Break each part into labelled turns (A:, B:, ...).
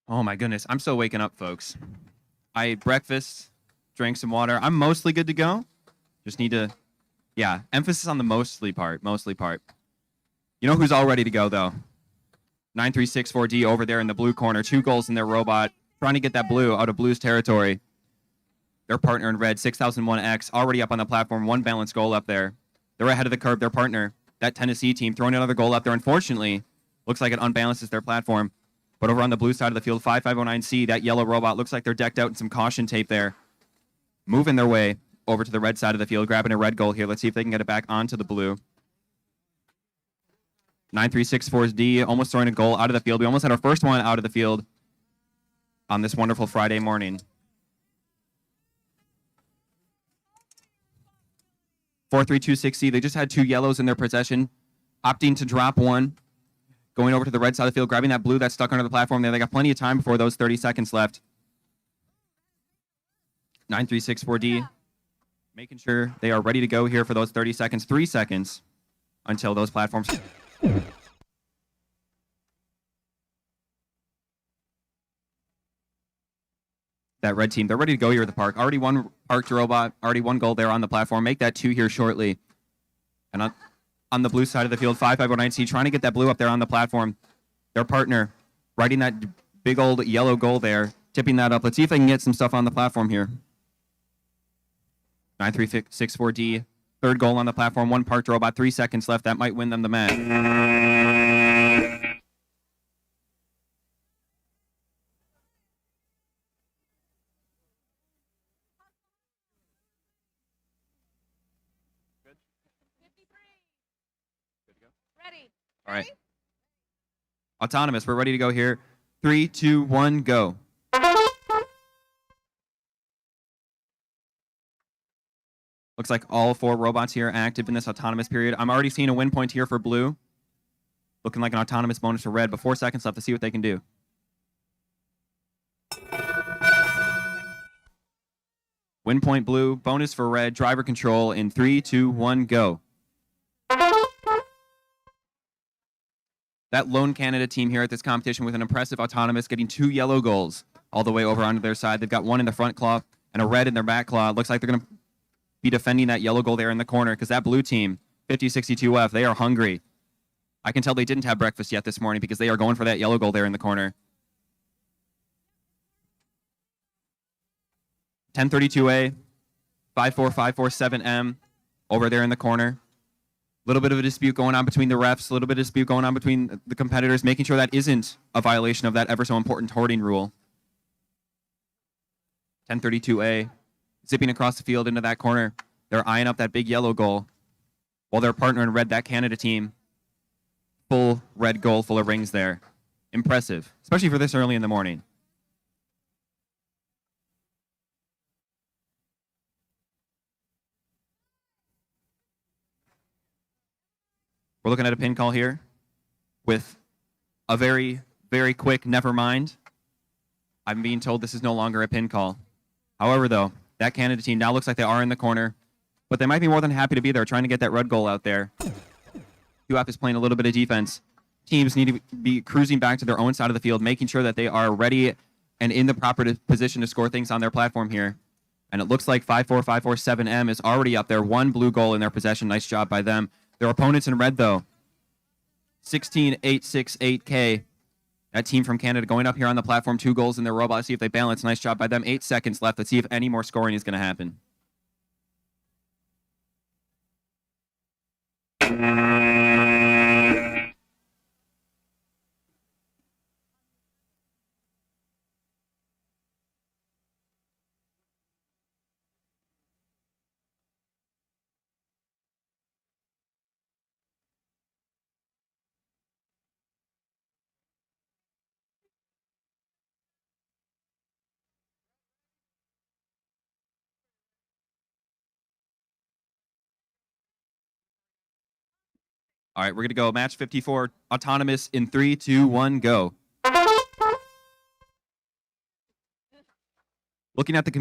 A: Oh my goodness, I'm still waking up, folks. I ate breakfast, drank some water. I'm mostly good to go. Just need to, yeah, emphasis on the mostly part. You know who's all ready to go, though? 9364D over there in the blue corner. 2 goals in their robot. Trying to get that blue out of blue's territory. Their partner in red, 6001X, already up on the platform. 1 balanced goal up there. They're ahead of the curve. Their partner, that Tennessee team, throwing another goal up there. Unfortunately, looks like it unbalances their platform. But over on the blue side of the field, 5509C, that yellow robot, looks like they're decked out in some caution tape there. Moving their way over to the red side of the field, grabbing a red goal here. Let's see if they can get it back onto the blue. 9364D almost throwing a goal out of the field. We almost had our first one out of the field on this wonderful Friday morning. 4326C, they just had 2 yellows in their possession, opting to drop one. Going over to the red side of the field, grabbing that blue that's stuck under the platform there. They got plenty of time before those 30 seconds left. 9364D making sure they are ready to go here for those 30 seconds. 3 seconds until those platforms. That red team, they're ready to go here at the park. Already 1 parked robot, already 1 goal there on the platform. Make that 2 here shortly. And on the blue side of the field, 5509C trying to get that blue up there on the platform. Their partner riding that big old yellow goal there, tipping that up. Let's see if they can get some stuff on the platform here. 9364D, 3rd goal on the platform, 1 parked robot, 3 seconds left. That might win them the match. All right. Autonomous, we're ready to go here. 3, 2, 1, go. Looks like all 4 robots here are active in this autonomous period. I'm already seeing a win point here for blue. Looking like an autonomous bonus for red, but 4 seconds left to see what they can do. Win point blue, bonus for red, driver control in 3, 2, 1, go. That lone Canada team here at this competition with an impressive autonomous, getting 2 yellow goals all the way over onto their side. They've got 1 in the front claw and a red in their back claw. Looks like they're going to be defending that yellow goal there in the corner because that blue team, 5062F, they are hungry. I can tell they didn't have breakfast yet this morning because they are going for that yellow goal there in the corner. 1032A, 54547M over there in the corner. A little bit of a dispute going on between the refs, a little bit of dispute going on between the competitors, making sure that isn't a violation of that ever so important hoarding rule. 1032A, zipping across the field into that corner. They're eyeing up that big yellow goal while their partner in red, that Canada team, full red goal full of rings there. Impressive, especially for this early in the morning. We're looking at a pin call here with a very, very quick never mind. I'm being told this is no longer a pin call. However, though, that Canada team now looks like they are in the corner, but they might be more than happy to be there trying to get that red goal out there. QF is playing a little bit of defense. Teams need to be cruising back to their own side of the field, making sure that they are ready and in the proper position to score things on their platform here. And it looks like 54547M is already up there. 1 blue goal in their possession. Nice job by them. Their opponents in red, though, 16868K. That team from Canada going up here on the platform, 2 goals in their robot. Let's see if they balance. Nice job by them. 8 seconds left. Let's see if any more scoring is going to happen. All right, we're going to go match 54, autonomous in 3, 2, 1, go. Looking at the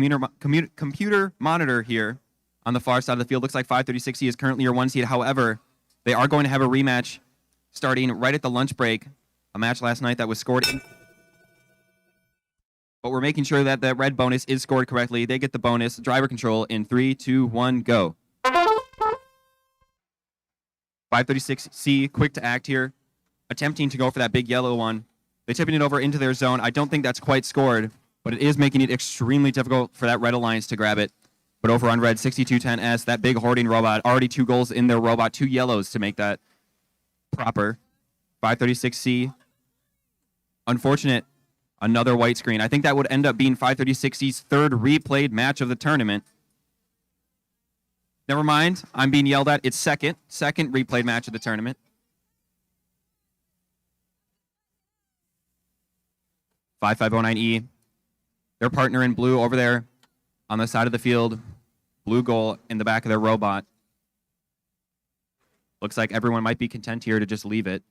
A: computer monitor here on the far side of the field, looks like 536E is currently your 1 seed. However, they are going to have a rematch starting right at the lunch break. A match last night that was scored in, but we're making sure that the red bonus is scored correctly. They get the bonus. Driver control in 3, 2, 1, go. 536C, quick to act here, attempting to go for that big yellow one. They're tipping it over into their zone. I don't think that's quite scored, but it is making it extremely difficult for that red alliance to grab it. But over on red, 6210S, that big hoarding robot, already 2 goals in their robot, 2 yellows to make that proper. 536C, unfortunate, another white screen. I think that would end up being 536C's third replayed match of the tournament. Never mind, I'm being yelled at. It's second replayed match of the tournament. 5509E, their partner in blue over there on the side of the field. Blue goal in the back of their robot. Looks like everyone might be content here to just leave it.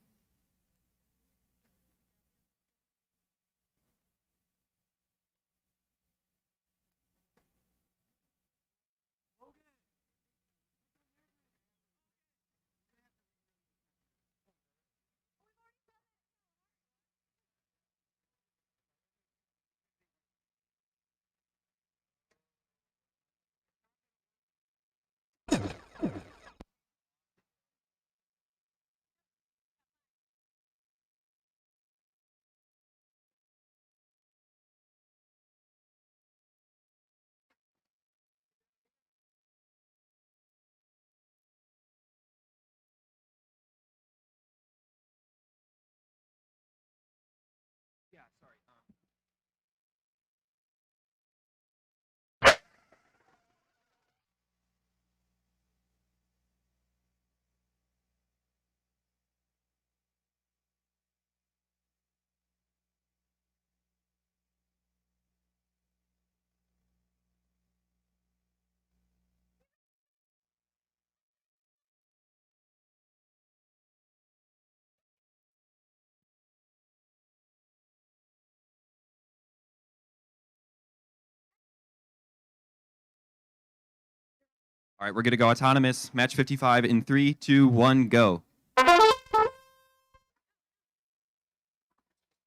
A: All right, we're going to go autonomous. Match 55 in 3, 2, 1, go.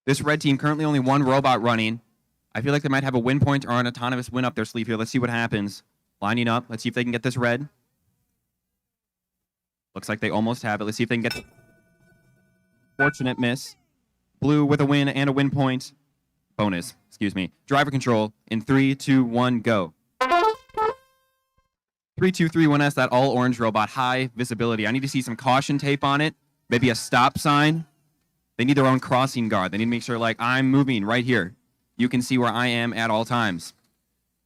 A: This red team currently only 1 robot running. I feel like they might have a win point or an autonomous win up their sleeve here. Let's see what happens. Lining up. Let's see if they can get this red. Looks like they almost have it. Let's see if they can get... Fortunate miss. Blue with a win and a win point. Bonus, excuse me. Driver control in 3, 2, 1, go. 3231S, that all orange robot, high visibility. I need to see some caution tape on it, maybe a stop sign. They need their own crossing guard. They need to make sure, like, I'm moving right here. You can see where I am at all times.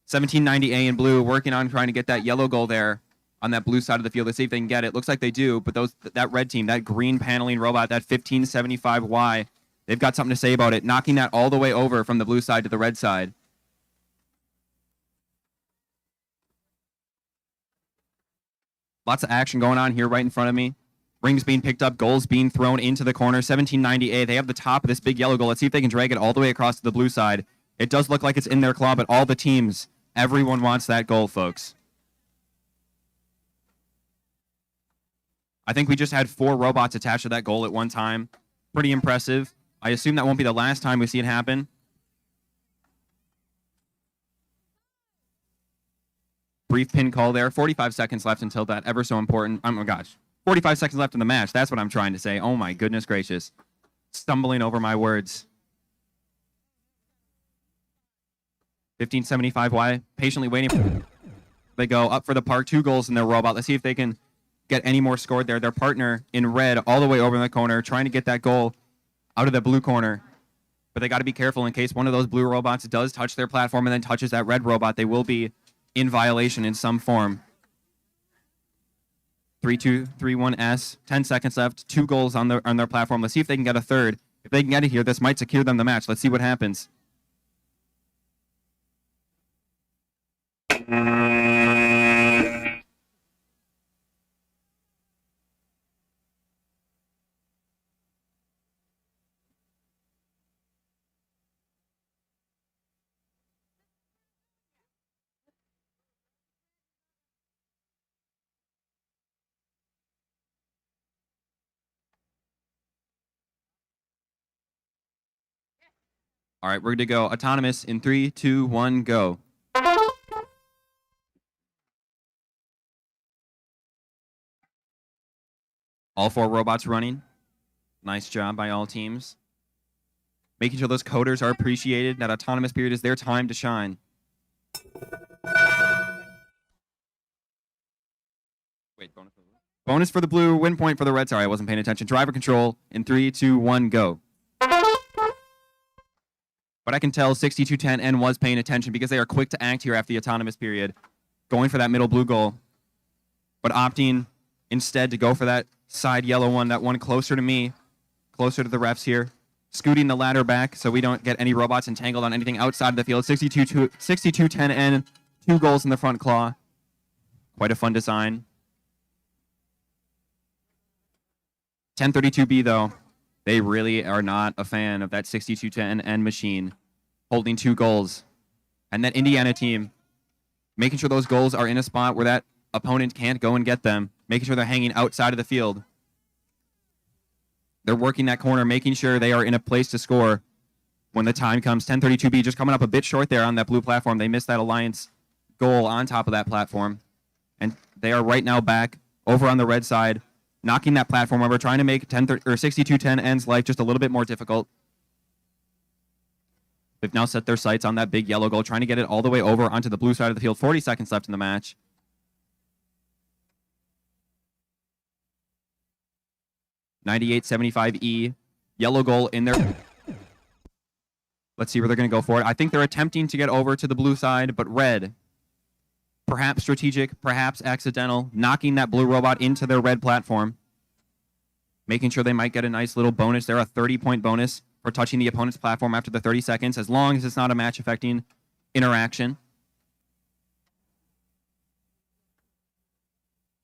A: 1790A in blue, working on trying to get that yellow goal there on that blue side of the field. Let's see if they can get it. Looks like they do, but that red team, that green paneling robot, that 1575Y, they've got something to say about it, knocking that all the way over from the blue side to the red side. Lots of action going on here right in front of me. Rings being picked up, goals being thrown into the corner. 1790A, they have the top of this big yellow goal. Let's see if they can drag it all the way across to the blue side. It does look like it's in their claw, but all the teams, everyone wants that goal, folks. I think we just had 4 robots attached to that goal at one time. Pretty impressive. I assume that won't be the last time we see it happen. Brief pin call there. 45 seconds left until that ever so important. Oh my gosh. 45 seconds left in the match. That's what I'm trying to say. Oh my goodness gracious. Stumbling over my words. 1575Y, patiently waiting. They go up for the park. 2 goals in their robot. Let's see if they can get any more scored there. Their partner in red all the way over in the corner, trying to get that goal out of the blue corner. But they got to be careful in case one of those blue robots does touch their platform and then touches that red robot. They will be in violation in some form. 3231S, 10 seconds left, 2 goals on their platform. Let's see if they can get a third. If they can get it here, this might secure them the match. Let's see what happens. All right, we're going to go autonomous in 3, 2, 1, go. All 4 robots running. Nice job by all teams. Making sure those coders are appreciated. That autonomous period is their time to shine. Wait, bonus for the blue, win point for the red. Sorry, I wasn't paying attention. Driver control in 3, 2, 1, go. But I can tell 6210N was paying attention because they are quick to act here after the autonomous period, going for that middle blue goal, but opting instead to go for that side yellow one, that one closer to me, closer to the refs here, scooting the ladder back so we don't get any robots entangled on anything outside of the field. 6210N, 2 goals in the front claw. Quite a fun design. 1032B, though, they really are not a fan of that 6210N machine holding 2 goals. And that Indiana team, making sure those goals are in a spot where that opponent can't go and get them, making sure they're hanging outside of the field. They're working that corner, making sure they are in a place to score when the time comes. 1032B just coming up a bit short there on that blue platform. They missed that Alliance goal on top of that platform. And they are right now back over on the red side, knocking that platform over, trying to make 6210N's life just a little bit more difficult. They've now set their sights on that big yellow goal, trying to get it all the way over onto the blue side of the field. 40 seconds left in the match. (9875E), yellow goal in there. Let's see where they're going to go for it. I think they're attempting to get over to the blue side, but red, perhaps strategic, perhaps accidental, knocking that blue robot into their red platform, making sure they might get a nice little bonus there, a 30-point bonus for touching the opponent's platform after the 30 seconds, as long as it's not a match-affecting interaction.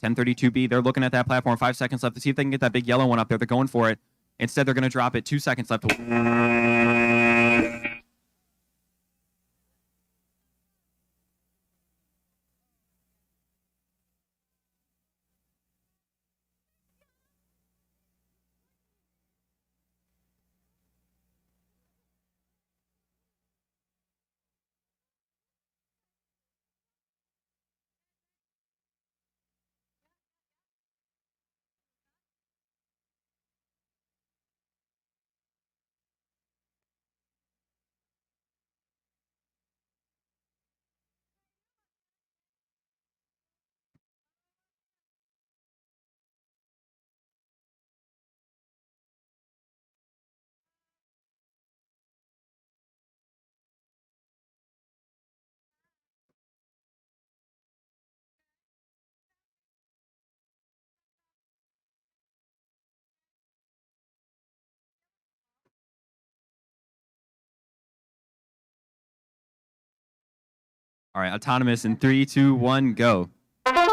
A: 1032B, they're looking at that platform. 5 seconds left to see if they can get that big yellow one up there. They're going for it. Instead, they're going to drop it. 2 seconds left. All right, autonomous in 3, 2, 1, go.
B: Well, that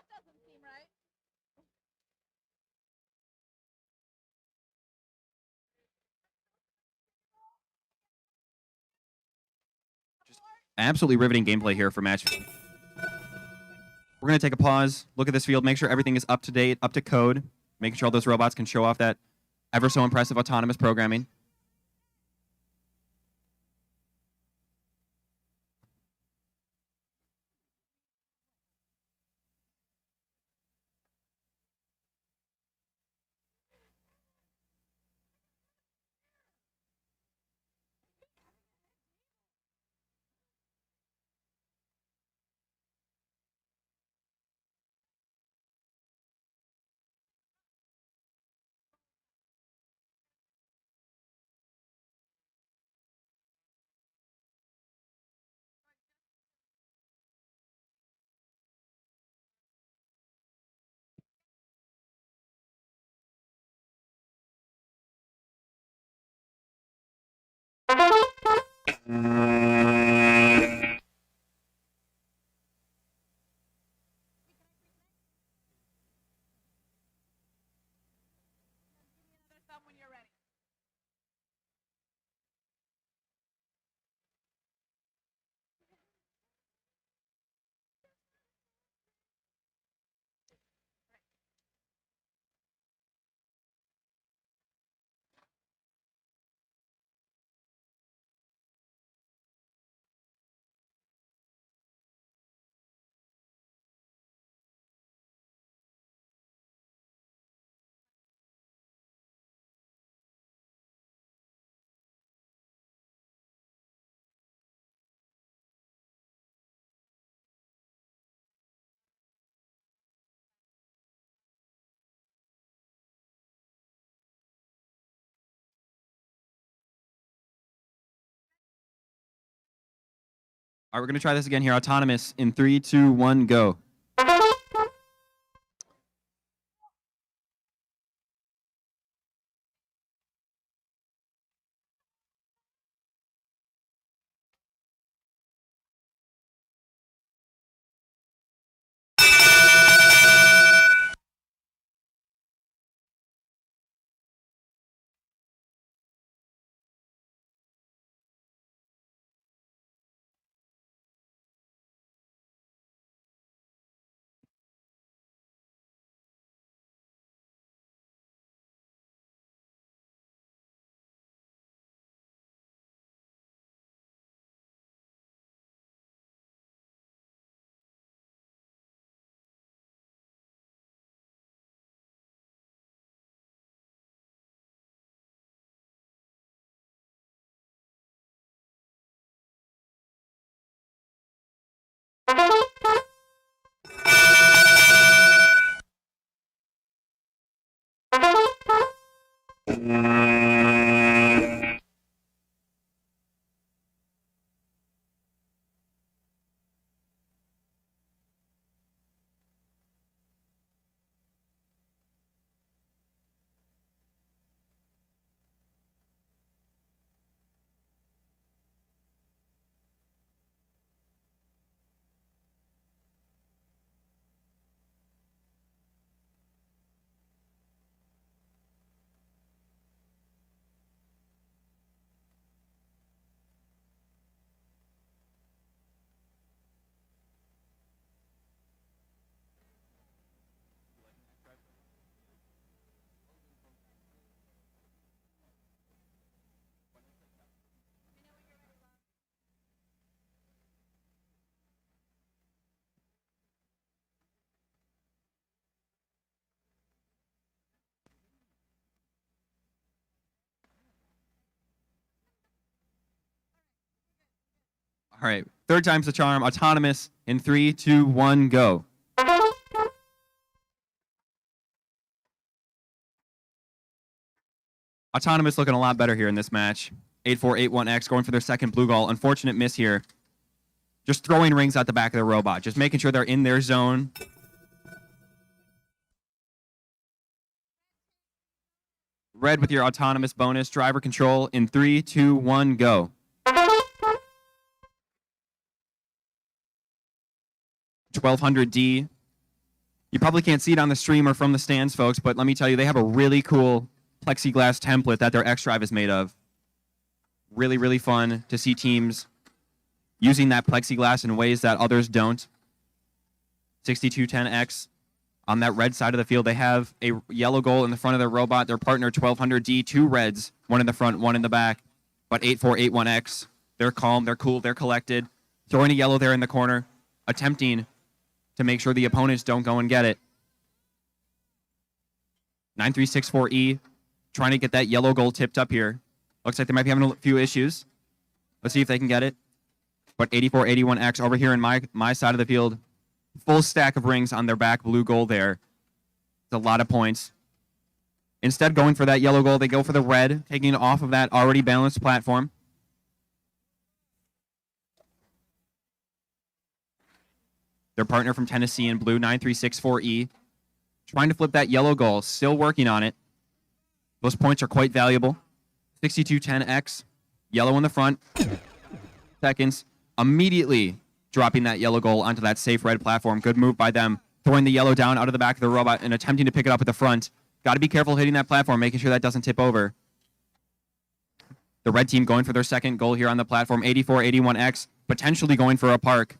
B: doesn't seem right.
A: Just absolutely riveting gameplay here for match. We're going to take a pause, look at this field, make sure everything is up to date, up to code, making sure all those robots can show off that ever so impressive autonomous programming.
B: When you're ready.
A: All right, we're going to try this again here. Autonomous in 3, 2, 1, go. All right, third time's the charm. Autonomous in 3, 2, 1, go. Autonomous looking a lot better here in this match. 8481X going for their second blue goal. Unfortunate miss here. Just throwing rings out the back of the robot. Just making sure they're in their zone. Red with your autonomous bonus. Driver control in 3, 2, 1, go. $1,200D. You probably can't see it on the stream or from the stands, folks, but let me tell you, they have a really cool plexiglass template that their X Drive is made of. Really, really fun to see teams using that plexiglass in ways that others don't. 6210X on that red side of the field. They have a yellow goal in the front of their robot. Their partner, 1200D, two reds, one in the front, one in the back. But 8481X, they're calm, they're cool, they're collected. Throwing a yellow there in the corner, attempting to make sure the opponents don't go and get it. 9364E, trying to get that yellow goal tipped up here. Looks like they might be having a few issues. Let's see if they can get it. But 8481X over here in my side of the field, full stack of rings on their back blue goal there. It's a lot of points. Instead, going for that yellow goal, they go for the red, taking it off of that already balanced platform. Their partner from Tennessee in blue, 9364E, trying to flip that yellow goal, still working on it. Those points are quite valuable. 6210X, yellow in the front. Seconds, immediately dropping that yellow goal onto that safe red platform. Good move by them, throwing the yellow down out of the back of the robot and attempting to pick it up at the front. Got to be careful hitting that platform, making sure that doesn't tip over. The red team going for their second goal here on the platform. 8481X, potentially going for a park.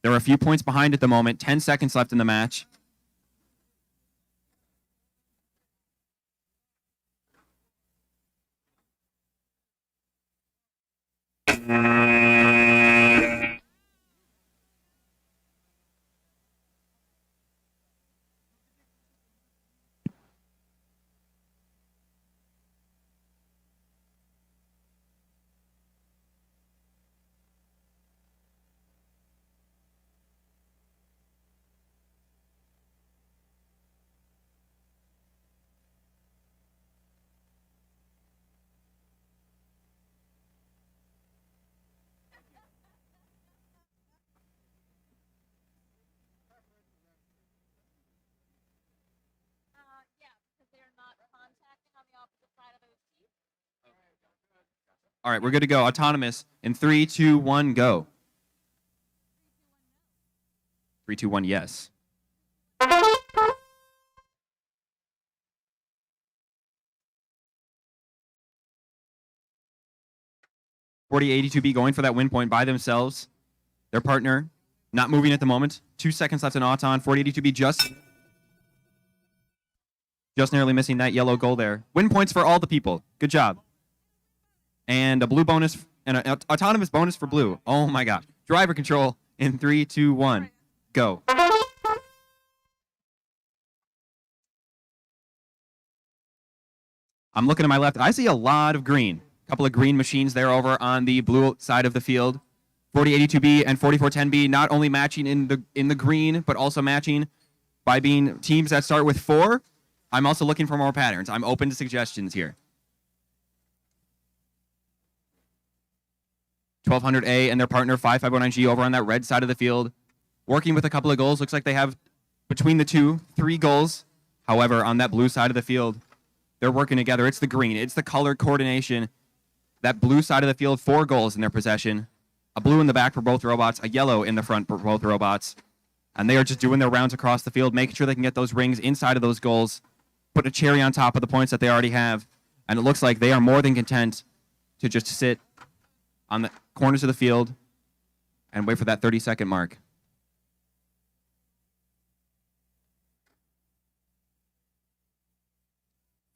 A: There are a few points behind at the moment. 10 seconds left in the match. All right, we're good to go. Autonomous in 3, 2, 1, go. 3, 2, 1, yes. $40.82B going for that win point by themselves. Their partner not moving at the moment. 2 seconds left in Auton. $40.82B just narrowly missing that yellow goal there. Win points for all the people. Good job. And a blue bonus and an autonomous bonus for blue. Oh my gosh. Driver control in 3, 2, 1, go. I'm looking to my left. I see a lot of green. A couple of green machines there over on the blue side of the field. 4082B and 4410B not only matching in the green, but also matching by being teams that start with 4. I'm also looking for more patterns. I'm open to suggestions here. 1200A and their partner 5509G over on that red side of the field, working with a couple of goals. Looks like they have, between the two, 3 goals. However, on that blue side of the field, they're working together. It's the green. It's the color coordination. That blue side of the field, 4 goals in their possession. A blue in the back for both robots, a yellow in the front for both robots. And they are just doing their rounds across the field, making sure they can get those rings inside of those goals, put a cherry on top of the points that they already have. And it looks like they are more than content to just sit on the corners of the field and wait for that 30-second mark.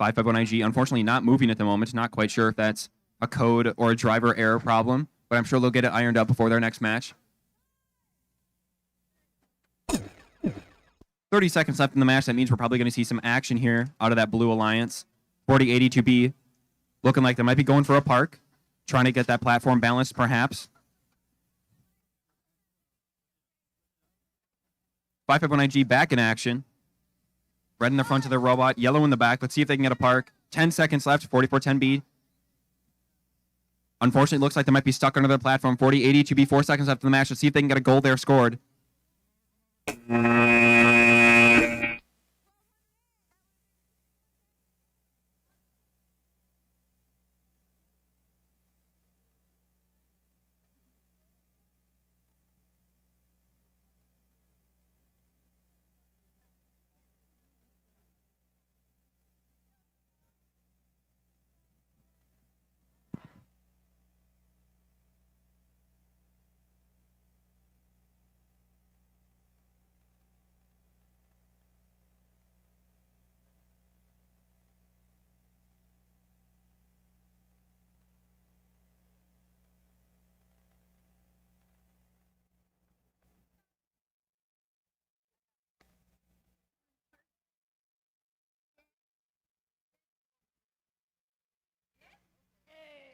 A: $5,509G, unfortunately not moving at the moment. Not quite sure if that's a code or a driver error problem, but I'm sure they'll get it ironed out before their next match. 30 seconds left in the match. That means we're probably going to see some action here out of that blue alliance. 4082B looking like they might be going for a park, trying to get that platform balanced, perhaps. 5519G back in action. Red in the front of their robot, yellow in the back. Let's see if they can get a park. 10 seconds left, 4410B. Unfortunately, it looks like they might be stuck under their platform. 4082B, 4 seconds left in the match. Let's see if they can get a goal there scored.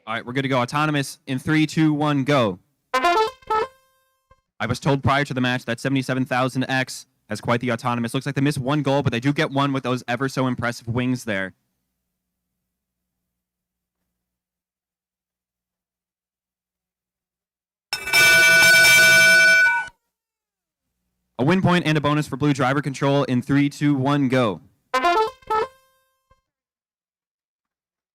A: All right, we're good to go. Autonomous in 3, 2, 1, go. I was told prior to the match that 77,000X has quite the autonomous. Looks like they missed 1 goal, but they do get 1 with those ever so impressive wings there. A win point and a bonus for blue. Driver control in 3, 2, 1, go.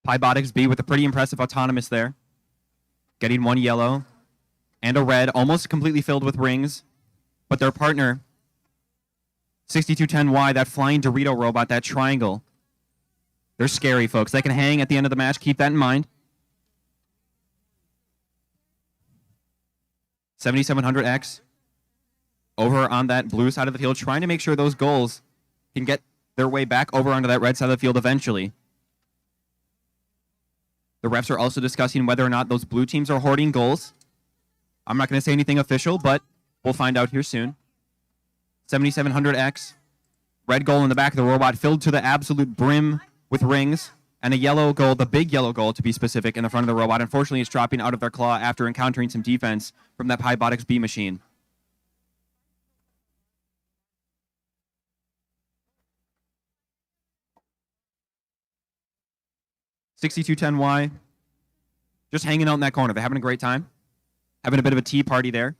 A: Robotics B with a pretty impressive autonomous there. Getting 1 yellow and a red, almost completely filled with rings. But their partner, 6210Y, that flying Dorito robot, that triangle. They're scary, folks. They can hang at the end of the match. Keep that in mind. 7700X over on that blue side of the field, trying to make sure those goals can get their way back over onto that red side of the field eventually. The refs are also discussing whether or not those blue teams are hoarding goals. I'm not going to say anything official, but we'll find out here soon. 7700X, red goal in the back of the robot, filled to the absolute brim with rings, and a yellow goal, the big yellow goal to be specific, in the front of the robot. Unfortunately, it's dropping out of their claw after encountering some defense from that Robotics B machine. $6210Y, just hanging out in that corner. They're having a great time, having a bit of a tea party there.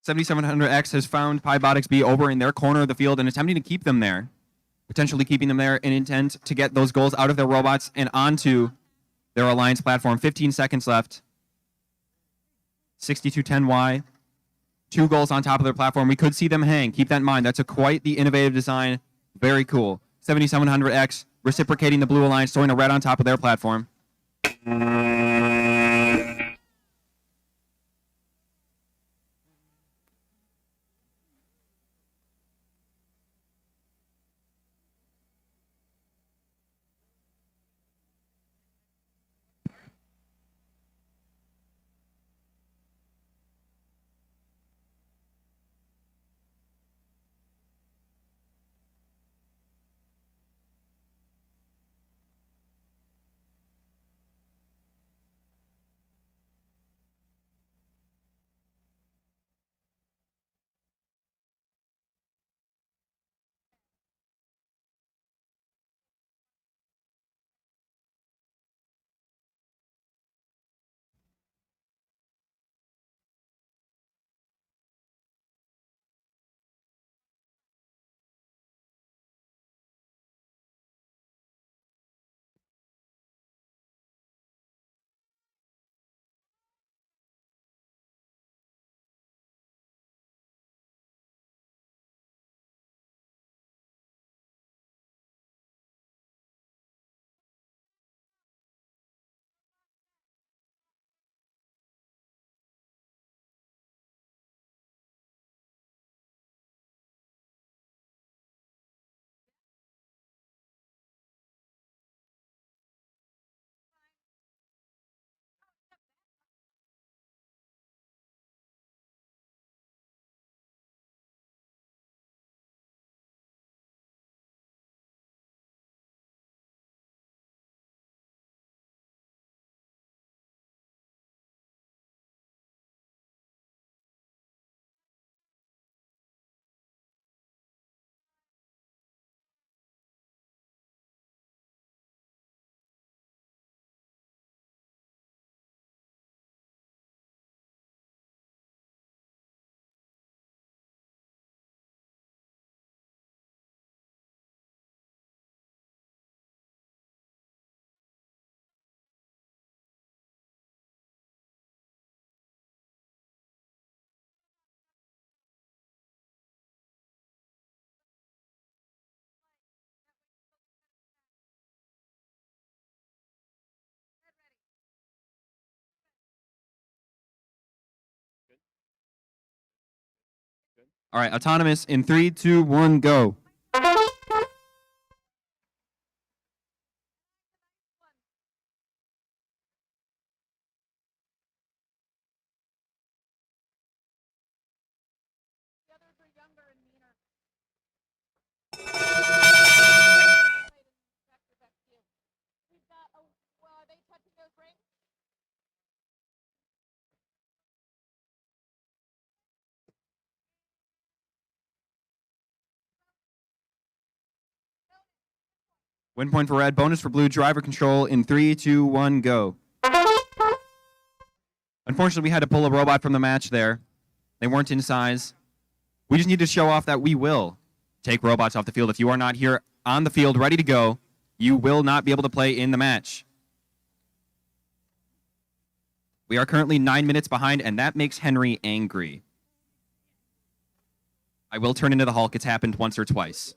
A: 7700X has found Pybotics B over in their corner of the field and attempting to keep them there. Potentially keeping them there in intent to get those goals out of their robots and onto their Alliance platform. 15 seconds left. 6210Y. 2 goals on top of their platform. We could see them hang. Keep that in mind. That's quite the innovative design. Very cool. 7700X reciprocating the Blue Alliance, throwing a red on top of their platform. All right, autonomous in 3, 2, 1, go.
B: The others are younger and meaner. We've got a, well, are they touching those rings?
A: Win point for red, bonus for blue, driver control in 3, 2, 1, go. Unfortunately, we had to pull a robot from the match there. They weren't in size. We just need to show off that we will take robots off the field. If you are not here on the field ready to go, you will not be able to play in the match. We are currently 9 minutes behind, and that makes Henry angry. I will turn into the Hulk. It's happened once or twice.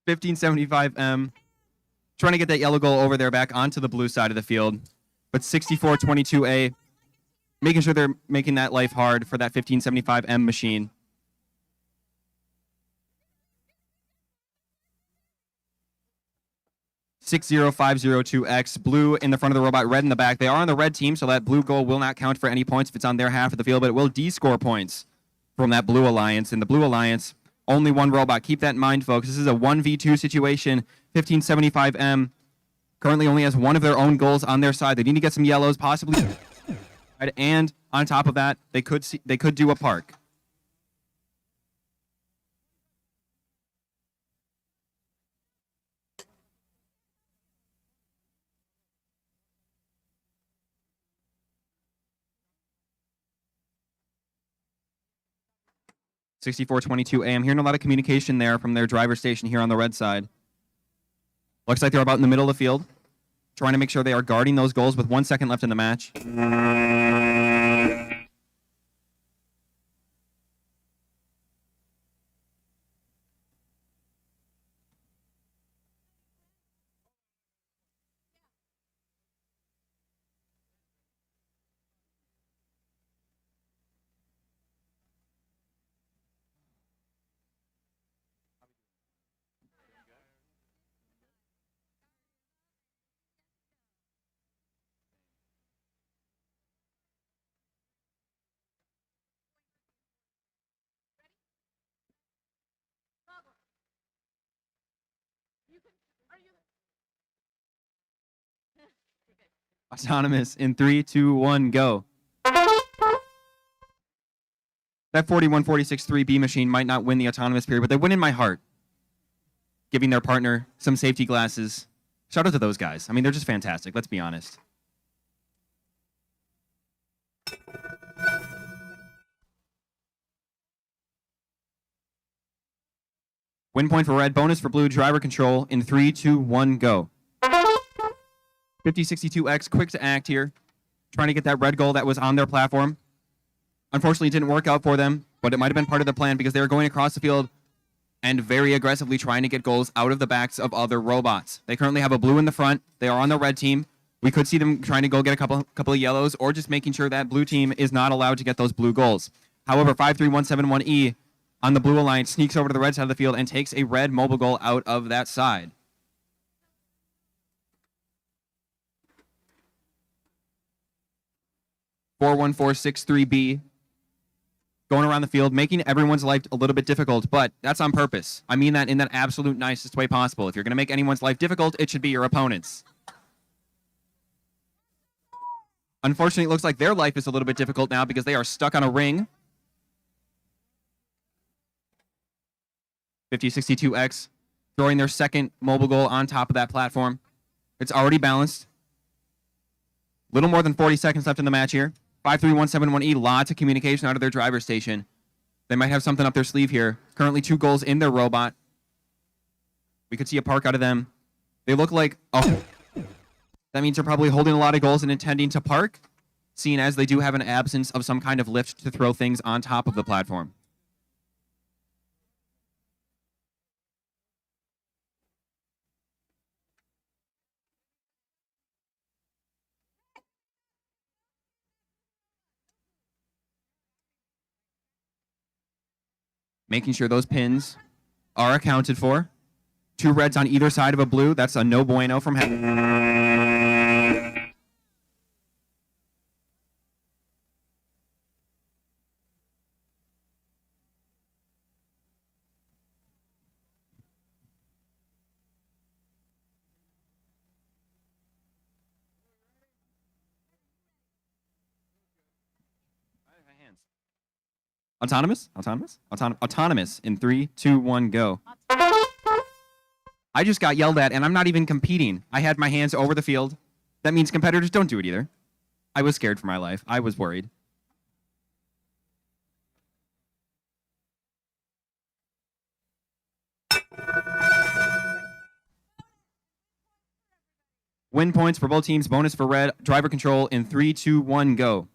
A: $15.75M. Trying to get that yellow goal over there back onto the blue side of the field. But 64-22A, making sure they're making that life hard for that 1575M machine. $60,502X, blue in the front of the robot, red in the back. They are on the red team, so that blue goal will not count for any points if it's on their half of the field, but it will D-score points from that blue alliance. And the blue alliance, only one robot. Keep that in mind, folks. This is a 1v2 situation. 1575M currently only has one of their own goals on their side. They need to get some yellows, possibly. And on top of that, they could do a park. 6422A. I'm hearing a lot of communication there from their driver station here on the red side. Looks like they're about in the middle of the field, trying to make sure they are guarding those goals with 1 second left in the match. Autonomous in 3, 2, 1, go. That 41-46-3B machine might not win the autonomous period, but they win in my heart. Giving their partner some safety glasses. Shout out to those guys. I mean, they're just fantastic. Let's be honest. Win point for red, bonus for blue, driver control in 3, 2, 1, go. 5062X, quick to act here. Trying to get that red goal that was on their platform. Unfortunately, it didn't work out for them, but it might have been part of the plan because they were going across the field and very aggressively trying to get goals out of the backs of other robots. They currently have a blue in the front. They are on the red team. We could see them trying to go get a couple of yellows or just making sure that blue team is not allowed to get those blue goals. However, 53171E on the blue alliance sneaks over to the red side of the field and takes a red mobile goal out of that side. (41463B) going around the field, making everyone's life a little bit difficult, but that's on purpose. I mean that in that absolute nicest way possible. If you're going to make anyone's life difficult, it should be your opponent's. Unfortunately, it looks like their life is a little bit difficult now because they are stuck on a ring. 5062X throwing their second mobile goal on top of that platform. It's already balanced. Little more than 40 seconds left in the match here. 53171E, lots of communication out of their driver station. They might have something up their sleeve here. Currently 2 goals in their robot. We could see a park out of them. They look like, oh, that means they're probably holding a lot of goals and intending to park, seeing as they do have an absence of some kind of lift to throw things on top of the platform. Making sure those pins are accounted for. 2 reds on either side of a blue. That's a no bueno from heaven. Autonomous? Autonomous in 3, 2, 1, go. I just got yelled at, and I'm not even competing. I had my hands over the field. That means competitors don't do it either. I was scared for my life. I was worried. Win points for both teams. Bonus for red. Driver control in 3, 2, 1, go.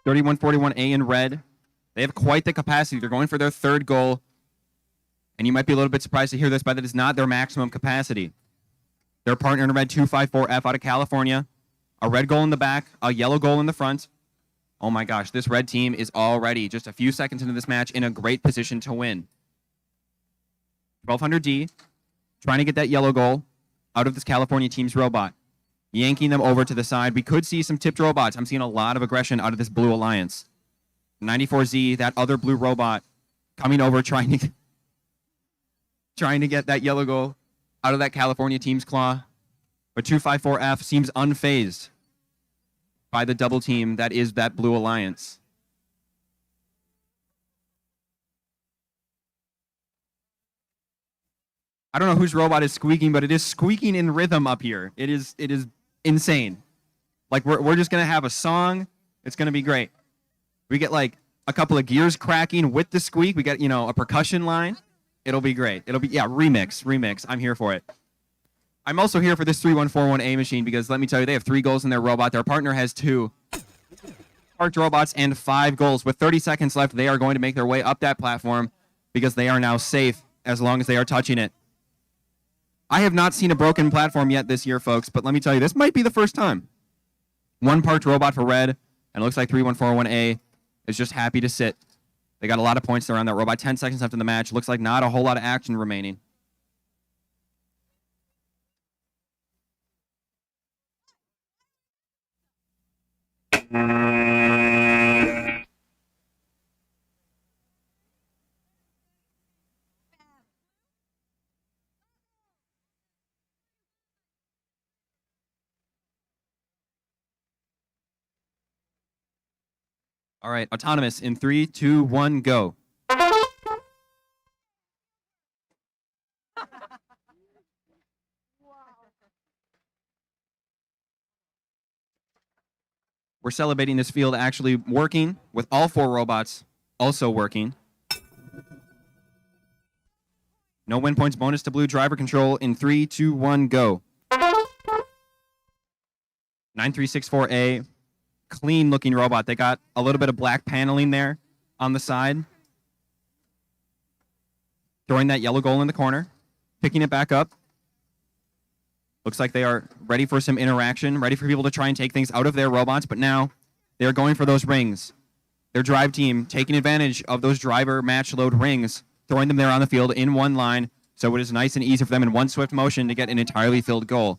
A: 3141A in red. They have quite the capacity. They're going for their 3rd goal. And you might be a little bit surprised to hear this, but that is not their maximum capacity. Their partner in red, 254F out of California. A red goal in the back, a yellow goal in the front. Oh my gosh, this red team is already just a few seconds into this match in a great position to win. 1200D, trying to get that yellow goal out of this California team's robot. Yanking them over to the side. We could see some tipped robots. I'm seeing a lot of aggression out of this blue alliance. 94Z, that other blue robot, coming over trying to get that yellow goal out of that California team's claw. But 254F seems unfazed by the double team that is that blue alliance. I don't know whose robot is squeaking, but it is squeaking in rhythm up here. It is insane. Like we're just gonna have a song. It's gonna be great. We get like a couple of gears cracking with the squeak. We got, a percussion line. It'll be great. It'll be, remix. I'm here for it. I'm also here for this 3141A machine because let me tell you, they have 3 goals in their robot. Their partner has 2. Parked robots and 5 goals. With 30 seconds left, they are going to make their way up that platform because they are now safe as long as they are touching it. I have not seen a broken platform yet this year, folks, but let me tell you, this might be the first time. 1 parked robot for red, and it looks like 3141A is just happy to sit. They got a lot of points there on that robot. 10 seconds left in the match. Looks like not a whole lot of action remaining. All right, autonomous in 3, 2, 1, go. We're celebrating this field actually working with all 4 robots also working. No win points bonus to blue. Driver control in 3, 2, 1, go. 9364A. Clean looking robot. They got a little bit of black paneling there on the side. Throwing that yellow goal in the corner. Picking it back up. Looks like they are ready for some interaction, ready for people to try and take things out of their robots, but now they're going for those rings. Their drive team taking advantage of those driver match load rings, throwing them there on the field in one line, so it is nice and easy for them in one swift motion to get an entirely filled goal.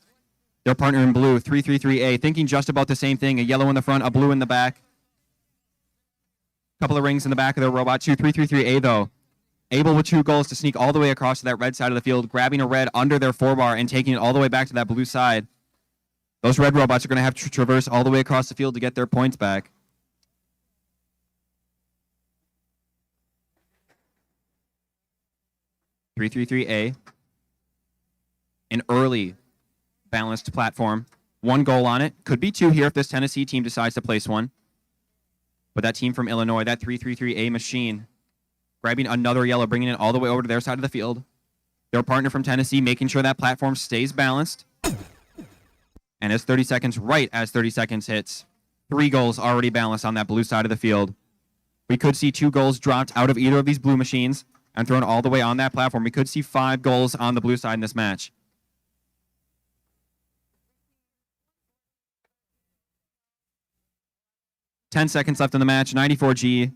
A: Their partner in blue, 333A, thinking just about the same thing, a yellow in the front, a blue in the back. Couple of rings in the back of their robot, 333A though. Able with 2 goals to sneak all the way across to that red side of the field, grabbing a red under their 4-bar and taking it all the way back to that blue side. Those red robots are going to have to traverse all the way across the field to get their points back. (333A). An early balanced platform. 1 goal on it. Could be 2 here if this Tennessee team decides to place one. But that team from Illinois, that 333A machine, grabbing another yellow, bringing it all the way over to their side of the field. Their partner from Tennessee making sure that platform stays balanced. And as 30 seconds hits, 3 goals already balanced on that blue side of the field. We could see 2 goals dropped out of either of these blue machines and thrown all the way on that platform. We could see 5 goals on the blue side in this match. (10 seconds left in the match. 94G.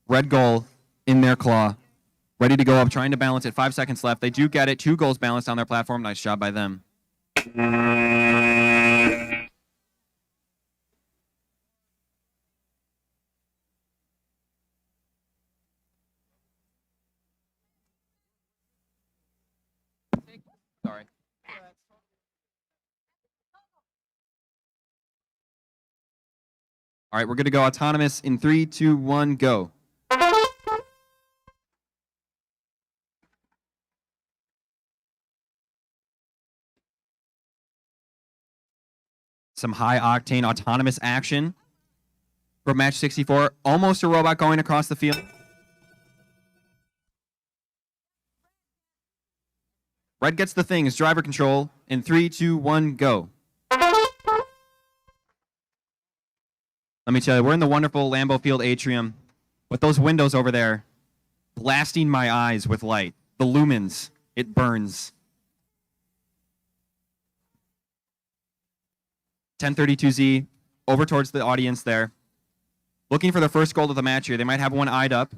A: Red goal in their claw. Ready to go up, trying to balance it. 5 seconds left. They do get it. 2 goals balanced on their platform. Nice job by them. Sorry. All right, we're going to go autonomous in 3, 2, 1, go. Some high-octane autonomous action for match 64. Almost a robot going across the field. Red gets the thing. It's driver control in 3, 2, 1, go. Let me tell you, we're in the wonderful Lambeau Field Atrium with those windows over there blasting my eyes with light. The lumens, it burns. 1032Z over towards the audience there. Looking for the first goal of the match here. They might have one eyed up.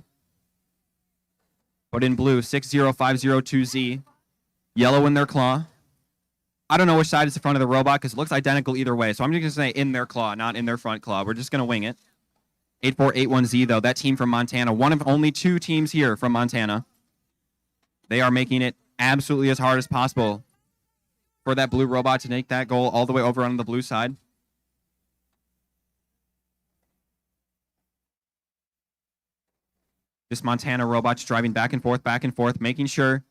A: But in blue, 60502Z. Yellow in their claw. I don't know which side is the front of the robot because it looks identical either way. So I'm just going to say in their claw, not in their front claw. We're just going to wing it. 8481Z, though, that team from Montana. One of only 2 teams here from Montana. They are making it absolutely as hard as possible for that blue robot to make that goal all the way over on the blue side. This Montana robot's driving back and forth, making sure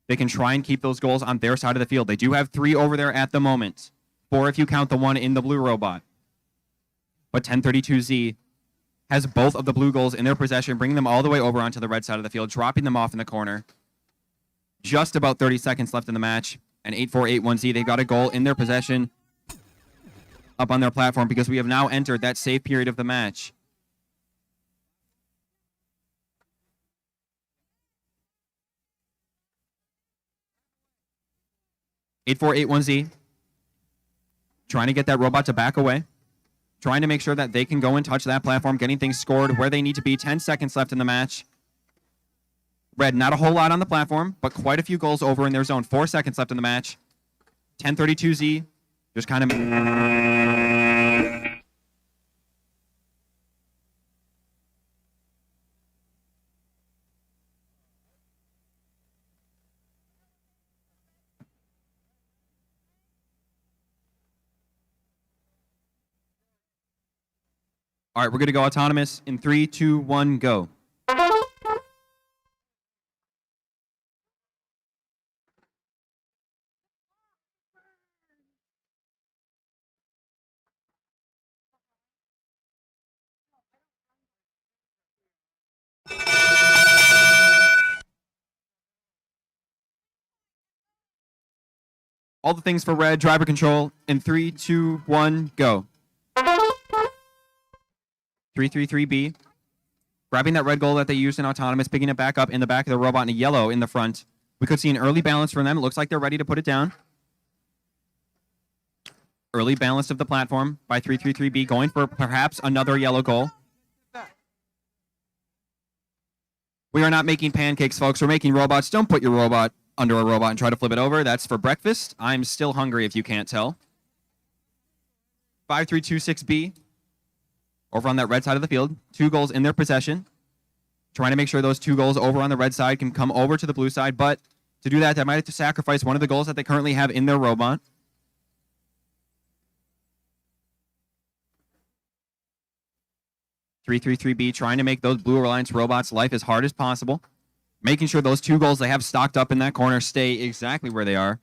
A: they can try and keep those goals on their side of the field. They do have 3 over there at the moment. 4 if you count the one in the blue robot. But 1032Z has both of the blue goals in their possession, bringing them all the way over onto the red side of the field, dropping them off in the corner. Just about 30 seconds left in the match. And 8-4-8-1Z, they've got a goal in their possession up on their platform because we have now entered that save period of the match. Eight, 4-8-1Z. Trying to get that robot to back away. Trying to make sure that they can go and touch that platform, getting things scored where they need to be. 10 seconds left in the match. Red, not a whole lot on the platform, but quite a few goals over in their zone. 4 seconds left in the match. 10-32Z. Just kind of... All right, we're going to go autonomous in 3, 2, 1, go. All the things for red, driver control in 3, 2, 1, go. 3-3-3-B. Grabbing that red goal that they used in autonomous, picking it back up in the back of the robot, and a yellow in the front. We could see an early balance from them. It looks like they're ready to put it down. Early balance of the platform by 3-3-3-B, going for perhaps another yellow goal. We are not making pancakes, folks. We're making robots. Don't put your robot under a robot and try to flip it over. That's for breakfast. I'm still hungry if you can't tell. 5-3-2-6-B. Over on that red side of the field. 2 goals in their possession. Trying to make sure those 2 goals over on the red side can come over to the blue side. But to do that, they might have to sacrifice one of the goals that they currently have in their robot. 3-3-3-B, trying to make those Blue Alliance robots' life as hard as possible. Making sure those 2 goals they have stocked up in that corner stay exactly where they are.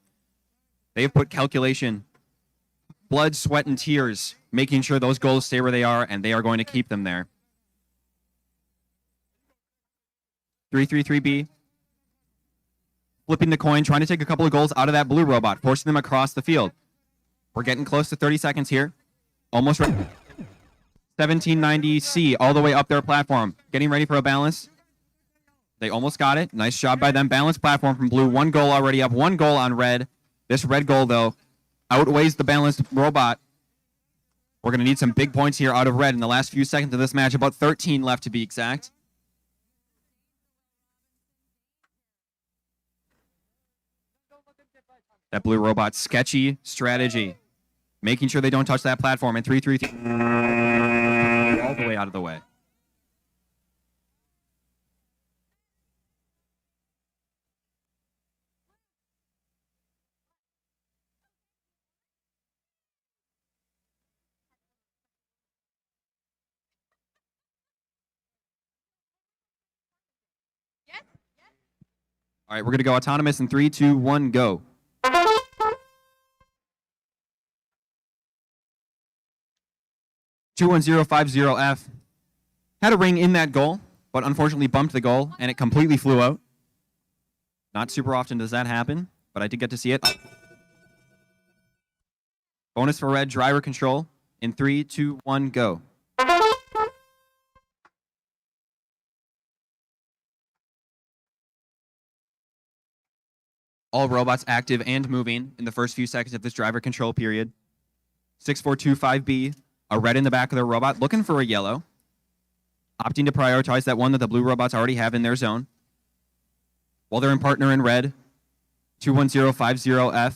A: They've put calculation, blood, sweat, and tears, making sure those goals stay where they are, and they are going to keep them there. 3-3-3-B. Flipping the coin, trying to take a couple of goals out of that blue robot, forcing them across the field. We're getting close to 30 seconds here. Almost ready. 1790C all the way up their platform. Getting ready for a balance. They almost got it. Nice job by them. Balanced platform from blue. 1 goal already up. 1 goal on red. This red goal, though, outweighs the balanced robot. We're going to need some big points here out of red in the last few seconds of this match. About 13 left to be exact. That blue robot, sketchy strategy. Making sure they don't touch that platform. And 3-3-3. All the way out of the way.
B: Yes?
A: All right, we're going to go autonomous in 3, 2, 1, go. F had a ring in that goal, but unfortunately bumped the goal, and it completely flew out. Not super often does that happen, but I did get to see it. Bonus for red, driver control in 3, 2, 1, go. All robots active and moving in the first few seconds of this driver control period. 6425B, a red in the back of their robot, looking for a yellow. Opting to prioritize that one that the blue robots already have in their zone. While they're in partner in red, 21050F.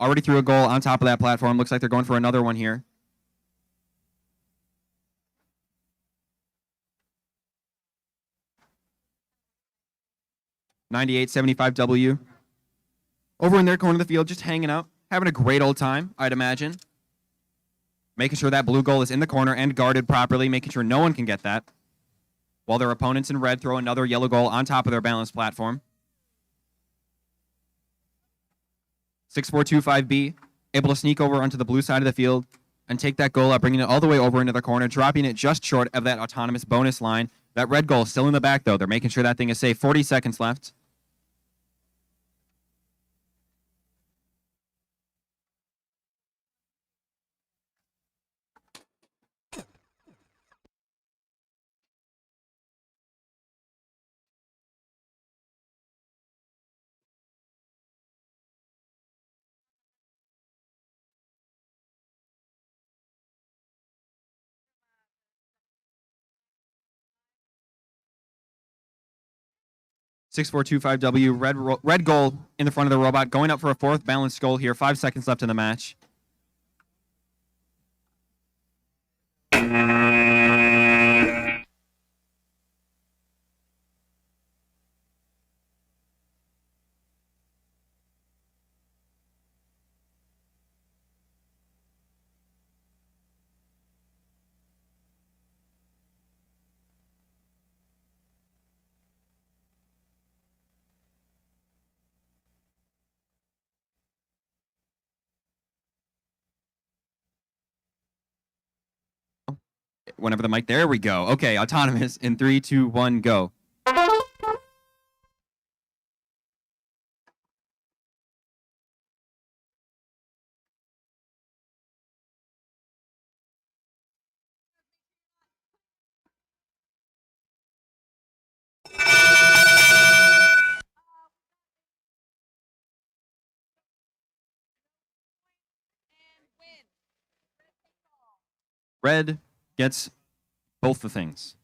A: Already threw a goal on top of that platform. Looks like they're going for another one here. $98.75W. Over in their corner of the field, just hanging out, having a great old time, I'd imagine. Making sure that blue goal is in the corner and guarded properly, making sure no one can get that. While their opponents in red throw another yellow goal on top of their balanced platform. 6425B, able to sneak over onto the blue side of the field, and take that goal out, bringing it all the way over into the corner, dropping it just short of that autonomous bonus line. That red goal still in the back, though. They're making sure that thing is safe. 40 seconds left. Six, 4, 2, 5W. Red goal in the front of the robot, going up for a fourth balanced goal here. 5 seconds left in the match. Whenever the mic, there we go. Okay, autonomous in 3, 2, 1, go.
B: And win.
A: Red gets both the things.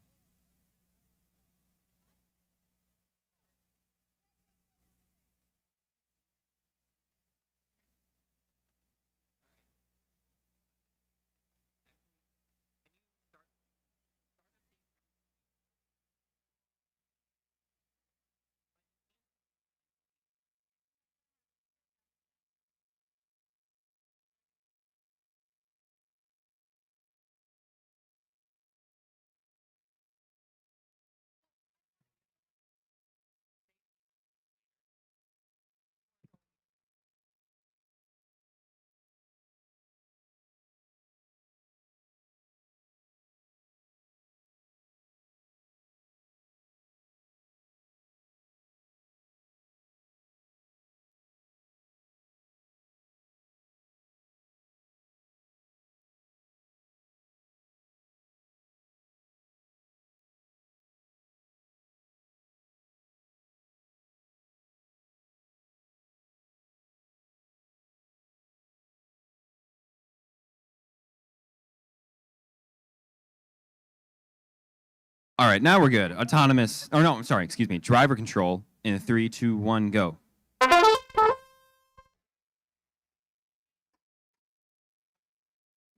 A: All right, now we're good. Autonomous. Oh, no, sorry, excuse me. Driver control in 3, 2, 1, go.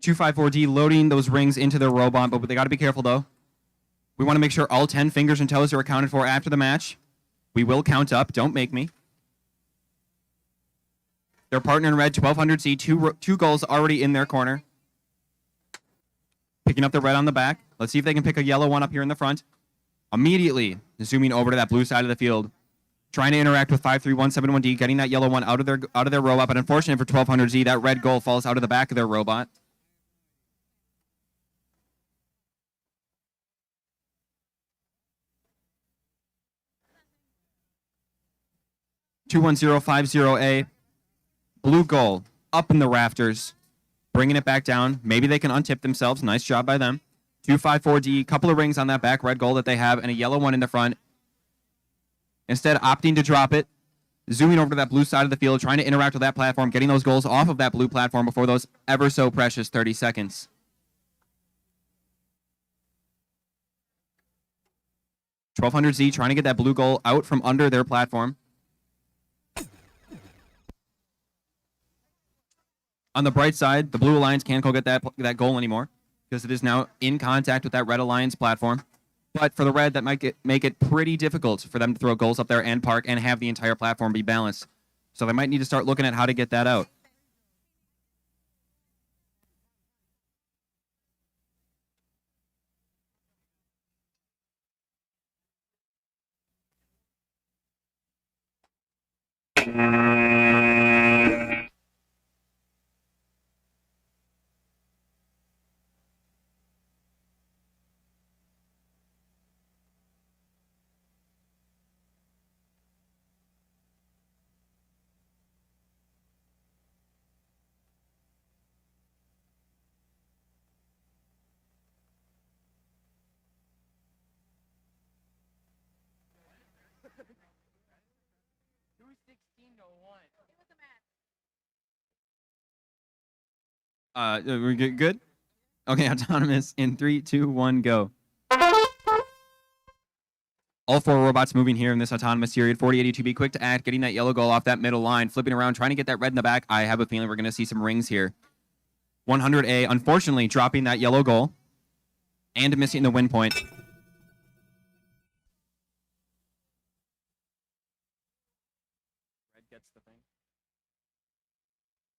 A: Two, 5, 4D loading those rings into their robot, but they got to be careful, though. We want to make sure all 10 fingers and toes are accounted for after the match. We will count up. Don't make me. Their partner in red, 1200Z, two goals already in their corner. Picking up the red on the back. Let's see if they can pick a yellow one up here in the front. Immediately zooming over to that blue side of the field. Trying to interact with 53171D, getting that yellow one out of their robot, but unfortunately for 1200Z, that red goal falls out of the back of their robot. $21050A. Blue goal up in the rafters, bringing it back down. Maybe they can untip themselves. Nice job by them. 254D, couple of rings on that back red goal that they have, and a yellow one in the front. Instead, opting to drop it, zooming over to that blue side of the field, trying to interact with that platform, getting those goals off of that blue platform before those ever so precious 30 seconds. $1200Z trying to get that blue goal out from under their platform. On the bright side, the Blue Alliance can't go get that goal anymore because it is now in contact with that Red Alliance platform. But for the Red, that might make it pretty difficult for them to throw goals up there and park and have the entire platform be balanced. So they might need to start looking at how to get that out. We're good? Okay, autonomous in 3, 2, 1, go. All 4 robots moving here in this autonomous period. 4082B, quick to act, getting that yellow goal off that middle line, flipping around, trying to get that red in the back. I have a feeling we're going to see some rings here. 100A, unfortunately, dropping that yellow goal and missing the win point.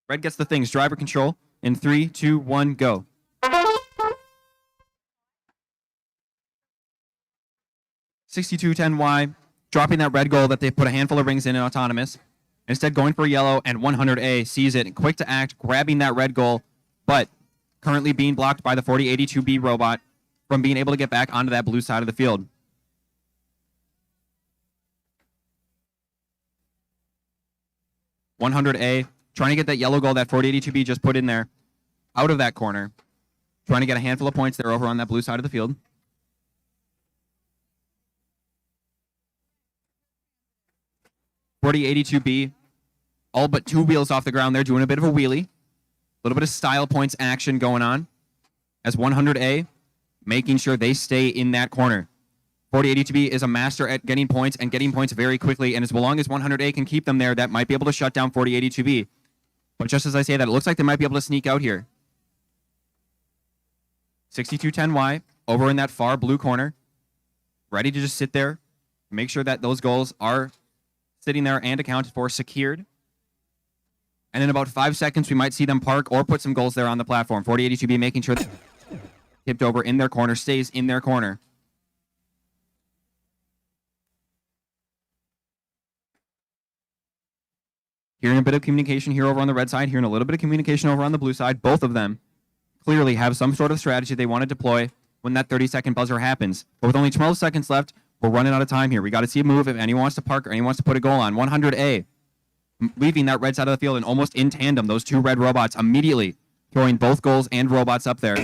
A: Red gets the things. Driver control in 3, 2, 1, go. $62.10Y, dropping that red goal that they put a handful of rings in autonomous. Instead, going for yellow, and 100A sees it, quick to act, grabbing that red goal, but currently being blocked by the 4082B robot from being able to get back onto that blue side of the field. $100A, trying to get that yellow goal that 4082B just put in there, out of that corner, trying to get a handful of points there over on that blue side of the field. $4082B, all but 2 wheels off the ground. They're doing a bit of a wheelie. A little bit of style points action going on. As 100A, making sure they stay in that corner. 4082B is a master at getting points and getting points very quickly. And as long as 100A can keep them there, that might be able to shut down 4082B. But just as I say that, it looks like they might be able to sneak out here. 6210Y over in that far blue corner. Ready to just sit there. Make sure that those goals are sitting there and accounted for, secured. And in about 5 seconds, we might see them park or put some goals there on the platform. 4082B making sure that tipped over in their corner, stays in their corner. Hearing a bit of communication here over on the red side, hearing a little bit of communication over on the blue side. Both of them clearly have some sort of strategy they want to deploy when that 30-second buzzer happens. But with only 12 seconds left, we're running out of time here. We got to see a move if anyone wants to park or anyone wants to put a goal on. 100A, leaving that red side of the field and almost in tandem, those 2 red robots immediately throwing both goals and robots up there.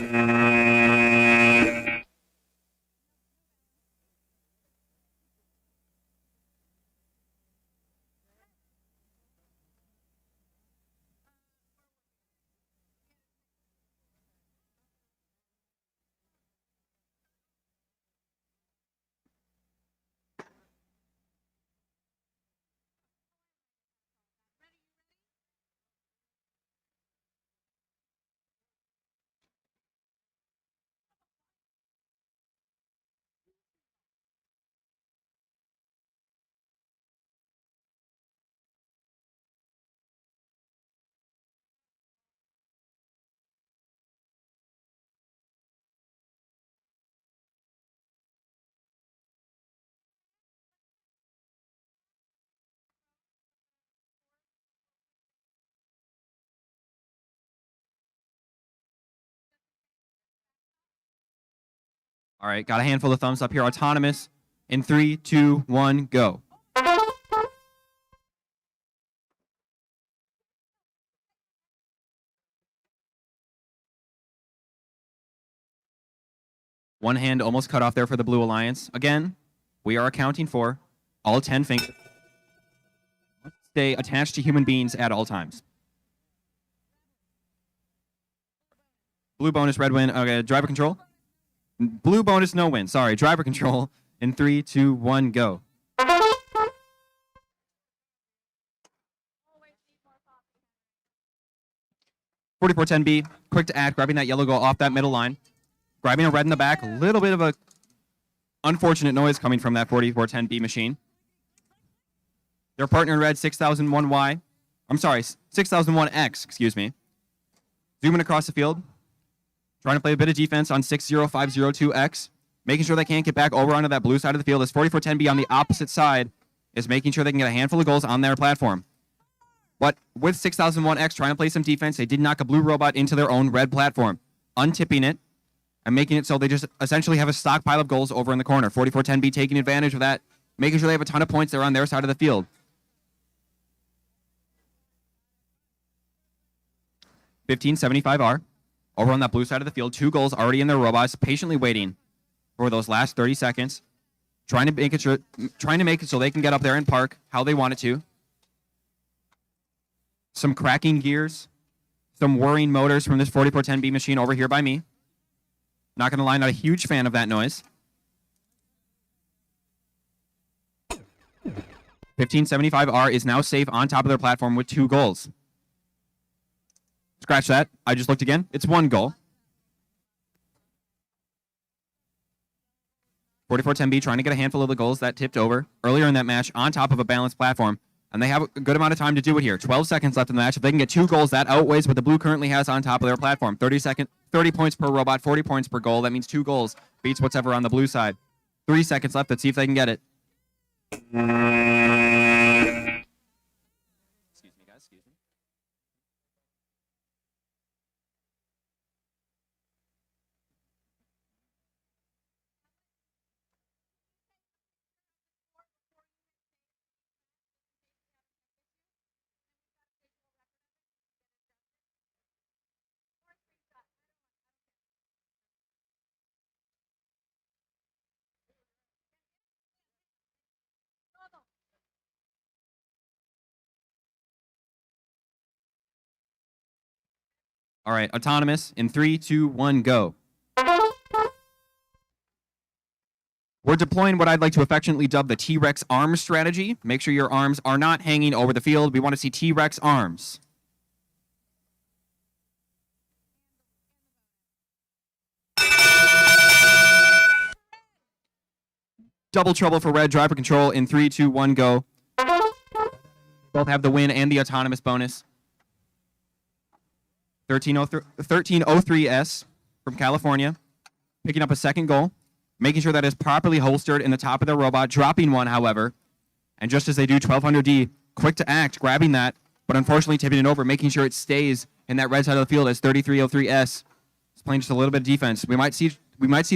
A: All right, got a handful of thumbs up here. Autonomous in 3, 2, 1, go. One hand almost cut off there for the Blue Alliance. Again, we are accounting for all 10 fingers. Stay attached to human beings at all times. Blue bonus, red win. Okay, driver control. Blue bonus, no win. Sorry, driver control in 3, 2, 1, go. 4410B, quick to act, grabbing that yellow goal off that middle line. Grabbing a red in the back. A little bit of a unfortunate noise coming from that 4410B machine. Their partner in red, 6001Y. I'm sorry, 6001X, excuse me. Zooming across the field. Trying to play a bit of defense on 60502X. Making sure they can't get back over onto that blue side of the field. As 4410B on the opposite side is making sure they can get a handful of goals on their platform. But with 6001X trying to play some defense, they did knock a blue robot into their own red platform, untipping it and making it so they just essentially have a stockpile of goals over in the corner. 4410B taking advantage of that, making sure they have a ton of points there on their side of the field. 1575R over on that blue side of the field. 2 goals already in their robots, patiently waiting for those last 30 seconds, trying to make it so they can get up there and park how they want it to. some cracking gears, some whirring motors from this 4410B machine over here by me. Not going to lie, not a huge fan of that noise. 1575R is now safe on top of their platform with 2 goals. Scratch that. I just looked again. It's 1 goal. 4410B trying to get a handful of the goals that tipped over earlier in that match on top of a balanced platform. And they have a good amount of time to do it here. 12 seconds left in the match. If they can get 2 goals, that outweighs what the blue currently has on top of their platform. 30 points per robot, 40 points per goal. That means 2 goals beats whatever on the blue side. 3 seconds left. Let's see if they can get it. Excuse me, guys. Excuse me. All right, autonomous in 3, 2, 1, go. We're deploying what I'd like to affectionately dub the T-Rex arm strategy. Make sure your arms are not hanging over the field. We want to see T-Rex arms. Double trouble for red. Driver control in 3, 2, 1, go. Both have the win and the autonomous bonus. 1303S from California, picking up a second goal, making sure that is properly holstered in the top of their robot, dropping one, however. And just as they do, 1200D, quick to act, grabbing that, but unfortunately tipping it over, making sure it stays in that red side of the field as 3303S is playing just a little bit of defense. We might see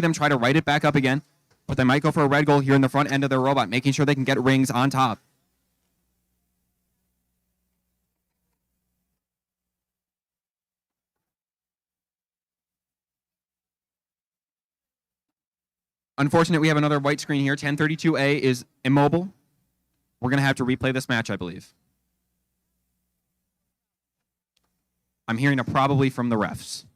A: them try to right it back up again, but they might go for a red goal here in the front end of their robot, making sure they can get rings on top. Unfortunate, we have another white screen here. 1032A is immobile. We're going to have to replay this match, I believe. I'm hearing a probably from the refs.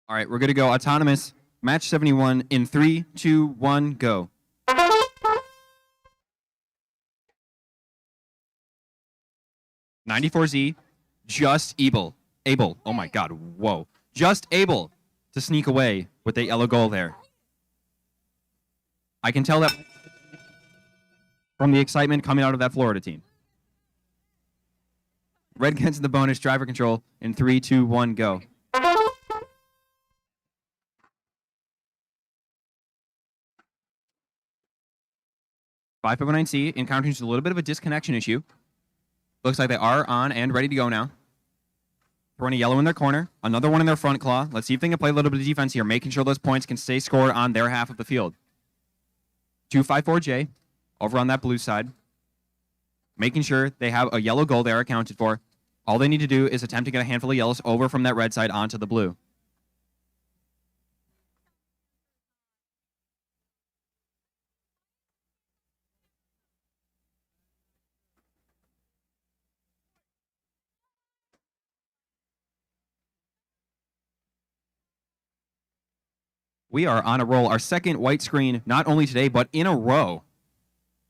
A: All right, we're good to go. Autonomous, match 71 in 3, 2, 1, go. '94Z, just able. Oh my God, whoa. Just able to sneak away with a yellow goal there. I can tell that from the excitement coming out of that Florida team. Red gets the bonus, driver control in 3, 2, 1, go. 559C encountering just a little bit of a disconnection issue. Looks like they are on and ready to go now. Throwing a yellow in their corner. Another one in their front claw. Let's see if they can play a little bit of defense here, making sure those points can stay scored on their half of the field. 254J over on that blue side. Making sure they have a yellow goal there accounted for. All they need to do is attempt to get a handful of yellows over from that red side onto the blue. We are on a roll. Our second white screen, not only today, but in a row.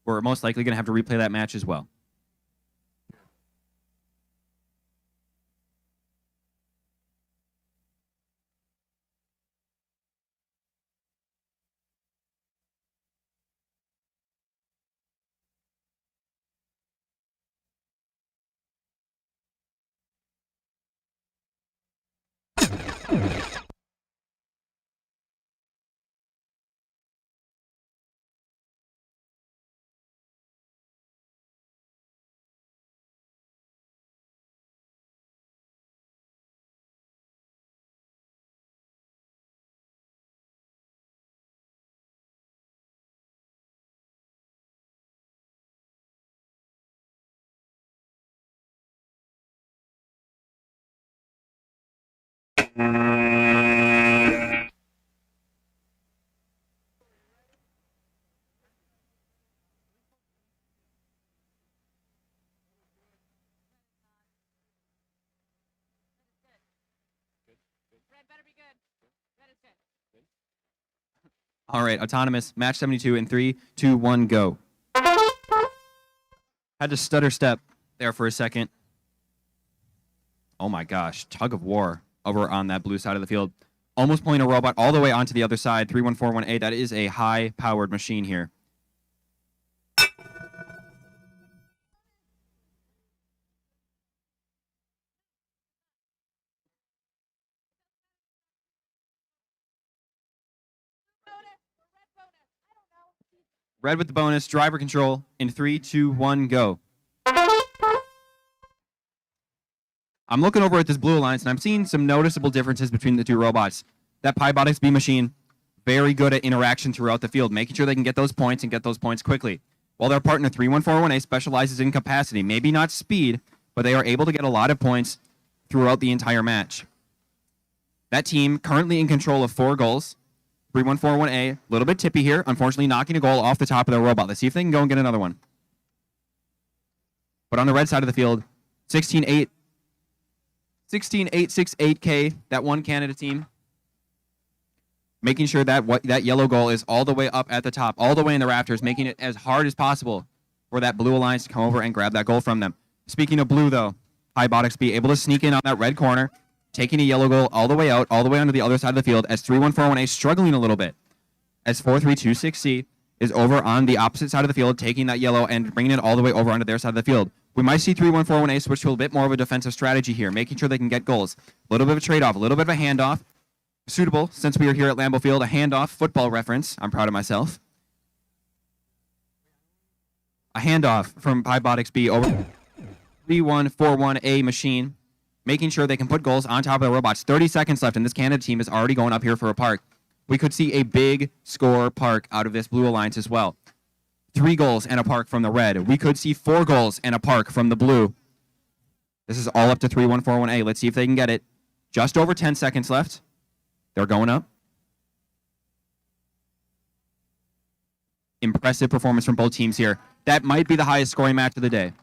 A: We're most likely going to have to replay that match as well.
B: better be good. That is good.
A: All right, autonomous, match 72 in 3, 2, 1, go. Had to stutter step there for a second. Oh my gosh, tug of war over on that blue side of the field. Almost pulling a robot all the way onto the other side, 31418. That is a high-powered machine here.
B: Bonus or red bonus. I don't know.
A: Red with the bonus, driver control in 3, 2, 1, go. I'm looking over at this blue alliance, and I'm seeing some noticeable differences between the two robots. That Robotics B machine, very good at interaction throughout the field, making sure they can get those points and get those points quickly. While their partner 3141A specializes in capacity, maybe not speed, but they are able to get a lot of points throughout the entire match. That team currently in control of 4 goals. 3141A, a little bit tippy here, unfortunately knocking a goal off the top of their robot. Let's see if they can go and get another one. But on the red side of the field, 16-868K, that one Canada team, making sure that that yellow goal is all the way up at the top, all the way in the rafters, making it as hard as possible for that blue alliance to come over and grab that goal from them. Speaking of blue, though, Robotics be able to sneak in on that red corner, taking a yellow goal all the way out, all the way onto the other side of the field, as 3141A struggling a little bit, as 4326C is over on the opposite side of the field, taking that yellow and bringing it all the way over onto their side of the field. We might see 3141A switch to a bit more of a defensive strategy here, making sure they can get goals. A little bit of a trade-off, a little bit of a handoff. Suitable, since we are here at Lambeau Field, a handoff, football reference. I'm proud of myself. A handoff from Robotics B over 3141A machine, making sure they can put goals on top of the robots. 30 seconds left, and this Canada team is already going up here for a park. We could see a big score park out of this blue alliance as well. 3 goals and a park from the red. We could see 4 goals and a park from the blue. This is all up to 3141A. Let's see if they can get it. Just over 10 seconds left. They're going up. Impressive performance from both teams here. That might be the highest scoring match of the day.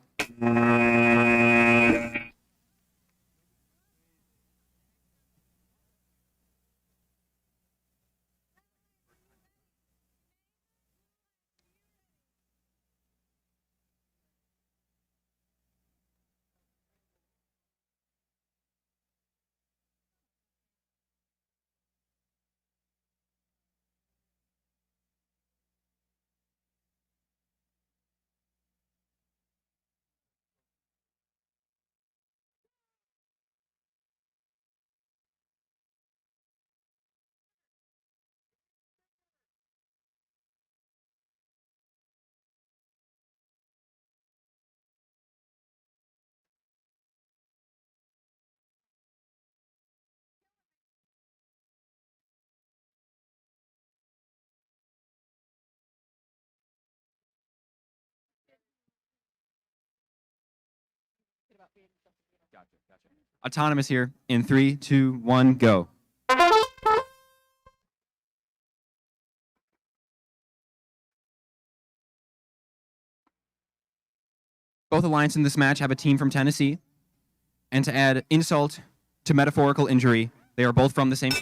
A: Gotcha. Autonomous here in 3, 2, 1, go. Both alliances in this match have a team from Tennessee. And to add insult to metaphorical injury, they are both from the same.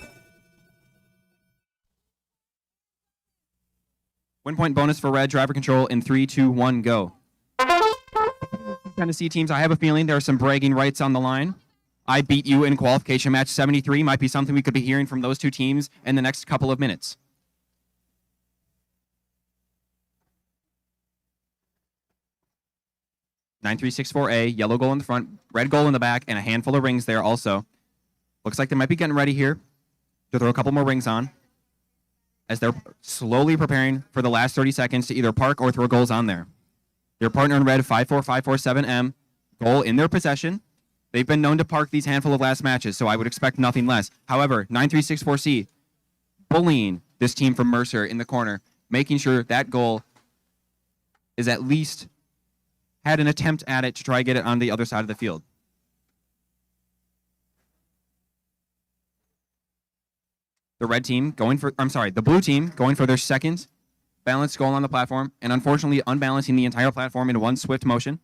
A: Win point bonus for red, driver control in 3, 2, 1, go. Tennessee teams, I have a feeling there are some bragging rights on the line. I beat you in qualification match 73 might be something we could be hearing from those two teams in the next couple of minutes. (9364A), yellow goal in the front, red goal in the back, and a handful of rings there also. Looks like they might be getting ready here to throw a couple more rings on as they're slowly preparing for the last 30 seconds to either park or throw goals on there. Their partner in red, 54547M, goal in their possession. They've been known to park these handful of last matches, so I would expect nothing less. However, 9364C bullying this team from Mercer in the corner, making sure that goal is at least had an attempt at it to try to get it on the other side of the field. The blue team going for their second balanced goal on the platform, and unfortunately unbalancing the entire platform in one swift motion.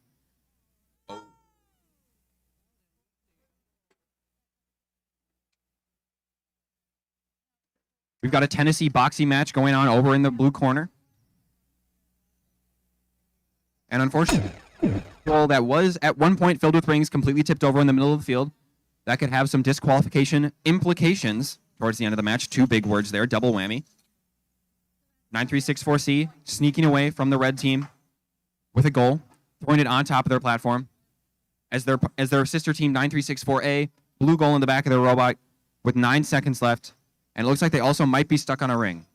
A: We've got a Tennessee boxing match going on over in the blue corner. And unfortunately, goal that was at one point filled with rings completely tipped over in the middle of the field. That could have some disqualification implications towards the end of the match. Two big words there, double whammy. 9364C sneaking away from the red team with a goal, throwing it on top of their platform. As their sister team 9364A, blue goal in the back of their robot with 9 seconds left. And it looks like they also might be stuck on a ring.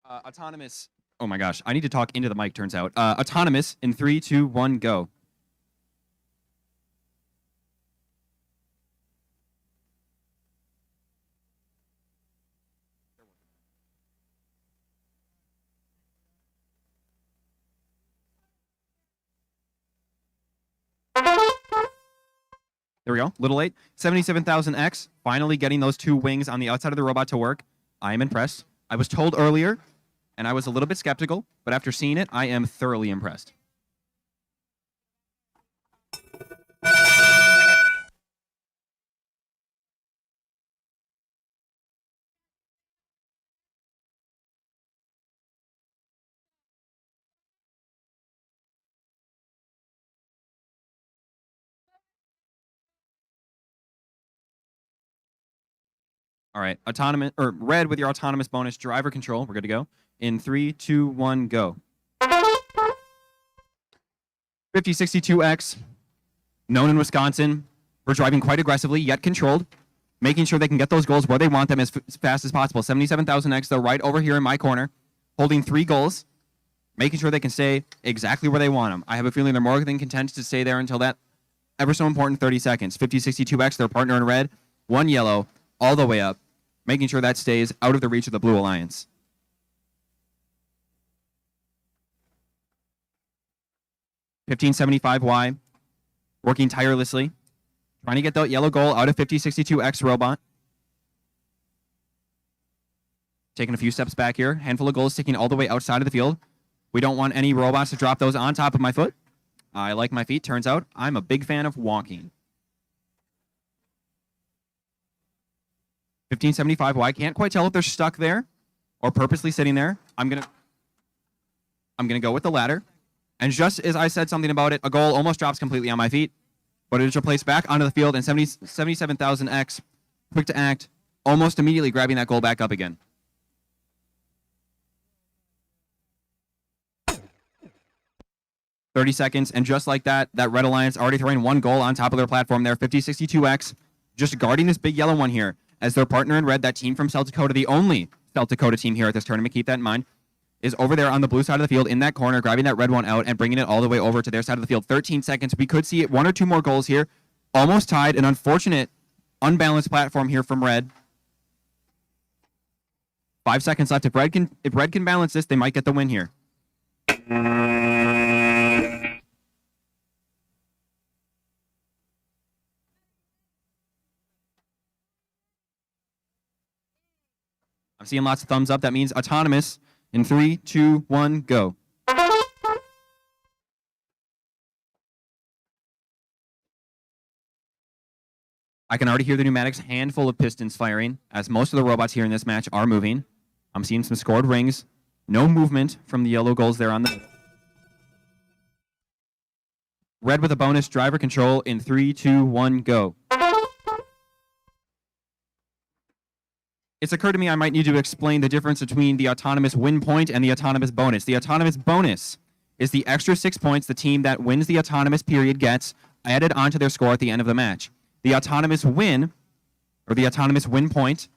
A: Autonomous. Oh my gosh, I need to talk into the mic, turns out. Autonomous in 3, 2, 1, go. There we go. Little late. 77,000X. Finally getting those two wings on the outside of the robot to work. I am impressed. I was told earlier, and I was a little bit skeptical, but after seeing it, I am thoroughly impressed. All right, autonomous or red with your autonomous bonus driver control. We're good to go. In 3, 2, 1, go. 5062X, known in Wisconsin for driving quite aggressively, yet controlled, making sure they can get those goals where they want them as fast as possible. 77,000X, though, right over here in my corner, holding 3 goals, making sure they can stay exactly where they want them. I have a feeling they're more than content to stay there until that ever so important 30 seconds. 5062X, their partner in red, 1 yellow, all the way up, making sure that stays out of the reach of the Blue Alliance. $15.75Y, working tirelessly, trying to get that yellow goal out of 5062X robot. Taking a few steps back here, handful of goals sticking all the way outside of the field. We don't want any robots to drop those on top of my foot. I like my feet. Turns out I'm a big fan of walking. 1575Y. Can't quite tell if they're stuck there or purposely sitting there. I'm gonna go with the latter. And just as I said something about it, a goal almost drops completely on my feet, but it is replaced back onto the field, and 77,000X, quick to act, almost immediately grabbing that goal back up again. 30 seconds, and just like that, that Red Alliance already throwing one goal on top of their platform there, 50-62X, just guarding this big yellow one here as their partner in red, that team from South Dakota, the only South Dakota team here at this tournament, keep that in mind, is over there on the blue side of the field in that corner, grabbing that red one out and bringing it all the way over to their side of the field. 13 seconds. We could see it, one or two more goals here. Almost tied. An unfortunate, unbalanced platform here from red. 5 seconds left. If red can balance this, they might get the win here. I'm seeing lots of thumbs up. That means autonomous in 3, 2, 1, go. I can already hear the pneumatics, handful of pistons firing, as most of the robots here in this match are moving. I'm seeing some scored rings. No movement from the yellow goals there on the middle. Red with a bonus, driver control in 3, 2, 1, go. It's occurred to me I might need to explain the difference between the autonomous win point and the autonomous bonus. The autonomous bonus is the extra 6 points the team that wins the autonomous period gets added onto their score at the end of the match. The autonomous win, or the autonomous win point,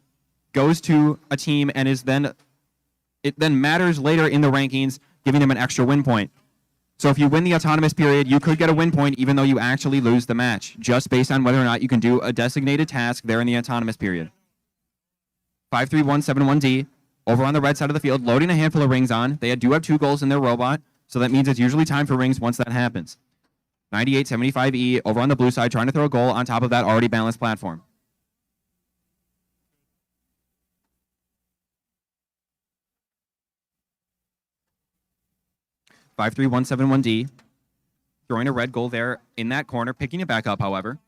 A: goes to a team and it then matters later in the rankings, giving them an extra win point. So if you win the autonomous period, you could get a win point even though you actually lose the match, just based on whether or not you can do a designated task there in the autonomous period. 53171D, over on the red side of the field, loading a handful of rings on. They do have 2 goals in their robot, so that means it's usually time for rings once that happens. 9875E, over on the blue side, trying to throw a goal on top of that already balanced platform. (53171D), throwing a red goal there in that corner, picking it back up, however,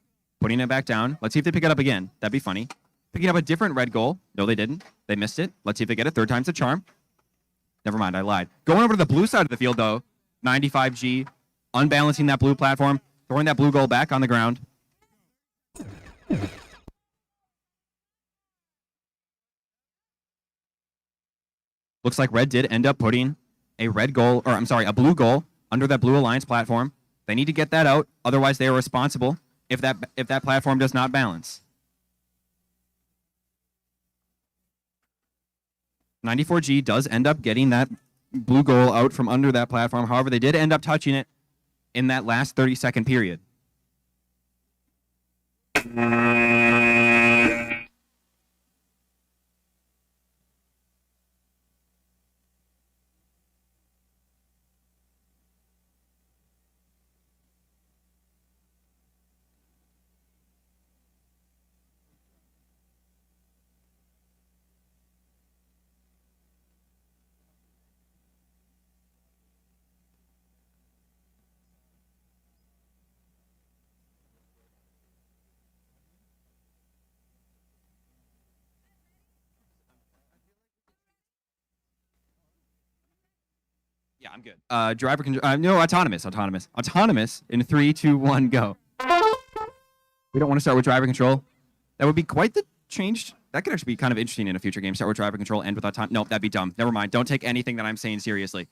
A: putting it back down. Let's see if they pick it up again. That'd be funny. Picking up a different red goal. No, they didn't. They missed it. Let's see if they get it. Third time's the charm. Never mind, I lied. Going over to the blue side of the field, though. 95G, unbalancing that blue platform, throwing that blue goal back on the ground. Looks like red did end up putting a blue goal under that blue alliance platform. They need to get that out. Otherwise, they are responsible if that platform does not balance. 94G does end up getting that blue goal out from under that platform. However, they did end up touching it in that last 30-second period. Yeah, I'm good. Driver control. No, autonomous. Autonomous in 3, 2, 1, go. We don't want to start with driver control. That would be quite the change. That could actually be kind of interesting in a future game. Start with driver control, end with autonomous. Nope, that'd be dumb. Never mind. Don't take anything that I'm saying seriously.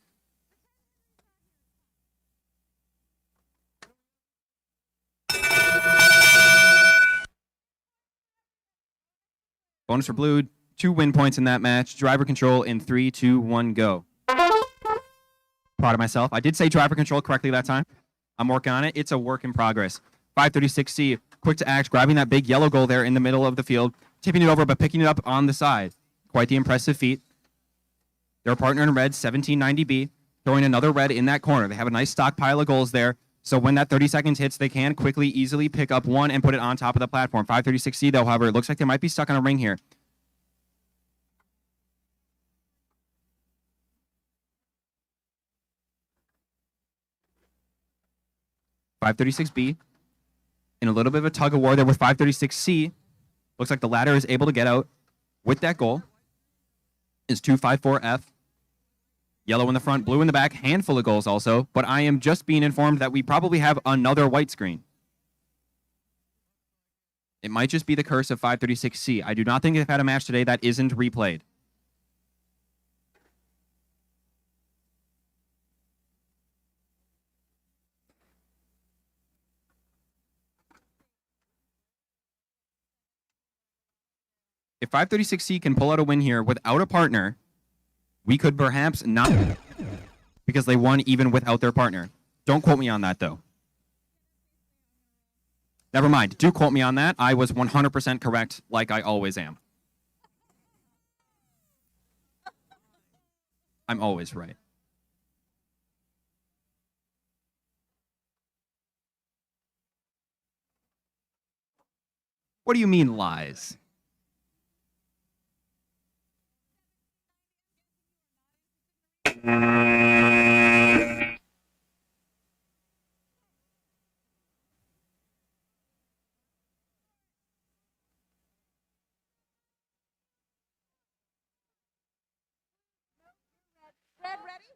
A: Bonus for blue. 2 win points in that match. Driver control in 3, 2, 1, go. Proud of myself. I did say driver control correctly that time. I'm working on it. It's a work in progress. 536C, quick to act, grabbing that big yellow goal there in the middle of the field, tipping it over, but picking it up on the side. Quite the impressive feat. Their partner in red, 1790B, throwing another red in that corner. They have a nice stockpile of goals there. So when that 30 seconds hits, they can quickly, easily pick up one and put it on top of the platform. 536C, though, however, it looks like they might be stuck on a ring here. (536B) in a little bit of a tug of war there with 536C. Looks like the latter is able to get out with that goal. Is 254F. Yellow in the front, blue in the back, handful of goals also, but I am just being informed that we probably have another white screen. It might just be the curse of 536C. I do not think they've had a match today that isn't replayed. If 536C can pull out a win here without a partner, we could perhaps not, because they won even without their partner. Don't quote me on that, though. Never mind. Do quote me on that. I was 100% correct, like I always am. I'm always right. What do you mean lies?
B: Red ready?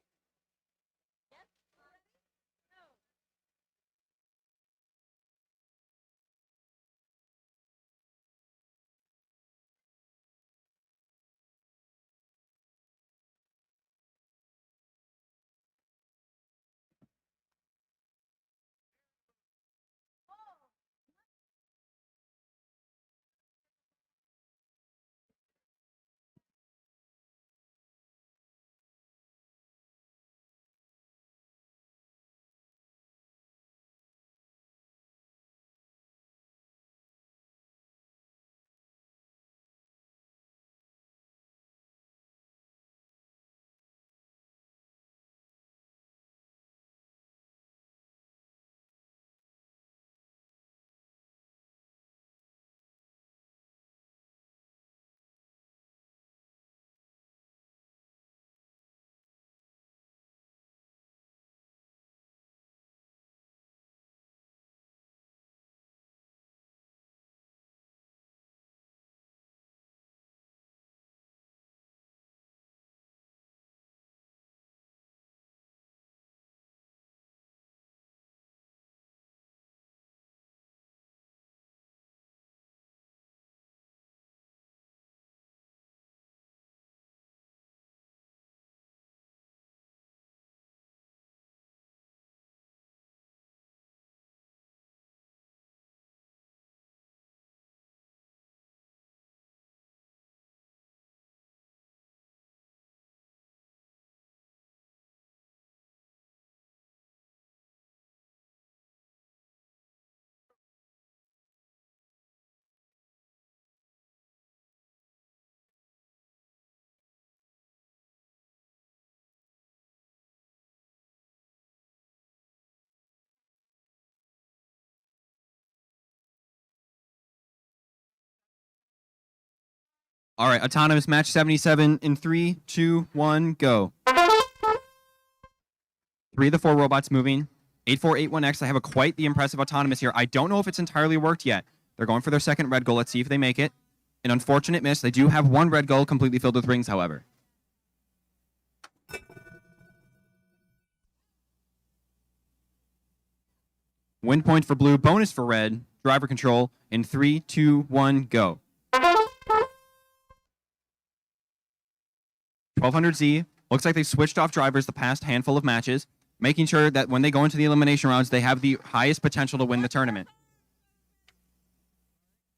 A: All right, autonomous match 77 in 3, 2, 1, go. 3 of the 4 robots moving. 8481X, I have quite the impressive autonomous here. I don't know if it's entirely worked yet. They're going for their second red goal. Let's see if they make it. An unfortunate miss. They do have 1 red goal completely filled with rings, however. Win point for blue, bonus for red. Driver control in 3, 2, 1, go. 1200Z. Looks like they've switched off drivers the past handful of matches, making sure that when they go into the elimination rounds, they have the highest potential to win the tournament.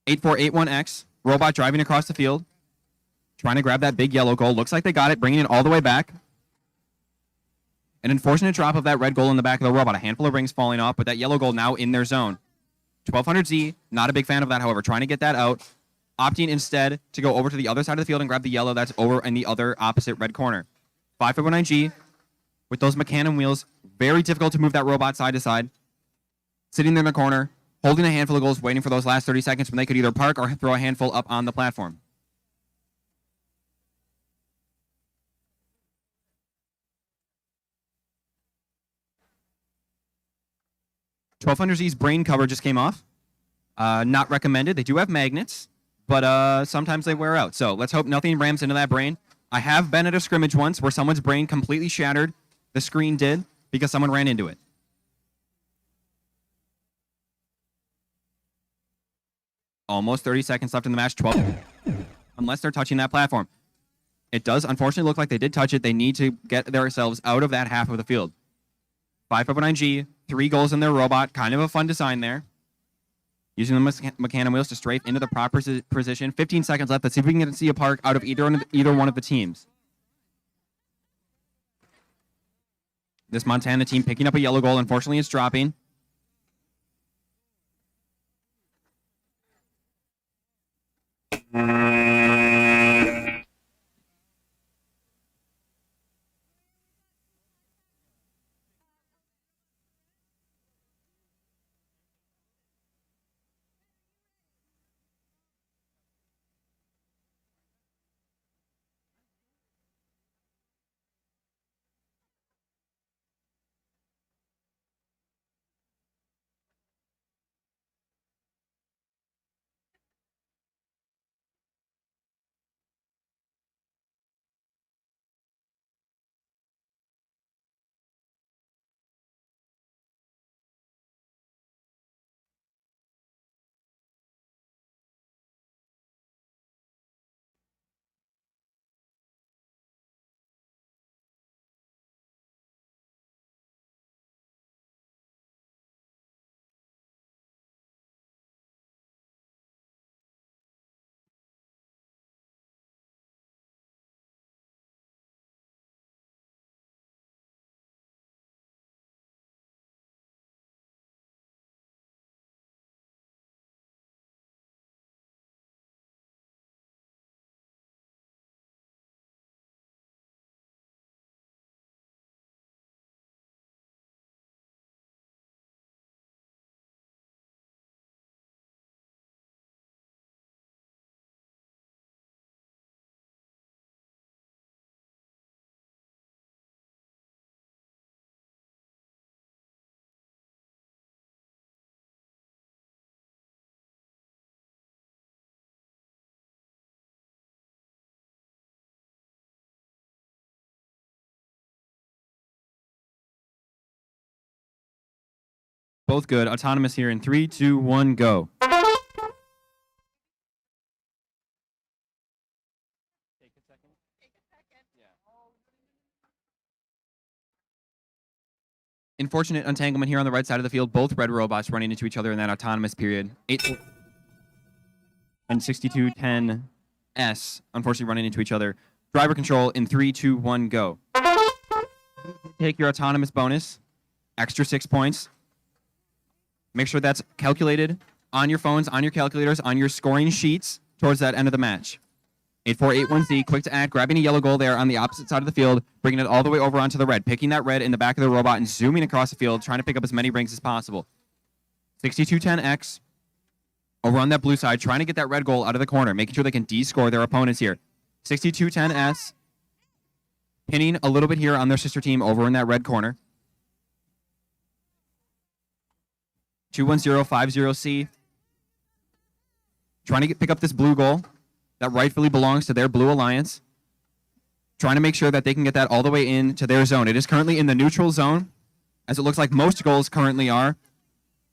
A: 8481X, robot driving across the field, trying to grab that big yellow goal. Looks like they got it, bringing it all the way back. An unfortunate drop of that red goal in the back of the robot. A handful of rings falling off, but that yellow goal now in their zone. 1200Z, not a big fan of that, however, trying to get that out. Opting instead to go over to the other side of the field and grab the yellow that's over in the other opposite red corner. 5519G, with those Mechanim wheels, very difficult to move that robot side to side. Sitting there in the corner, holding a handful of goals, waiting for those last 30 seconds when they could either park or throw a handful up on the platform. $1,200Z's brain cover just came off. Not recommended. They do have magnets, but sometimes they wear out. So let's hope nothing rams into that brain. I have been at a scrimmage once where someone's brain completely shattered. The screen did because someone ran into it. Almost 30 seconds left in the match. 12. Unless they're touching that platform. It does unfortunately look like they did touch it. They need to get themselves out of that half of the field. 5509G, 3 goals in their robot. Kind of a fun design there. Using the Mechanim wheels to strafe into the proper position. 15 seconds left. Let's see if we can see a park out of either one of the teams. This Montana team picking up a yellow goal. Unfortunately, it's dropping. Both good. Autonomous here in 3, 2, 1, go. Unfortunate entanglement here on the right side of the field. Both red robots running into each other in that autonomous period. 8 and 6210S, unfortunately running into each other. Driver control in 3, 2, 1, go. Take your autonomous bonus. Extra 6 points. Make sure that's calculated on your phones, on your calculators, on your scoring sheets towards that end of the match. 8481Z, quick to act, grabbing a yellow goal there on the opposite side of the field, bringing it all the way over onto the red, picking that red in the back of the robot and zooming across the field, trying to pick up as many rings as possible. 6210X, over on that blue side, trying to get that red goal out of the corner, making sure they can de-score their opponents here. 6210S, pinning a little bit here on their sister team over in that red corner. 21050C, trying to pick up this blue goal that rightfully belongs to their blue alliance. Trying to make sure that they can get that all the way into their zone. It is currently in the neutral zone, as it looks like most goals currently are.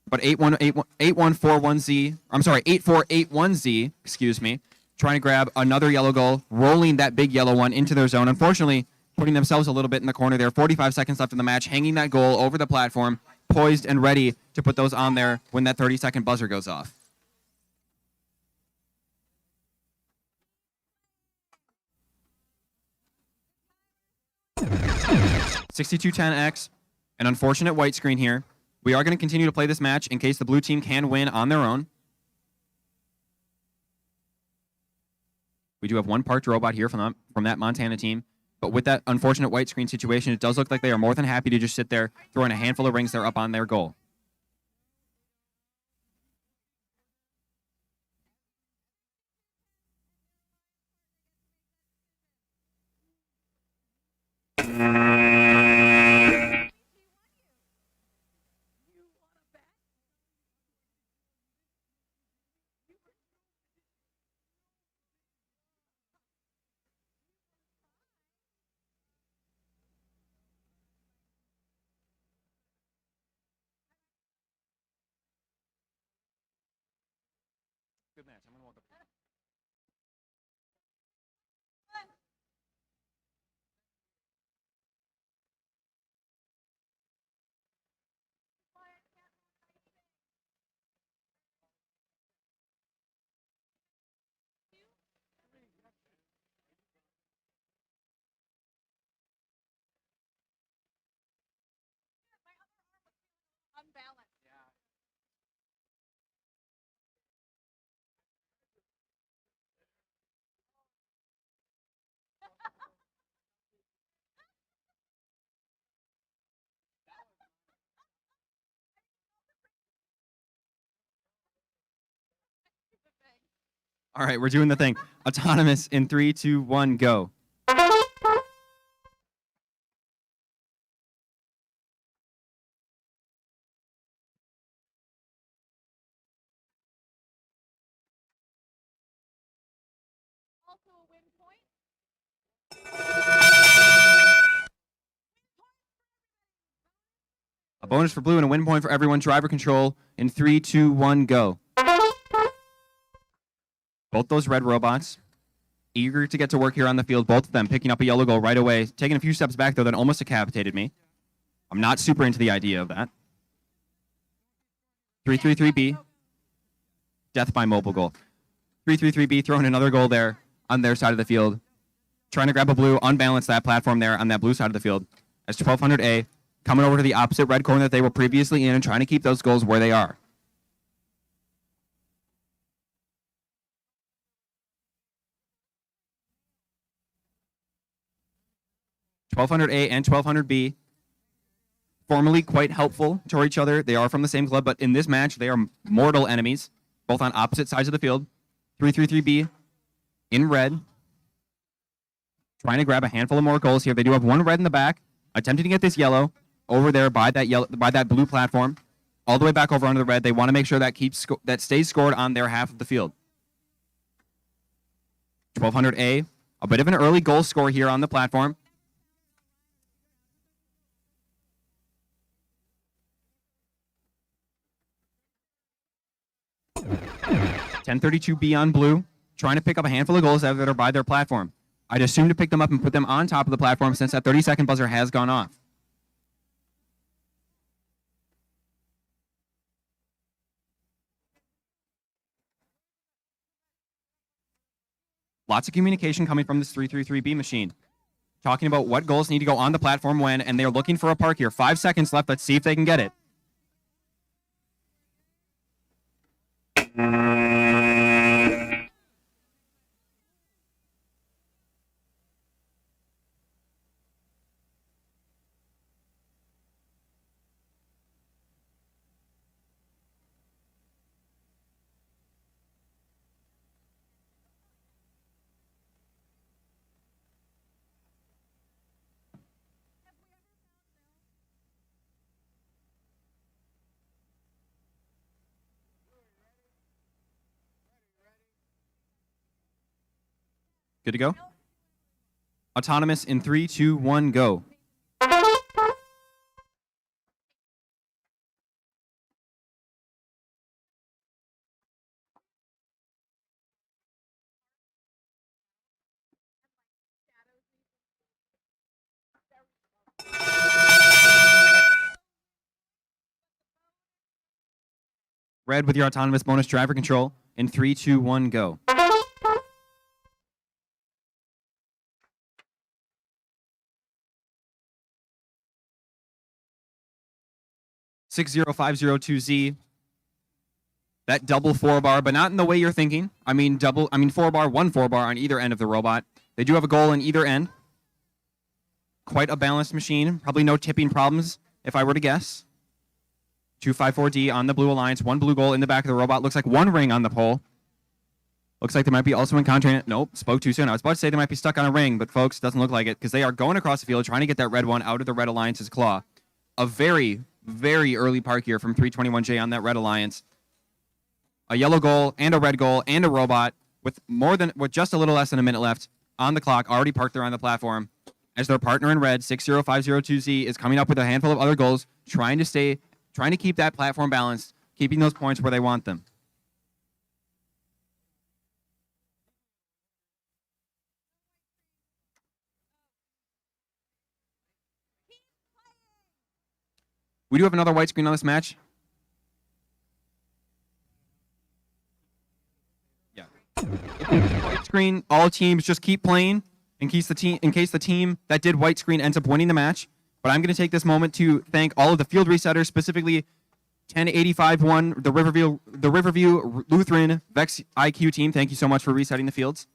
A: But 8481Z, excuse me, trying to grab another yellow goal, rolling that big yellow one into their zone. Unfortunately, putting themselves a little bit in the corner there. 45 seconds left in the match, hanging that goal over the platform, poised and ready to put those on there when that 30-second buzzer goes off. (6210X), an unfortunate white screen here. We are going to continue to play this match in case the blue team can win on their own. We do have one parked robot here from that Montana team. But with that unfortunate white screen situation, it does look like they are more than happy to just sit there, throwing a handful of rings there up on their goal. Good match. I'm going to walk up. All right, we're doing the thing. Autonomous in 3, 2, 1, go.
B: Also a win point.
A: A bonus for blue and a win point for everyone. Driver control in 3, 2, 1, go. Both those red robots, eager to get to work here on the field. Both of them picking up a yellow goal right away. Taking a few steps back, though, that almost decapitated me. I'm not super into the idea of that. 3-3-3-B. Death by mobile goal. 3-3-3-B throwing another goal there on their side of the field. Trying to grab a blue, unbalance that platform there on that blue side of the field. As 1200A coming over to the opposite red corner that they were previously in and trying to keep those goals where they are. $1,200A and $1,200B, formerly quite helpful to each other. They are from the same club, but in this match, they are mortal enemies, both on opposite sides of the field. 3-3-3-B in red, trying to grab a handful of more goals here. They do have one red in the back, attempting to get this yellow over there by that blue platform, all the way back over under the red. They want to make sure that that stays scored on their half of the field. 1200A, a bit of an early goal score here on the platform. $1032B on blue, trying to pick up a handful of goals that are by their platform. I'd assume to pick them up and put them on top of the platform since that 30-second buzzer has gone off. Lots of communication coming from this 3-3-3-B machine. Talking about what goals need to go on the platform when, and they're looking for a park here. 5 seconds left. Let's see if they can get it. Good to go? Autonomous in 3, 2, 1, go. Red with your autonomous bonus driver control in 3, 2, 1, go. $60502Z. That double 4-bar, but not in the way you're thinking. I mean 4-bar, 1 4-bar on either end of the robot. They do have a goal on either end. Quite a balanced machine. Probably no tipping problems, if I were to guess. 254D on the Blue Alliance. 1 blue goal in the back of the robot. Looks like 1 ring on the pole. Looks like they might be also encountering it. Nope, spoke too soon. I was about to say they might be stuck on a ring, but folks, doesn't look like it because they are going across the field trying to get that red one out of the Red Alliance's claw. A very, very early park here from 321J on that Red Alliance. A yellow goal and a red goal and a robot with just a little less than a minute left on the clock, already parked there on the platform. As their partner in red, 60502Z, is coming up with a handful of other goals, trying to keep that platform balanced, keeping those points where they want them. We do have another white screen on this match. Yeah. White screen, all teams just keep playing in case the team that did white screen ends up winning the match. But I'm going to take this moment to thank all of the field resetters, specifically 1085-1, the Riverview Lutheran Vex IQ team. Thank you so much for resetting the fields.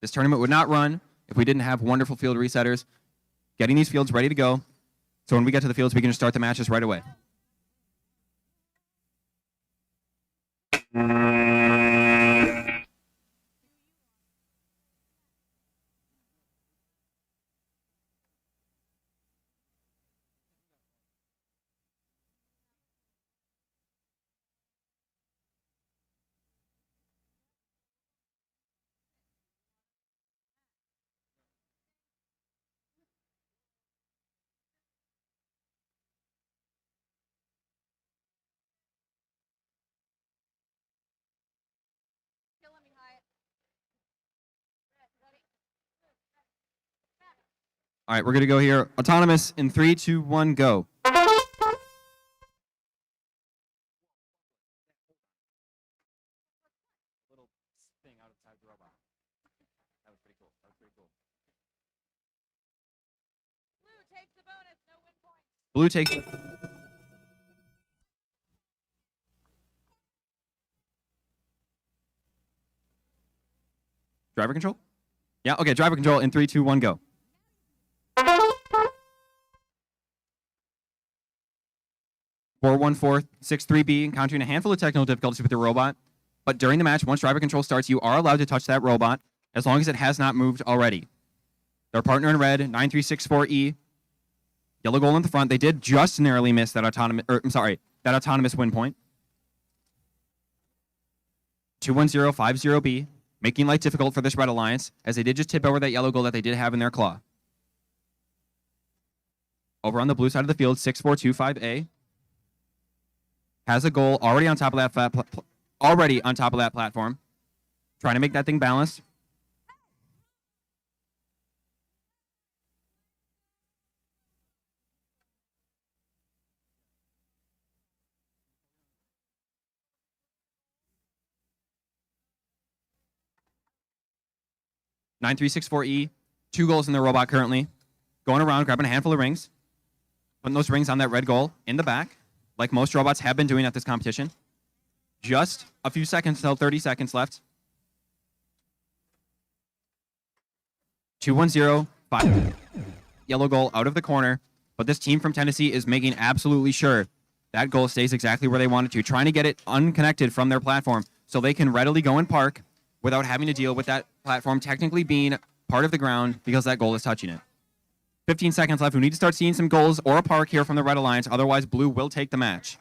A: This tournament would not run if we didn't have wonderful field resetters getting these fields ready to go. So when we get to the fields, we can just start the matches right away.
B: Killing me, Hyatt. Ready?
A: All right, we're gonna go here. Autonomous in 3, 2, 1, go. Little thing outside the robot. That was pretty cool. That was pretty cool.
B: Blue takes the bonus. No win points.
A: Blue takes. Driver control? Yeah, okay, driver control in 3, 2, 1, go. 4146-3B, encountering a handful of technical difficulties with the robot. But during the match, once driver control starts, you are allowed to touch that robot as long as it has not moved already. Their partner in red, 9364E, yellow goal in the front. They did just narrowly miss that autonomous win point. 21050B, making life difficult for this red alliance, as they did just tip over that yellow goal that they did have in their claw. Over on the blue side of the field, 6425A has a goal already on top of that platform, trying to make that thing balanced. (9364E), 2 goals in the robot currently, going around grabbing a handful of rings, putting those rings on that red goal in the back, like most robots have been doing at this competition. Just a few seconds till 30 seconds left. 2105, yellow goal out of the corner, but this team from Tennessee is making absolutely sure that goal stays exactly where they want it to, trying to get it unconnected from their platform so they can readily go and park without having to deal with that platform technically being part of the ground because that goal is touching it. 15 seconds left. We need to start seeing some goals or a park here from the Red Alliance. Otherwise, Blue will take the match.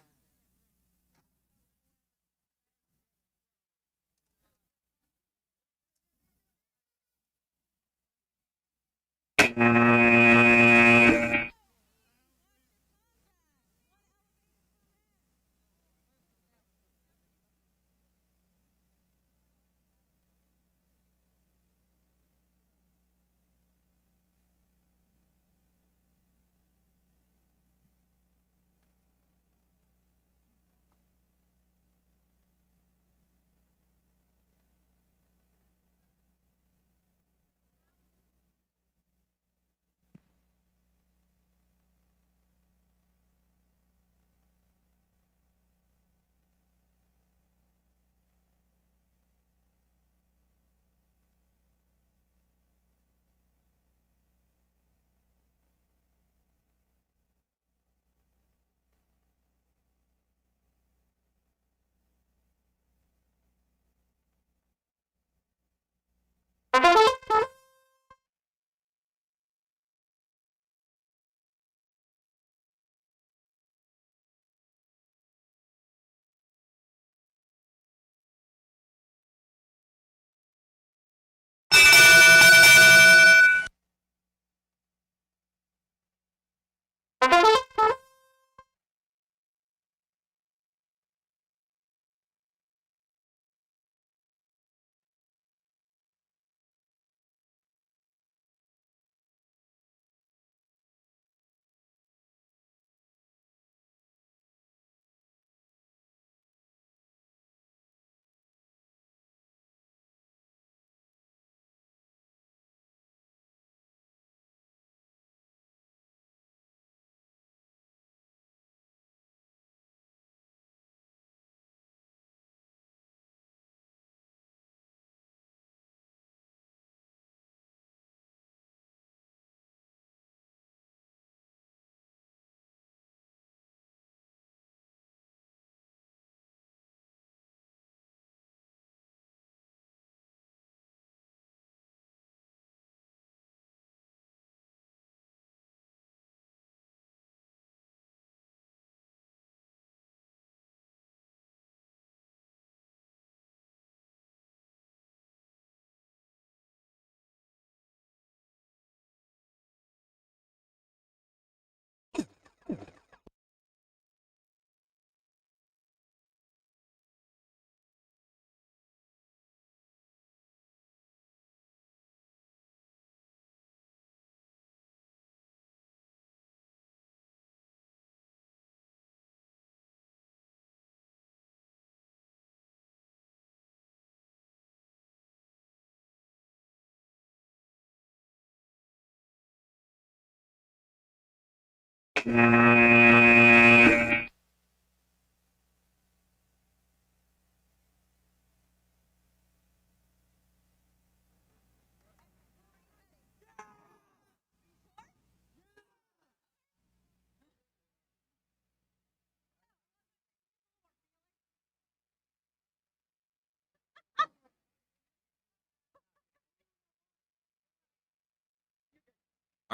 A: All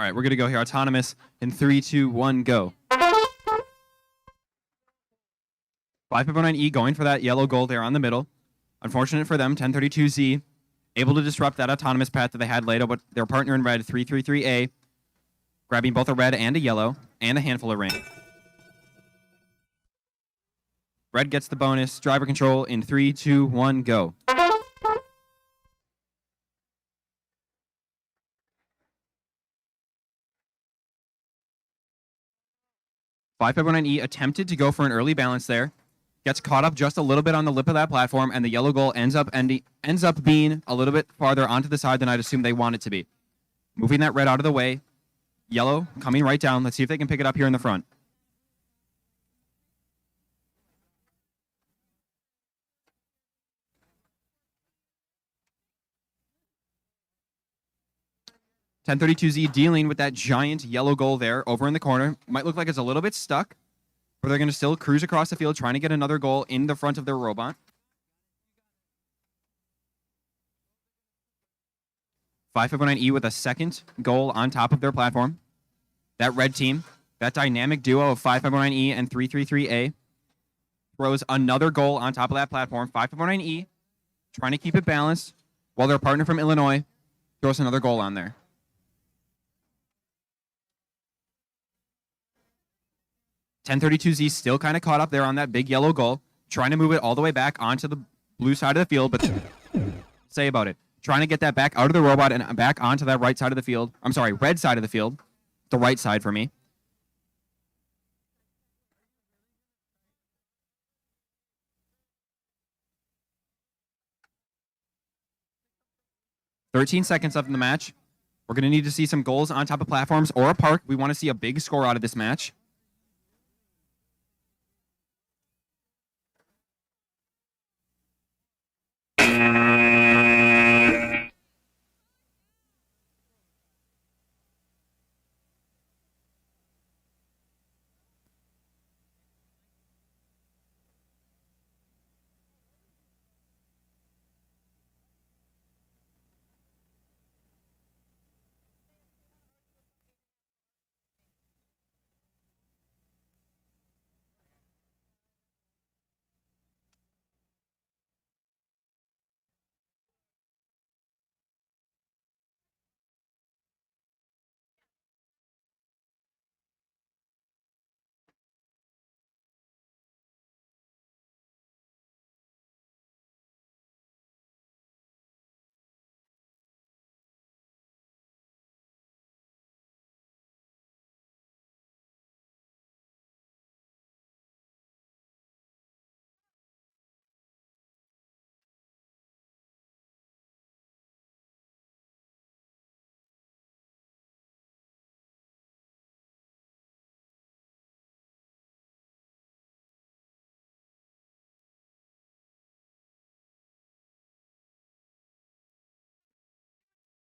A: right, we're going to go here. Autonomous in 3, 2, 1, go. 559E going for that yellow gold there on the middle. Unfortunate for them, 1032Z able to disrupt that autonomous path that they had laid out, but their partner in red, 333A, grabbing both a red and a yellow and a handful of ring. Red gets the bonus. Driver control in 3, 2, 1, go. 559E attempted to go for an early balance there. Gets caught up just a little bit on the lip of that platform, and the yellow goal ends up being a little bit farther onto the side than I'd assume they want it to be. Moving that red out of the way. Yellow coming right down. Let's see if they can pick it up here in the front. .1032Z dealing with that giant yellow goal there over in the corner. Might look like it's a little bit stuck, but they're going to still cruise across the field trying to get another goal in the front of their robot. 559E with a second goal on top of their platform. That red team, that dynamic duo of 559E and 333A, throws another goal on top of that platform. 559E trying to keep it balanced while their partner from Illinois throws another goal on there. 1032Z still kind of caught up there on that big yellow goal, trying to move it all the way back onto the blue side of the field, but say about it. Trying to get that back out of the robot and back onto that right side of the field. I'm sorry, red side of the field. The right side for me. "13 seconds left in the match. We're going to need to see some goals on top of platforms or a park. We want to see a big score out of this match.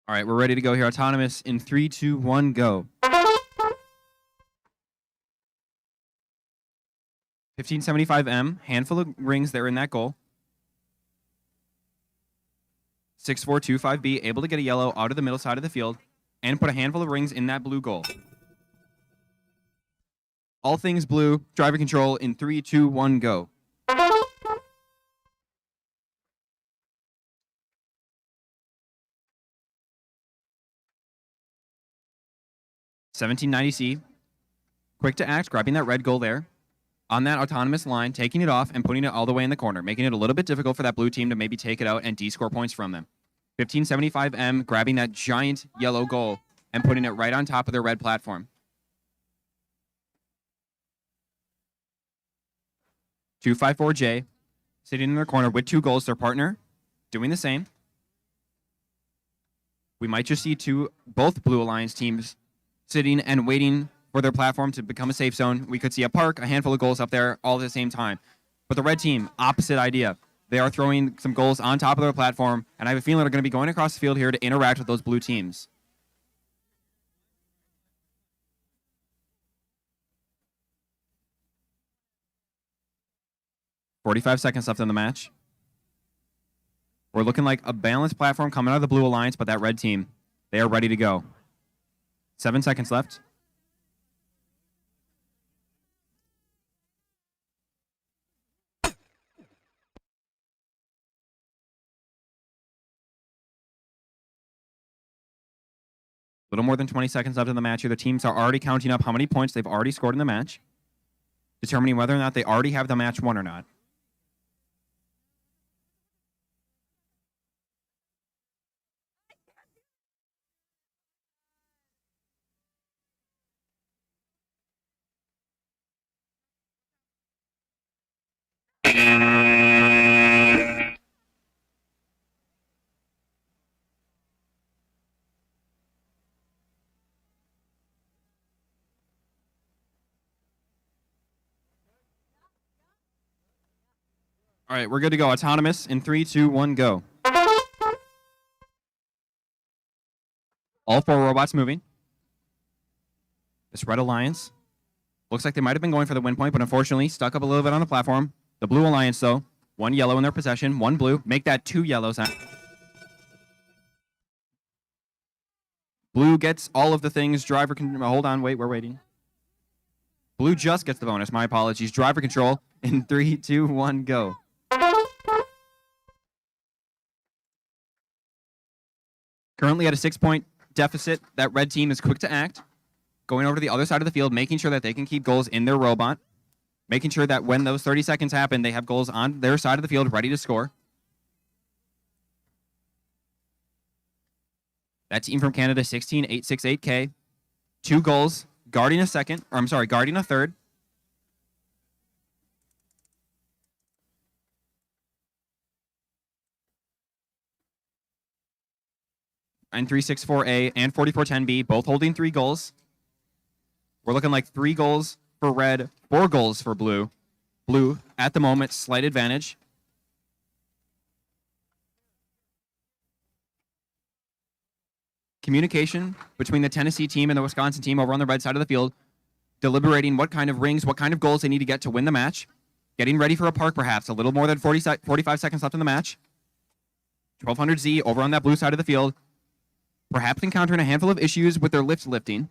A: All right, we're ready to go here. Autonomous in 3, 2, 1, go. 1575M, handful of rings there in that goal. 6425B, able to get a yellow out of the middle side of the field and put a handful of rings in that blue goal. All things blue, driver control in 3, 2, 1, go. 1790C, quick to act, grabbing that red goal there. On that autonomous line, taking it off and putting it all the way in the corner, making it a little bit difficult for that blue team to maybe take it out and D-score points from them. 1575M, grabbing that giant yellow goal and putting it right on top of their red platform. 254J, sitting in their corner with 2 goals, their partner doing the same. We might just see both Blue Alliance teams sitting and waiting for their platform to become a safe zone. We could see a park, a handful of goals up there all at the same time. But the red team, opposite idea. They are throwing some goals on top of their platform, and I have a feeling they're going to be going across the field here to interact with those blue teams. "45 seconds left in the match. We're looking like a balanced platform coming out of the blue alliance, but that red team, they are ready to go. 7 seconds left. Little more than 20 seconds left in the match here. The teams are already counting up how many points they've already scored in the match, determining whether or not they already have the match won or not. All right, we're good to go. Autonomous in 3, 2, 1, go. All 4 robots moving. This red alliance looks like they might have been going for the win point, but unfortunately stuck up a little bit on the platform. The blue alliance, though, 1 yellow in their possession, 1 blue. Make that 2 yellows. Blue gets all of the things. Driver can hold on. Wait, we're waiting. Blue just gets the bonus. My apologies. Driver control in 3, 2, 1, go. Currently at a 6-point deficit. That red team is quick to act, going over to the other side of the field, making sure that they can keep goals in their robot, making sure that when those 30 seconds happen, they have goals on their side of the field ready to score. That team from Canada, 16868K, 2 goals, guarding a third. And 364A and 4410B, both holding 3 goals. We're looking like 3 goals for red, 4 goals for blue. Blue, at the moment, slight advantage. Communication between the Tennessee team and the Wisconsin team over on the red side of the field, deliberating what kind of rings, what kind of goals they need to get to win the match. Getting ready for a park, perhaps. A little more than 45 seconds left in the match. 1200Z over on that blue side of the field. Perhaps encountering a handful of issues with their lifting.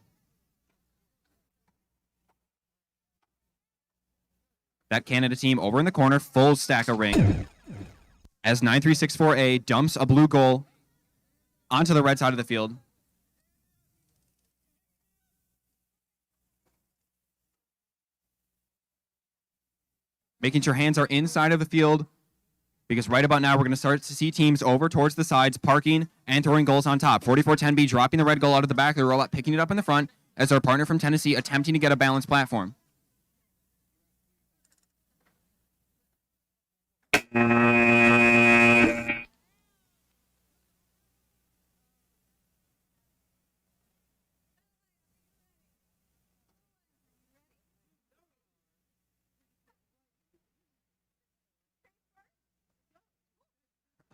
A: That Canada team over in the corner, full stack of ring. As 9364A dumps a blue goal onto the red side of the field. Making sure hands are inside of the field, because right about now we're going to start to see teams over towards the sides, parking and throwing goals on top. 4410B dropping the red goal out of the back of the robot, picking it up in the front as our partner from Tennessee attempting to get a balanced platform.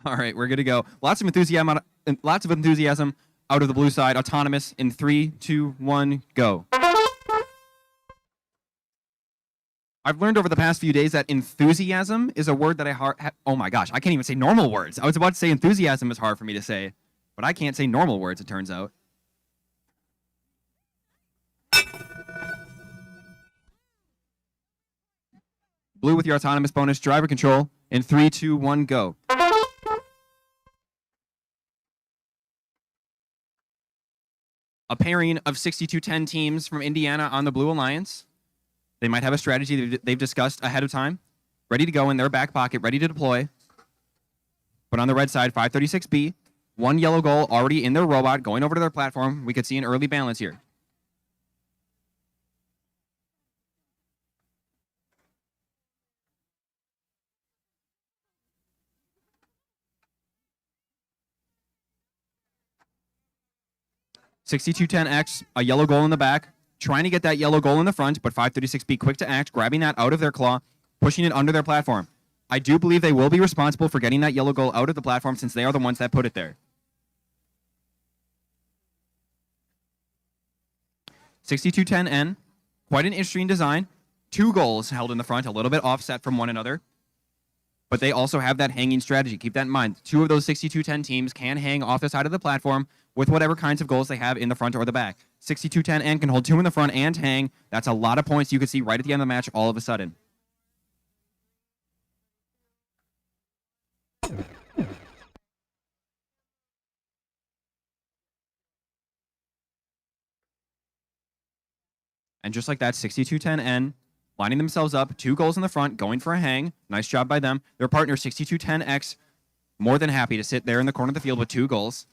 A: All right, we're good to go. Lots of enthusiasm out of the blue side. Autonomous in 3, 2, 1, go. I've learned over the past few days that enthusiasm is a word that oh my gosh, I can't even say normal words. I was about to say enthusiasm is hard for me to say, but I can't say normal words, it turns out. Blue with your autonomous bonus, driver control in 3, 2, 1, go. A pairing of 6210 teams from Indiana on the Blue Alliance. They might have a strategy they've discussed ahead of time, ready to go in their back pocket, ready to deploy. But on the red side, 536B, 1 yellow goal already in their robot, going over to their platform. We could see an early balance here. $6210X, a yellow goal in the back. trying to get that yellow goal in the front, but 536B quick to act, grabbing that out of their claw, pushing it under their platform. I do believe they will be responsible for getting that yellow goal out of the platform since they are the ones that put it there. 6210N, quite an interesting design. 2 goals held in the front, a little bit offset from one another. But they also have that hanging strategy. Keep that in mind. 2 of those 6210 teams can hang off the side of the platform with whatever kinds of goals they have in the front or the back. 6210N can hold 2 in the front and hang. That's a lot of points you could see right at the end of the match all of a sudden. And just like that, 6210N lining themselves up, 2 goals in the front, going for a hang. Nice job by them. Their partner, 6210X, more than happy to sit there in the corner of the field with 2 goals.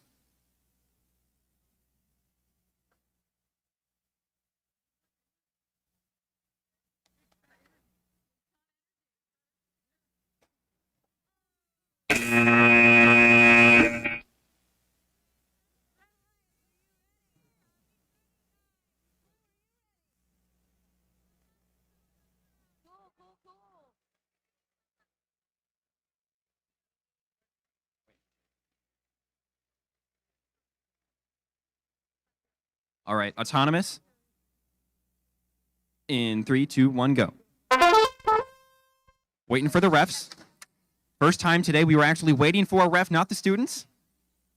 A: All right, autonomous. In 3, 2, 1, go. Waiting for the refs. First time today we were actually waiting for a ref, not the students.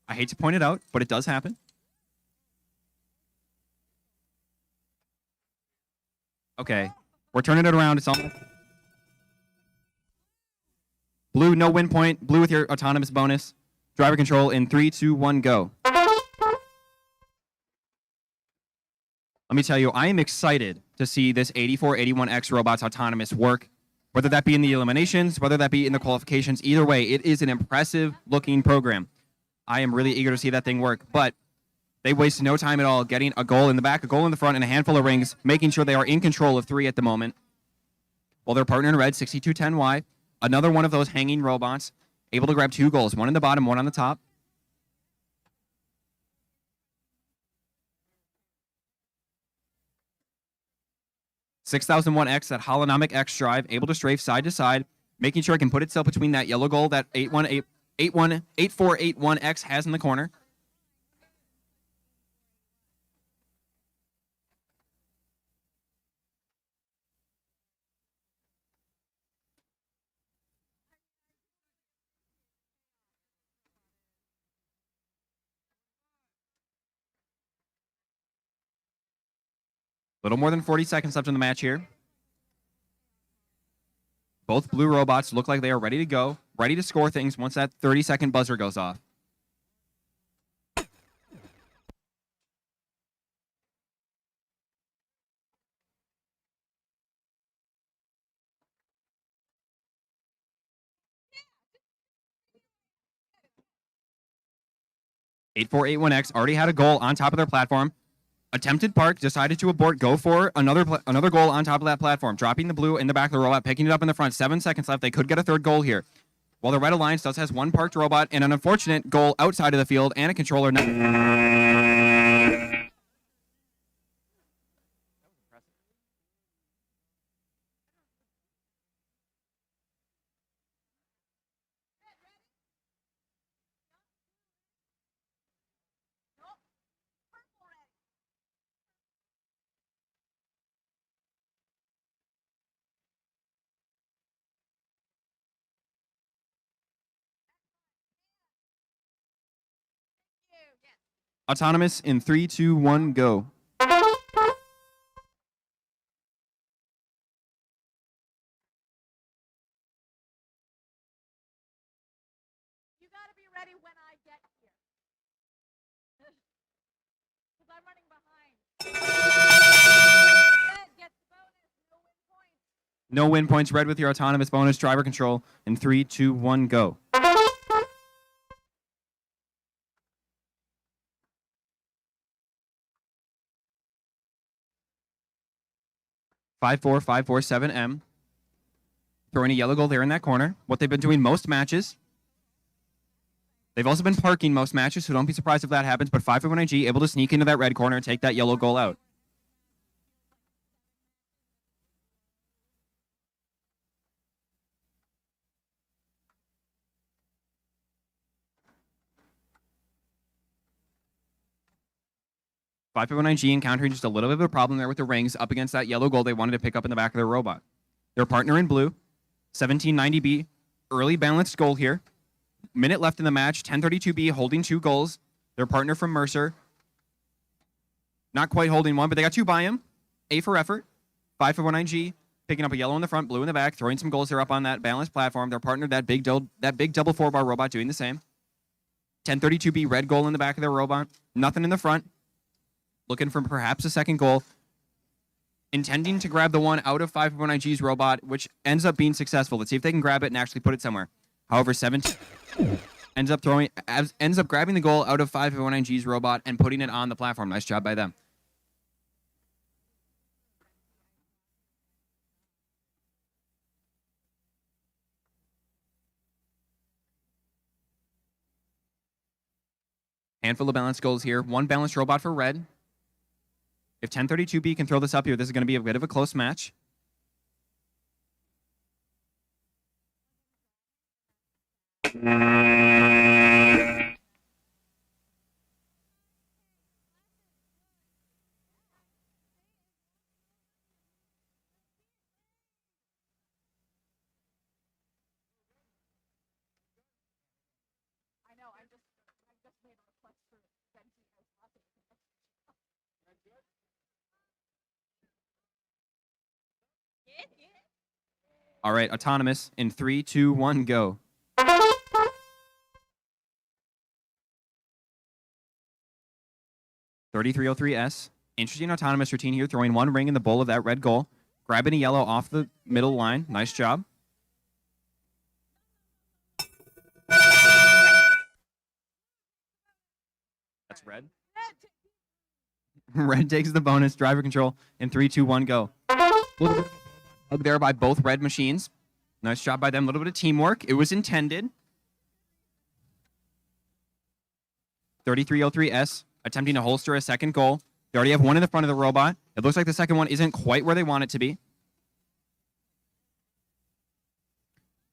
A: I hate to point it out, but it does happen. Okay, we're turning it around. It's on. Blue, no win point. Blue with your autonomous bonus. Driver control in 3, 2, 1, go. Let me tell you, I am excited to see this 8481X Robots autonomous work, whether that be in the eliminations, whether that be in the qualifications. Either way, it is an impressive looking program. I am really eager to see that thing work, but they wasted no time at all getting a goal in the back, a goal in the front, and a handful of rings, making sure they are in control of 3 at the moment. While their partner in red, 6210Y, another one of those hanging robots, able to grab 2 goals, one in the bottom, one on the top. $6,001X, that holonomic X drive, able to strafe side to side, making sure it can put itself between that yellow goal that 8481X has in the corner. Little more than 40 seconds left in the match here. Both blue robots look like they are ready to go, ready to score things once that 30-second buzzer goes off. $8481X already had a goal on top of their platform. Attempted park, decided to abort, go for another goal on top of that platform, dropping the blue in the back of the robot, picking it up in the front. 7 seconds left. They could get a 3rd goal here. While the Red Alliance does has 1 parked robot and an unfortunate goal outside of the field and a controller. Autonomous in 3, 2, 1, go.
B: You gotta be ready when I get here. Because I'm running behind. Red gets bonus, no win points.
A: No win points. Red with your autonomous bonus. Driver control in 3, 2, 1, go. 5-4-5-4-7-M. Throwing a yellow goal there in that corner. What they've been doing most matches. They've also been parking most matches, so don't be surprised if that happens. But 5-1-G able to sneak into that red corner and take that yellow goal out. 559G encountering just a little bit of a problem there with the rings up against that yellow gold they wanted to pick up in the back of their robot. Their partner in blue, 1790B, early balanced goal here. Minute left in the match, 1032B holding 2 goals. Their partner from Mercer, not quite holding one, but they got 2 by him. A for effort. 559G picking up a yellow in the front, blue in the back, throwing some goals there up on that balanced platform. Their partner, that big double 4-bar robot, doing the same. 1032B, red goal in the back of their robot. Nothing in the front. Looking for perhaps a second goal. Intending to grab the one out of 559G's robot, which ends up being successful. Let's see if they can grab it and actually put it somewhere. However, 17 ends up grabbing the goal out of 559G's robot and putting it on the platform. Nice job by them. Handful of balanced goals here. 1 balanced robot for red. If 1032B can throw this up here, this is going to be a bit of a close match.
B: I know. I just made a request for Benzino's latte.
A: All right, autonomous in 3, 2, 1, go. $33.03S. Interesting autonomous routine here, throwing 1 ring in the bowl of that red goal. Grabbing a yellow off the middle line. Nice job. That's red. Red takes the bonus. Driver control in 3, 2, 1, go. Hug there by both red machines. Nice job by them. A little bit of teamwork. It was intended. 3303S attempting to holster a second goal. They already have 1 in the front of the robot. It looks like the second one isn't quite where they want it to be.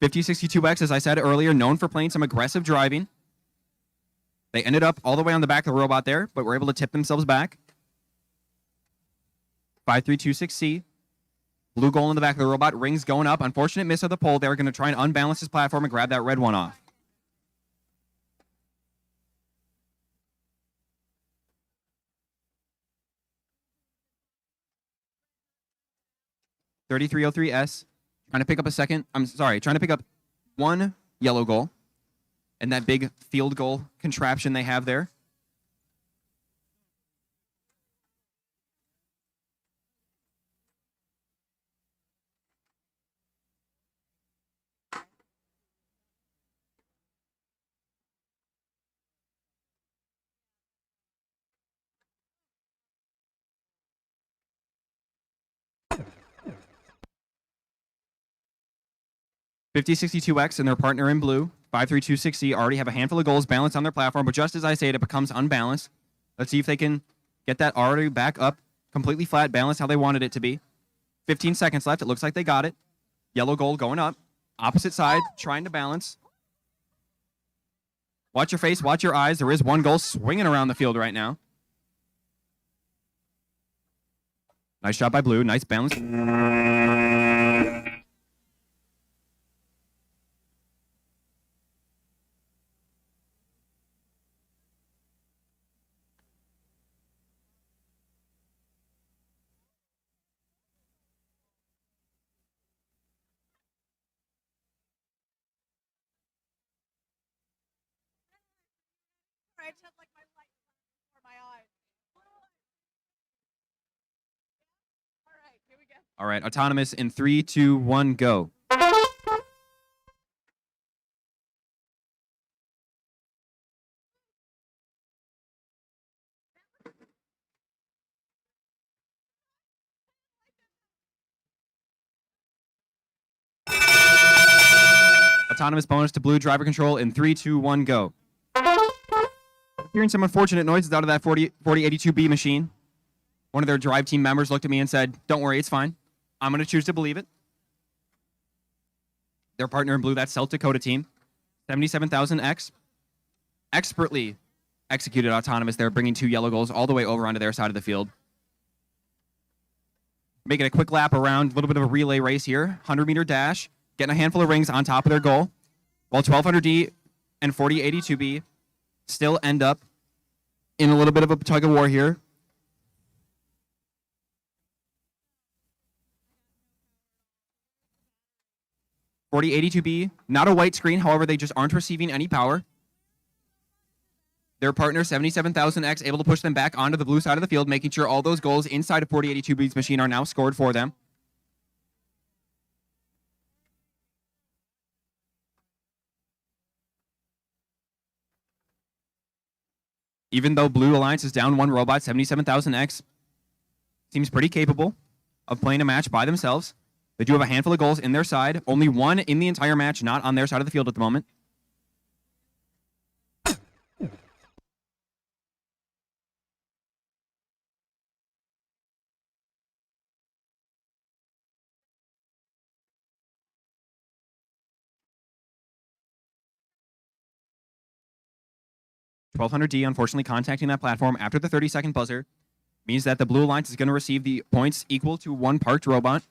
A: 5062X, as I said earlier, known for playing some aggressive driving. They ended up all the way on the back of the robot there, but were able to tip themselves back. 5326C. Blue goal in the back of the robot. Rings going up. Unfortunate miss of the pole. They're going to try and unbalance his platform and grab that red one off. $33.03S. Trying to pick up 1 yellow goal. And that big field goal contraption they have there. $5062X and their partner in blue, 5326C, already have a handful of goals balanced on their platform, but just as I say it, it becomes unbalanced. Let's see if they can get that already back up, completely flat, balanced how they wanted it to be. 15 seconds left. It looks like they got it. Yellow goal going up. Opposite side, trying to balance. Watch your face, watch your eyes. There is 1 goal swinging around the field right now. Nice job by blue. Nice balance.
B: I just had like my light before my eyes. All right, here we go.
A: All right, autonomous in 3, 2, 1, go. Autonomous bonus to blue, driver control in 3, 2, 1, go. Hearing some unfortunate noises out of that 4082B machine. One of their drive team members looked at me and said, "Don't worry, it's fine. I'm going to choose to believe it." Their partner in blue, that South Dakota team, 77,000X, expertly executed autonomous there, bringing 2 yellow goals all the way over onto their side of the field. Making a quick lap around, a little bit of a relay race here. 100-meter dash, getting a handful of rings on top of their goal, while 1200D and 4082B still end up in a little bit of a tug of war here. .4082B, not a white screen, however, they just aren't receiving any power. Their partner, 77,000X, able to push them back onto the blue side of the field, making sure all those goals inside of 4082B's machine are now scored for them. Even though Blue Alliance is down 1 robot, 77,000X seems pretty capable of playing a match by themselves. They do have a handful of goals in their side. Only 1 in the entire match, not on their side of the field at the moment. .1200D unfortunately contacting that platform after the 30-second buzzer means that the Blue Alliance is going to receive the points equal to 1 parked robot.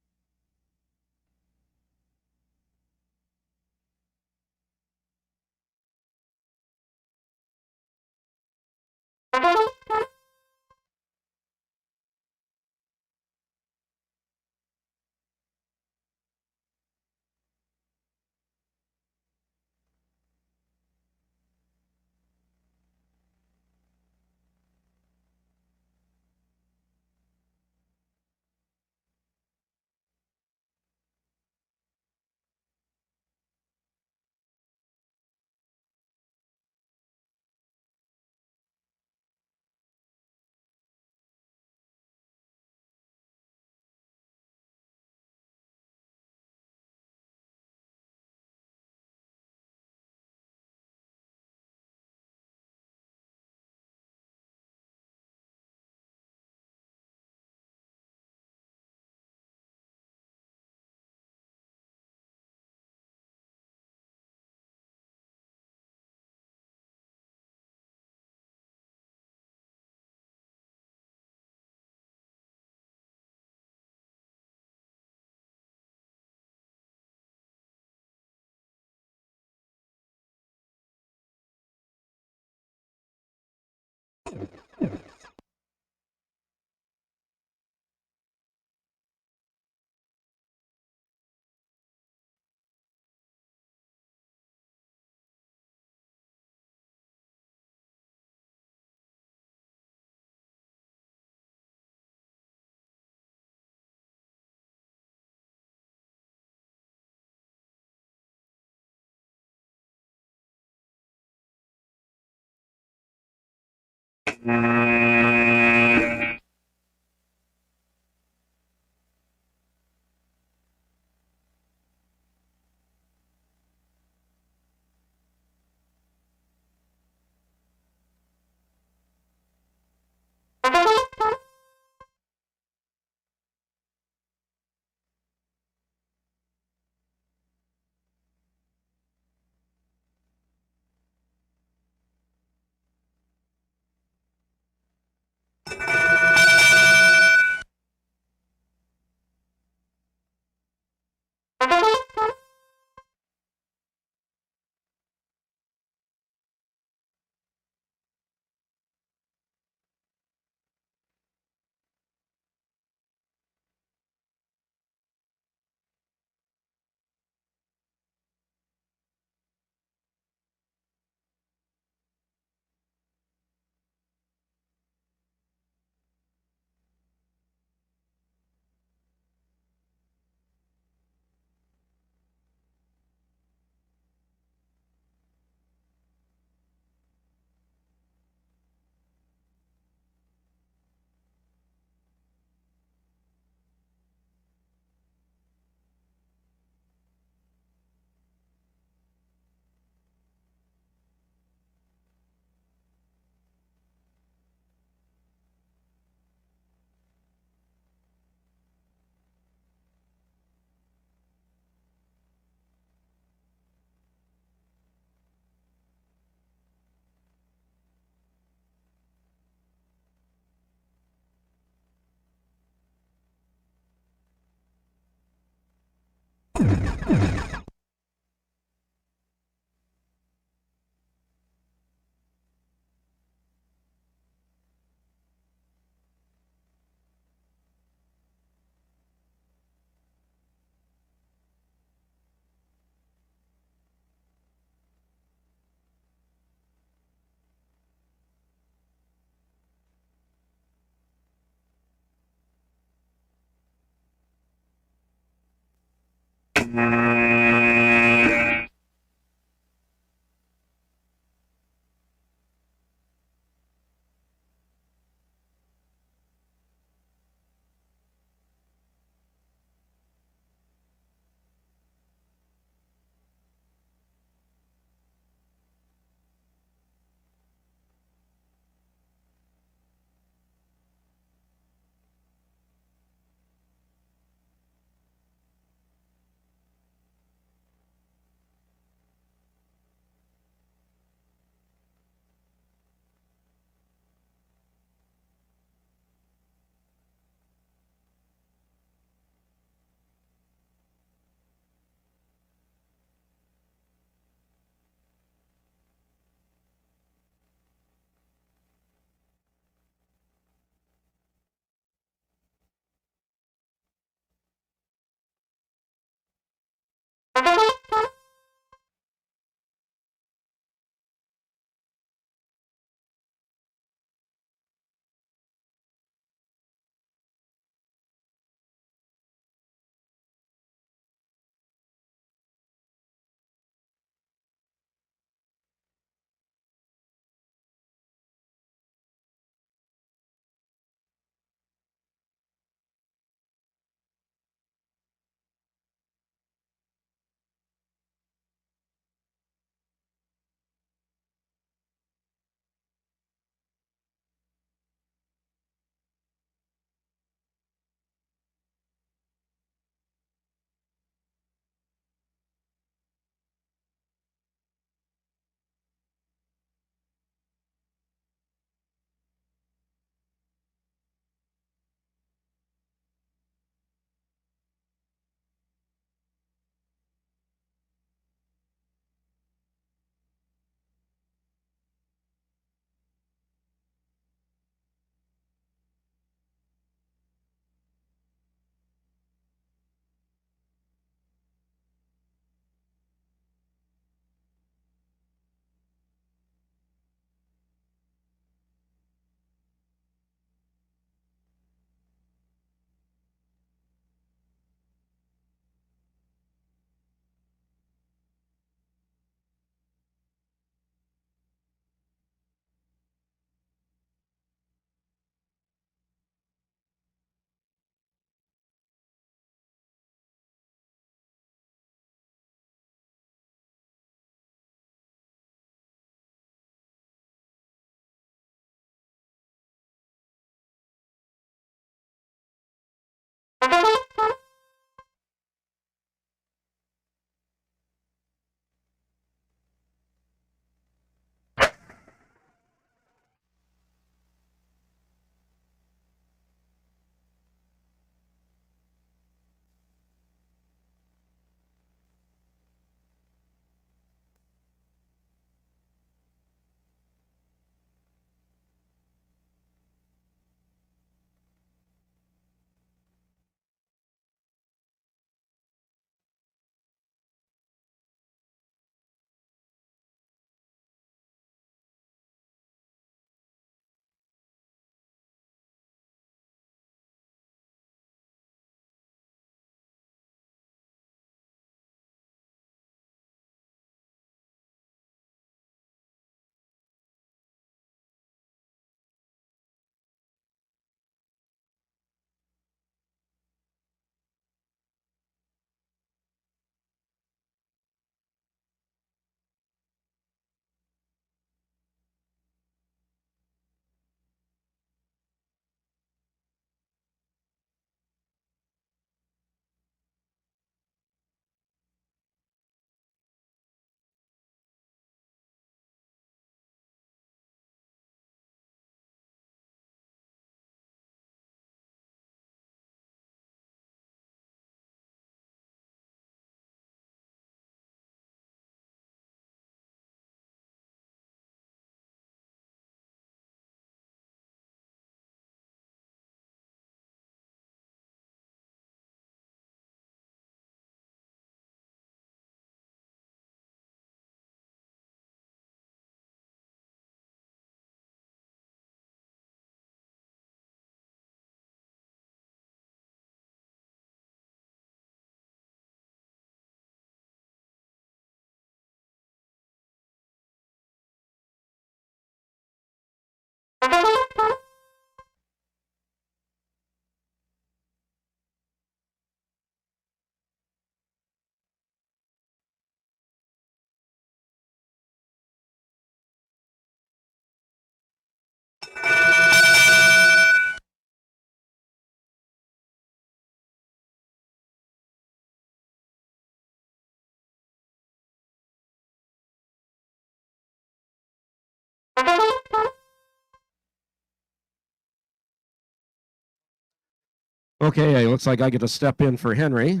C: Okay, it looks like I get to step in for Henry.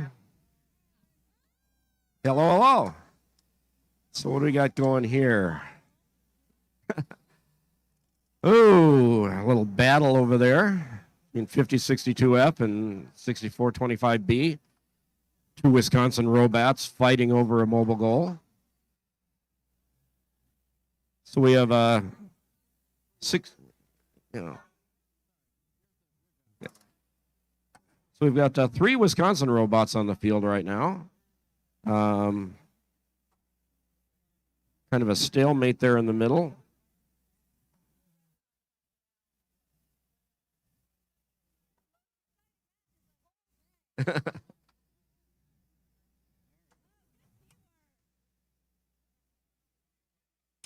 C: Hello, hello. So what do we got going here? Ooh, a little battle over there in 5062F and 6425B. Two Wisconsin robots fighting over a mobile goal. So we have six, So we've got three Wisconsin robots on the field right now. Kind of a stalemate there in the middle.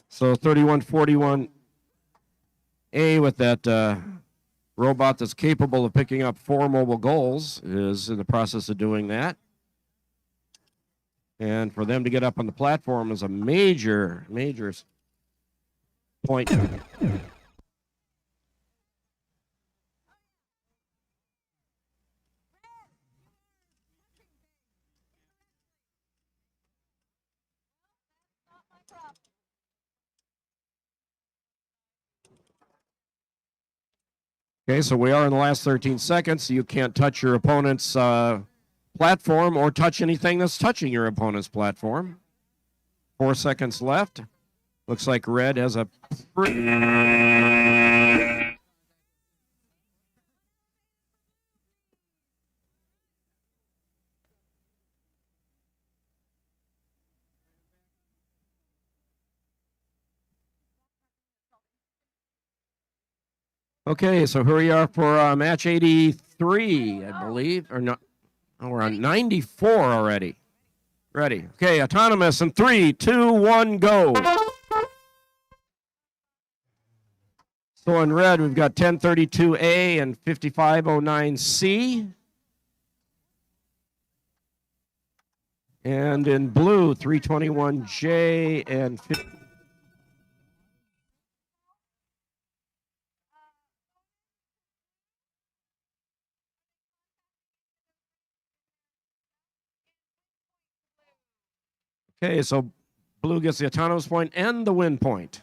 C: So 3141A with that robot that's capable of picking up 4 mobile goals is in the process of doing that. And for them to get up on the platform is a major point. Okay, so we are in the last 13 seconds. You can't touch your opponent's platform or touch anything that's touching your opponent's platform. 4 seconds left. Looks like red has a... Okay, so here we are for match 83, I believe. Or not. Oh, we're on 94 already. Ready. Okay, autonomous in 3, 2, 1, go. So in red, we've got 1032A and 5509C. And in blue, 321J and 50. Okay, so blue gets the autonomous point and the win point.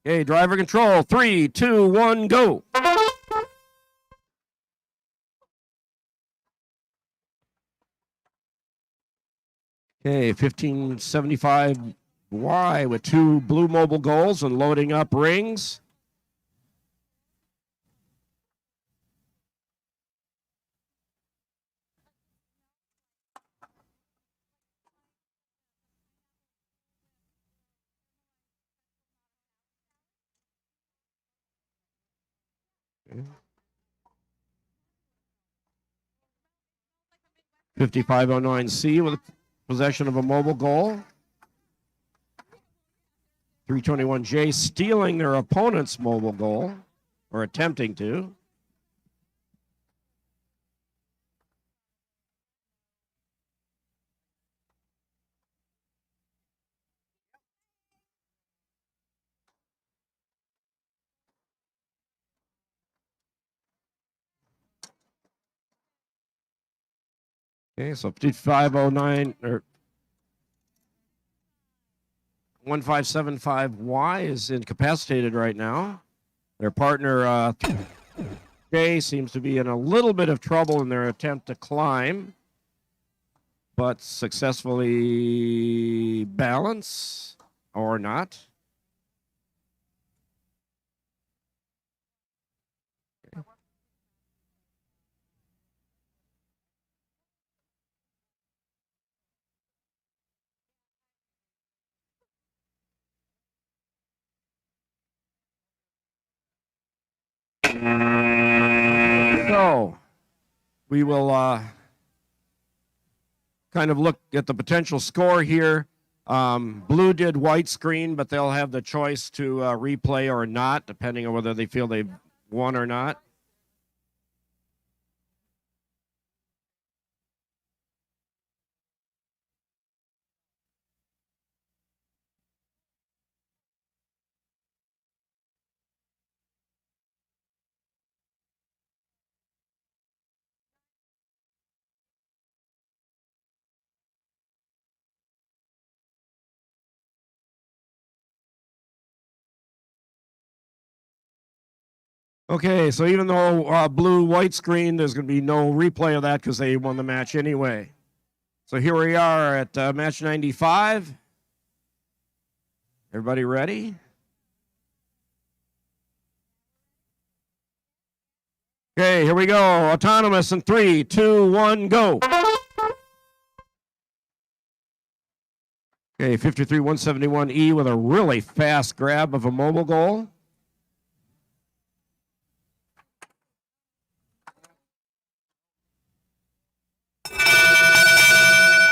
C: Okay, driver control, 3, 2, 1, go. Okay, 1575Y with 2 blue mobile goals and loading up rings. Okay. 5509C with possession of a mobile goal. 321J stealing their opponent's mobile goal, or attempting to. Okay, so 5509 or 1575Y is incapacitated right now. Their partner Jay seems to be in a little bit of trouble in their attempt to climb, but successfully balance or not. So we will kind of look at the potential score here. Blue did white screen, but they'll have the choice to replay or not, depending on whether they feel they've won or not. Okay, so even though blue-white screen, there's going to be no replay of that because they won the match anyway. So here we are at match 95. Everybody ready? Okay, here we go. Autonomous in 3, 2, 1, go. Okay, 53-171E with a really fast grab of a mobile goal.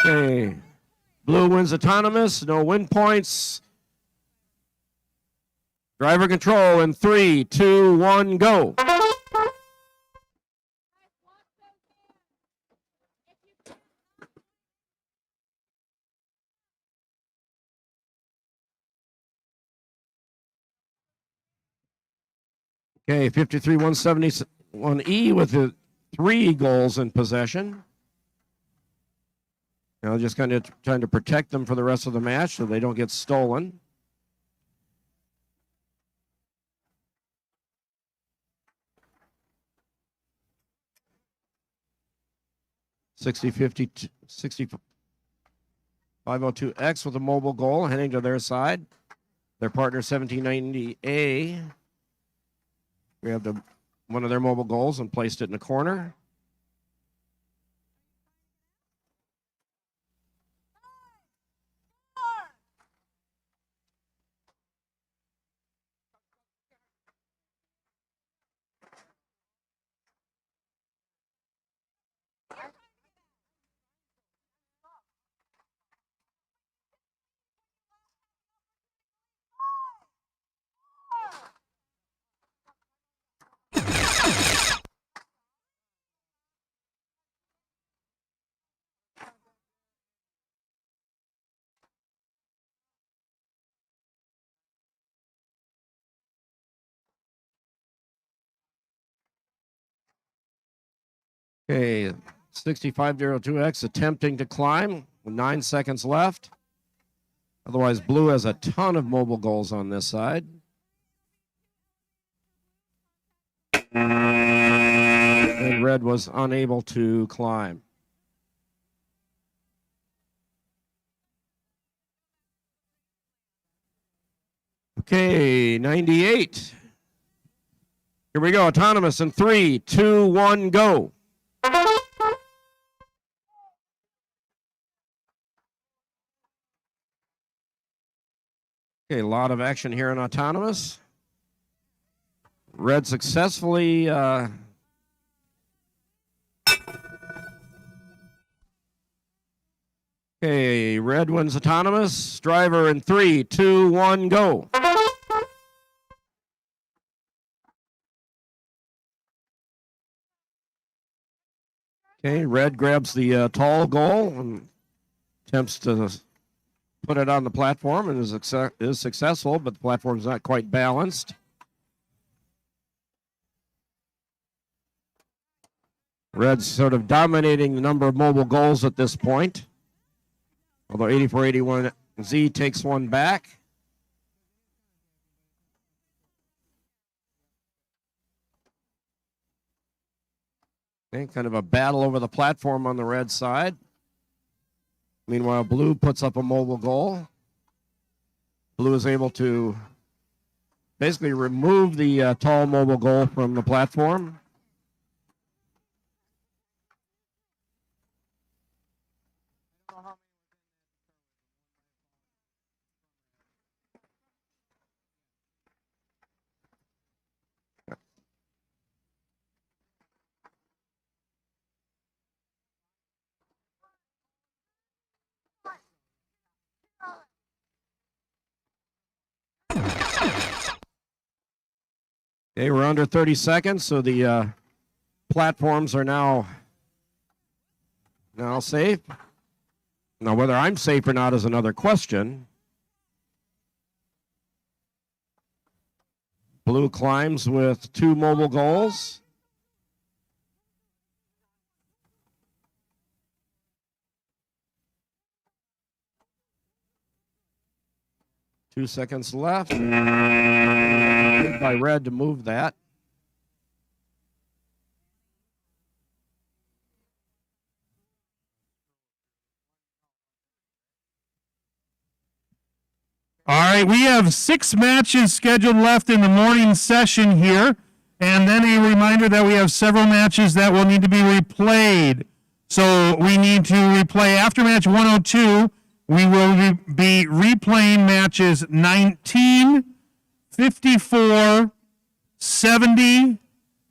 C: Okay, blue wins autonomous, no win points. Driver control in 3, 2, 1, go. Okay, 53-171E with the 3 goals in possession. Now just kind of trying to protect them for the rest of the match so they don't get stolen. $60-50-6502X with a mobile goal heading to their side. Their partner 1790A. We have one of their mobile goals and placed it in the corner. Okay, 6502X attempting to climb with 9 seconds left. Otherwise, blue has a ton of mobile goals on this side. And red was unable to climb. Okay, 98. Here we go, autonomous in 3, 2, 1, go. Okay, a lot of action here in autonomous. Red successfully okay, red wins autonomous. Driver in 3, 2, 1, go. Okay, red grabs the tall goal and attempts to put it on the platform and is successful, but the platform is not quite balanced. Red's sort of dominating the number of mobile goals at this point, although 8481Z takes one back. Okay, kind of a battle over the platform on the red side. Meanwhile, blue puts up a mobile goal. Blue is able to basically remove the tall mobile goal from the platform. Okay, we're under 30 seconds, so the platforms are now safe. Now, whether I'm safe or not is another question. Blue climbs with 2 mobile goals. Two seconds left. By red to move that.
D: All right, we have 6 matches scheduled left in the morning session here, and then a reminder that we have several matches that will need to be replayed. So we need to replay after match 102. We will be replaying matches 19, 54, 70,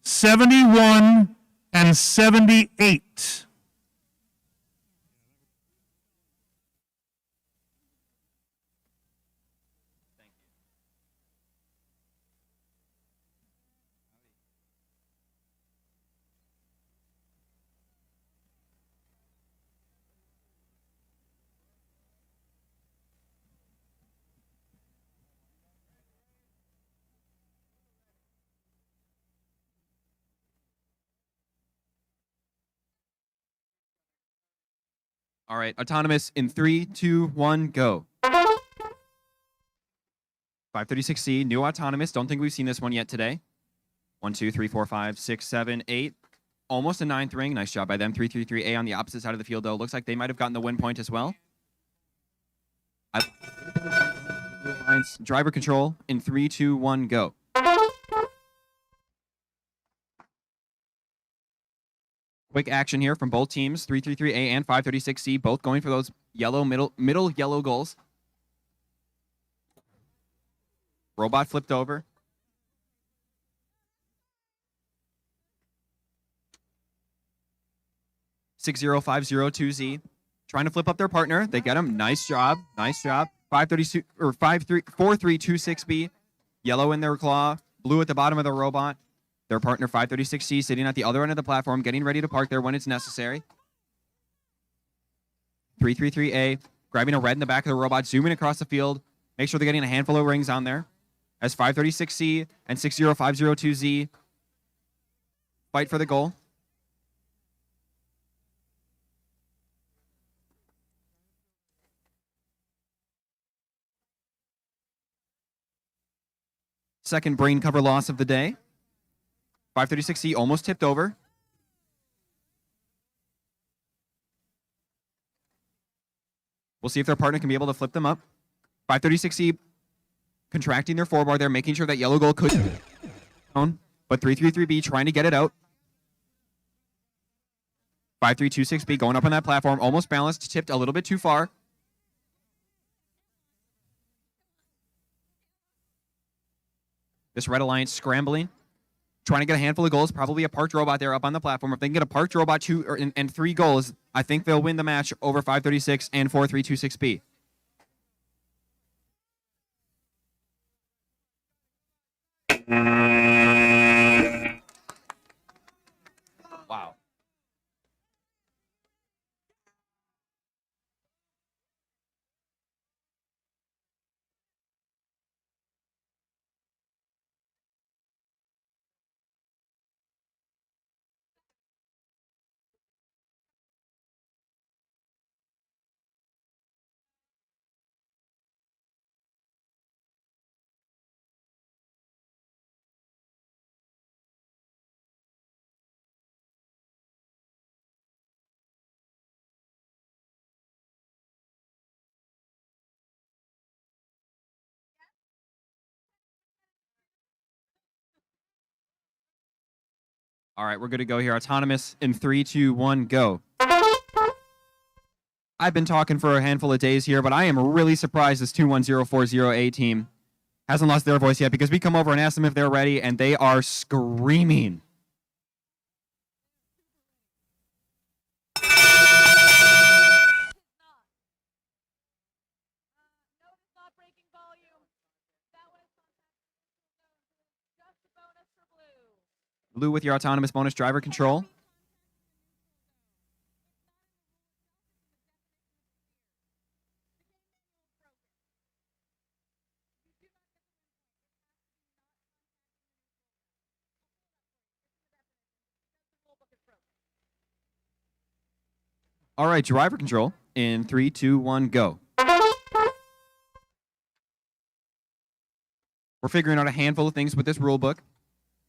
D: 71, and 78.
A: All right, autonomous in 3, 2, 1, go. 536C, new autonomous. Don't think we've seen this one yet today. 1, 2, 3, 4, 5, 6, 7, 8. Almost a 9th ring. Nice job by them. 333A on the opposite side of the field, though. Looks like they might have gotten the win point as well. Driver control in 3, 2, 1, go. Quick action here from both teams, 333A and 536C, both going for those yellow middle yellow goals. Robot flipped over. $60,502Z trying to flip up their partner. They get him. Nice job. Nice job. 532 or 4326B. Yellow in their claw. Blue at the bottom of the robot. Their partner 536C sitting at the other end of the platform, getting ready to park there when it's necessary. 333A grabbing a red in the back of the robot, zooming across the field. Make sure they're getting a handful of rings on there. As 536C and 60502Z fight for the goal. Second brain cover loss of the day. 536C almost tipped over. We'll see if their partner can be able to flip them up. 536C contracting their forebar there, making sure that yellow goal could down, but 333B trying to get it out. 5326B going up on that platform, almost balanced, tipped a little bit too far. This Red Alliance scrambling, trying to get a handful of goals, probably a parked robot there up on the platform. If they can get a parked robot and 3 goals, I think they'll win the match over 536 and 4326B. Wow. All right, we're good to go here. Autonomous in 3, 2, 1, go. I've been talking for a handful of days here, but I am really surprised this 21040A team hasn't lost their voice yet, because we come over and ask them if they're ready, and they are screaming. Blue with your autonomous bonus driver control. All right, driver control in 3, 2, 1, go. We're figuring out a handful of things with this rule book.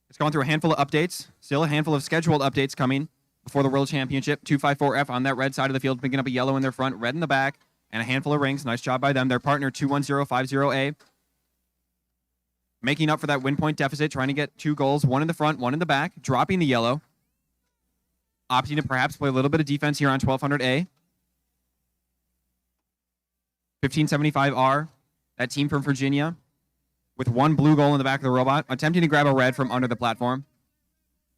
A: It's gone through a handful of updates. Still a handful of scheduled updates coming before the World Championship. 254F on that red side of the field, picking up a yellow in their front, red in the back, and a handful of rings. Nice job by them. Their partner 21050A. Making up for that win point deficit, trying to get 2 goals, 1 in the front, 1 in the back, dropping the yellow. Opting to perhaps play a little bit of defense here on 1200A. 1575R, that team from Virginia, with 1 blue goal in the back of the robot, attempting to grab a red from under the platform.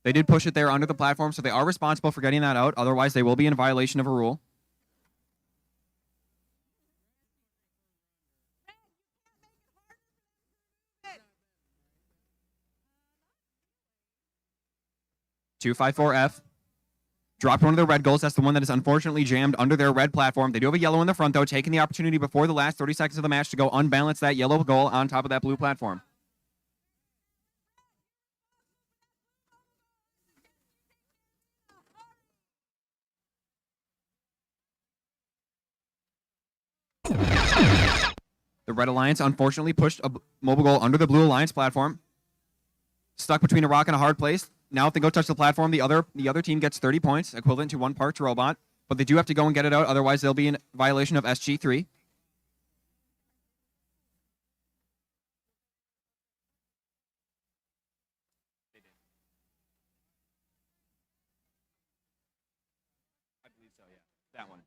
A: They did push it there under the platform, so they are responsible for getting that out. Otherwise, they will be in violation of a rule. Two 254F. Dropped one of their red goals. That's the one that is unfortunately jammed under their red platform. They do have a yellow in the front, though, taking the opportunity before the last 30 seconds of the match to go unbalance that yellow goal on top of that blue platform. The Red Alliance unfortunately pushed a mobile goal under the Blue Alliance platform. Stuck between a rock and a hard place. Now if they go touch the platform, the other team gets 30 points, equivalent to 1 parked robot. But they do have to go and get it out, otherwise they'll be in violation of SG3. I believe so, yeah. That one.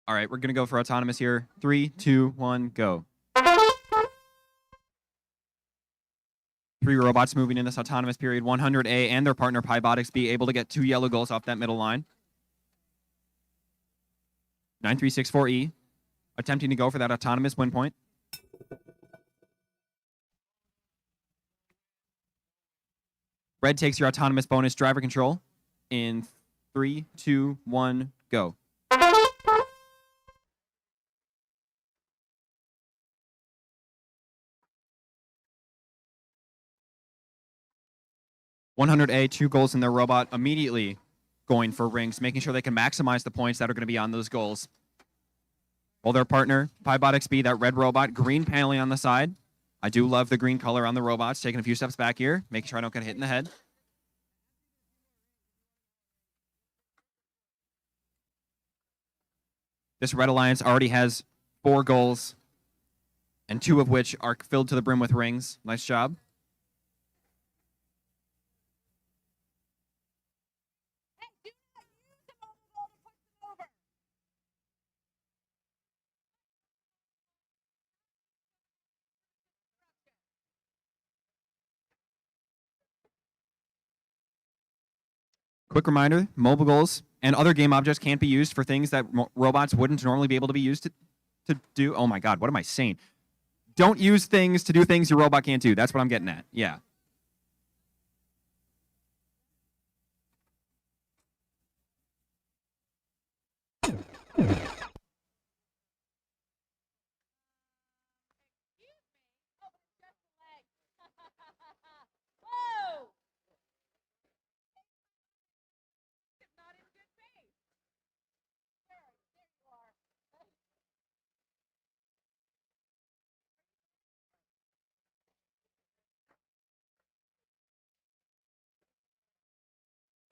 A: All right, we're going to go for autonomous here. 3, 2, 1, go. 3 robots moving in this autonomous period. 100A and their partner Robotics be able to get 2 yellow goals off that middle line. 9364E attempting to go for that autonomous win point. Red takes your autonomous bonus driver control in 3, 2, 1, go. 100A, 2 goals in their robot, immediately going for rings, making sure they can maximize the points that are going to be on those goals. While their partner, Robotics B, that red robot, green paneling on the side. I do love the green color on the robots. Taking a few steps back here, making sure I don't get hit in the head. This Red Alliance already has 4 goals, and 2 of which are filled to the brim with rings. Nice job. Quick reminder, mobile goals and other game objects can't be used for things that robots wouldn't normally be able to be used to do. Oh my God, what am I saying? Don't use things to do things your robot can't do. That's what I'm getting at. Yeah.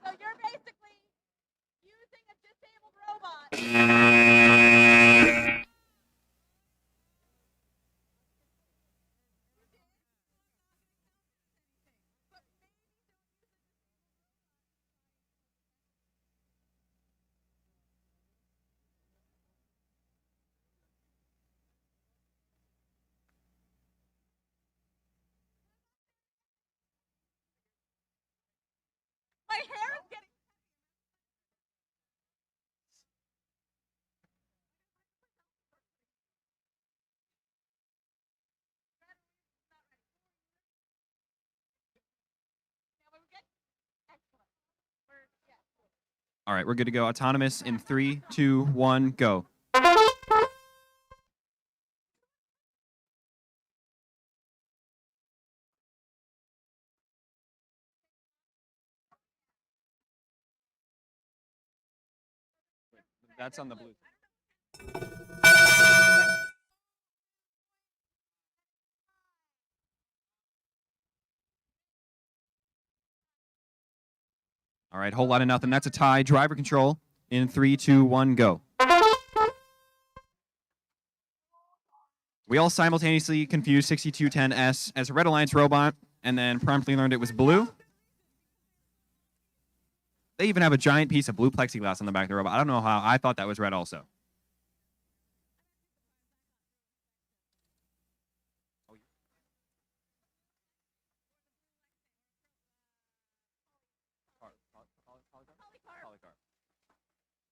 B: So you're basically using a disabled robot.
A: All right, we're good to go. Autonomous in 3, 2, 1, go. That's on the blue. All right, whole lot of nothing. That's a tie. Driver control in 3, 2, 1, go. We all simultaneously confused 6210S as a Red Alliance robot and then promptly learned it was blue. They even have a giant piece of blue plexiglass on the back of the robot. I don't know how. I thought that was red also. Polycarp.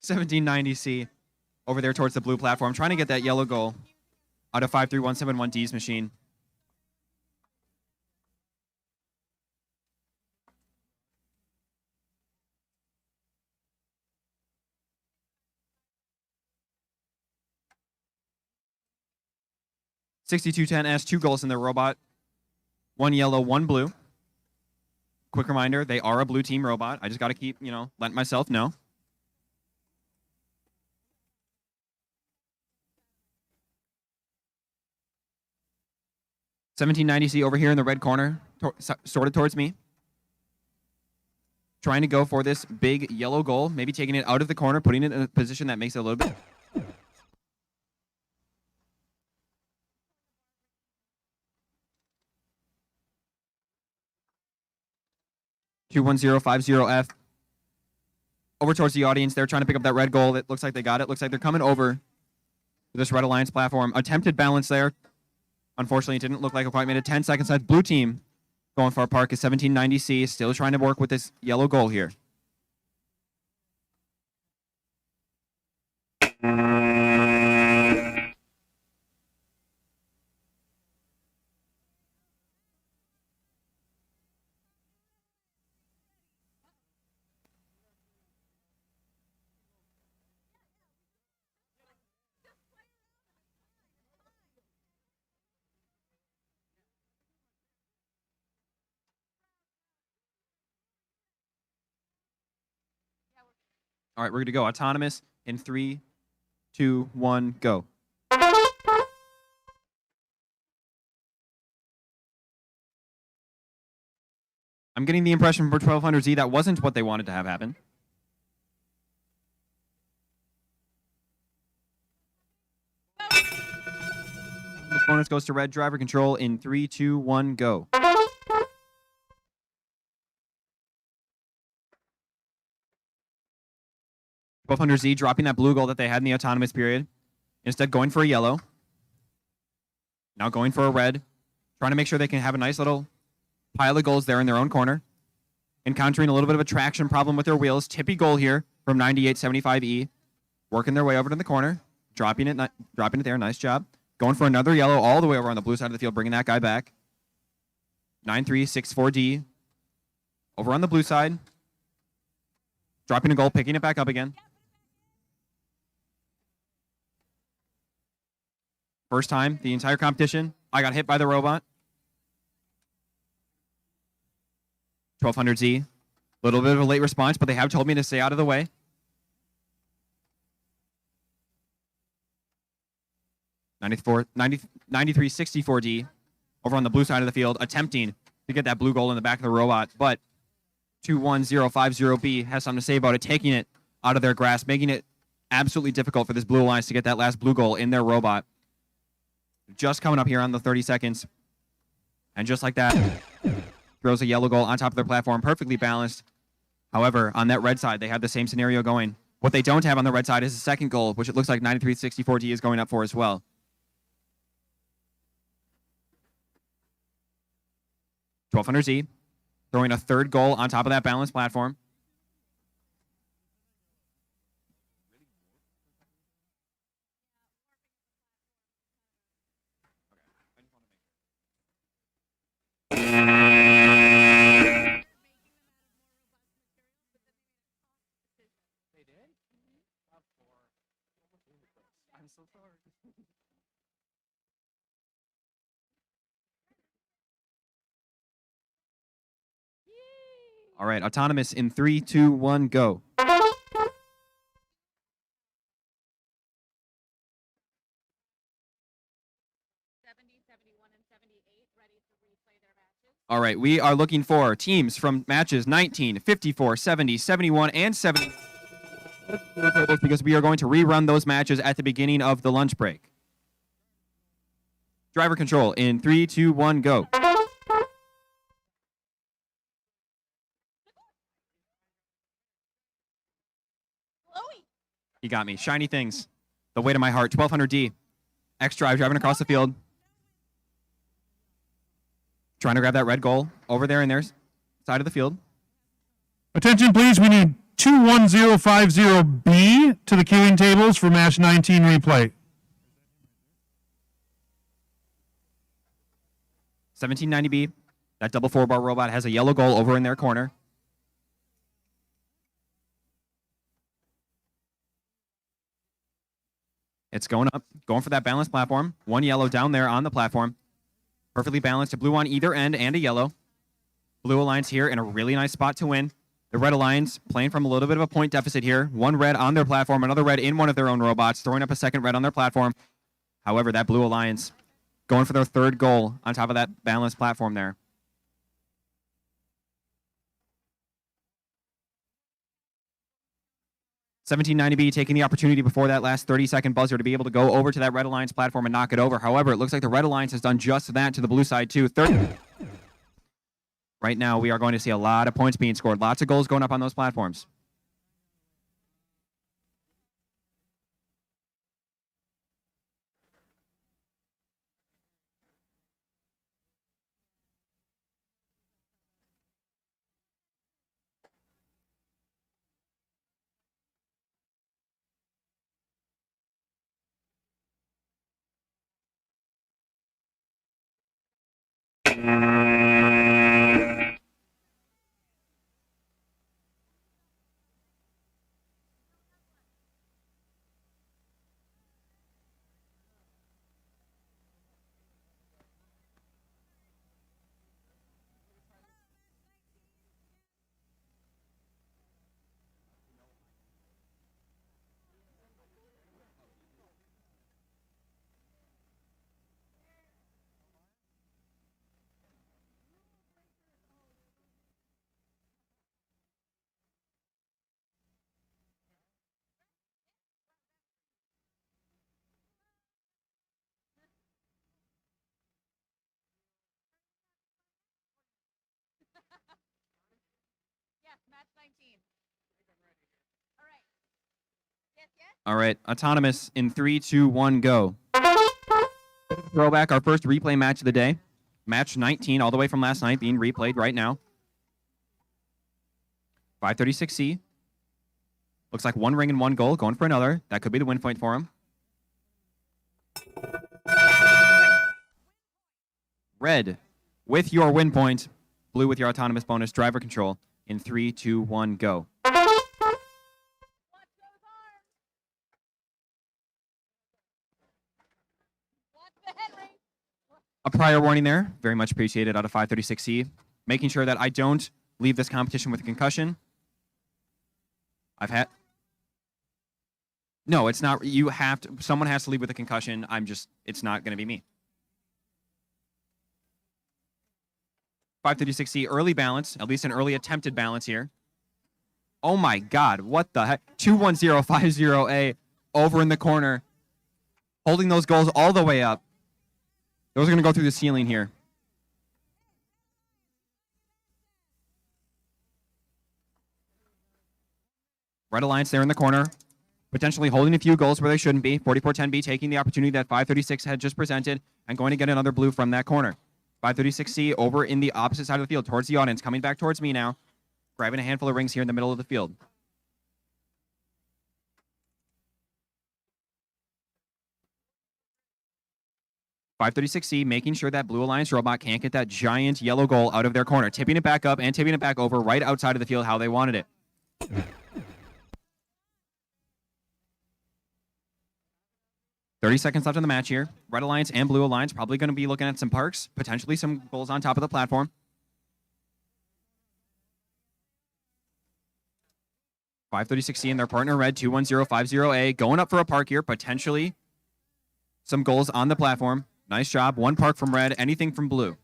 A: 1790C over there towards the blue platform, trying to get that yellow goal out of 53171D's machine. (6210S) 2 goals in their robot, 1 yellow, 1 blue. Quick reminder, they are a blue team robot. I just got to keep, letting myself know. (1790C) over here in the red corner, sorted towards me. Trying to go for this big yellow goal, maybe taking it out of the corner, putting it in a position that makes it a little bit. 21050F. Over towards the audience. They're trying to pick up that red goal. It looks like they got it. Looks like they're coming over to this Red Alliance platform. Attempted balance there. Unfortunately, it didn't look like it quite made it. 10 seconds left. Blue team going for a park is 1790C. Still trying to work with this yellow goal here. All right, we're going to go autonomous in 3, 2, 1, go. I'm getting the impression for 1200Z that wasn't what they wanted to have happen. The bonus goes to red. Driver control in 3, 2, 1, go. Z dropping that blue goal that they had in the autonomous period. Instead going for a yellow. Now going for a red. Trying to make sure they can have a nice little pile of goals there in their own corner. Encountering a little bit of a traction problem with their wheels. Tippy goal here from 9875E. Working their way over to the corner. Dropping it there. Nice job. Going for another yellow all the way over on the blue side of the field. Bringing that guy back. 9364D. Over on the blue side. Dropping a goal. Picking it back up again. First time, the entire competition, I got hit by the robot. 1200Z. Little bit of a late response, but they have told me to stay out of the way. 9364D over on the blue side of the field, attempting to get that blue goal in the back of the robot, but 21050B has something to say about it, taking it out of their grasp, making it absolutely difficult for this Blue Alliance to get that last blue goal in their robot. Just coming up here on the 30 seconds. And just like that, throws a yellow goal on top of their platform, perfectly balanced. However, on that red side, they have the same scenario going. What they don't have on the red side is a second goal, which it looks like 9364D is going up for as well. (1200Z) throwing a third goal on top of that balanced platform. I'm so sorry. All right, autonomous in 3, 2, 1, go.
B: 71, and 78 ready to replay their matches.
A: All right, we are looking for teams from matches 19, 54, 70, 71, and 70. Because we are going to rerun those matches at the beginning of the lunch break. Driver control in 3, 2, 1, go.
B: Chloe!
A: You got me. Shiny things. The weight of my heart. 1200D. X drive driving across the field. Trying to grab that red goal over there in their side of the field.
D: Attention, please. We need 21050B to the queuing tables for match 19 replay.
A: 1790B. That double 4-bar robot has a yellow goal over in their corner. It's going up, going for that balanced platform. One yellow down there on the platform. Perfectly balanced. A blue on either end and a yellow. Blue Alliance here in a really nice spot to win. The Red Alliance playing from a little bit of a point deficit here. One red on their platform, another red in one of their own robots, throwing up a second red on their platform. However, that Blue Alliance going for their third goal on top of that balanced platform there. $17.90B taking the opportunity before that last 30-second buzzer to be able to go over to that Red Alliance platform and knock it over. However, it looks like the Red Alliance has done just that to the blue side too. Right now, we are going to see a lot of points being scored. Lots of goals going up on those platforms.
B: Yes, match 19. All right. Yes, yes.
A: All right, autonomous in 3, 2, 1, go. Throwback, our first replay match of the day. Match 19, all the way from last night, being replayed right now. 536C. Looks like one ring and one goal, going for another. That could be the win point for him. Red with your win point. Blue with your autonomous bonus. Driver control in 3, 2, 1, go.
B: Watch those arms. Watch the Henry.
A: A prior warning there. Very much appreciated out of 536C. Making sure that I don't leave this competition with a concussion. I've had... No, it's not. You have to... Someone has to leave with a concussion. It's not going to be me. 536C, early balance. At least an early attempted balance here. Oh my God, what the heck? 21050A over in the corner. Holding those goals all the way up. Those are going to go through the ceiling here. Red Alliance there in the corner. Potentially holding a few goals where they shouldn't be. 4410B taking the opportunity that 536 had just presented and going to get another blue from that corner. 536C over in the opposite side of the field towards the audience. Coming back towards me now. Grabbing a handful of rings here in the middle of the field. .536C making sure that Blue Alliance robot can't get that giant yellow goal out of their corner. Tipping it back up and tipping it back over right outside of the field how they wanted it. 30 seconds left in the match here. Red Alliance and Blue Alliance probably going to be looking at some parks, potentially some goals on top of the platform. 530-60 and their partner Red 21050A going up for a park here, potentially some goals on the platform. Nice job. One park from Red, anything from Blue.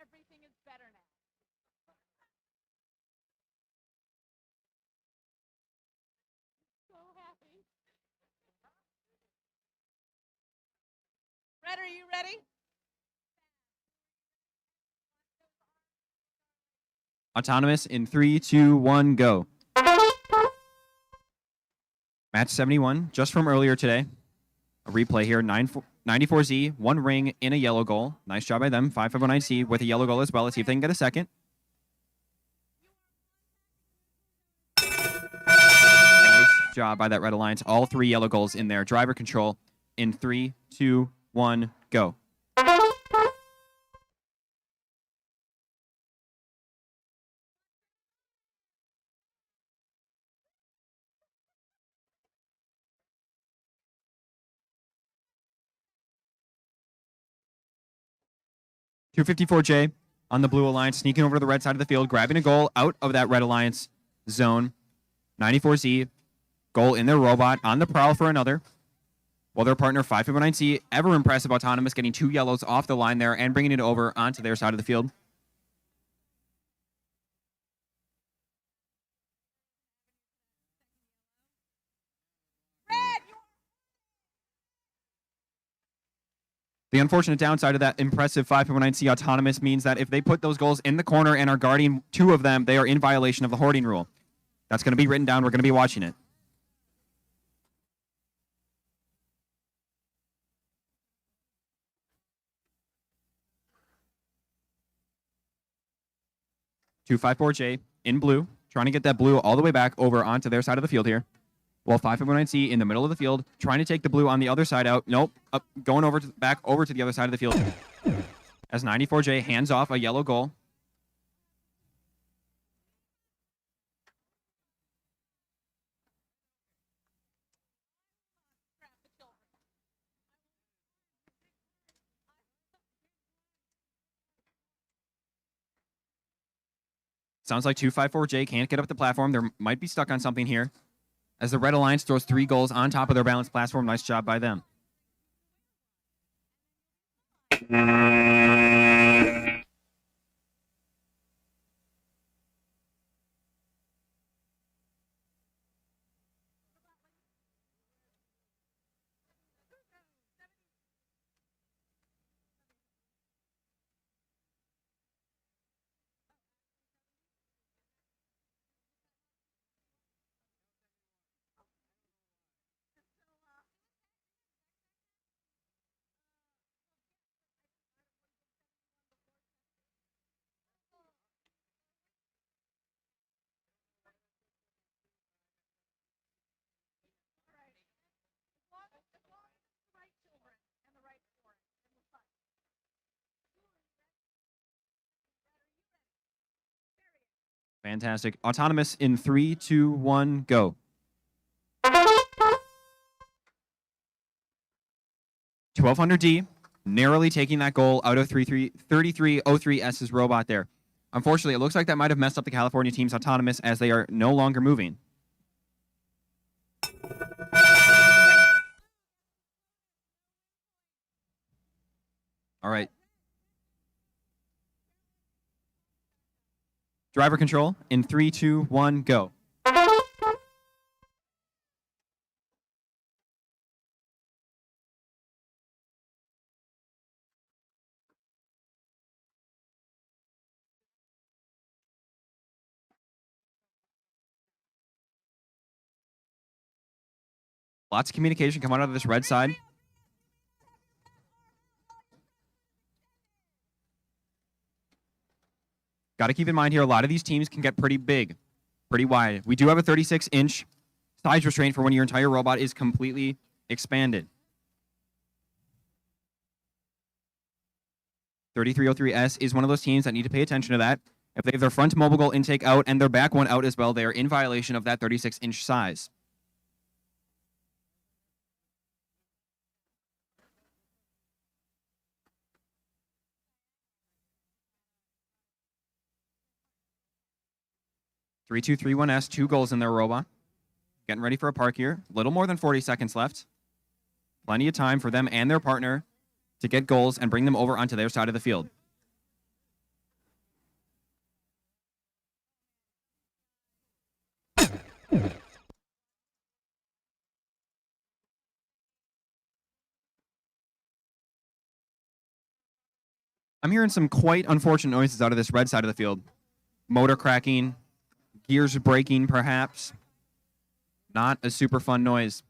B: Everything is better now. So happy. Red, are you ready?
A: Autonomous in 3, 2, 1, go. Match 71, just from earlier today. A replay here, 94Z, one ring in a yellow goal. Nice job by them. 5509C with a yellow goal as well. Let's see if they can get a second. Nice job by that Red Alliance. All 3 yellow goals in there. Driver control in 3, 2, 1, go. .254J on the Blue Alliance, sneaking over to the red side of the field, grabbing a goal out of that Red Alliance zone. 94Z, goal in their robot, on the prowl for another. While their partner 5509C, ever impressive Autonomous, getting 2 yellows off the line there and bringing it over onto their side of the field. The unfortunate downside of that impressive 5509C Autonomous means that if they put those goals in the corner and are guarding 2 of them, they are in violation of the hoarding rule. That's going to be written down. We're going to be watching it. .254J in blue, trying to get that blue all the way back over onto their side of the field here. While 5509C in the middle of the field, trying to take the blue on the other side out. Nope, up, going over to, back over to the other side of the field. As 94J hands off a yellow goal. Sounds like 254J can't get up the platform. They might be stuck on something here. As the Red Alliance throws 3 goals on top of their balanced platform. Nice job by them. Fantastic. Autonomous in 3, 2, 1, go. 1200D, narrowly taking that goal out of 3303S's robot there. Unfortunately, it looks like that might have messed up the California team's Autonomous as they are no longer moving. All right. Driver control in 3, 2, 1, go. Lots of communication coming out of this red side. Got to keep in mind here, a lot of these teams can get pretty big, pretty wide. We do have a 36-inch size restraint for when your entire robot is completely expanded. 3303S is one of those teams that need to pay attention to that. If they have their front mobile goal intake out and their back one out as well, they are in violation of that 36-inch size. Three, 2, 3, 1S, 2 goals in their robot. Getting ready for a park here. Little more than 40 seconds left. Plenty of time for them and their partner to get goals and bring them over onto their side of the field. I'm hearing some quite unfortunate noises out of this red side of the field. Motor cracking, gears breaking perhaps. Not a super fun noise.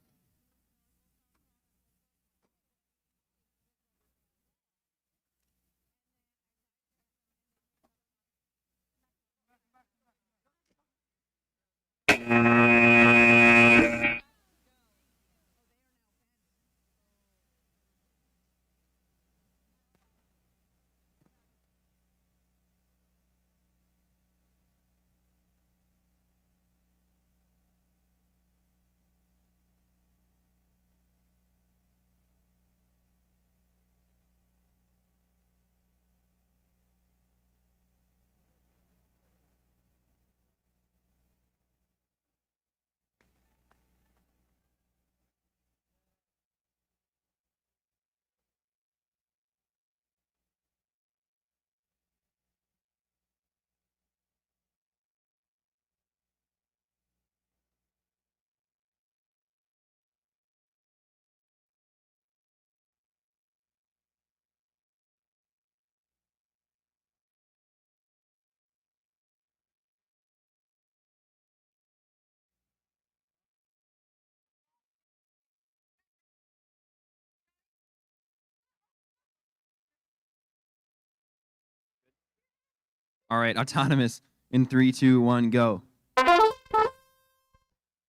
A: All right, autonomous in 3, 2, 1, go.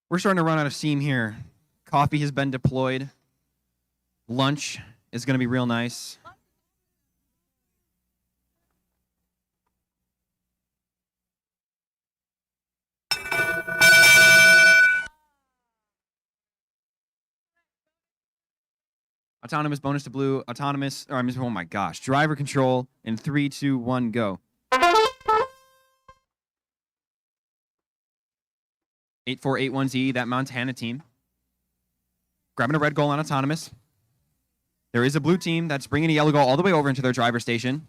A: We're starting to run out of steam here. Coffee has been deployed. Lunch is going to be real nice. Autonomous bonus to blue. Autonomous, or oh my gosh. Driver control in 3, 2, 1, go. 8481Z, that Montana team. Grabbing a red goal on autonomous. There is a blue team that's bringing a yellow goal all the way over into their driver station.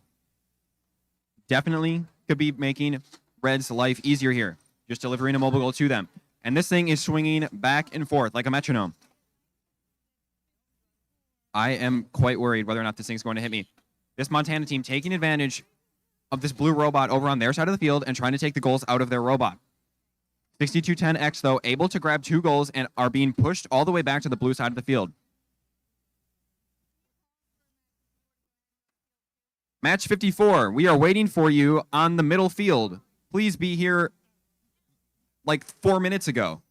A: Definitely could be making red's life easier here. Just delivering a mobile goal to them. And this thing is swinging back and forth like a metronome. I am quite worried whether or not this thing's going to hit me. This Montana team taking advantage of this blue robot over on their side of the field and trying to take the goals out of their robot. 6210X, though, able to grab 2 goals and are being pushed all the way back to the blue side of the field. Match 54, we are waiting for you on the middle field. Please be here like 4 minutes ago.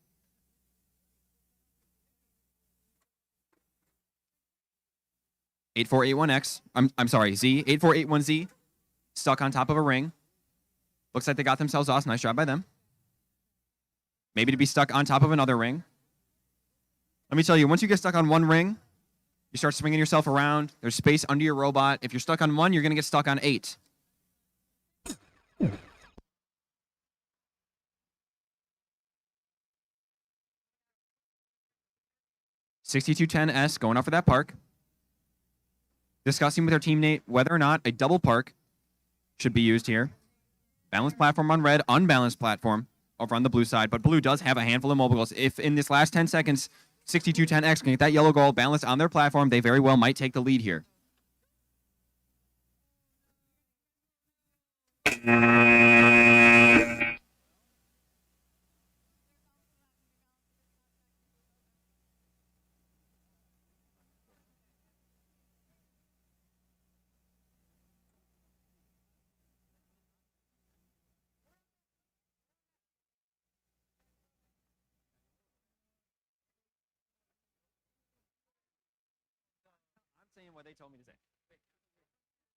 A: (8481X), I'm sorry, Z, 8481Z, stuck on top of a ring. Looks like they got themselves off. Nice job by them. Maybe to be stuck on top of another ring. Let me tell you, once you get stuck on one ring, you start swinging yourself around. There's space under your robot. If you're stuck on one, you're going to get stuck on 8. (6210S) going out for that park. Discussing with our teammate whether or not a double park should be used here. Balanced platform on red, unbalanced platform over on the blue side, but blue does have a handful of mobile goals. If in this last 10 seconds, 6210X can get that yellow goal balanced on their platform, they very well might take the lead here. what they told me to say.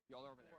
A: Y'all are over there.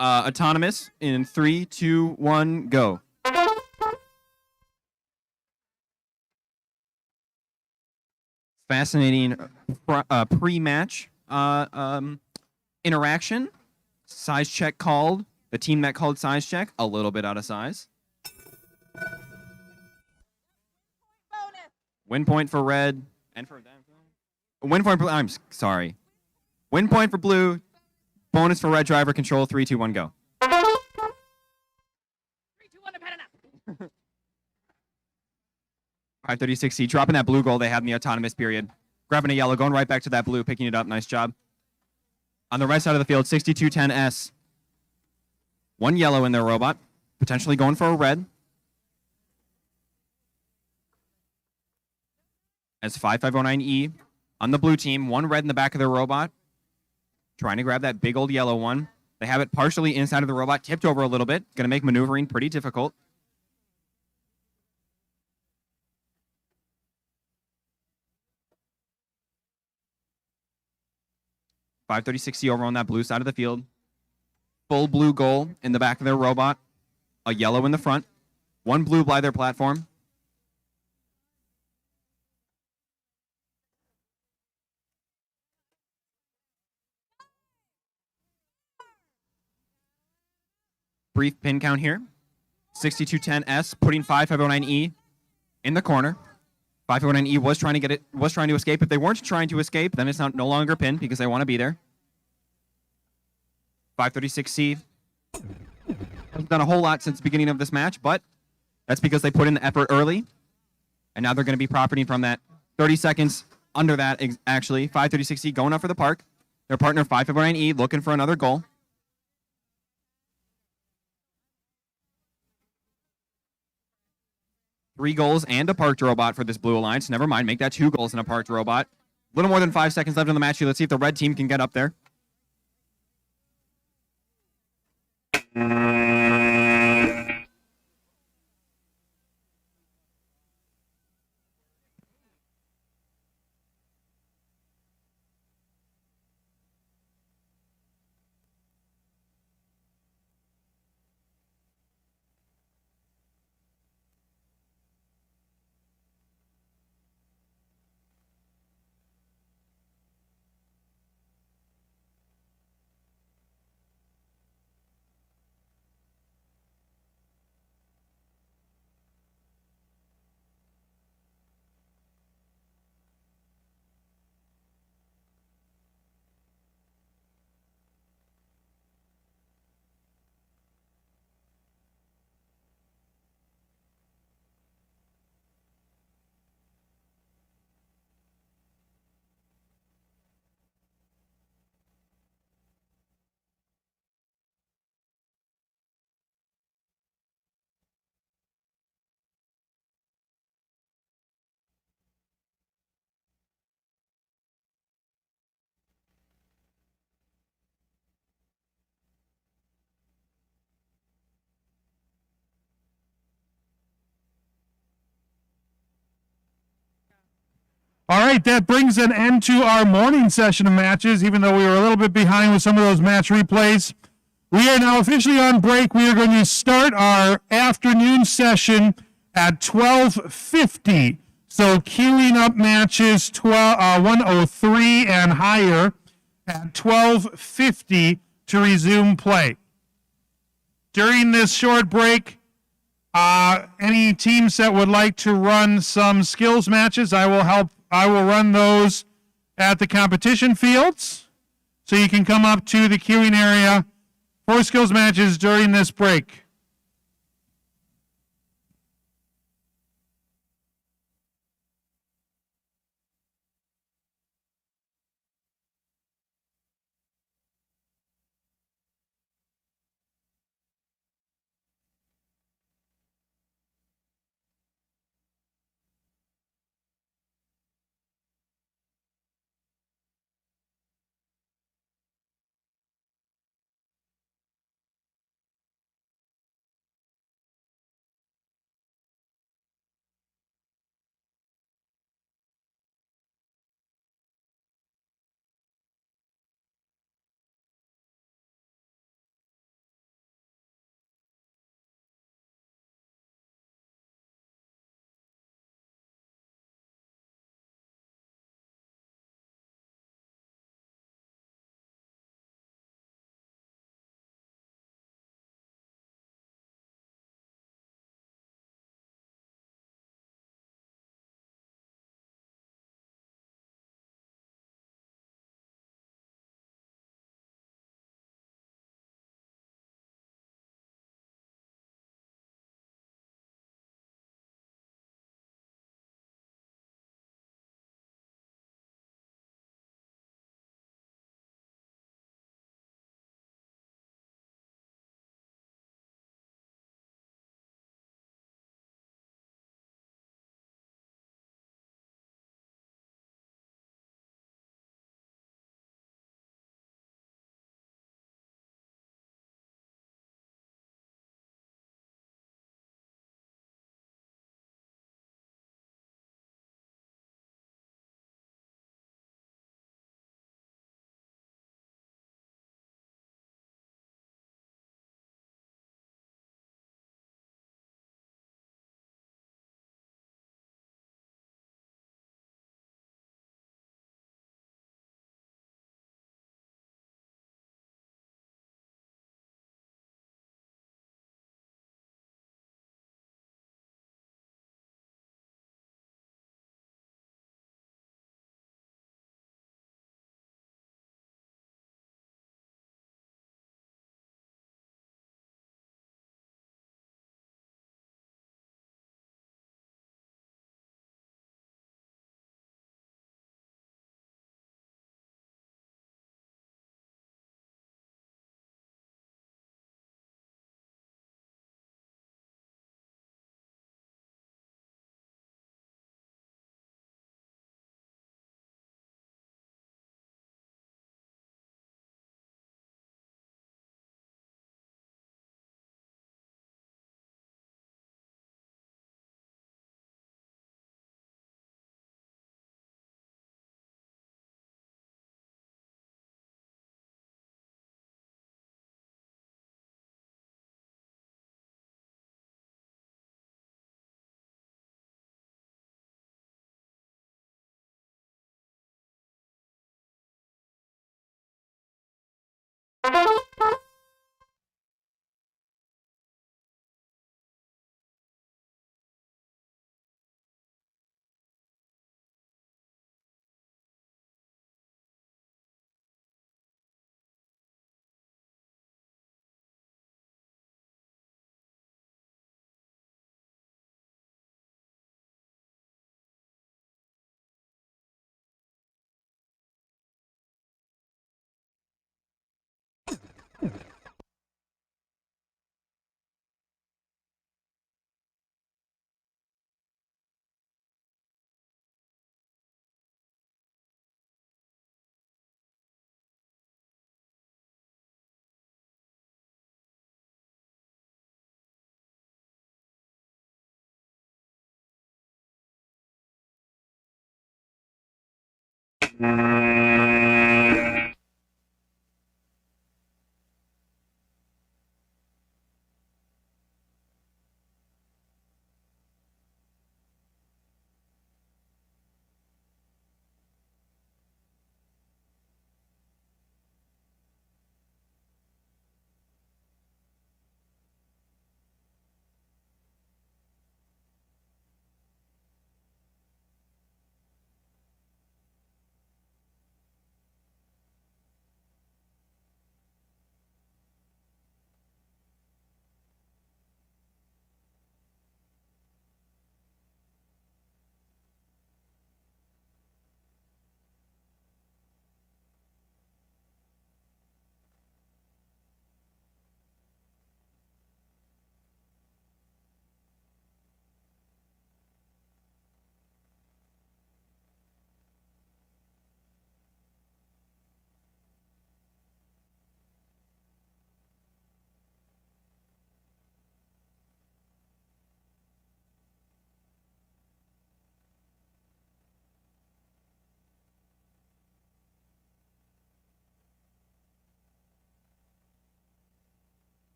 A: Autonomous in 3, 2, 1, go. Fascinating pre-match interaction. Size check called. The team that called size check, a little bit out of size.
B: Bonus.
A: Win point for red and for them. Win point for, I'm sorry. Win point for blue. Bonus for red driver control. 3, 2, 1, go.
B: 3, 2, 1, I've had enough.
A: 536C, dropping that blue goal they had in the autonomous period. Grabbing a yellow, going right back to that blue, picking it up. Nice job. On the right side of the field, 6210S. One yellow in their robot, potentially going for a red. As 5509E on the blue team, one red in the back of their robot, trying to grab that big old yellow one. They have it partially inside of the robot, tipped over a little bit. Going to make maneuvering pretty difficult. .536C over on that blue side of the field. Full blue goal in the back of their robot. A yellow in the front. One blue by their platform. Brief pin count here. 6210S putting 5509E in the corner. 5509E was trying to escape. If they weren't trying to escape, then it's no longer pinned because they want to be there. 536C hasn't done a whole lot since the beginning of this match, but that's because they put in the effort early, and now they're going to be profiting from that. 30 seconds under that, actually. 536C going up for the park. Their partner 559E looking for another goal. Three goals and a parked robot for this Blue Alliance. Never mind, make that 2 goals and a parked robot. A little more than 5 seconds left in the match here. Let's see if the red team can get up there.
D: All right, that brings an end to our morning session of matches, even though we were a little bit behind with some of those match replays. We are now officially on break. We are going to start our afternoon session at 12:50. So queuing up matches 103 and higher at 12:50 to resume play. During this short break, any teams that would like to run some skills matches, I will run those at the competition fields. So you can come up to the queuing area for skills matches during this break.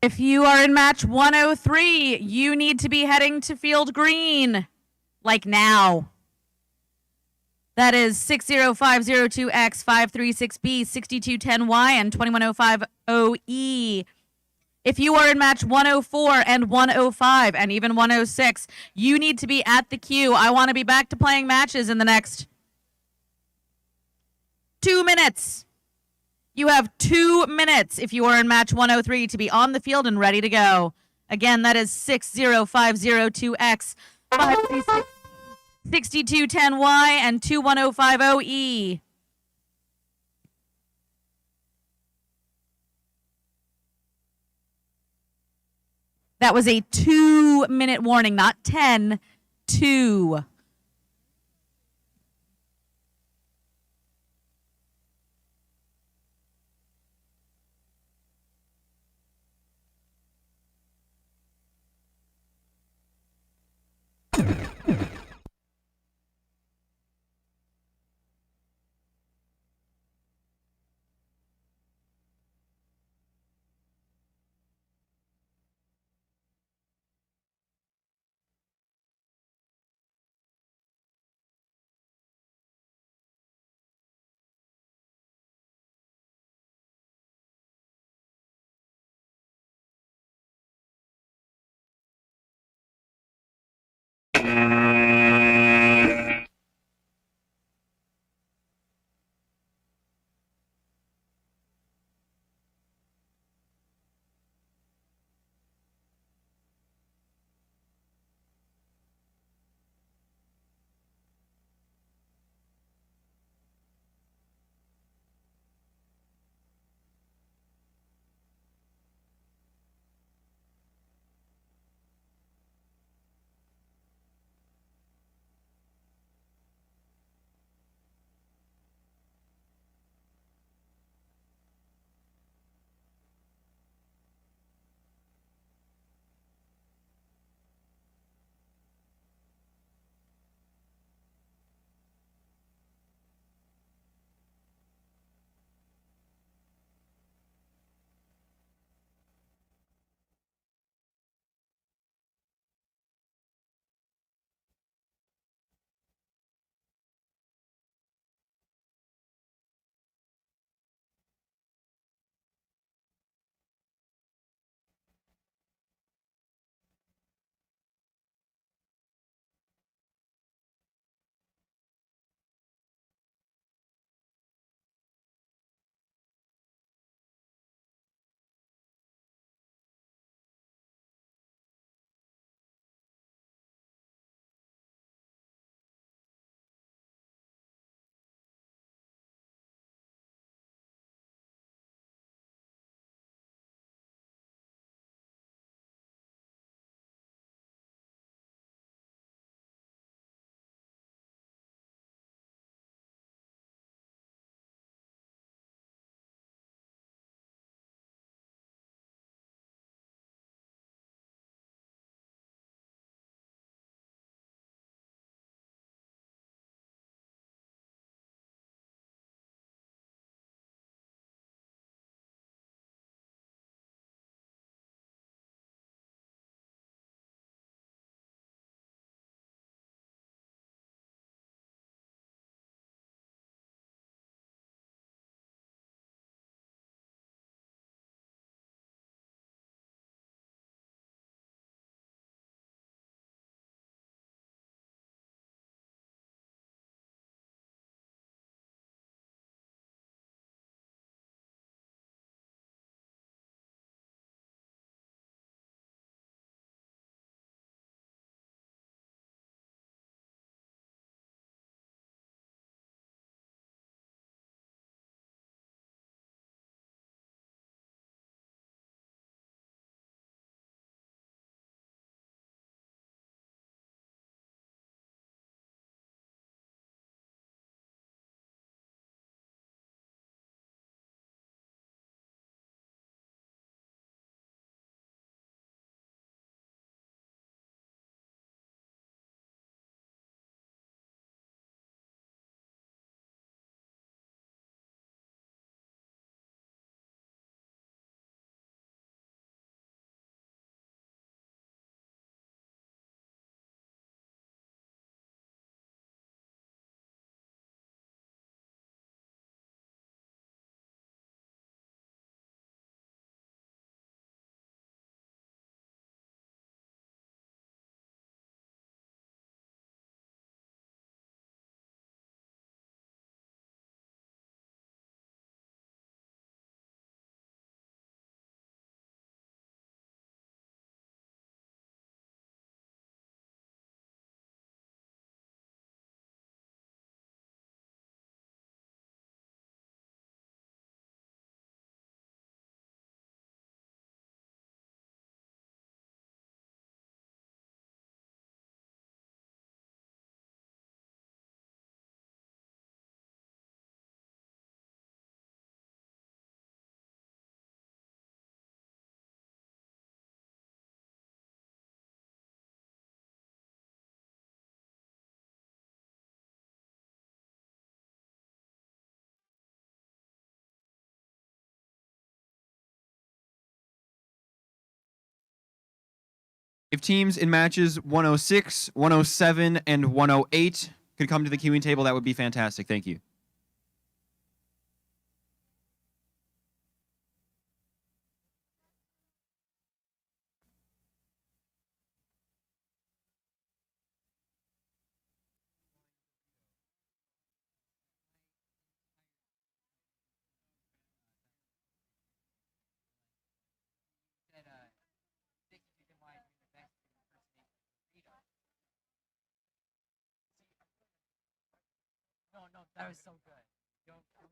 B: If you are in match 103, you need to be heading to field green, like now. That is 60502X, 536B, 6210Y, and 21050E. If you are in match 104 and 105 and even 106, you need to be at the queue. I want to be back to playing matches in the next 2 minutes. You have 2 minutes if you are in match 103 to be on the field and ready to go. Again, that is 60502X, 536 6210Y, and 21050E. That was a 2-minute warning, not 10, 2.
A: If teams in matches 106, 107, and 108 could come to the queuing table, that would be fantastic. Thank you.
B: No, that was so good. Don't dare.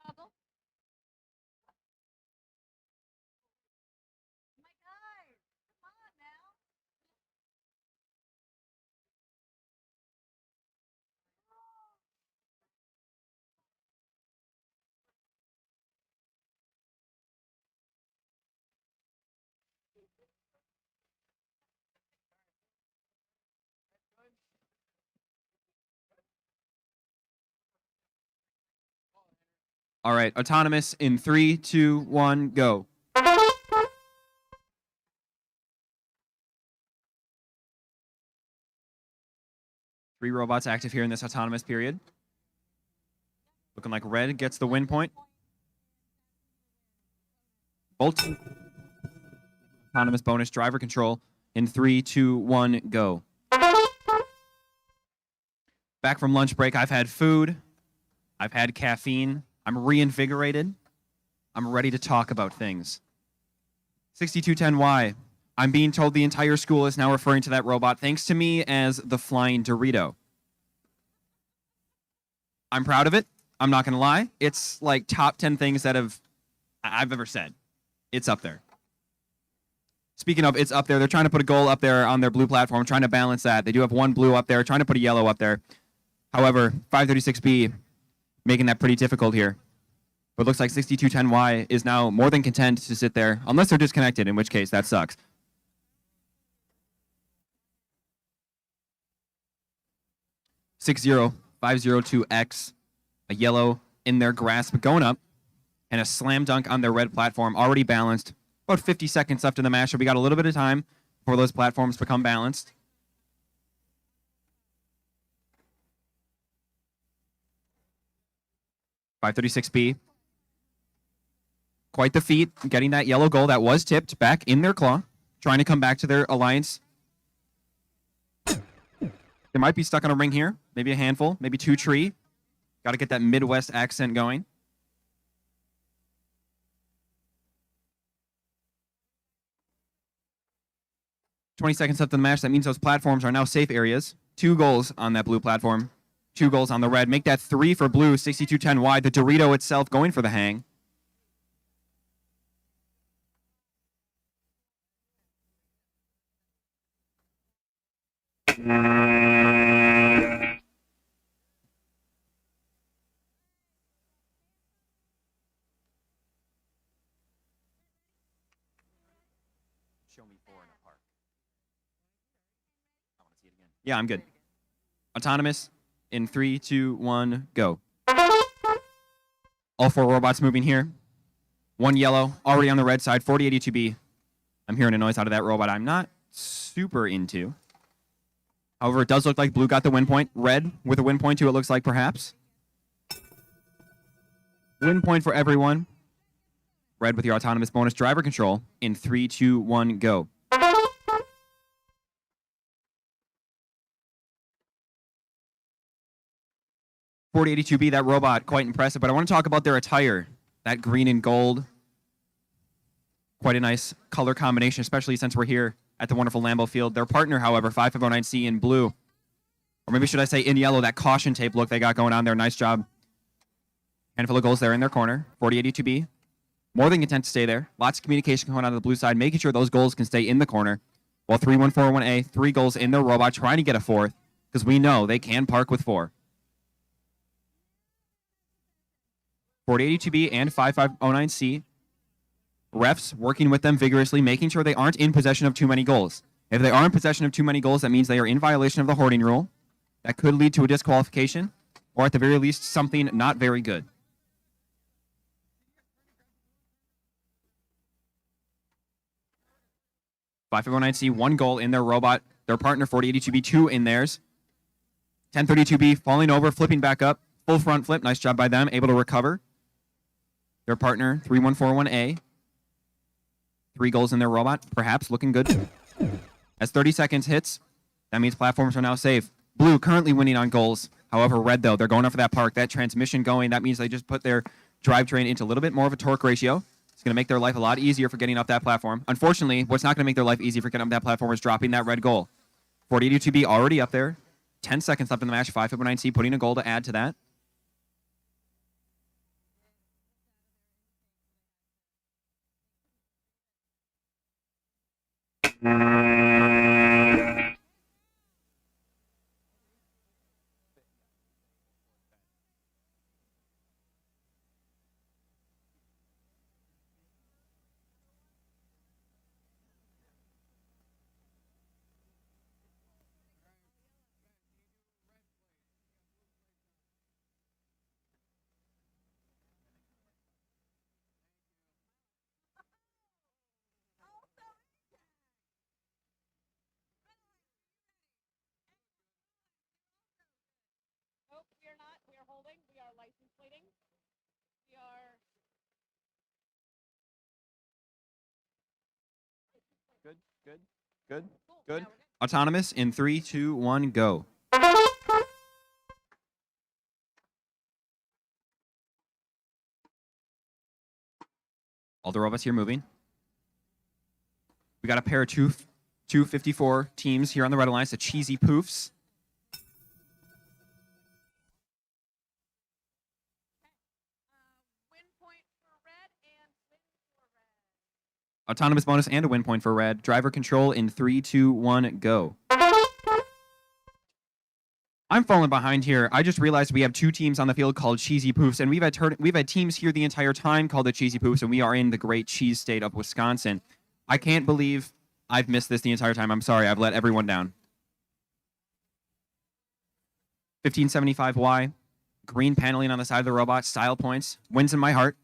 B: Toggle. My guys, come on now.
A: All right, autonomous in 3, 2, 1, go. Three robots active here in this autonomous period. Looking like red gets the win point. Bolt. Autonomous bonus driver control in 3, 2, 1, go. Back from lunch break, I've had food. I've had caffeine. I'm reinvigorated. I'm ready to talk about things. 6210Y. I'm being told the entire school is now referring to that robot, thanks to me, as the Flying Dorito. I'm proud of it. I'm not going to lie. It's like top 10 things that I've ever said. It's up there. Speaking of, it's up there. They're trying to put a goal up there on their blue platform, trying to balance that. They do have one blue up there, trying to put a yellow up there. However, 536B making that pretty difficult here. But it looks like 6210Y is now more than content to sit there, unless they're disconnected, in which case that sucks. Six zero 502X, a yellow in their grasp going up, and a slam dunk on their red platform, already balanced. About 50 seconds left in the match, so we got a little bit of time before those platforms become balanced. .536B. Quite the feat, getting that yellow goal that was tipped back in their claw, trying to come back to their alliance. They might be stuck on a ring here, maybe a handful, maybe two tree. Got to get that Midwest accent going. .20 seconds left in the match. That means those platforms are now safe areas. 2 goals on that blue platform. 2 goals on the red. Make that 3 for blue. 6210Y. The Dorito itself going for the hang. Show me 4 in a park. I want to see it again. Yeah, I'm good. Autonomous in 3, 2, 1, go. All 4 robots moving here. 1 yellow, already on the red side, 4082B. I'm hearing a noise out of that robot I'm not super into. However, it does look like blue got the win point. Red with a win point too, it looks like, perhaps. Win point for everyone. Red with your autonomous bonus driver control in 3, 2, 1, go. .4082B, that robot, quite impressive. But I want to talk about their attire. That green and gold. Quite a nice color combination, especially since we're here at the wonderful Lambeau field. Their partner, however, 5509C in blue. Or maybe should I say in yellow, that caution tape look they got going on there. Nice job. Handful of goals there in their corner. .4082B. More than content to stay there. Lots of communication going on the blue side, making sure those goals can stay in the corner. While 3141A, 3 goals in their robot, trying to get a 4th, because we know they can park with 4. .4082B and 5509C. Refs working with them vigorously, making sure they aren't in possession of too many goals. If they are in possession of too many goals, that means they are in violation of the hoarding rule. That could lead to a disqualification, or at the very least, something not very good. .5509C, 1 goal in their robot. Their partner, 4082B, 2 in theirs. 1032B falling over, flipping back up. Full front flip. Nice job by them. Able to recover. Their partner, 3141A. 3 goals in their robot. Perhaps looking good. As 30 seconds hits, that means platforms are now safe. Blue currently winning on goals. However, red, though, they're going up for that park. That transmission going, that means they just put their drivetrain into a little bit more of a torque ratio. It's going to make their life a lot easier for getting up that platform. Unfortunately, what's not going to make their life easy for getting up that platform is dropping that red goal. 4082B already up there. 10 seconds left in the match. 5509C putting a goal to add to that.
B: Nope, we are not. We are holding. We are license plating. We are.
A: Good, good, good,
B: Cool.
A: good.
B: Now we're good.
A: Autonomous in 3, 2, 1, go. All the robots here moving. We got a pair of 254 teams here on the red alliance, the Cheesy Poofs.
B: Win point for red and win for red.
A: Autonomous bonus and a win point for red. Driver control in 3, 2, 1, go. I'm falling behind here. I just realized we have 2 teams on the field called Cheesy Poofs, and we've had teams here the entire time called the Cheesy Poofs, and we are in the great cheese state of Wisconsin. I can't believe I've missed this the entire time. I'm sorry. I've let everyone down. 1575Y. Green paneling on the side of the robot. Style points. Wins in my heart.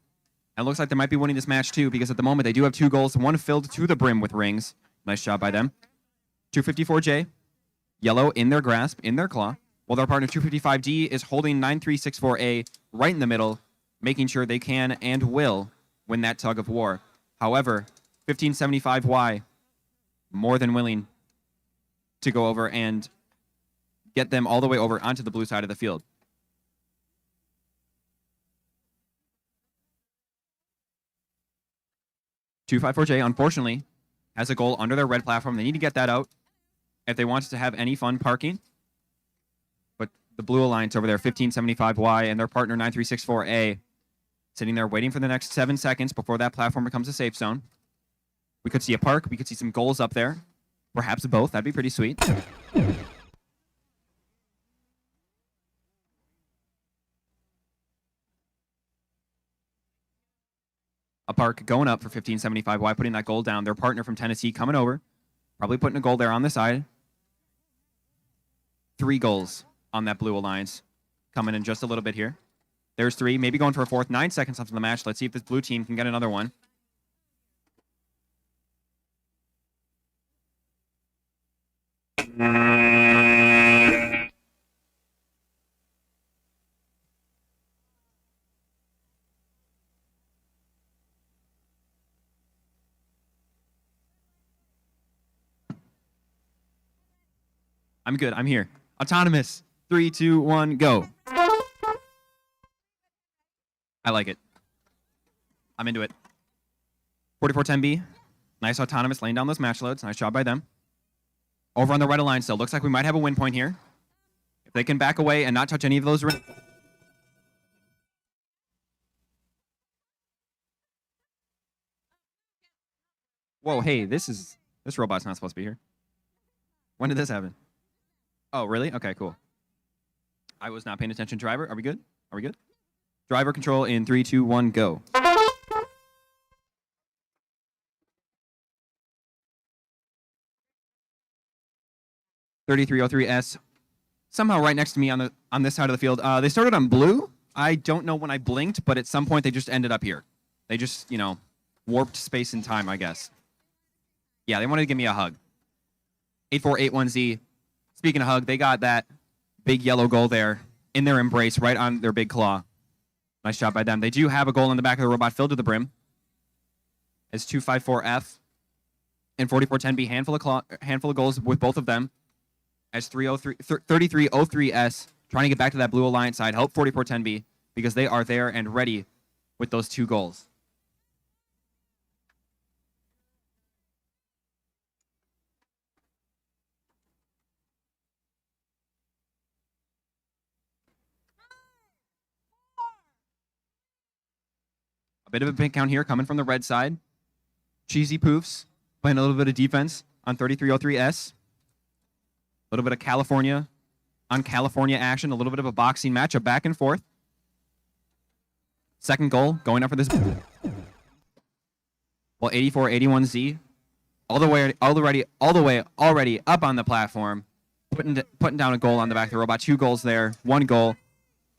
A: And it looks like they might be winning this match too, because at the moment they do have 2 goals, 1 filled to the brim with rings. Nice job by them. 254J. Yellow in their grasp, in their claw. While their partner 255D is holding 9364A right in the middle, making sure they can and will win that tug of war. However, 1575Y, more than willing to go over and get them all the way over onto the blue side of the field. .254J, unfortunately, has a goal under their red platform. They need to get that out if they want to have any fun parking. But the blue alliance over there, 1575Y, and their partner 9364A, sitting there waiting for the next 7 seconds before that platform becomes a safe zone. We could see a park. We could see some goals up there. Perhaps both. That'd be pretty sweet. A park going up for 1575Y, putting that goal down. Their partner from Tennessee coming over. Probably putting a goal there on the side. 3 goals on that blue alliance. Coming in just a little bit here. There's 3, maybe going for a 4th. 9 seconds left in the match. Let's see if this blue team can get another one. I'm good. I'm here. Autonomous. 3, 2, 1, go. I like it. I'm into it. 4410B. Nice autonomous laying down those match loads. Nice job by them. Over on the right of line still. Looks like we might have a win point here. If they can back away and not touch any of those rings. Whoa, hey, this robot's not supposed to be here. When did this happen? Oh, really? Okay, cool. I was not paying attention. Driver, are we good? Are we good? Driver control in 3, 2, 1, go. (3303S) somehow right next to me on this side of the field. They started on blue. I don't know when I blinked, but at some point they just ended up here. They just, warped space and time, I guess. Yeah, they wanted to give me a hug. 8481Z. Speaking of hug, they got that big yellow goal there in their embrace, right on their big claw. Nice job by them. They do have a goal in the back of the robot filled to the brim. It's 254F and 4410B. Handful of goals with both of them. As 3303S trying to get back to that blue alliance side. Help 4410B because they are there and ready with those 2 goals. A bit of a pink count here coming from the red side. Cheesy Poofs playing a little bit of defense on 3303S. A little bit of California on California action. A little bit of a boxing match, a back and forth. Second goal going up for this. Well, 8481Z already up on the platform, putting down a goal on the back of the robot. 2 goals there, 1 goal.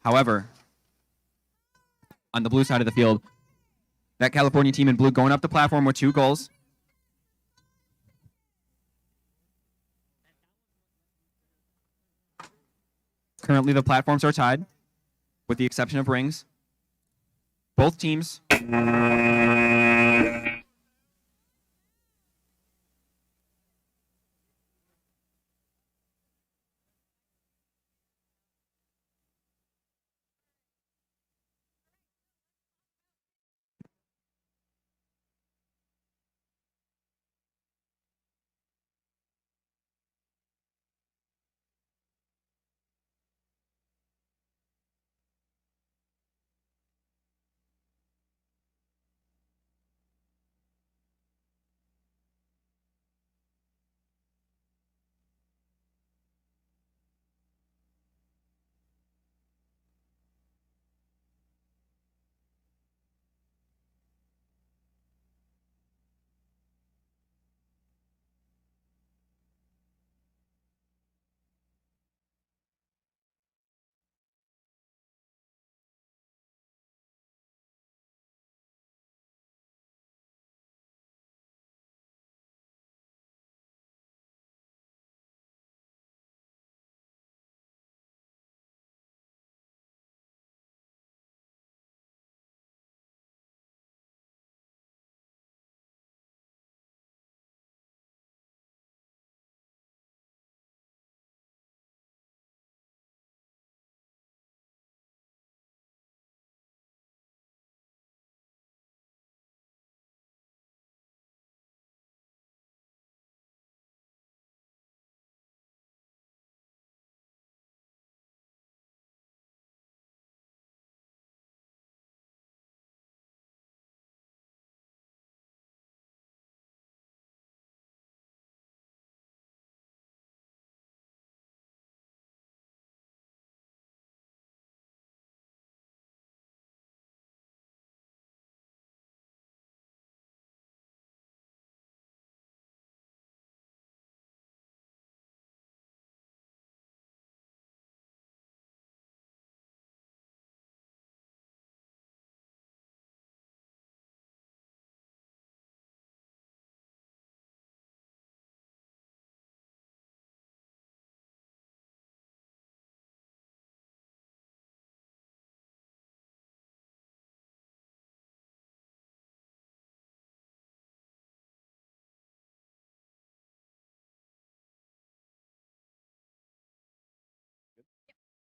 A: However, on the blue side of the field, that California team in blue going up the platform with 2 goals. Currently, the platforms are tied, with the exception of rings. Both teams.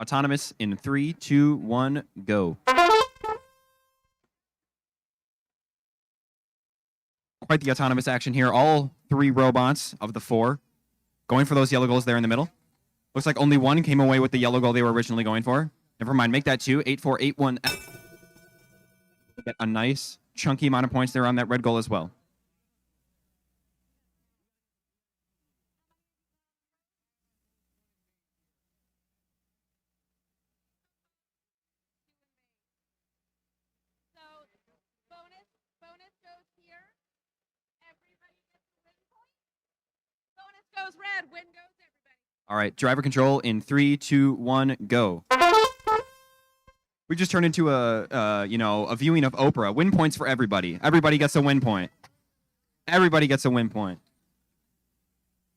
A: Autonomous in 3, 2, 1, go. Quite the autonomous action here. All 3 robots of the 4 going for those yellow goals there in the middle. Looks like only one came away with the yellow goal they were originally going for. Never mind, make that 2. 8, 4, 8, 1. Get a nice chunky amount of points there on that red goal as well.
B: Goes red, win goes everybody.
A: All right, driver control in 3, 2, 1, go. We just turned into a viewing of Oprah. Win points for everybody. Everybody gets a win point. Everybody gets a win point.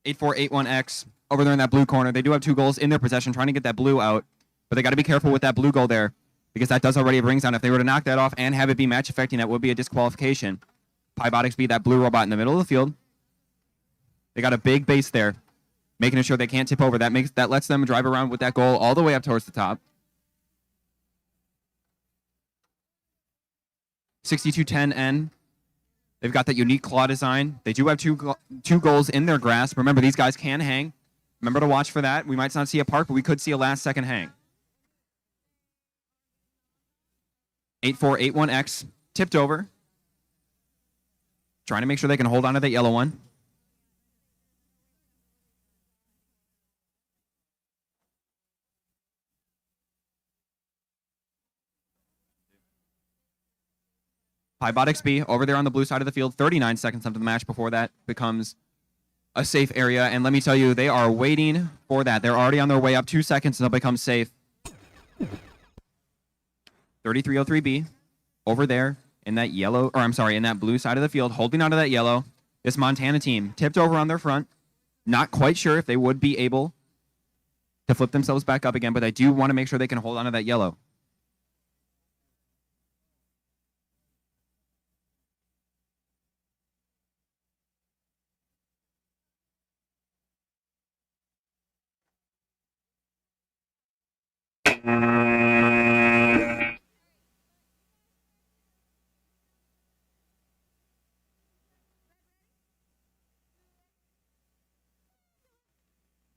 A: 8481X over there in that blue corner. They do have 2 goals in their possession, trying to get that blue out, but they got to be careful with that blue goal there because that does already have rings on. If they were to knock that off and have it be match affecting, that would be a disqualification. Robotics be that blue robot in the middle of the field. They got a big base there, making sure they can't tip over. That lets them drive around with that goal all the way up towards the top. 6210N. They've got that unique claw design. They do have two goals in their grasp. Remember, these guys can hang. Remember to watch for that. We might not see a park, but we could see a last-second hang. 8481X tipped over. Trying to make sure they can hold on to that yellow one. Robotics B over there on the blue side of the field. 39 seconds left of the match before that becomes a safe area. And let me tell you, they are waiting for that. They're already on their way up. 2 seconds and they'll become safe. 3303B over there in that yellow, or I'm sorry, in that blue side of the field, holding onto that yellow. This Montana team tipped over on their front. Not quite sure if they would be able to flip themselves back up again, but I do want to make sure they can hold onto that yellow.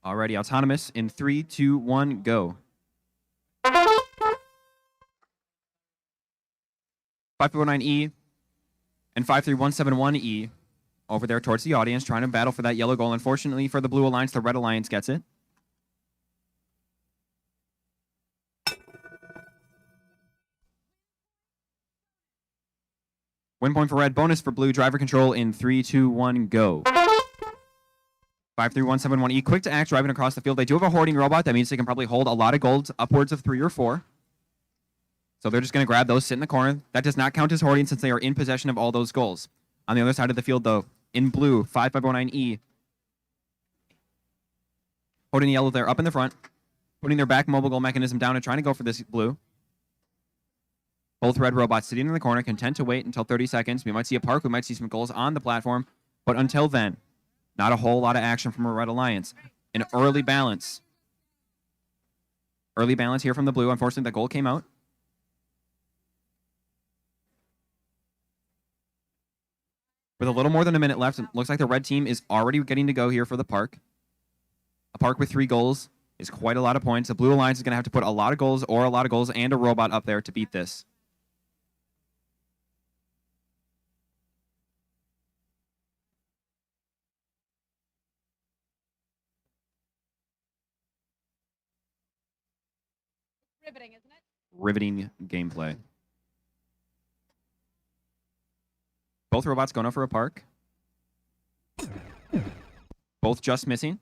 A: Alrighty, autonomous in 3, 2, 1, go. 549E and 53171E over there towards the audience, trying to battle for that yellow goal. Unfortunately for the Blue Alliance, the Red Alliance gets it. Win point for Red, bonus for Blue. Driver control in 3, 2, 1, go. 53171E, quick to act, driving across the field. They do have a hoarding robot. That means they can probably hold a lot of golds, upwards of 3 or 4. So they're just going to grab those, sit in the corner. That does not count as hoarding since they are in possession of all those goals. On the other side of the field, though, in blue, 5509E. Holding yellow there, up in the front. Putting their back mobile goal mechanism down and trying to go for this blue. Both red robots sitting in the corner, content to wait until 30 seconds. We might see a park. We might see some goals on the platform. But until then, not a whole lot of action from a Red Alliance. An early balance. Early balance here from the blue. Unfortunately, the goal came out. With a little more than a minute left, it looks like the red team is already getting to go here for the park. A park with 3 goals is quite a lot of points. The Blue Alliance is going to have to put a lot of goals and a robot up there to beat this.
B: Riveting, isn't it?
A: Riveting gameplay. Both robots going up for a park. Both just missing.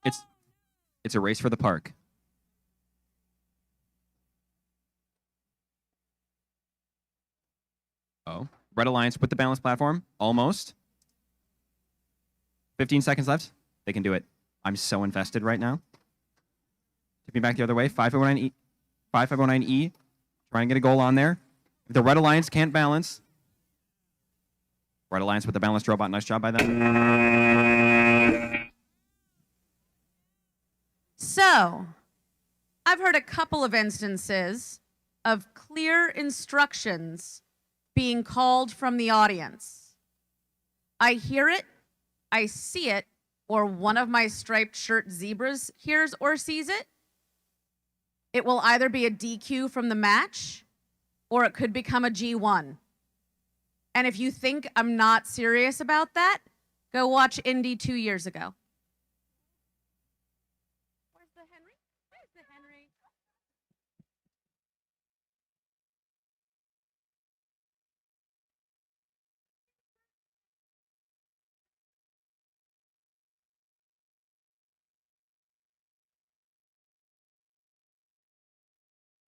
A: It's a race for the park. Oh, Red Alliance with the balance platform. Almost. 15 seconds left. They can do it. I'm so invested right now. Tipping back the other way. 5509E. 5509E. Try and get a goal on there. If the Red Alliance can't balance. Red Alliance with the balanced robot. Nice job by them.
B: So, I've heard a couple of instances of clear instructions being called from the audience. I hear it, I see it, or one of my striped shirt zebras hears or sees it. It will either be a DQ from the match, or it could become a G1. And if you think I'm not serious about that, go watch Indy 2 years ago. Where's the Henry? Where's the Henry?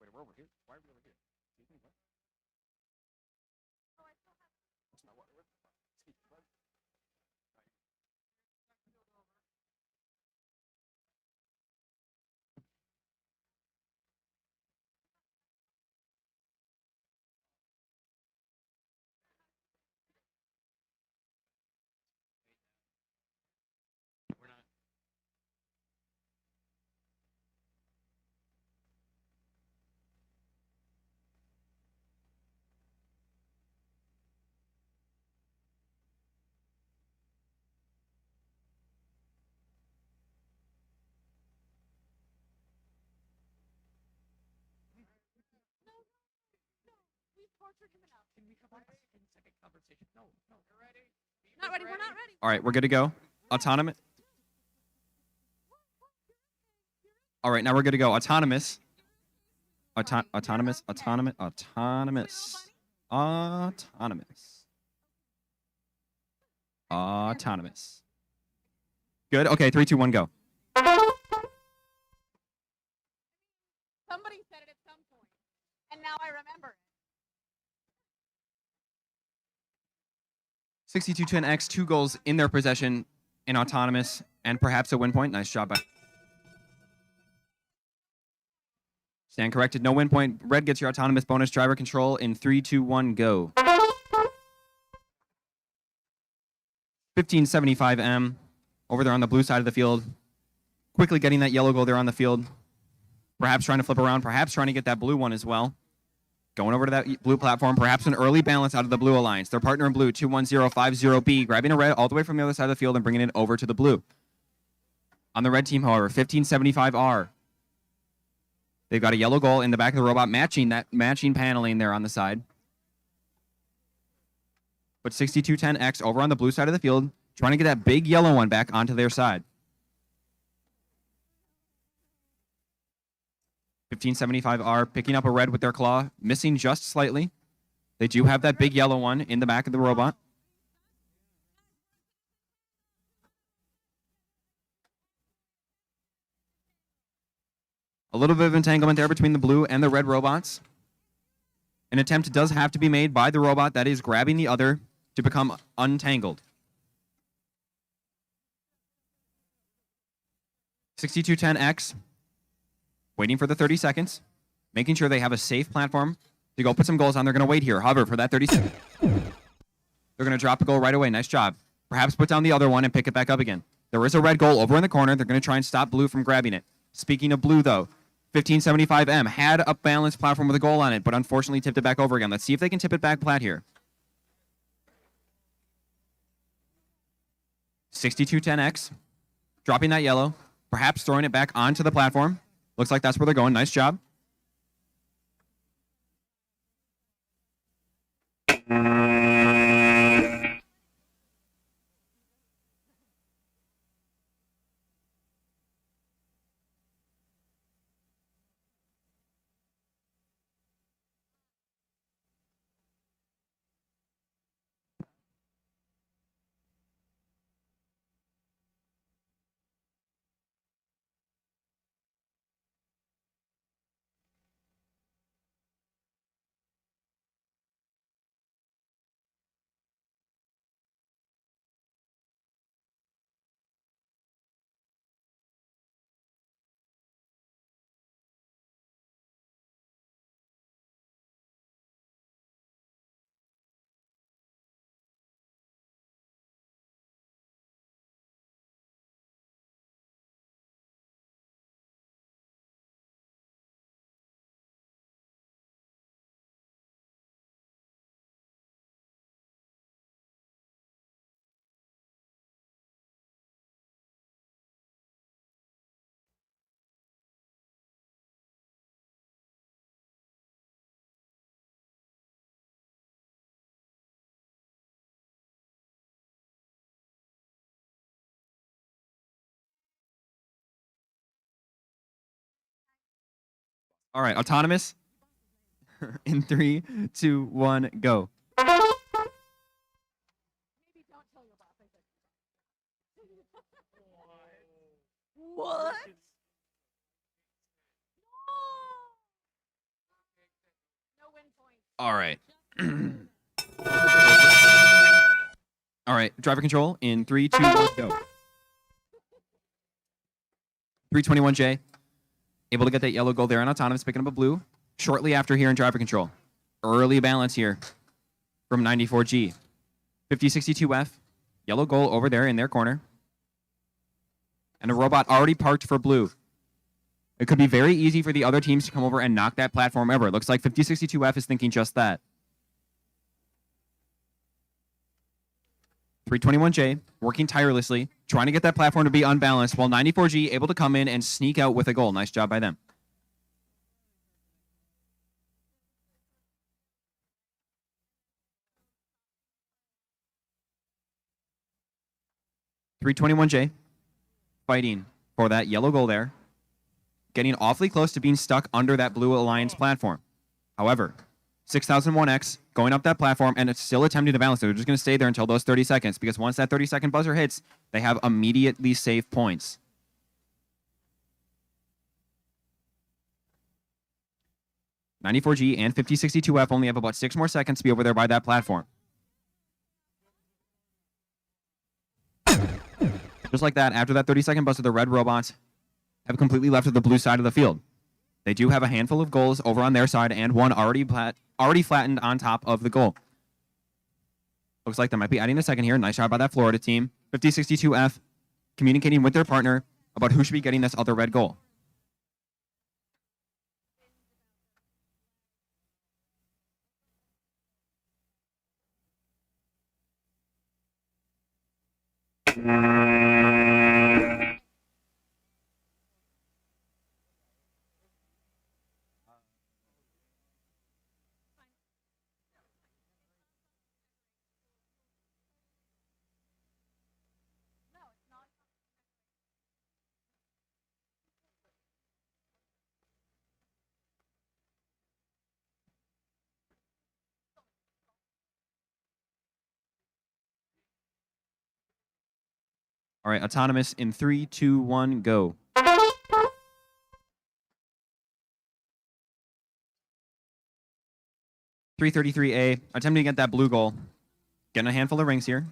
A: Wait, we're over here? Why are we over here? Excuse me, what?
B: Oh, I still have.
A: That's not what we're... Excuse me, what? We're not... Can we have like a 10-second conversation? No, no. You're ready?
B: Not ready, we're not ready.
A: All right, we're good to go. Autonomous. All right, now we're good to go. Autonomous. Autonomous. Good. Okay, 3, 2, 1, go.
B: Somebody said it at some point, and now I remember it.
A: 6210X, 2 goals in their possession in autonomous and perhaps a win point. Nice job by. Stand corrected. No win point. Red gets your autonomous bonus driver control in 3, 2, 1, go. 1575M over there on the blue side of the field. Quickly getting that yellow goal there on the field. Perhaps trying to flip around. Perhaps trying to get that blue one as well. Going over to that blue platform. Perhaps an early balance out of the blue alliance. Their partner in blue, 21050B, grabbing a red all the way from the other side of the field and bringing it over to the blue. On the red team, however, 1575R. They've got a yellow goal in the back of the robot, matching paneling there on the side. But 6210X over on the blue side of the field, trying to get that big yellow one back onto their side. 1575R picking up a red with their claw, missing just slightly. They do have that big yellow one in the back of the robot. A little bit of entanglement there between the blue and the red robots. An attempt does have to be made by the robot that is grabbing the other to become untangled. 6210X waiting for the 30 seconds, making sure they have a safe platform to go put some goals on. They're going to wait here, hover for that 30 seconds. They're going to drop a goal right away. Nice job. Perhaps put down the other one and pick it back up again. There is a red goal over in the corner. They're going to try and stop blue from grabbing it. Speaking of blue, though, 1575M had a balanced platform with a goal on it, but unfortunately tipped it back over again. Let's see if they can tip it back plat here. 6210X dropping that yellow, perhaps throwing it back onto the platform. Looks like that's where they're going. Nice job. All right, autonomous. In 3, 2, 1, go.
B: What?
A: All right. All right, driver control in 3, 2, 1, go. 321J, able to get that yellow goal there on autonomous, picking up a blue. Shortly after here in driver control. Early balance here from 94G. 5062F, yellow goal over there in their corner. And a robot already parked for blue. It could be very easy for the other teams to come over and knock that platform over. It looks like 5062F is thinking just that. 321J, working tirelessly, trying to get that platform to be unbalanced, while 94G able to come in and sneak out with a goal. Nice job by them. .321J, fighting for that yellow goal there. Getting awfully close to being stuck under that Blue Alliance platform. However, 6001X going up that platform, and it's still attempting to balance it. They're just going to stay there until those 30 seconds, because once that 30-second buzzer hits, they have immediately saved points. .94G and 5062F only have about 6 more seconds to be over there by that platform. Just like that, after that 30-second buzzer, the red robots have completely left to the blue side of the field. They do have a handful of goals over on their side, and one already flattened on top of the goal. Looks like they might be adding a second here. Nice job by that Florida team. 5062F communicating with their partner about who should be getting this other red goal. All right, autonomous in 3, 2, 1, go. .333A, attempting to get that blue goal. Getting a handful of rings here.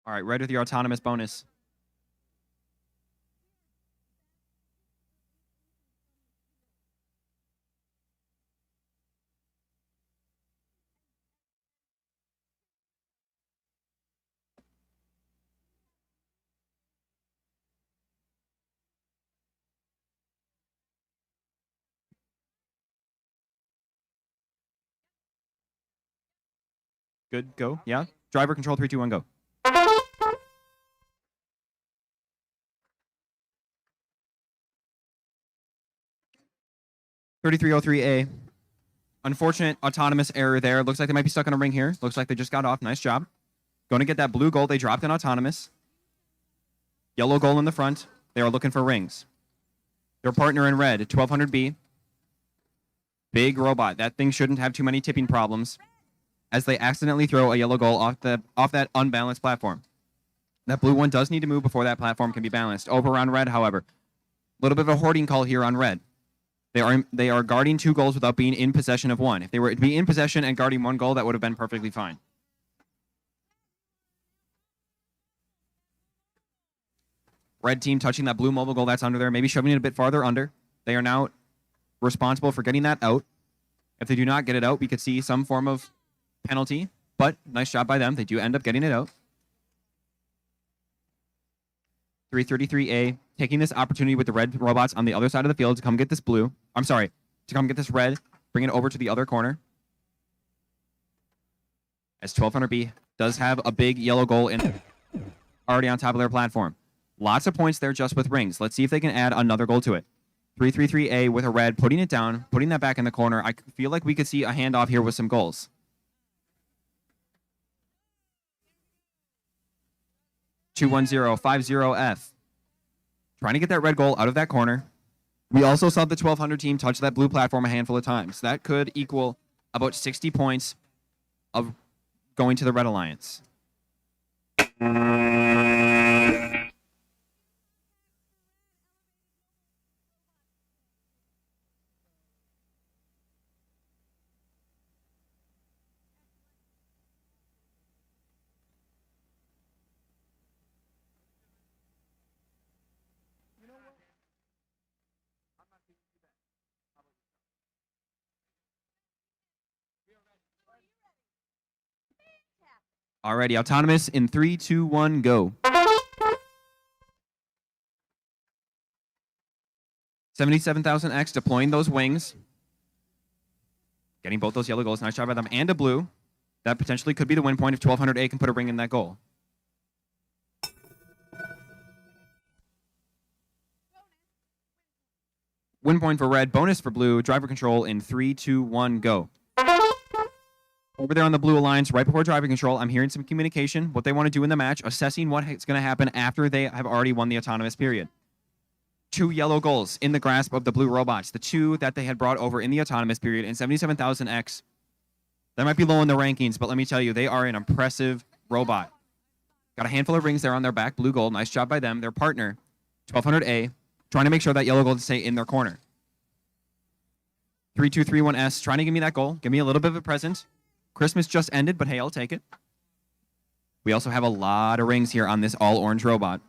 A: All right, red with your autonomous bonus. Good, go. Yeah. Driver control, 3, 2, 1, go. .3303A. Unfortunate autonomous error there. Looks like they might be stuck on a ring here. Looks like they just got off. Nice job. Going to get that blue goal. They dropped an autonomous. Yellow goal in the front. They are looking for rings. Their partner in red, 1200B. Big robot. That thing shouldn't have too many tipping problems, as they accidentally throw a yellow goal off that unbalanced platform. That blue one does need to move before that platform can be balanced. Over on red, however. A little bit of a hoarding call here on red. They are guarding 2 goals without being in possession of 1. If they were to be in possession and guarding 1 goal, that would have been perfectly fine. Red team touching that blue mobile goal that's under there, maybe shoving it a bit farther under. They are now responsible for getting that out. If they do not get it out, we could see some form of penalty, but nice job by them. They do end up getting it out. 333A taking this opportunity with the red robots on the other side of the field to come get this blue. I'm sorry, to come get this red, bring it over to the other corner. As 1200B does have a big yellow goal in already on top of their platform. Lots of points there just with rings. Let's see if they can add another goal to it. 333A with a red, putting it down, putting that back in the corner. I feel like we could see a handoff here with some goals. (21050F). Trying to get that red goal out of that corner. We also saw the 1200 team touch that blue platform a handful of times. That could equal about 60 points of going to the Red Alliance. Alrighty, autonomous in 3, 2, 1, go. 77,000X deploying those wings. Getting both those yellow goals. Nice job by them. And a blue. That potentially could be the win point if 1200A can put a ring in that goal. Win point for red. Bonus for blue. Driver control in 3, 2, 1, go. Over there on the blue alliance, right before driving control, I'm hearing some communication, what they want to do in the match, assessing what's going to happen after they have already won the autonomous period. 2 yellow goals in the grasp of the blue robots, the 2 that they had brought over in the autonomous period, and 77,000X. That might be low in the rankings, but let me tell you, they are an impressive robot. Got a handful of rings there on their back, blue gold, nice job by them. Their partner, 1200A, trying to make sure that yellow gold stay in their corner. 3231S, trying to give me that goal, give me a little bit of a present. Christmas just ended, but hey, I'll take it. We also have a lot of rings here on this all-orange robot.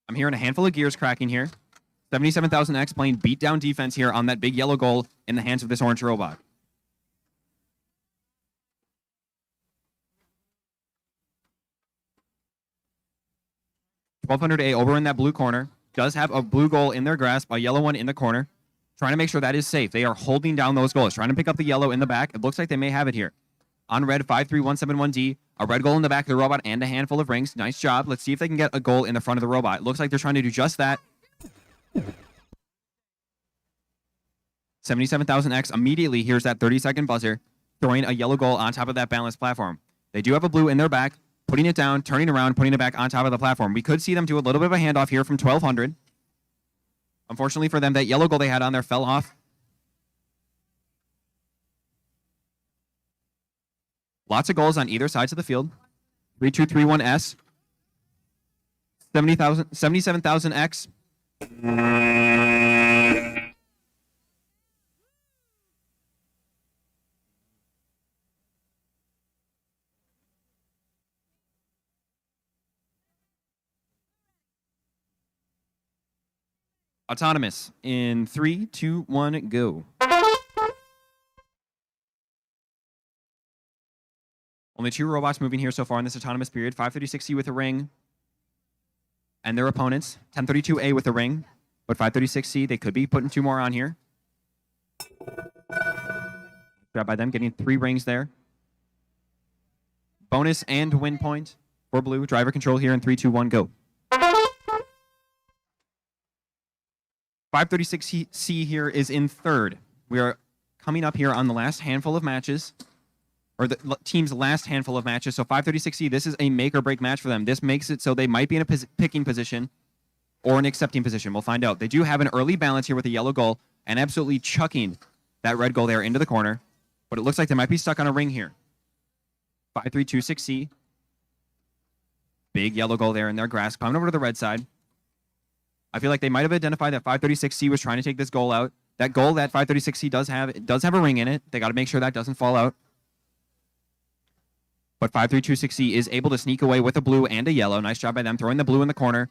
A: I'm hearing a handful of gears cracking here. 77,000X playing beatdown defense here on that big yellow goal in the hands of this orange robot. (1200A) over in that blue corner. Does have a blue goal in their grasp, a yellow one in the corner. Trying to make sure that is safe. They are holding down those goals. Trying to pick up the yellow in the back. It looks like they may have it here. On red, 53171D. A red goal in the back of the robot and a handful of rings. Nice job. Let's see if they can get a goal in the front of the robot. It looks like they're trying to do just that. 77,000X immediately hears that 30-second buzzer, throwing a yellow goal on top of that balanced platform. They do have a blue in their back. Putting it down, turning around, putting it back on top of the platform. We could see them do a little bit of a handoff here from 1200. Unfortunately for them, that yellow goal they had on there fell off. Lots of goals on either sides of the field. 3231S. 77,000X. Autonomous in 3, 2, 1, go. Only 2 robots moving here so far in this autonomous period. 536C with a ring and their opponents. 1032A with a ring, but 536C, they could be putting 2 more on here. Grab by them, getting 3 rings there. Bonus and win point for blue. Driver control here in 3, 2, 1, go. 536C here is in 3rd. We are coming up here on the last handful of matches, or the team's last handful of matches. So 536C, this is a make or break match for them. This makes it so they might be in a picking position or an accepting position. We'll find out. They do have an early balance here with a yellow goal and absolutely chucking that red goal there into the corner. But it looks like they might be stuck on a ring here. 5326C. Big yellow goal there in their grasp. Coming over to the red side. I feel like they might have identified that 536C was trying to take this goal out. That goal that 536C does have, it does have a ring in it. They got to make sure that doesn't fall out. But 5326C is able to sneak away with a blue and a yellow. Nice job by them throwing the blue in the corner.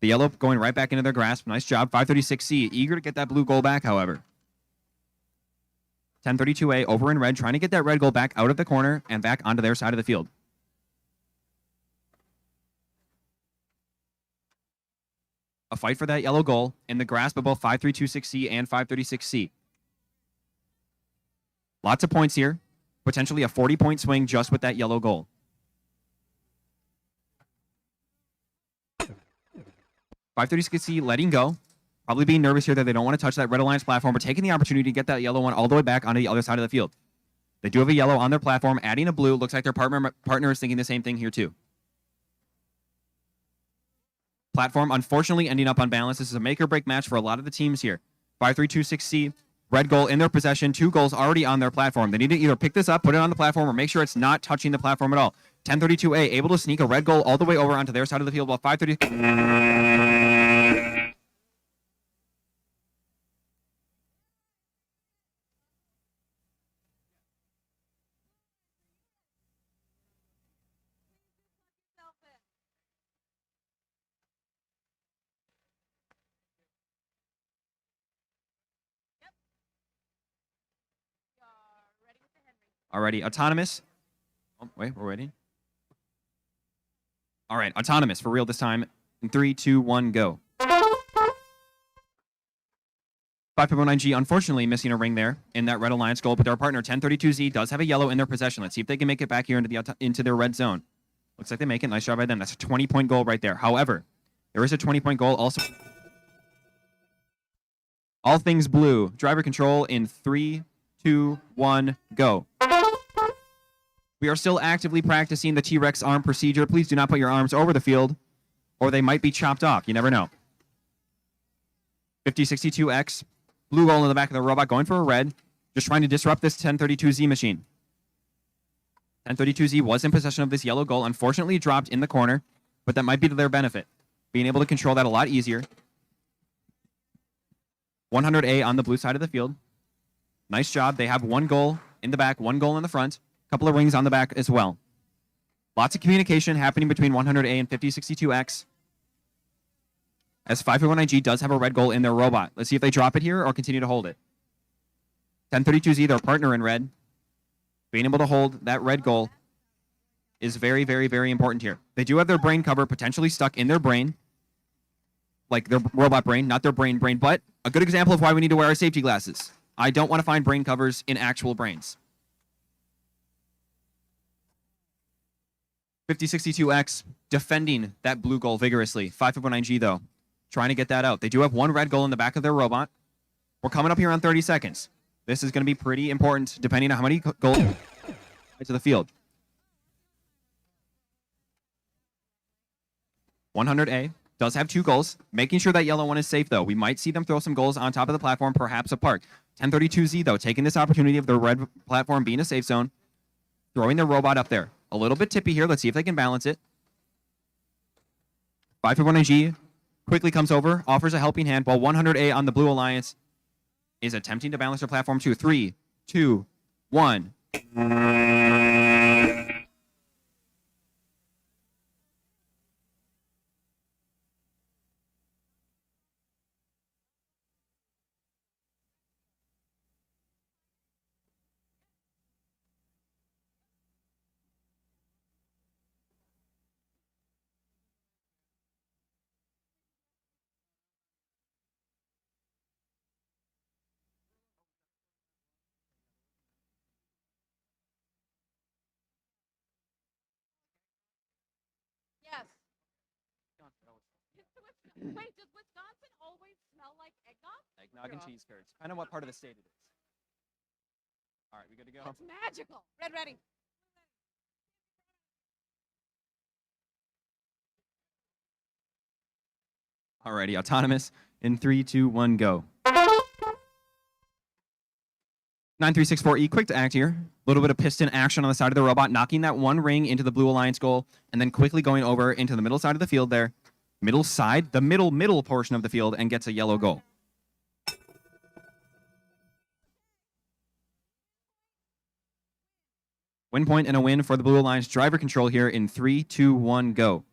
A: The yellow going right back into their grasp. Nice job. 536C eager to get that blue goal back, however. 1032A over in red, trying to get that red goal back out of the corner and back onto their side of the field. A fight for that yellow goal in the grasp of both 5326C and 536C. Lots of points here. Potentially a 40-point swing just with that yellow goal. 536C letting go. Probably being nervous here that they don't want to touch that Red Alliance platform, but taking the opportunity to get that yellow one all the way back onto the other side of the field. They do have a yellow on their platform, adding a blue. Looks like their partner is thinking the same thing here too. Platform, unfortunately, ending up unbalanced. This is a make-or-break match for a lot of the teams here. 5326C, red goal in their possession. 2 goals already on their platform. They need to either pick this up, put it on the platform, or make sure it's not touching the platform at all. 1032A able to sneak a red goal all the way over onto their side of the field, while 530... Alrighty, autonomous. Oh, wait, we're waiting. All right, autonomous for real this time. In 3, 2, 1, go. 5.9G, unfortunately, missing a ring there in that Red Alliance goal, but their partner, 1032Z, does have a yellow in their possession. Let's see if they can make it back here into their red zone. Looks like they make it. Nice job by them. That's a 20-point goal right there. However, there is a 20-point goal also. All things blue. Driver control in 3, 2, 1, go. We are still actively practicing the T-Rex arm procedure. Please do not put your arms over the field, or they might be chopped off. You never know. 5062X. Blue goal in the back of the robot, going for a red. Just trying to disrupt this 1032Z machine. 1032Z was in possession of this yellow goal. Unfortunately, dropped in the corner, but that might be to their benefit. Being able to control that a lot easier. 100A on the blue side of the field. Nice job. They have 1 goal in the back, 1 goal in the front. Couple of rings on the back as well. Lots of communication happening between 100A and 5062X. As 5.9G does have a red goal in their robot. Let's see if they drop it here or continue to hold it. 1032Z, their partner in red. Being able to hold that red goal is very, very, very important here. They do have their brain cover potentially stuck in their brain. Like their robot brain, not their brain, but a good example of why we need to wear our safety glasses. I don't want to find brain covers in actual brains. 5062X defending that blue goal vigorously. 5.9G though, trying to get that out. They do have 1 red goal in the back of their robot. We're coming up here on 30 seconds. This is going to be pretty important depending on how many goals to the field. 100A does have 2 goals, making sure that yellow one is safe though. We might see them throw some goals on top of the platform, perhaps a park. 1032Z though, taking this opportunity of the red platform being a safe zone, throwing their robot up there. A little bit tippy here. Let's see if they can balance it. 5.1G quickly comes over, offers a helping hand, while 100A on the Blue Alliance is attempting to balance their platform too. 3, 2, 1.
B: Yes. Wait, does Wisconsin always smell like eggnog?
A: Eggnog and cheese curds. I know what part of the state it is. All right, we good to go?
B: That's magical. Red ready.
A: Alrighty, autonomous in 3, 2, 1, go. 9364E, quick to act here. A little bit of piston action on the side of the robot, knocking that 1 ring into the Blue Alliance goal, and then quickly going over into the middle side of the field there. Middle side, the middle portion of the field, and gets a yellow goal. Win point and a win for the Blue Alliance. Driver control here in 3, 2, 1, go.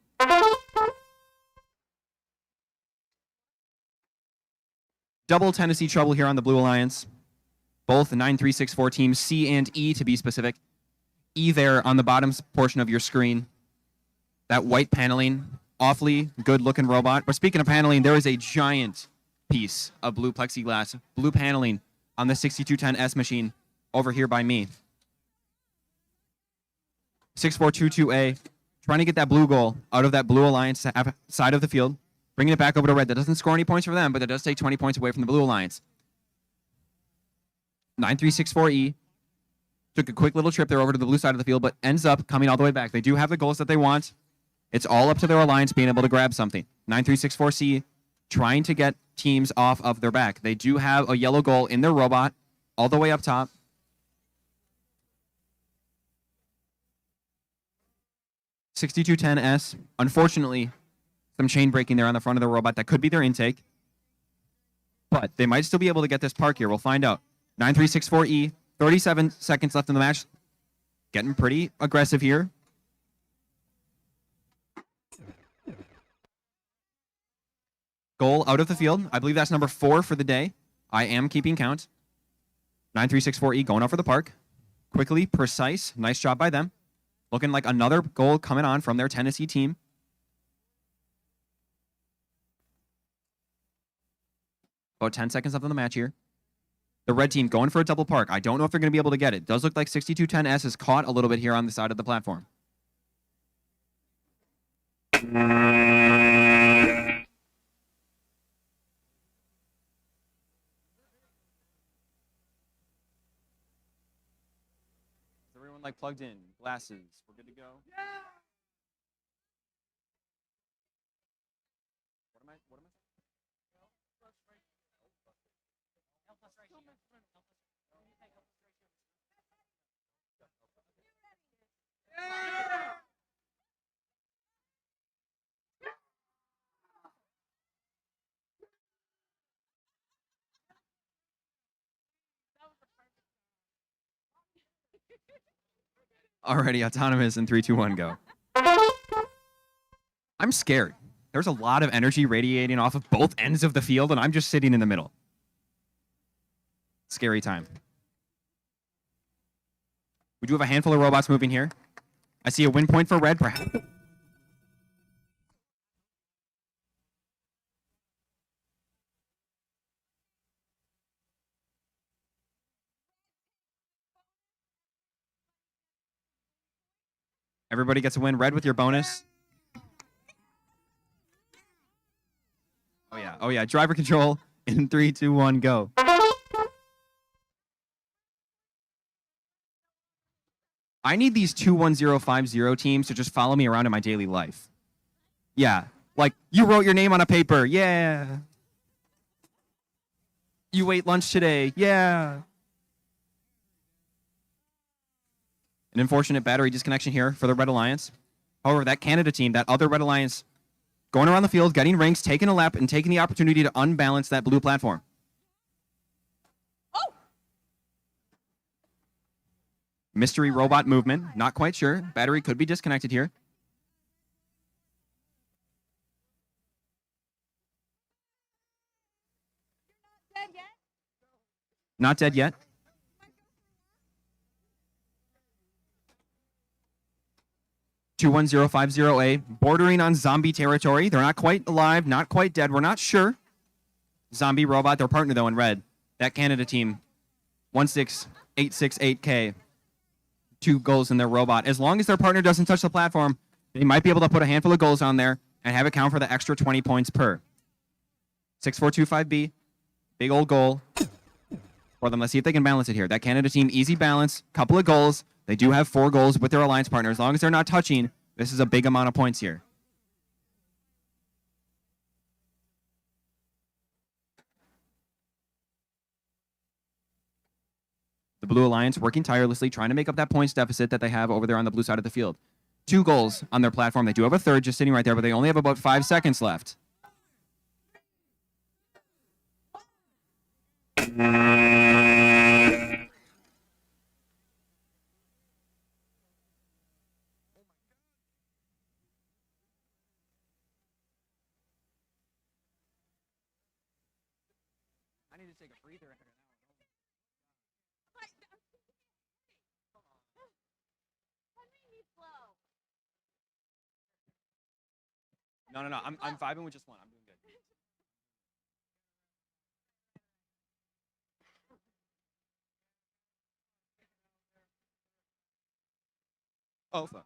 A: Double Tennessee trouble here on the Blue Alliance. Both 9364 teams, C and E to be specific. E there on the bottom portion of your screen. That white paneling, awfully good looking robot. But speaking of paneling, there is a giant piece of blue plexiglass, blue paneling on the 6210S machine over here by me. 6422A, trying to get that blue goal out of that Blue Alliance side of the field. Bringing it back over to red. That doesn't score any points for them, but that does take 20 points away from the blue alliance. 9364E took a quick little trip there over to the blue side of the field, but ends up coming all the way back. They do have the goals that they want. It's all up to their alliance being able to grab something. 9364C trying to get teams off of their back. They do have a yellow goal in their robot all the way up top. (6210S). Unfortunately, some chain breaking there on the front of the robot. That could be their intake. But they might still be able to get this park here. We'll find out. 9364E, 37 seconds left in the match. Getting pretty aggressive here. Goal out of the field. I believe that's number 4 for the day. I am keeping count. 9364E going out for the park. Quickly, precise. Nice job by them. Looking like another goal coming on from their Tennessee team. About 10 seconds left in the match here. The red team going for a double park. I don't know if they're going to be able to get it. Does look like 6210S is caught a little bit here on the side of the platform. Like plugged in, glasses, we're good to go. Yeah. What am I? Already autonomous in 3, 2, 1, go. I'm scared. There's a lot of energy radiating off of both ends of the field, and I'm just sitting in the middle. Scary time. We do have a handful of robots moving here. I see a win point for red, perhaps. Everybody gets a win. Red with your bonus. Oh, yeah. Oh, yeah. Driver control in 3, 2, 1, go. I need these 21050 teams to just follow me around in my daily life. Yeah. Like, you wrote your name on a paper. Yeah. You ate lunch today. Yeah. An unfortunate battery disconnection here for the Red Alliance. However, that Canada team, that other Red Alliance, going around the field, getting ranks, taking a lap, and taking the opportunity to unbalance that blue platform. Oh! Mystery robot movement. Not quite sure. Battery could be disconnected here. Not dead yet. (21050A), bordering on zombie territory. They're not quite alive, not quite dead. We're not sure. Zombie robot, their partner though in red. That Canada team, 16868K. 2 goals in their robot. As long as their partner doesn't touch the platform, they might be able to put a handful of goals on there and have it count for the extra 20 points per. 6425B, big old goal for them. Let's see if they can balance it here. That Canada team, easy balance, couple of goals. They do have 4 goals with their alliance partner. As long as they're not touching, this is a big amount of points here. The Blue Alliance working tirelessly, trying to make up that points deficit that they have over there on the blue side of the field. 2 goals on their platform. They do have a third just sitting right there, but they only have about 5 seconds left. I need to take a breather after an hour. No. I'm vibing with just one. I'm doing good. Oh, fuck.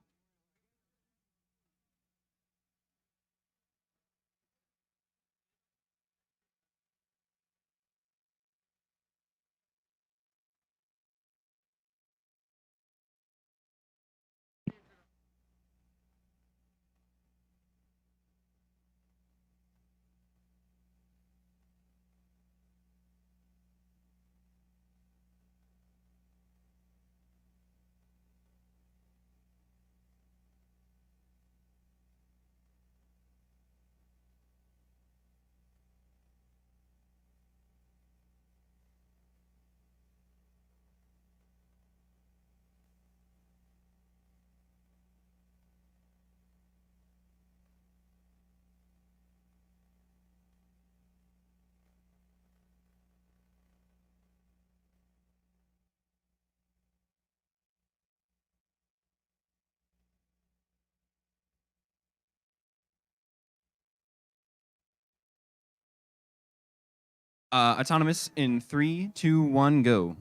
A: Autonomous in 3, 2, 1, go.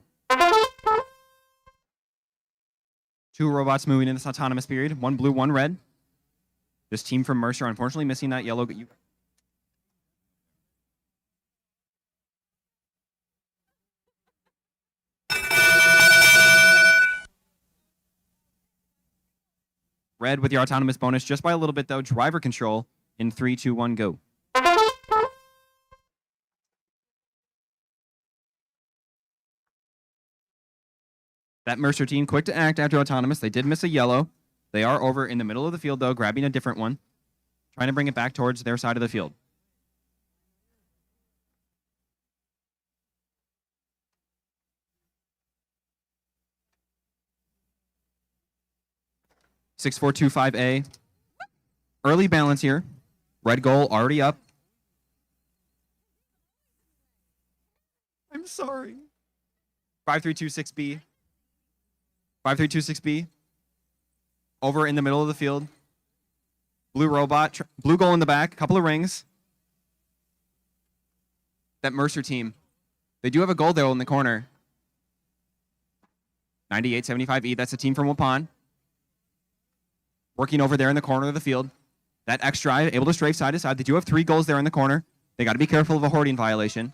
A: 2 robots moving in this autonomous period. 1 blue, 1 red. This team from Mercer, unfortunately, missing that yellow. Red with your autonomous bonus just by a little bit, though. Driver control in 3, 2, 1, go. That Mercer team, quick to act after autonomous. They did miss a yellow. They are over in the middle of the field, though, grabbing a different one. Trying to bring it back towards their side of the field. Six, 4, 2, 5A. Early balance here. Red goal already up. I'm sorry. 5, 3, 2, 6B. 5, 3, 2, 6B. Over in the middle of the field. Blue robot. Blue goal in the back. Couple of rings. That Mercer team. They do have a goal, though, in the corner. 98-75E. That's a team from Waupun. Working over there in the corner of the field. That X drive, able to strafe side to side. They do have 3 goals there in the corner. They got to be careful of a hoarding violation.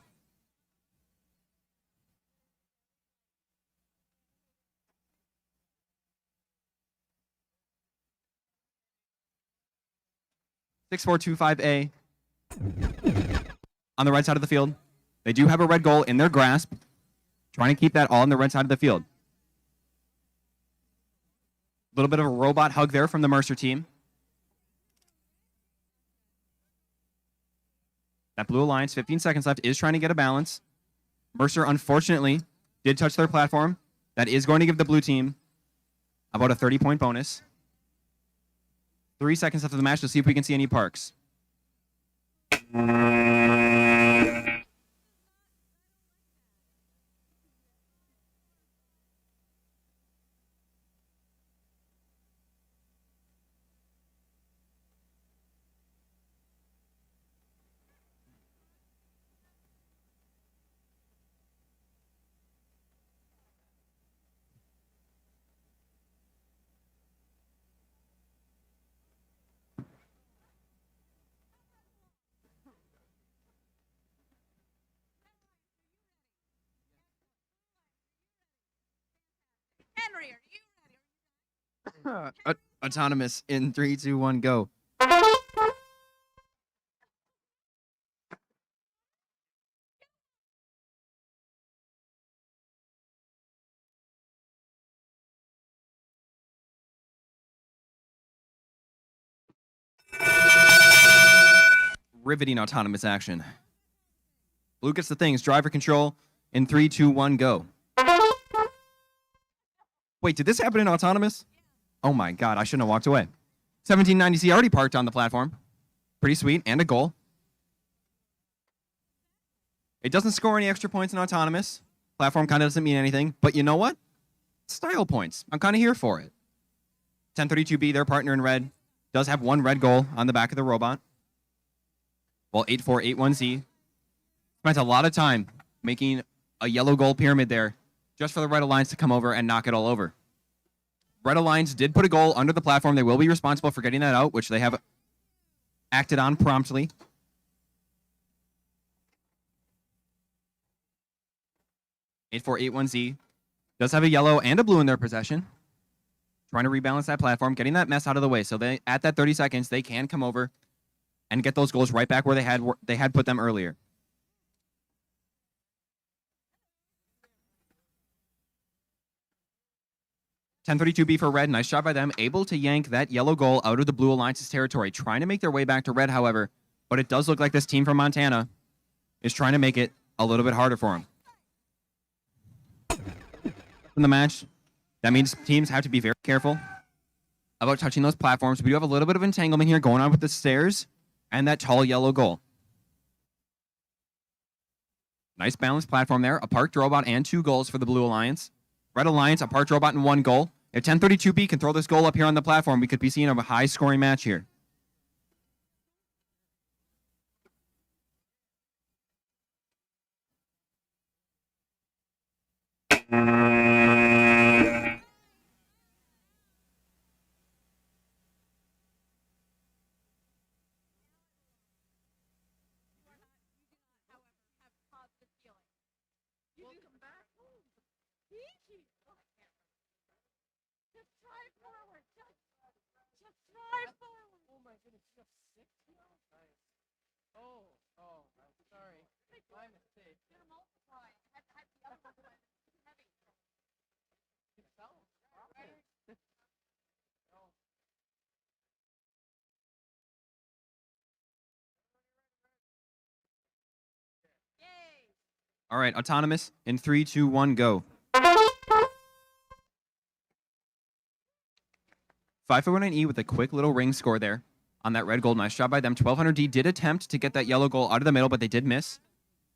A: Six, 4, 2, 5A. On the right side of the field. They do have a red goal in their grasp. Trying to keep that all on the red side of the field. A little bit of a robot hug there from the Mercer team. That Blue Alliance, 15 seconds left, is trying to get a balance. Mercer, unfortunately, did touch their platform. That is going to give the blue team about a 30-point bonus. 3 seconds left of the match to see if we can see any parks.
B: Henry, are you ready?
A: Autonomous in 3, 2, 1, go. Riveting autonomous action. Blue gets the things. Driver control in 3, 2, 1, go. Wait, did this happen in autonomous? Oh my god, I shouldn't have walked away. 1790C already parked on the platform. Pretty sweet, and a goal. It doesn't score any extra points in autonomous. Platform kind of doesn't mean anything, but you know what? Style points. I'm kind of here for it. 1032B, their partner in red, does have 1 red goal on the back of the robot. While 8481Z spent a lot of time making a yellow goal pyramid there just for the Red Alliance to come over and knock it all over. Red Alliance did put a goal under the platform. They will be responsible for getting that out, which they have acted on promptly. 8481Z does have a yellow and a blue in their possession. Trying to rebalance that platform, getting that mess out of the way. So they, at that 30 seconds, they can come over and get those goals right back where they had put them earlier. $1032B for red. Nice job by them. Able to yank that yellow goal out of the Blue Alliance's territory. Trying to make their way back to red, however. But it does look like this team from Montana is trying to make it a little bit harder for them. In the match, that means teams have to be very careful about touching those platforms. We do have a little bit of entanglement here going on with the stairs and that tall yellow goal. Nice balanced platform there. A parked robot and 2 goals for the Blue Alliance. Red Alliance, a parked robot and 1 goal. If 1032B can throw this goal up here on the platform, we could be seeing a high-scoring match here.
B: Just drive forward. Just drive forward.
E: Oh my goodness, you have 6 now? Nice. Oh, I'm sorry. My mistake.
B: You're multiplying. The other one was heavy.
E: It sounds right. Oh.
B: Yay!
A: All right, autonomous in 3, 2, 1, go. 549E with a quick little ring score there on that red gold. Nice job by them. 1200D did attempt to get that yellow goal out of the middle, but they did miss.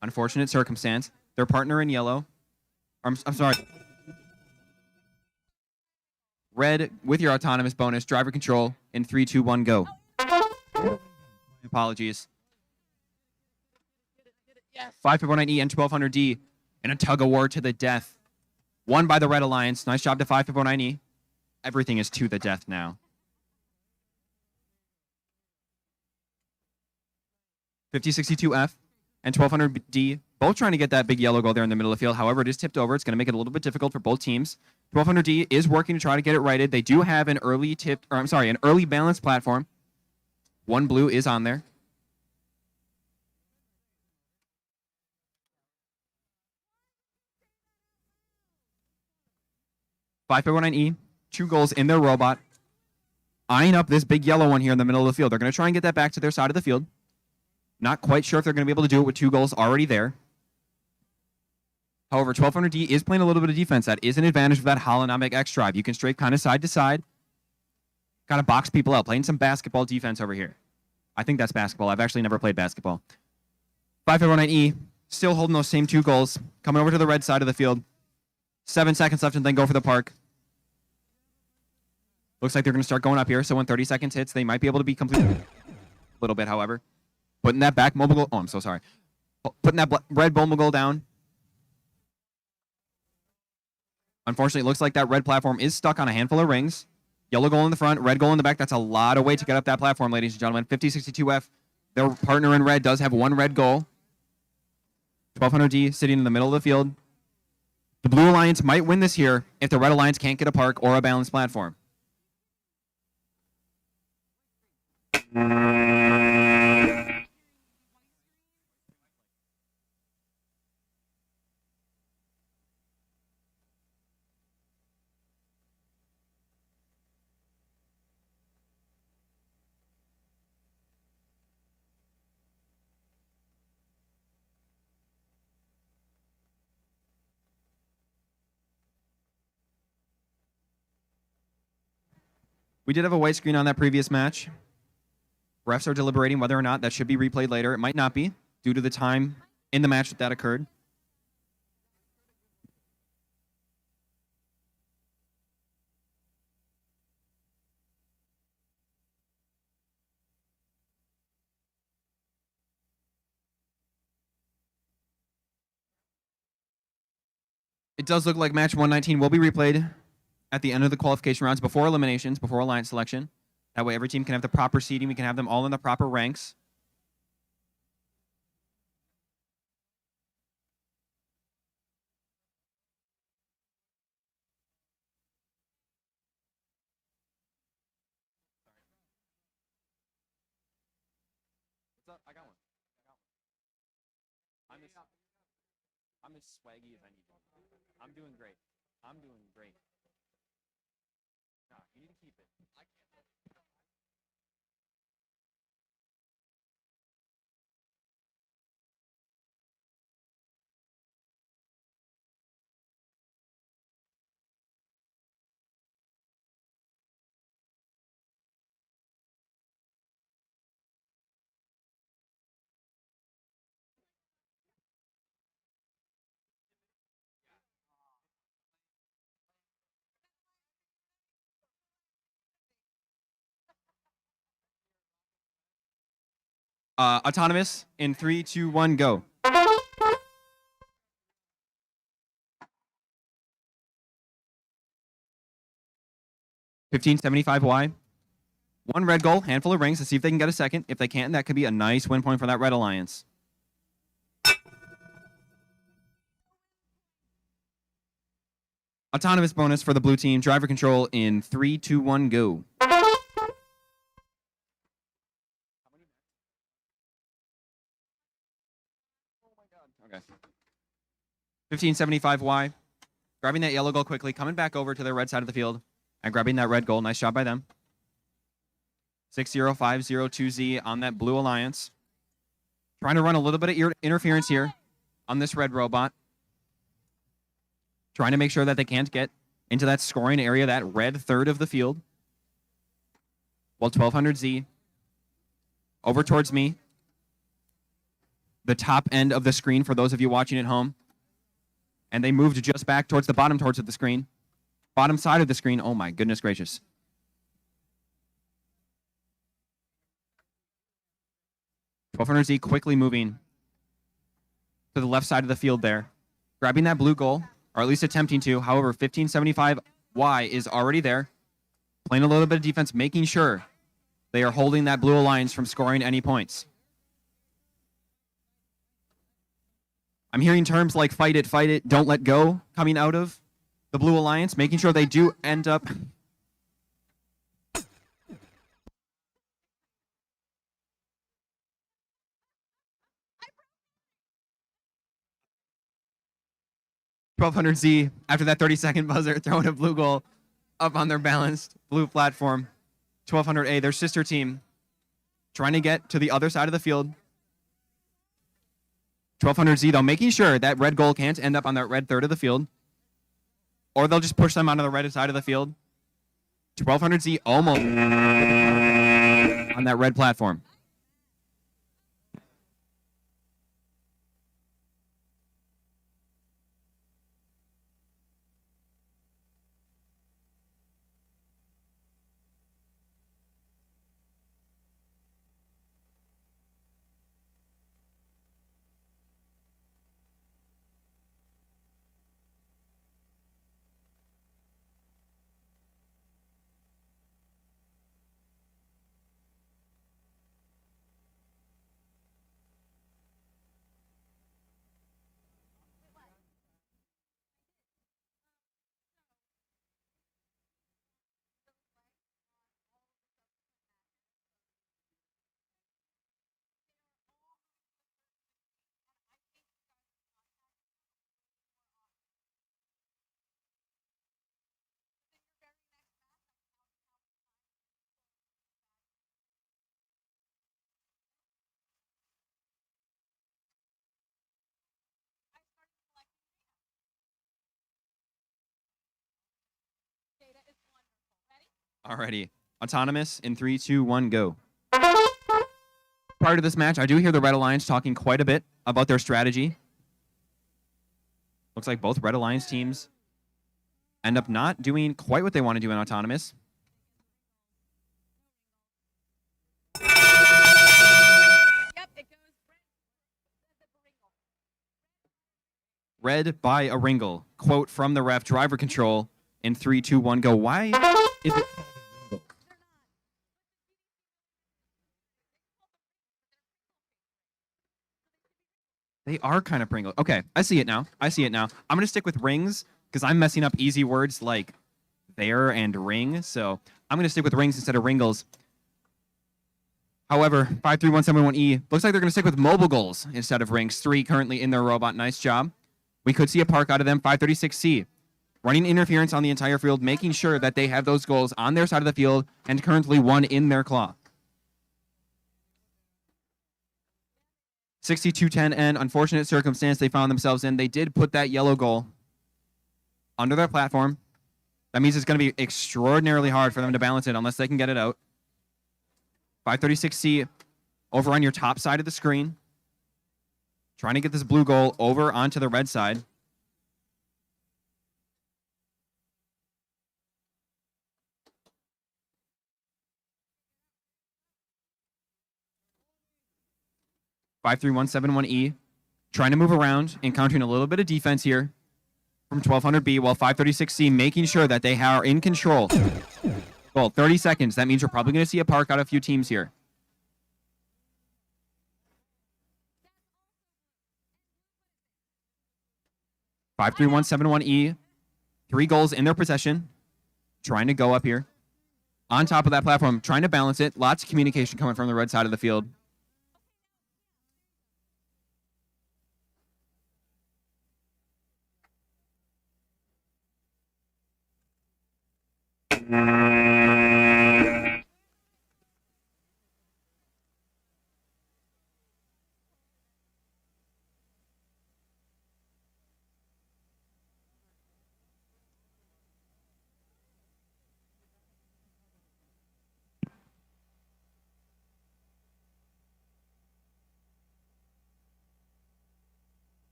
A: Unfortunate circumstance. Their partner in yellow. I'm sorry. Red with your autonomous bonus. Driver control in 3, 2, 1, go. Apologies.
E: Yes.
A: 549E and 1200D in a tug of war to the death. Won by the Red Alliance. Nice job to 549E. Everything is to the death now. 5062F and 1200D both trying to get that big yellow goal there in the middle of the field. However, it is tipped over. It's going to make it a little bit difficult for both teams. 1200D is working to try to get it righted. They do have an early balanced platform. One blue is on there. E, 2 goals in their robot. Eyeing up this big yellow one here in the middle of the field. They're going to try and get that back to their side of the field. Not quite sure if they're going to be able to do it with 2 goals already there. However, 1200D is playing a little bit of defense. That is an advantage of that holonomic X drive. You can strafe kind of side to side. Kind of box people out. Playing some basketball defense over here. I think that's basketball. I've actually never played basketball. 549E still holding those same 2 goals. Coming over to the red side of the field. 7 seconds left and then go for the park. Looks like they're going to start going up here. So when 30 seconds hits, they might be able to be complete. A little bit, however. Putting that back mobile goal. Oh, I'm so sorry. Putting that red mobile goal down. Unfortunately, it looks like that red platform is stuck on a handful of rings. Yellow goal in the front, red goal in the back. That's a lot of weight to get up that platform, ladies and gentlemen. 5062F, their partner in red, does have 1 red goal. 1200D sitting in the middle of the field. The Blue Alliance might win this here if the Red Alliance can't get a park or a balanced platform. We did have a white screen on that previous match. Refs are deliberating whether or not that should be replayed later. It might not be, due to the time in the match that occurred. It does look like match 119 will be replayed at the end of the qualification rounds, before eliminations, before alliance selection. That way every team can have the proper seating. We can have them all in the proper ranks. What's up? I got one. I'm as swaggy as I need to be. I'm doing great. I'm doing great. Nah, you need to keep it. I can't. Autonomous in 3, 2, 1, go. $15.75Y. 1 red goal, handful of rings. Let's see if they can get a second. If they can't, that could be a nice win point for that Red Alliance. Autonomous bonus for the blue team. Driver control in 3, 2, 1, go. Okay. 1575Y. Grabbing that yellow goal quickly, coming back over to the red side of the field, and grabbing that red goal. Nice job by them. 60502Z on that blue alliance. Trying to run a little bit of interference here on this red robot. Trying to make sure that they can't get into that scoring area, that red third of the field. Well, 1200Z over towards me. The top end of the screen for those of you watching at home. And they moved just back towards the bottom towards the screen. Bottom side of the screen. Oh my goodness gracious. Z quickly moving to the left side of the field there. Grabbing that blue goal, or at least attempting to. However, 1575Y is already there. Playing a little bit of defense, making sure they are holding that blue alliance from scoring any points. I'm hearing terms like fight it, don't let go coming out of the blue alliance, making sure they do end up... Z, after that 30-second buzzer, throwing a blue goal up on their balanced blue platform. 1200A, their sister team, trying to get to the other side of the field. 1200Z, though, making sure that red goal can't end up on that red third of the field. Or they'll just push them onto the red side of the field. 1200Z almost on that red platform. Alrighty. Autonomous in 3, 2, 1, go. Prior to this match, I do hear the Red Alliance talking quite a bit about their strategy. Looks like both Red Alliance teams end up not doing quite what they want to do in Autonomous.
E: Yep, it goes
A: Red by a wrinkle. Quote from the ref, driver control in 3, 2, 1, go. Why is it... They are kind of Pringle. Okay, I see it now. I'm going to stick with rings because I'm messing up easy words like there and ring. So I'm going to stick with rings instead of ringles. However, 53171E looks like they're going to stick with mobile goals instead of rings. 3 currently in their robot. Nice job. We could see a park out of them. 536C running interference on the entire field, making sure that they have those goals on their side of the field and currently 1 in their claw. 6210N, unfortunate circumstance they found themselves in. They did put that yellow goal under their platform. That means it's going to be extraordinarily hard for them to balance it unless they can get it out. 536C over on your top side of the screen. Trying to get this blue goal over onto the red side. (53171E) trying to move around, encountering a little bit of defense here from 1200B, while 536C making sure that they are in control. Well, 30 seconds. That means we're probably going to see a park out of a few teams here. 53171E 3 goals in their possession. Trying to go up here. On top of that platform, trying to balance it. Lots of communication coming from the red side of the field.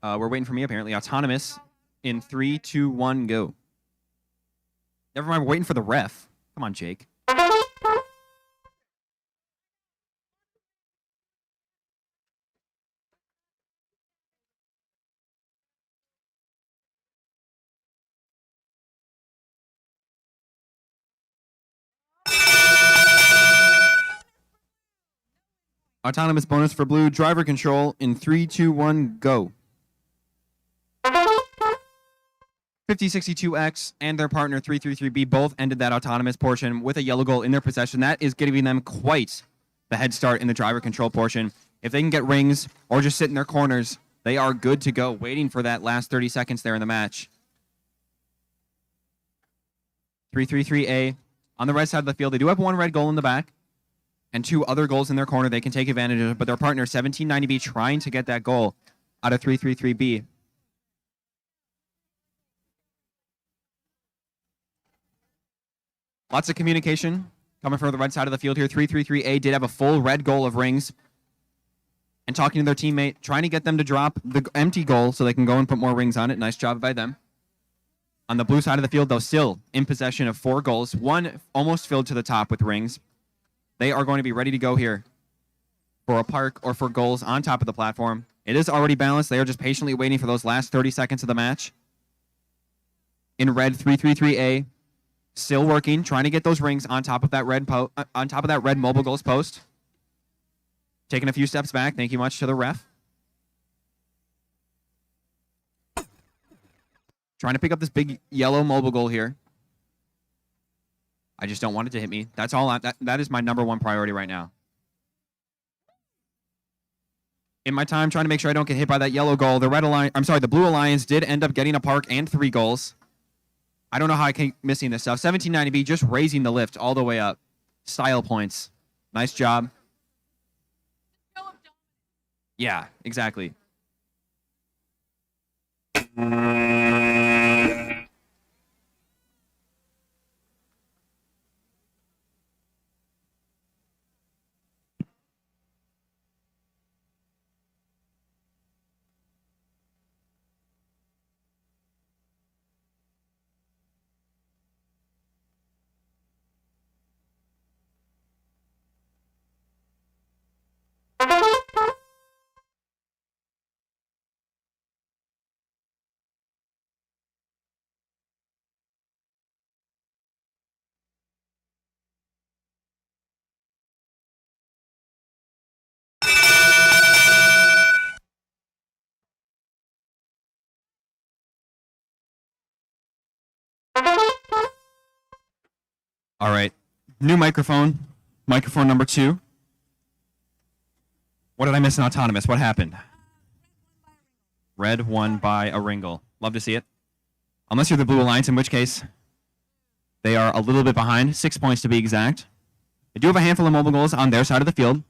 A: We're waiting for me, apparently. Autonomous in 3, 2, 1, go. Never mind, we're waiting for the ref. Come on, Jake. Autonomous bonus for blue. Driver control in 3, 2, 1, go. 5062X and their partner 333B both ended that autonomous portion with a yellow goal in their possession. That is giving them quite the head start in the driver control portion. If they can get rings or just sit in their corners, they are good to go, waiting for that last 30 seconds there in the match. 333A on the right side of the field. They do have 1 red goal in the back and 2 other goals in their corner they can take advantage of, but their partner 1790B trying to get that goal out of 333B. Lots of communication coming from the right side of the field here. 333A did have a full red goal of rings. And talking to their teammate, trying to get them to drop the empty goal so they can go and put more rings on it. Nice job by them. On the blue side of the field, though, still in possession of 4 goals. 1 almost filled to the top with rings. They are going to be ready to go here for a park or for goals on top of the platform. It is already balanced. They are just patiently waiting for those last 30 seconds of the match. In red, 333A. Still working, trying to get those rings on top of that red mobile goals post. Taking a few steps back. Thank you much to the ref. Trying to pick up this big yellow mobile goal here. I just don't want it to hit me. That's all. That is my #1 priority right now. In my time, trying to make sure I don't get hit by that yellow goal. The Blue Alliance did end up getting a park and 3 goals. I don't know how I keep missing this stuff. 1790B just raising the lift all the way up. Style points. Nice job. Yeah, exactly. All right. New microphone. Microphone number 2. What did I miss in autonomous? What happened? Red won by a wrinkle. Love to see it. Unless you're the Blue Alliance, in which case they are a little bit behind. 6 points to be exact. They do have a handful of mobile goals on their side of the field.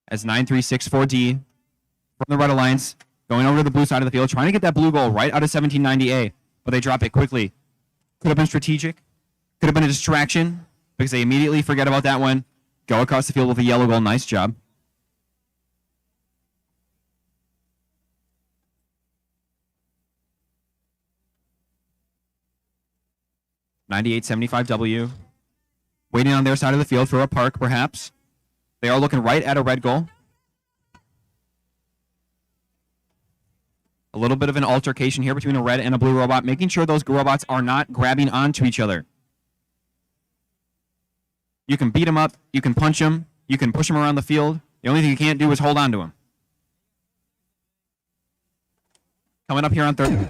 A: As 9364D from the Red Alliance Going over to the blue side of the field, trying to get that blue goal right out of 1790A, but they drop it quickly. Could have been strategic. Could have been a distraction because they immediately forget about that one. Go across the field with a yellow goal. Nice job. (98-75W). Waiting on their side of the field for a park, perhaps. They are looking right at a red goal. A little bit of an altercation here between a red and a blue robot, making sure those robots are not grabbing onto each other. You can beat them up, you can punch them, you can push them around the field. The only thing you can't do is hold on to them. Coming up here on third.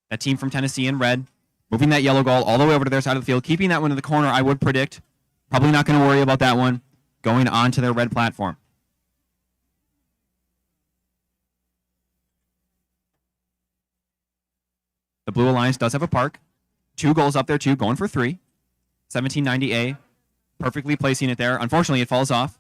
A: That team from Tennessee in red, moving that yellow goal all the way over to their side of the field, keeping that one in the corner, I would predict. Probably not going to worry about that one going on to their red platform. The Blue Alliance does have a park. 2 goals up there, too, going for 3. 1790A, perfectly placing it there. Unfortunately, it falls off.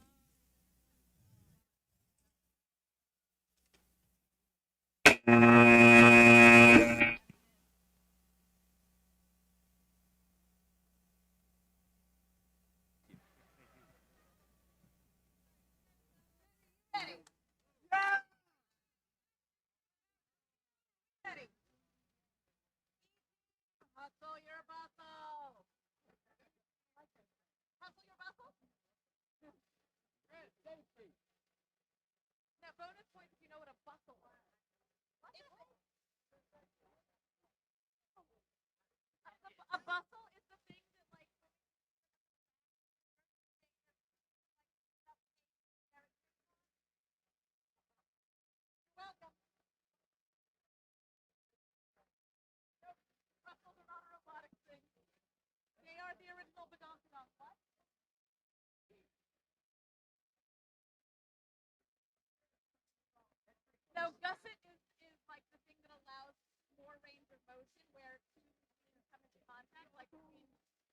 E: Hustle your bustle. Hustle your bustle. Safety. Now, bonus points if you know what a bustle is. What is it? A bustle is the thing that, like, welcome. Nope. Bustles are not a robotics thing. They are the original badonkadonk. What? No, gusset is like the thing that allows more range of motion where 2 pieces come into contact, like between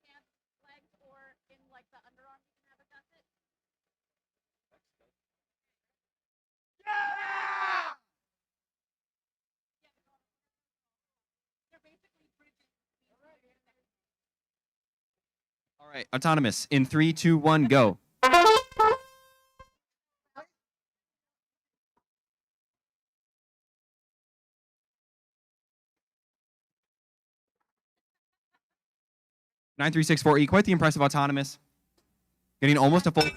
E: pants, legs, or in like the underarm you can have a gusset. Yeah! They're basically bridges.
A: All right, autonomous. In 3, 2, 1, go. (9364E). Quite the impressive autonomous. Getting almost a full.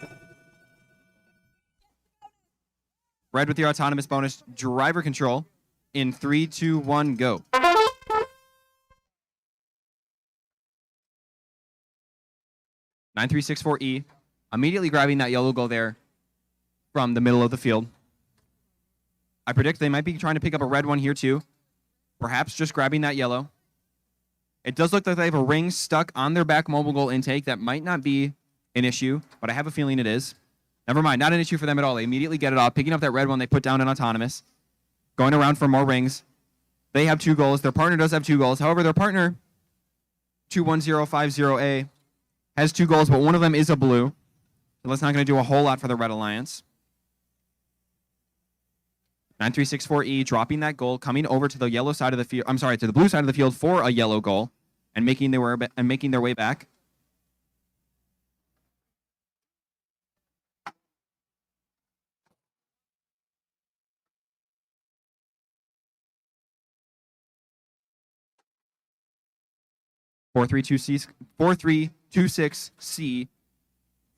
A: Red with your autonomous bonus. Driver control. In 3, 2, 1, go. (9364E). Immediately grabbing that yellow goal there from the middle of the field. I predict they might be trying to pick up a red one here too. Perhaps just grabbing that yellow. It does look like they have a ring stuck on their back mobile goal intake. That might not be an issue, but I have a feeling it is. Never mind, not an issue for them at all. They immediately get it off, picking up that red one they put down in autonomous. Going around for more rings. They have 2 goals. Their partner does have 2 goals. However, their partner, 21050A, has 2 goals, but one of them is a blue. So that's not going to do a whole lot for the Red Alliance. 9364E dropping that goal, coming over to the yellow side of the field. I'm sorry, to the blue side of the field for a yellow goal, and making their way back. (4326C)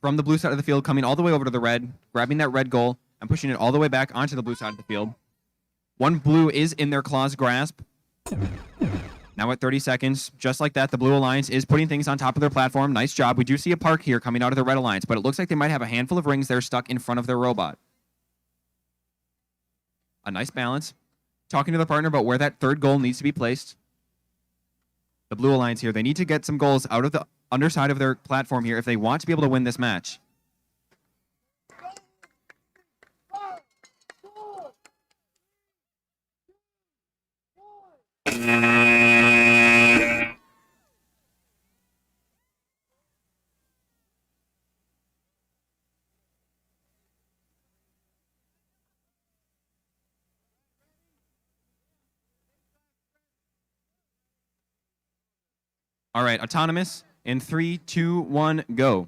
A: from the blue side of the field, coming all the way over to the red, grabbing that red goal and pushing it all the way back onto the blue side of the field. 1 blue is in their claw's grasp. Now at 30 seconds, just like that, the Blue Alliance is putting things on top of their platform. Nice job. We do see a park here coming out of the Red Alliance, but it looks like they might have a handful of rings there stuck in front of their robot. A nice balance. Talking to the partner about where that 3rd goal needs to be placed. The Blue Alliance here, they need to get some goals out of the underside of their platform here if they want to be able to win this match. All right, autonomous in 3, 2, 1, go.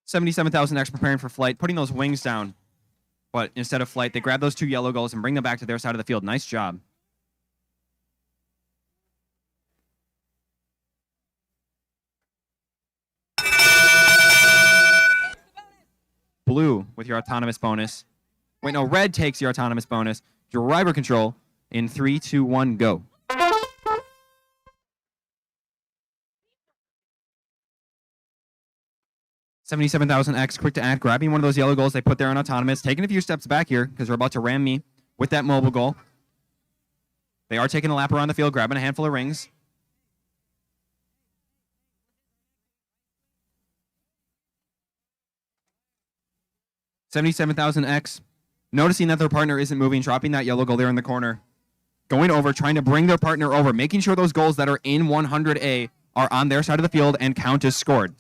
A: 77,000X preparing for flight, putting those wings down. But instead of flight, they grab those 2 yellow goals and bring them back to their side of the field. Nice job. Blue with your autonomous bonus. Wait, no, red takes your autonomous bonus. Driver control in 3, 2, 1, go. $77,000X, quick to add, grabbing one of those yellow goals they put there on autonomous, taking a few steps back here because they're about to ram me with that mobile goal. They are taking a lap around the field, grabbing a handful of rings. $77,000X, noticing that their partner isn't moving, dropping that yellow goal there in the corner. Going over, trying to bring their partner over, making sure those goals that are in 100A are on their side of the field and count as scored.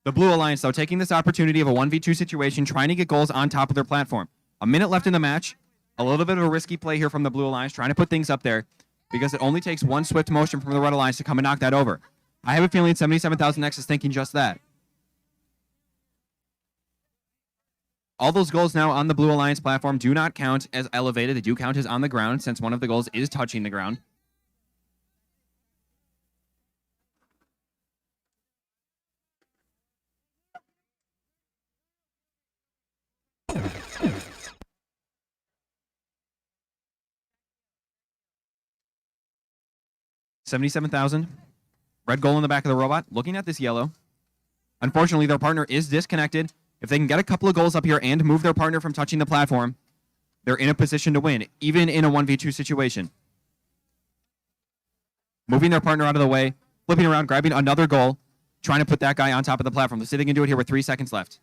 A: The Blue Alliance, though, taking this opportunity of a 1v2 situation, trying to get goals on top of their platform. A minute left in the match. A little bit of a risky play here from the Blue Alliance, trying to put things up there because it only takes one swift motion from the Red Alliance to come and knock that over. I have a feeling 77,000X is thinking just that. All those goals now on the Blue Alliance platform do not count as elevated. They do count as on the ground since one of the goals is touching the ground. $77,000. Red goal in the back of the robot. Looking at this yellow. Unfortunately, their partner is disconnected. If they can get a couple of goals up here and move their partner from touching the platform, they're in a position to win, even in a 1v2 situation. Moving their partner out of the way, flipping around, grabbing another goal, trying to put that guy on top of the platform. Let's see if they can do it here with 3 seconds left.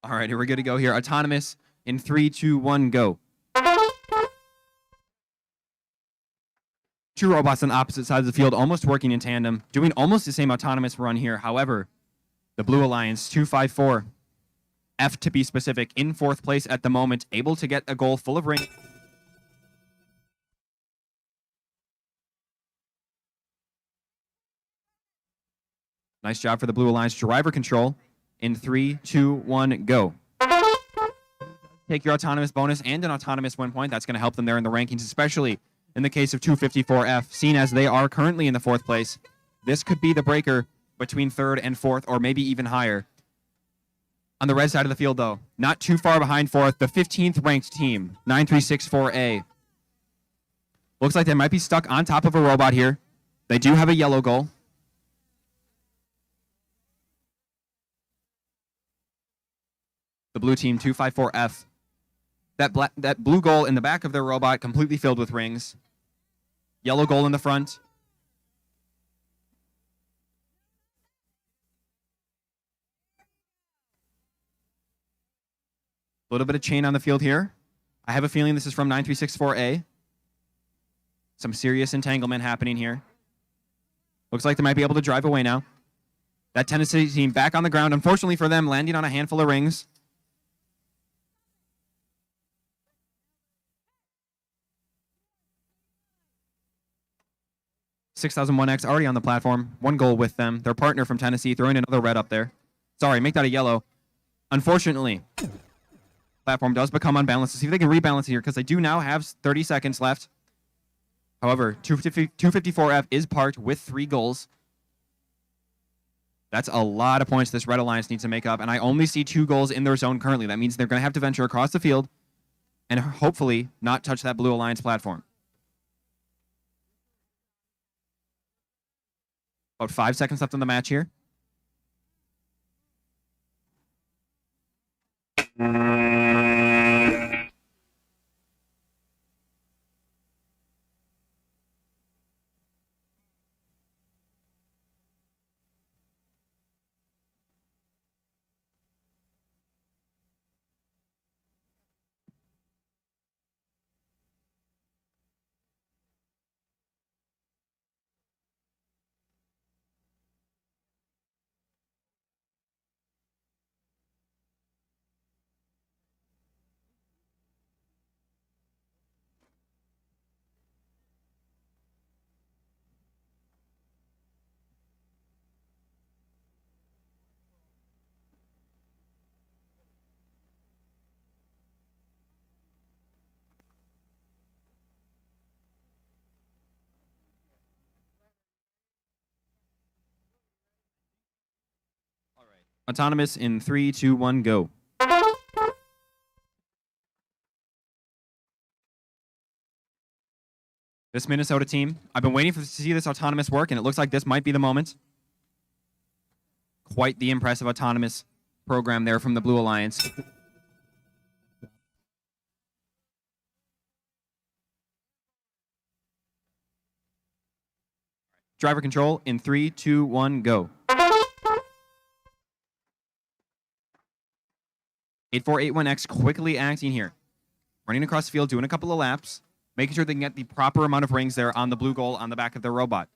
A: All right, here we're good to go here. Autonomous in 3, 2, 1, go. 2 robots on opposite sides of the field, almost working in tandem, doing almost the same autonomous run here. However, the Blue Alliance, 254, F to be specific, in 4th place at the moment, able to get a goal full of rings. Nice job for the Blue Alliance. Driver control in 3, 2, 1, go. Take your autonomous bonus and an autonomous win point. That's going to help them there in the rankings, especially in the case of 254F, seen as they are currently in the 4th place. This could be the breaker between 3rd and 4th, or maybe even higher. On the red side of the field, though, not too far behind 4th, the 15th ranked team, 9364A. Looks like they might be stuck on top of a robot here. They do have a yellow goal. The blue team, 254F. That blue goal in the back of their robot, completely filled with rings. Yellow goal in the front. A little bit of chain on the field here. I have a feeling this is from 9364A. Some serious entanglement happening here. Looks like they might be able to drive away now. That Tennessee team back on the ground. Unfortunately for them, landing on a handful of rings. $6,001X already on the platform. 1 goal with them. Their partner from Tennessee throwing another red up there. Sorry, make that a yellow. Unfortunately, platform does become unbalanced. Let's see if they can rebalance here because they do now have 30 seconds left. However, 254F is parked with 3 goals. That's a lot of points this Red Alliance needs to make up, and I only see 2 goals in their zone currently. That means they're going to have to venture across the field and hopefully not touch that Blue Alliance platform. About 5 seconds left in the match here. Autonomous in 3, 2, 1, go. This Minnesota team, I've been waiting to see this autonomous work, and it looks like this might be the moment. Quite the impressive autonomous program there from the Blue Alliance. Driver control in 3, 2, 1, go. 8481X quickly acting here. Running across the field, doing a couple of laps, making sure they can get the proper amount of rings there on the blue goal on the back of their robot.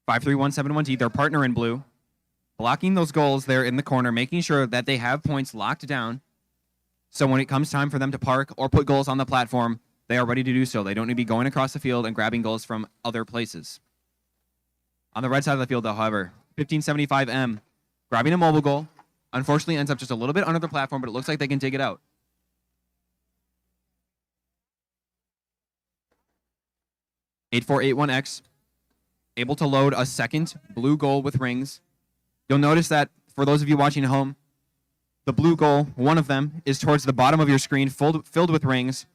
A: 53171D, their partner in blue, blocking those goals there in the corner, making sure that they have points locked down. So when it comes time for them to park or put goals on the platform, they are ready to do so. They don't need to be going across the field and grabbing goals from other places. On the red side of the field, though, however, 1575M grabbing a mobile goal. Unfortunately, ends up just a little bit under the platform, but it looks like they can dig it out. (8481X) able to load a second blue goal with rings. You'll notice that for those of you watching at home, the blue goal, one of them, is towards the bottom of your screen, filled with rings.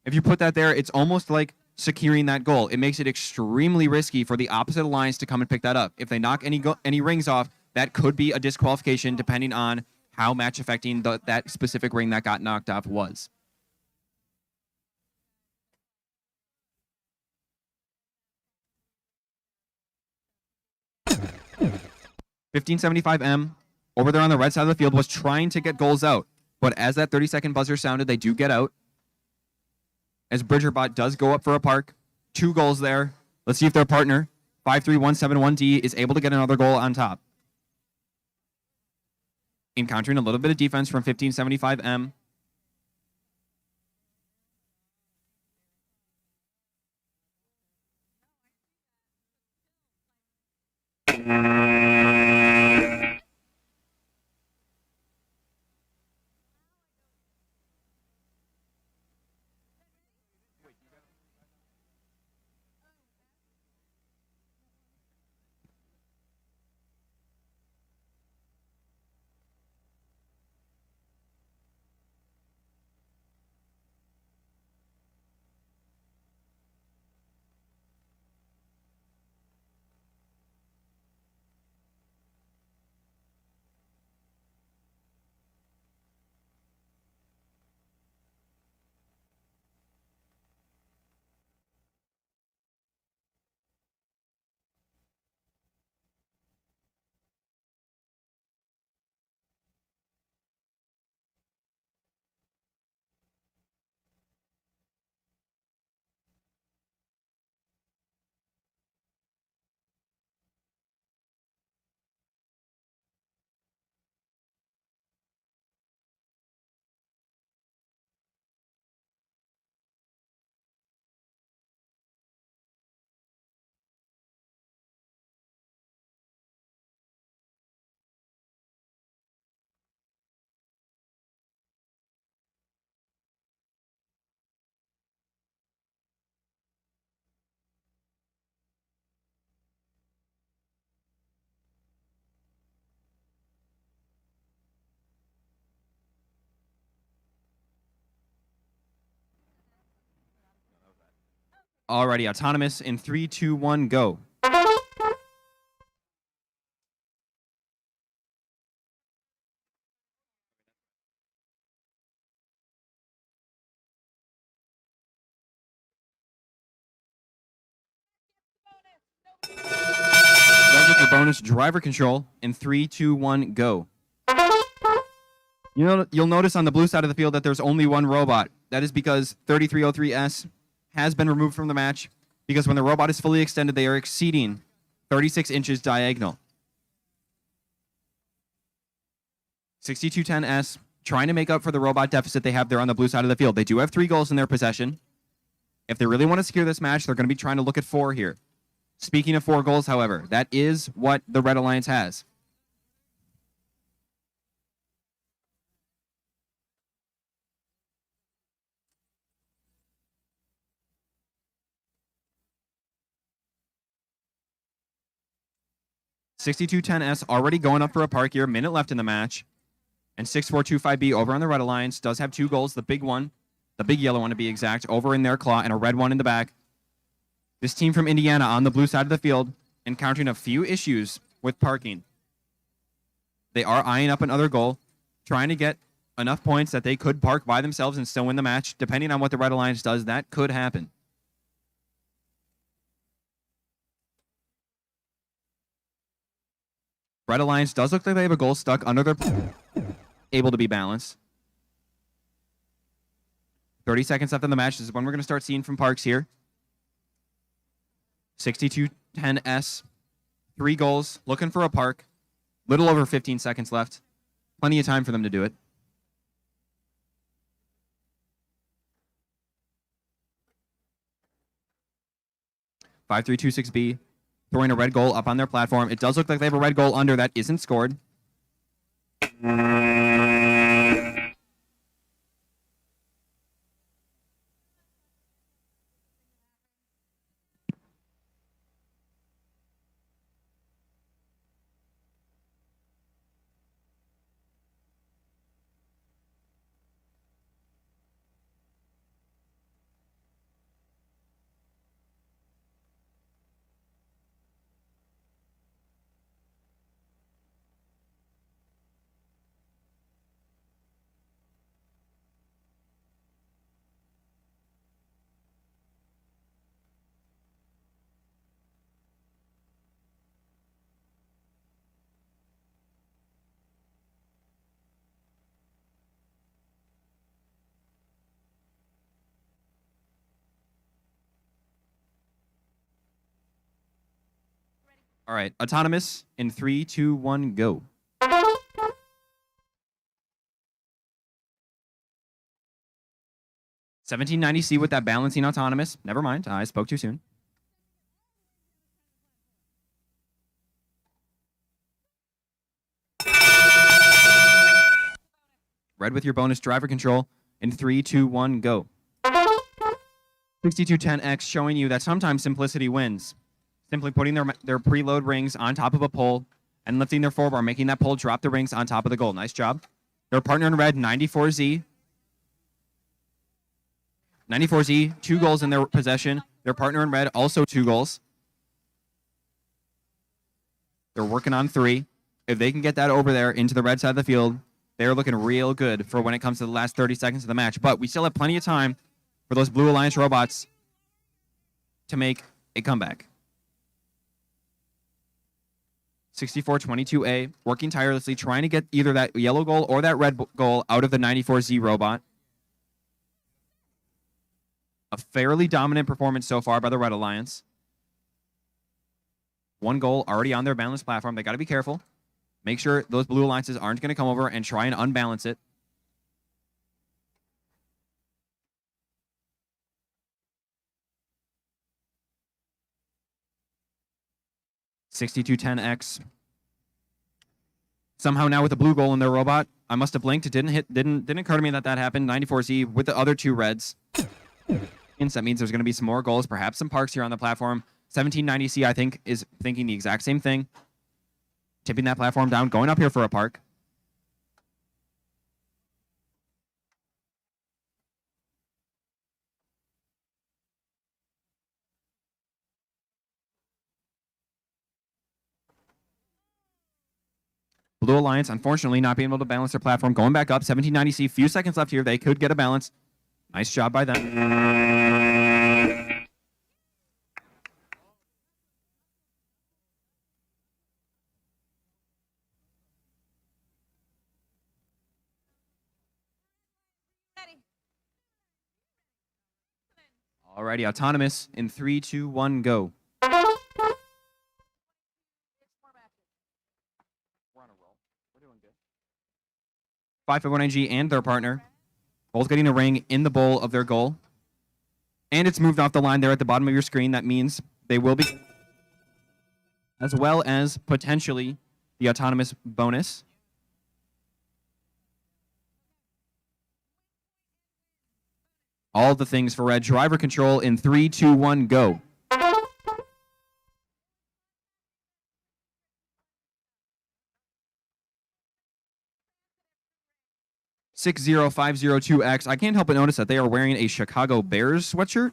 A: If you put that there, it's almost like securing that goal. It makes it extremely risky for the opposite alliance to come and pick that up. If they knock any rings off, that could be a disqualification depending on how match affecting that specific ring that got knocked off was. (1575M) over there on the right side of the field was trying to get goals out, but as that 30-second buzzer sounded, they do get out. As Bridgerbot does go up for a park, 2 goals there. Let's see if their partner, 53171D, is able to get another goal on top. Encountering a little bit of defense from 1575M. Alrighty, autonomous in 3, 2, 1, go. Driver for bonus driver control in 3, 2, 1, go. You'll notice on the blue side of the field that there's only one robot. That is because 3303S has been removed from the match because when the robot is fully extended, they are exceeding 36 inches diagonal. 6210S trying to make up for the robot deficit they have there on the blue side of the field. They do have 3 goals in their possession. If they really want to secure this match, they're going to be trying to look at 4 here. Speaking of 4 goals, however, that is what the Red Alliance has. 6210S already going up for a park here. Minute left in the match. And 6425B over on the Red Alliance does have 2 goals. The big one, the big yellow one to be exact, over in their claw, and a red one in the back. This team from Indiana on the blue side of the field encountering a few issues with parking. They are eyeing up another goal, trying to get enough points that they could park by themselves and still win the match. Depending on what the Red Alliance does, that could happen. Red Alliance does look like they have a goal stuck under their... able to be balanced. 30 seconds left in the match. This is when we're going to start seeing from parks here. 6210S. 3 goals. Looking for a park. Little over 15 seconds left. Plenty of time for them to do it. (5326B) throwing a red goal up on their platform. It does look like they have a red goal under that isn't scored. All right, autonomous in 3, 2, 1, go. (1790C) with that balancing autonomous. Never mind, I spoke too soon. Red with your bonus driver control in 3, 2, 1, go. 6210X showing you that sometimes simplicity wins. Simply putting their preload rings on top of a pole and lifting their forebar, making that pole drop the rings on top of the goal. Nice job. Their partner in red, 94Z. 94Z, 2 goals in their possession. Their partner in red, also 2 goals. They're working on 3. If they can get that over there into the red side of the field, they're looking real good for when it comes to the last 30 seconds of the match. But we still have plenty of time for those Blue Alliance robots to make a comeback. 6422A, working tirelessly, trying to get either that yellow goal or that red goal out of the 94Z robot. A fairly dominant performance so far by the Red Alliance. 1 goal already on their balanced platform. They got to be careful. Make sure those Blue Alliances aren't going to come over and try and unbalance it. (6210X) somehow now with a blue goal in their robot. I must have blinked. It didn't occur to me that happened. 94Z with the other 2 reds. That means there's going to be some more goals, perhaps some parks here on the platform. 1790C, I think, is thinking the exact same thing. Tipping that platform down, going up here for a park. Blue Alliance, unfortunately, not being able to balance their platform. Going back up, 1790C, few seconds left here. They could get a balance. Nice job by them. Alrighty, autonomous in 3, 2, 1, go. We're on a roll. We're doing good. 551NG and their partner, both getting a ring in the bowl of their goal. And it's moved off the line there at the bottom of your screen. That means they will be, as well as potentially the autonomous bonus. All the things for red. Driver control in 3, 2, 1, go. 60502X. I can't help but notice that they are wearing a Chicago Bears sweatshirt.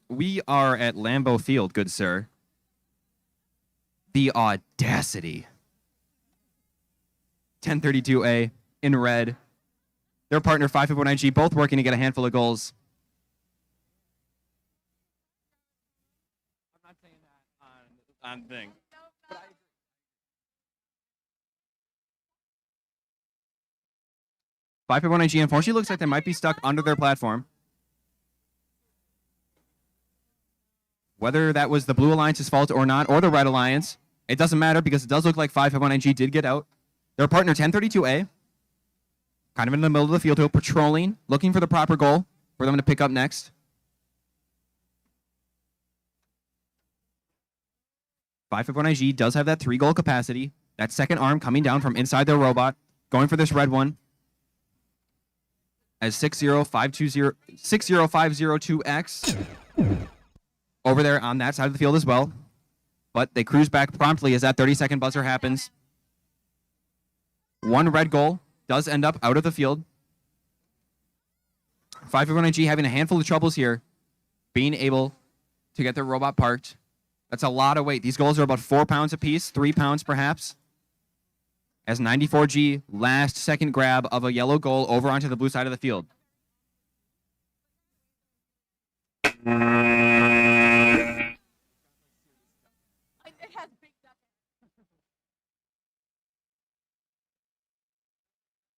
A: We are at Lambeau Field, good sir. The audacity. 1032A in red. Their partner 551IG, both working to get a handful of goals. I'm not saying that on thing. 551IG, unfortunately, looks like they might be stuck under their platform. Whether that was the Blue Alliance's fault or not, or the Red Alliance, it doesn't matter because it does look like 551IG did get out. Their partner 1032A, kind of in the middle of the field, patrolling, looking for the proper goal for them to pick up next. 551IG does have that 3-goal capacity. That second arm coming down from inside their robot, going for this red one. As 60502X over there on that side of the field as well. But they cruise back promptly as that 30-second buzzer happens. One red goal does end up out of the field. 551IG having a handful of troubles here, being able to get their robot parked. That's a lot of weight. These goals are about 4 pounds apiece, 3 pounds perhaps. As 94G, last second grab of a yellow goal over onto the blue side of the field.
E: It has big duck.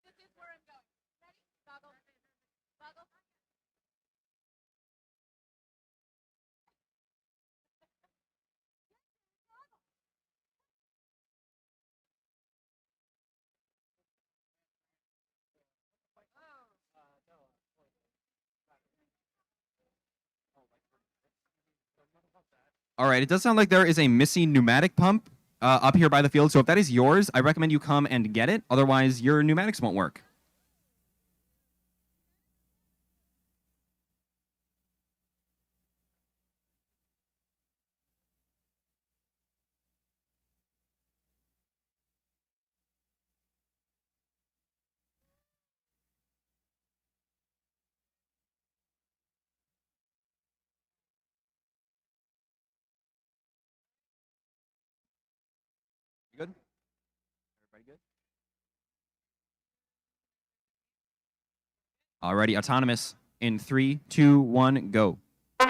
E: This is where I'm going. Ready? Goggle. Goggle.
A: All right, it does sound like there is a missing pneumatic pump up here by the field. So if that is yours, I recommend you come and get it. Otherwise, your pneumatics won't work. Good? Everybody good? Alrighty, autonomous in 3, 2, 1, go. 3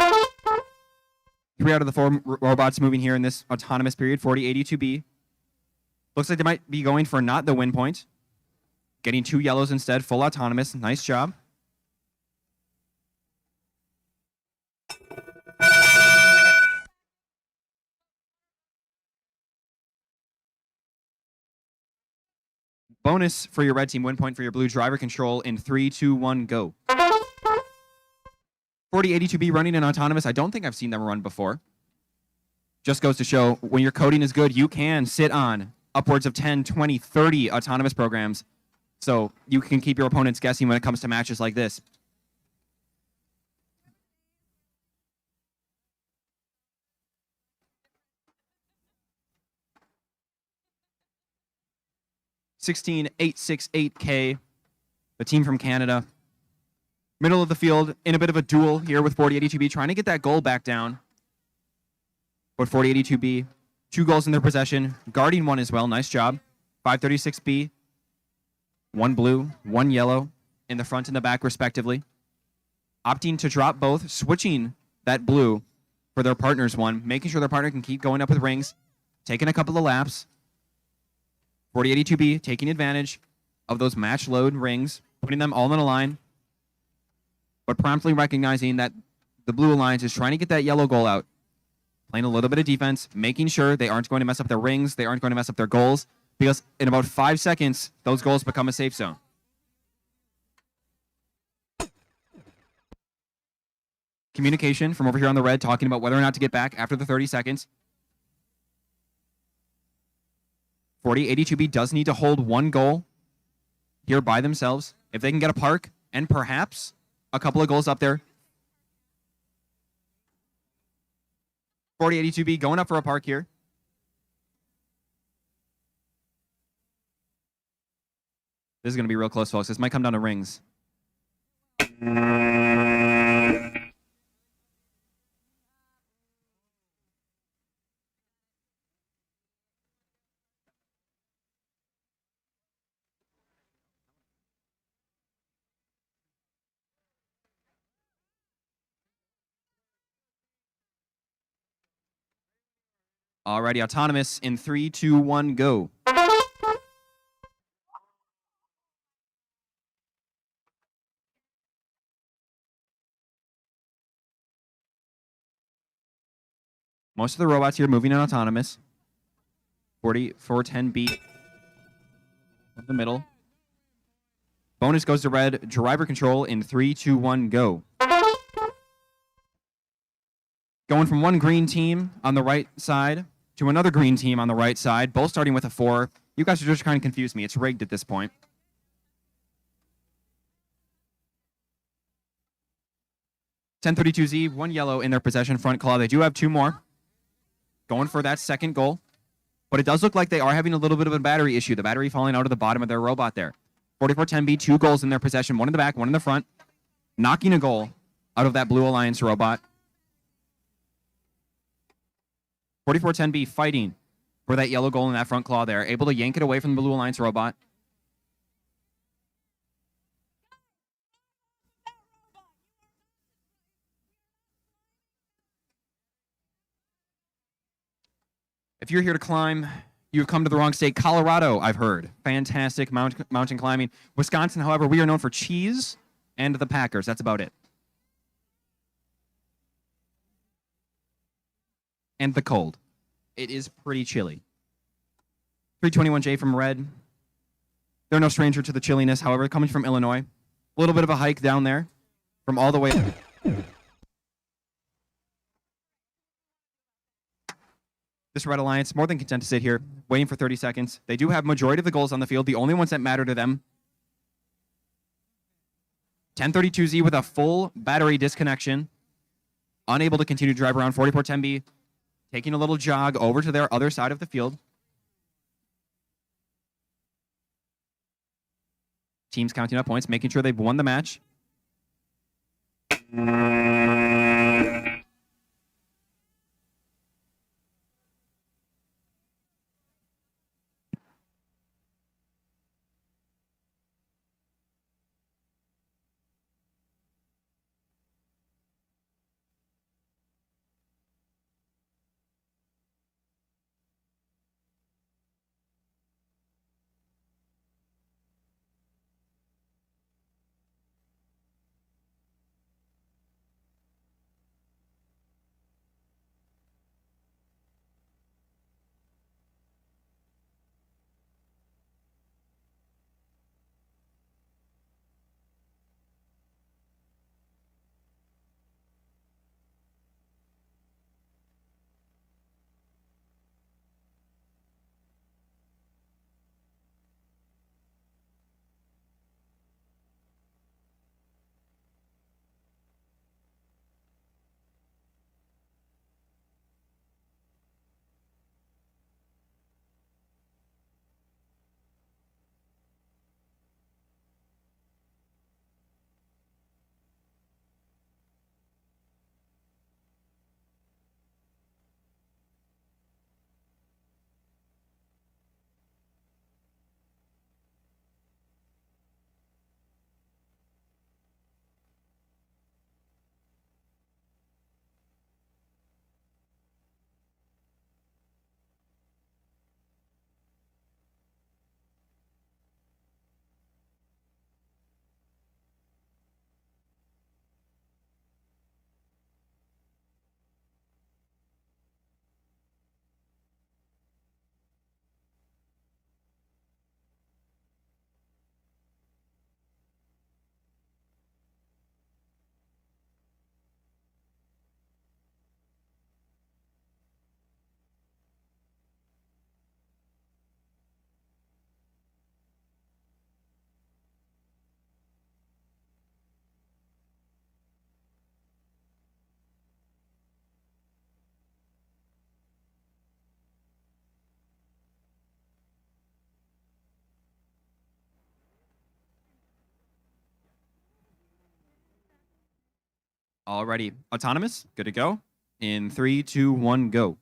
A: out of the 4 robots moving here in this autonomous period. 4082B. Looks like they might be going for not the win point. Getting 2 yellows instead. Full autonomous. Nice job. Bonus for your red team, win point for your blue. Driver control in 3, 2, 1, go. 4082B running in autonomous. I don't think I've seen them run before. Just goes to show when your coding is good, you can sit on upwards of 10, 20, 30 autonomous programs. So you can keep your opponents guessing when it comes to matches like this. $16,868K, the team from Canada. Middle of the field, in a bit of a duel here with 4082B, trying to get that goal back down. But 4082B, 2 goals in their possession, guarding 1 as well. Nice job. 536B, 1 blue, 1 yellow in the front and the back, respectively. Opting to drop both, switching that blue for their partner's one, making sure their partner can keep going up with rings, taking a couple of laps. 4082B taking advantage of those match load rings, putting them all on a line, but promptly recognizing that the Blue Alliance is trying to get that yellow goal out. Playing a little bit of defense, making sure they aren't going to mess up their rings, they aren't going to mess up their goals, because in about 5 seconds, those goals become a safe zone. Communication from over here on the red, talking about whether or not to get back after the 30 seconds. 4082B does need to hold 1 goal here by themselves. If they can get a park and perhaps a couple of goals up there. 4082B going up for a park here. This is going to be real close, folks. This might come down to rings. Alrighty, autonomous in 3, 2, 1, go. Most of the robots here moving in autonomous. 4410B in the middle. Bonus goes to red. Driver control in 3, 2, 1, go. Going from one green team on the right side to another green team on the right side, both starting with a 4. You guys are just trying to confuse me. It's rigged at this point. (1032Z), one yellow in their possession front claw. They do have 2 more. Going for that second goal. But it does look like they are having a little bit of a battery issue. The battery falling out of the bottom of their robot there. 4410B, 2 goals in their possession. 1 in the back, 1 in the front. Knocking a goal out of that Blue Alliance robot. 4410B fighting for that yellow goal in that front claw there. Able to yank it away from the Blue Alliance robot. If you're here to climb, you've come to the wrong state. Colorado, I've heard. Fantastic mountain climbing. Wisconsin, however, we are known for cheese and the Packers. That's about it. And the cold. It is pretty chilly. 321J from Red. They're no stranger to the chilliness, however, coming from Illinois. A little bit of a hike down there from all the way. This Red Alliance, more than content to sit here, waiting for 30 seconds. They do have majority of the goals on the field, the only ones that matter to them. 1032Z with a full battery disconnection. Unable to continue to drive around. 4410B taking a little jog over to their other side of the field. Teams counting up points, making sure they've won the match. Alrighty. Autonomous, good to go. In 3, 2, 1, go.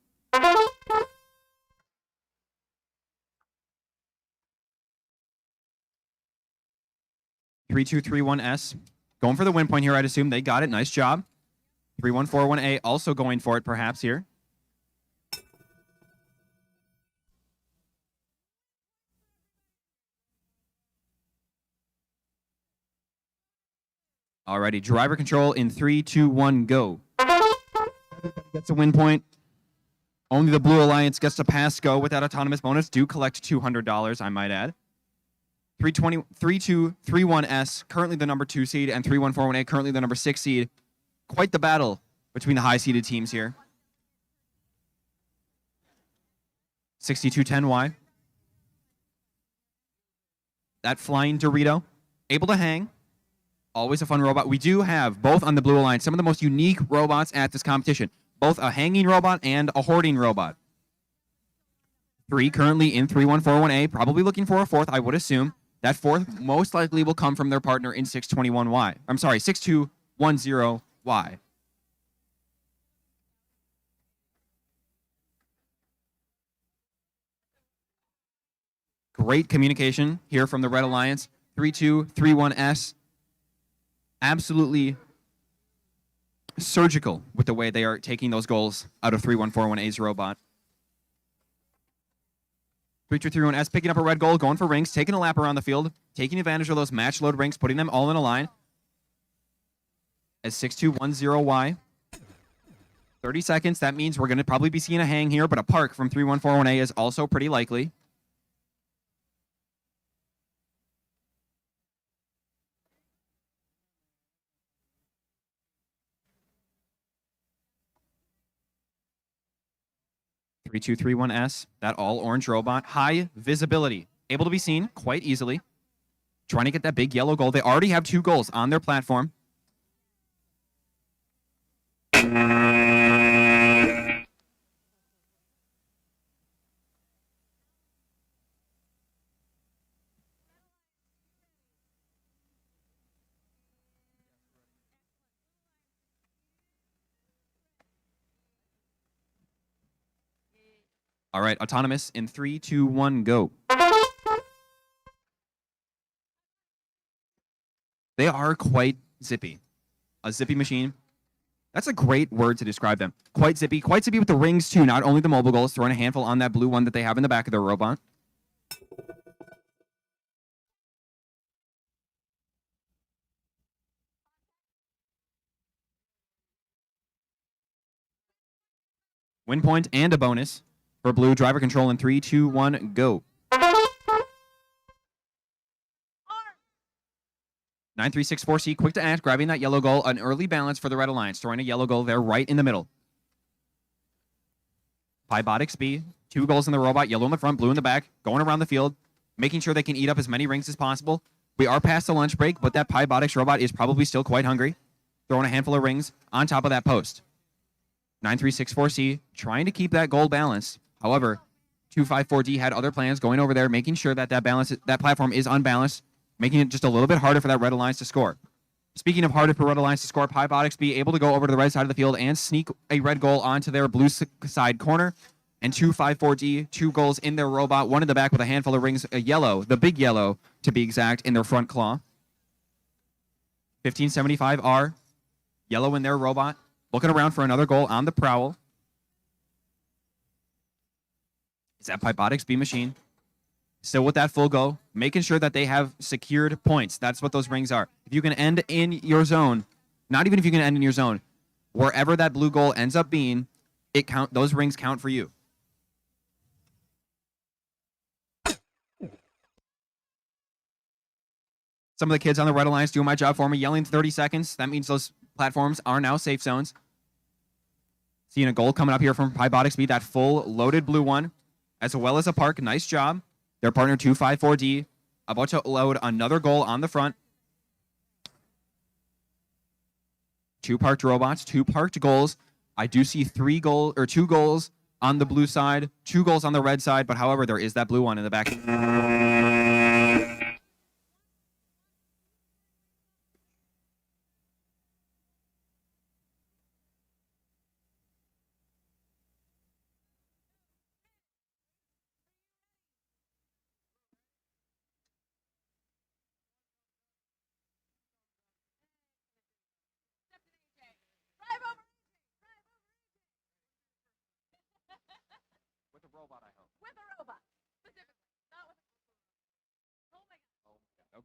A: 3231S. Going for the win point here, I'd assume. They got it. Nice job. 3141A also going for it perhaps here. Alrighty, driver control in 3, 2, 1, go. Gets a win point. Only the Blue Alliance gets to pass go with that autonomous bonus. Do collect $200, I might add. 3231S, currently the number 2 seed, and 3141A, currently the number 6 seed. Quite the battle between the high-seeded teams here. 6210Y. That flying Dorito, able to hang. Always a fun robot. We do have, both on the Blue Alliance, some of the most unique robots at this competition. Both a hanging robot and a hoarding robot. 3 currently in 3141A, probably looking for a 4th, I would assume. That 4th most likely will come from their partner in 621Y. I'm sorry, 6210Y. Great communication here from the Red Alliance. 3231S. Absolutely surgical with the way they are taking those goals out of 3141A's robot. 3231S picking up a red goal, going for rings, taking a lap around the field, taking advantage of those match load rings, putting them all in a line. As 6210Y. 30 seconds, that means we're going to probably be seeing a hang here, but a park from 3141A is also pretty likely. Three, 2, 3, 1S. That all orange robot. High visibility. Able to be seen quite easily. Trying to get that big yellow goal. They already have 2 goals on their platform. All right, autonomous in 3, 2, 1, go. They are quite zippy. A zippy machine. That's a great word to describe them. Quite zippy with the rings too, not only the mobile goals, throwing a handful on that blue one that they have in the back of their robot. Win point and a bonus for blue. Driver control in 3, 2, 1, go. 9364C, quick to act, grabbing that yellow goal. An early balance for the Red Alliance, throwing a yellow goal there right in the middle. Robotics B, 2 goals in the robot, yellow in the front, blue in the back, going around the field, making sure they can eat up as many rings as possible. We are past the lunch break, but that Robotics robot is probably still quite hungry. Throwing a handful of rings on top of that post. 9364C, trying to keep that goal balanced. However, 254D had other plans, going over there, making sure that that platform is unbalanced, making it just a little bit harder for that Red Alliance to score. Speaking of harder for Red Alliance to score, Robotics be able to go over to the right side of the field and sneak a red goal onto their blue side corner. And 254D, 2 goals in their robot, one in the back with a handful of rings, a yellow, the big yellow to be exact, in their front claw. 1575R, yellow in their robot, looking around for another goal on the prowl. Is that Robotics B machine? Still with that full go, making sure that they have secured points. That's what those rings are. If you can end in your zone, not even if you can end in your zone, wherever that blue goal ends up being, those rings count for you. Some of the kids on the Red Alliance doing my job for me, yelling 30 seconds. That means those platforms are now safe zones. Seeing a goal coming up here from Robotics B, that full loaded blue one, as well as a park. Nice job. Their partner 254D about to load another goal on the front. 2 parked robots, 2 parked goals. I do see 2 goals on the blue side, 2 goals on the red side, but however, there is that blue one in the back.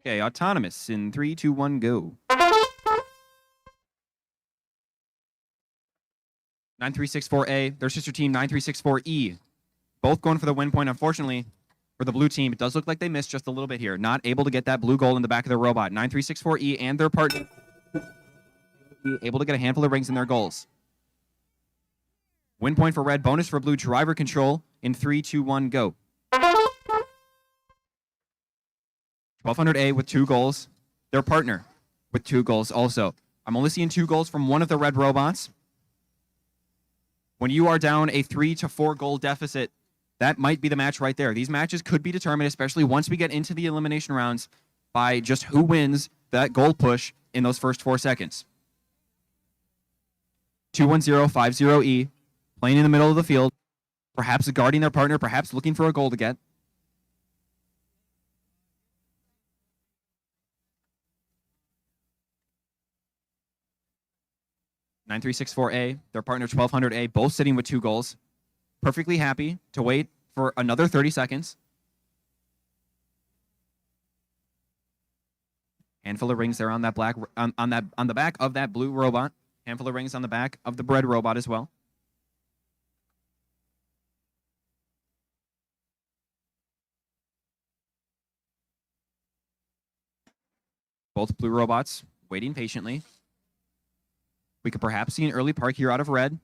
A: Okay, autonomous in 3, 2, 1, go. 9364A, their sister team 9364E. Both going for the win point. Unfortunately, for the blue team, it does look like they missed just a little bit here. Not able to get that blue goal in the back of their robot. 9364E and their partner able to get a handful of rings in their goals. Win point for red, bonus for blue, driver control in 3, 2, 1, go. 1200A with 2 goals. Their partner with 2 goals also. I'm only seeing 2 goals from one of the red robots. When you are down a 3 to 4 goal deficit, that might be the match right there. These matches could be determined, especially once we get into the elimination rounds, by just who wins that goal push in those first 4 seconds. 21050E, playing in the middle of the field, perhaps guarding their partner, perhaps looking for a goal to get. (9364A), their partner 1200A, both sitting with 2 goals. Perfectly happy to wait for another 30 seconds. Handful of rings there on that black on the back of that blue robot. Handful of rings on the back of the red robot as well. Both blue robots waiting patiently. We could perhaps see an early park here out of red.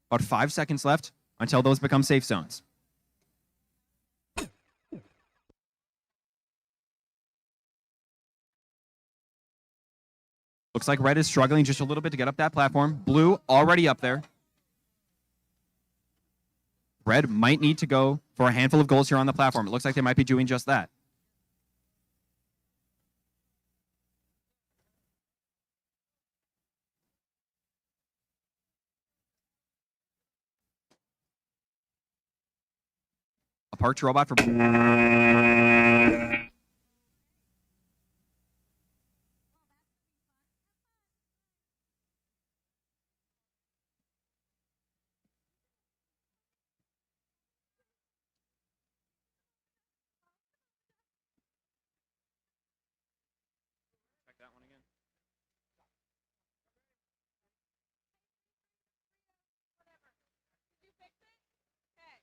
A: About 5 seconds left until those become safe zones. Looks like red is struggling just a little bit to get up that platform. Blue already up there. Red might need to go for a handful of goals here on the platform. It looks like they might be doing just that. A parked robot for... Check that one again.
E: Did you fix it? Okay.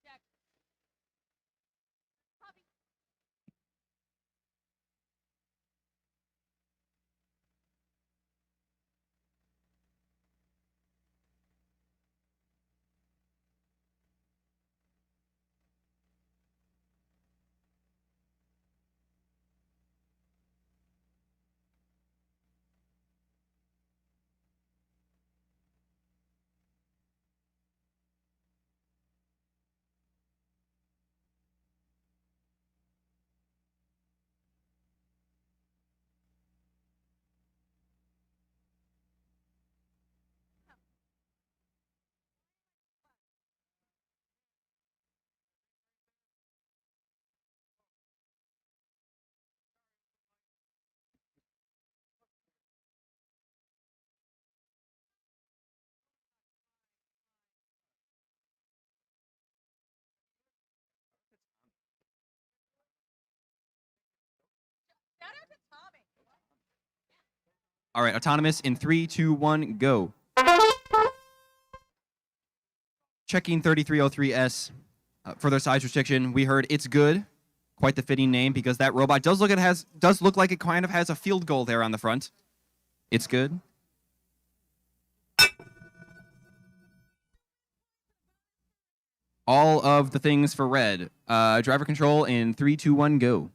E: Check. Copy. Shout out to Tommy.
A: All right, autonomous in 3, 2, 1, go. Checking 3303S for their size restriction. We heard it's good. Quite the fitting name because that robot does look like it kind of has a field goal there on the front. It's good. All of the things for red. Driver control in 3, 2, 1, go.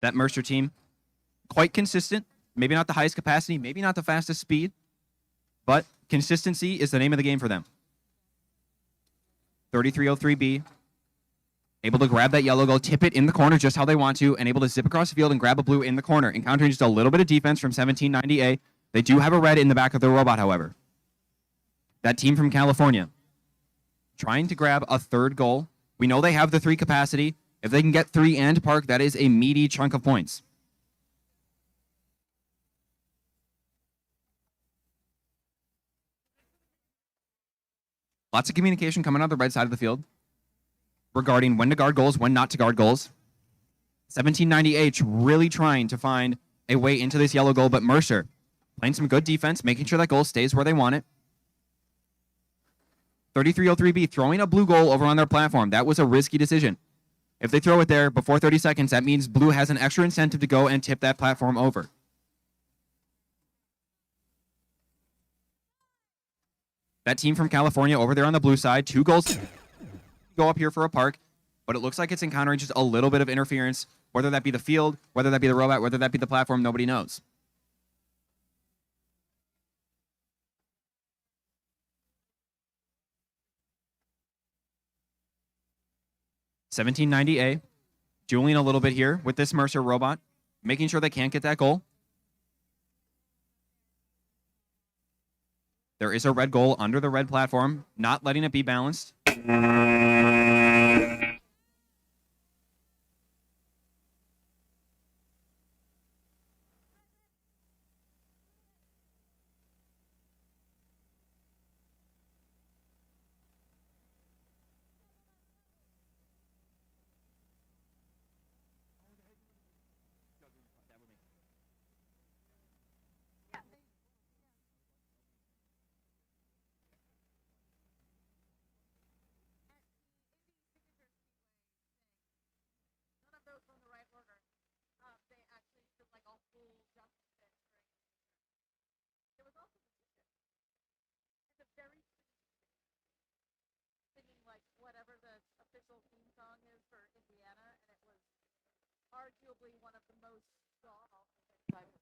A: That Mercer team, quite consistent. Maybe not the highest capacity, maybe not the fastest speed, but consistency is the name of the game for them. 3303B, able to grab that yellow goal, tip it in the corner just how they want to, and able to zip across the field and grab a blue in the corner, encountering just a little bit of defense from 1790A. They do have a red in the back of their robot, however. That team from California, trying to grab a third goal. We know they have the 3 capacity. If they can get 3 and park, that is a meaty chunk of points. Lots of communication coming out the red side of the field regarding when to guard goals, when not to guard goals. 1790H really trying to find a way into this yellow goal, but Mercer playing some good defense, making sure that goal stays where they want it. 3303B throwing a blue goal over on their platform. That was a risky decision. If they throw it there before 30 seconds, that means blue has an extra incentive to go and tip that platform over. That team from California over there on the blue side, 2 goals go up here for a park, but it looks like it's encountering just a little bit of interference, whether that be the field, whether that be the robot, whether that be the platform, nobody knows. $17.90A, dueling a little bit here with this Mercer robot, making sure they can't get that goal. There is a red goal under the red platform, not letting it be balanced.
E: None of those on the right order. They actually did like a full jump fit during. There was also the very singing like whatever the official theme song is for Indiana, and it was arguably one of the most awful things I've ever.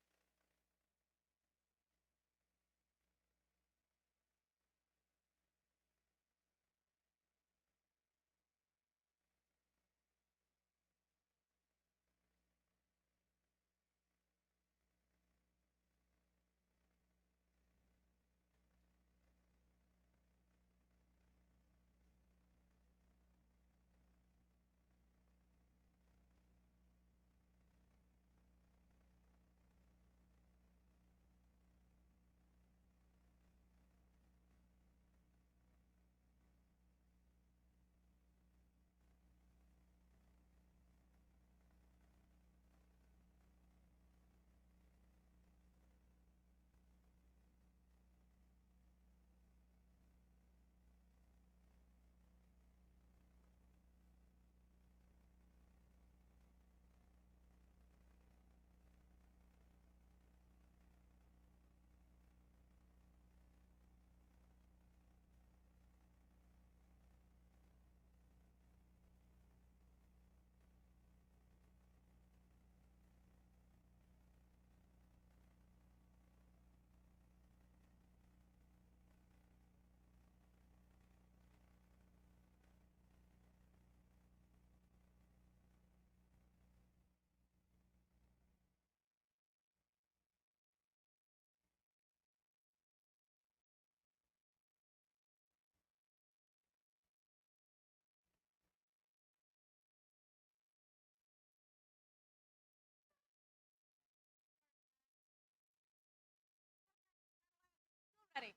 E: Ready.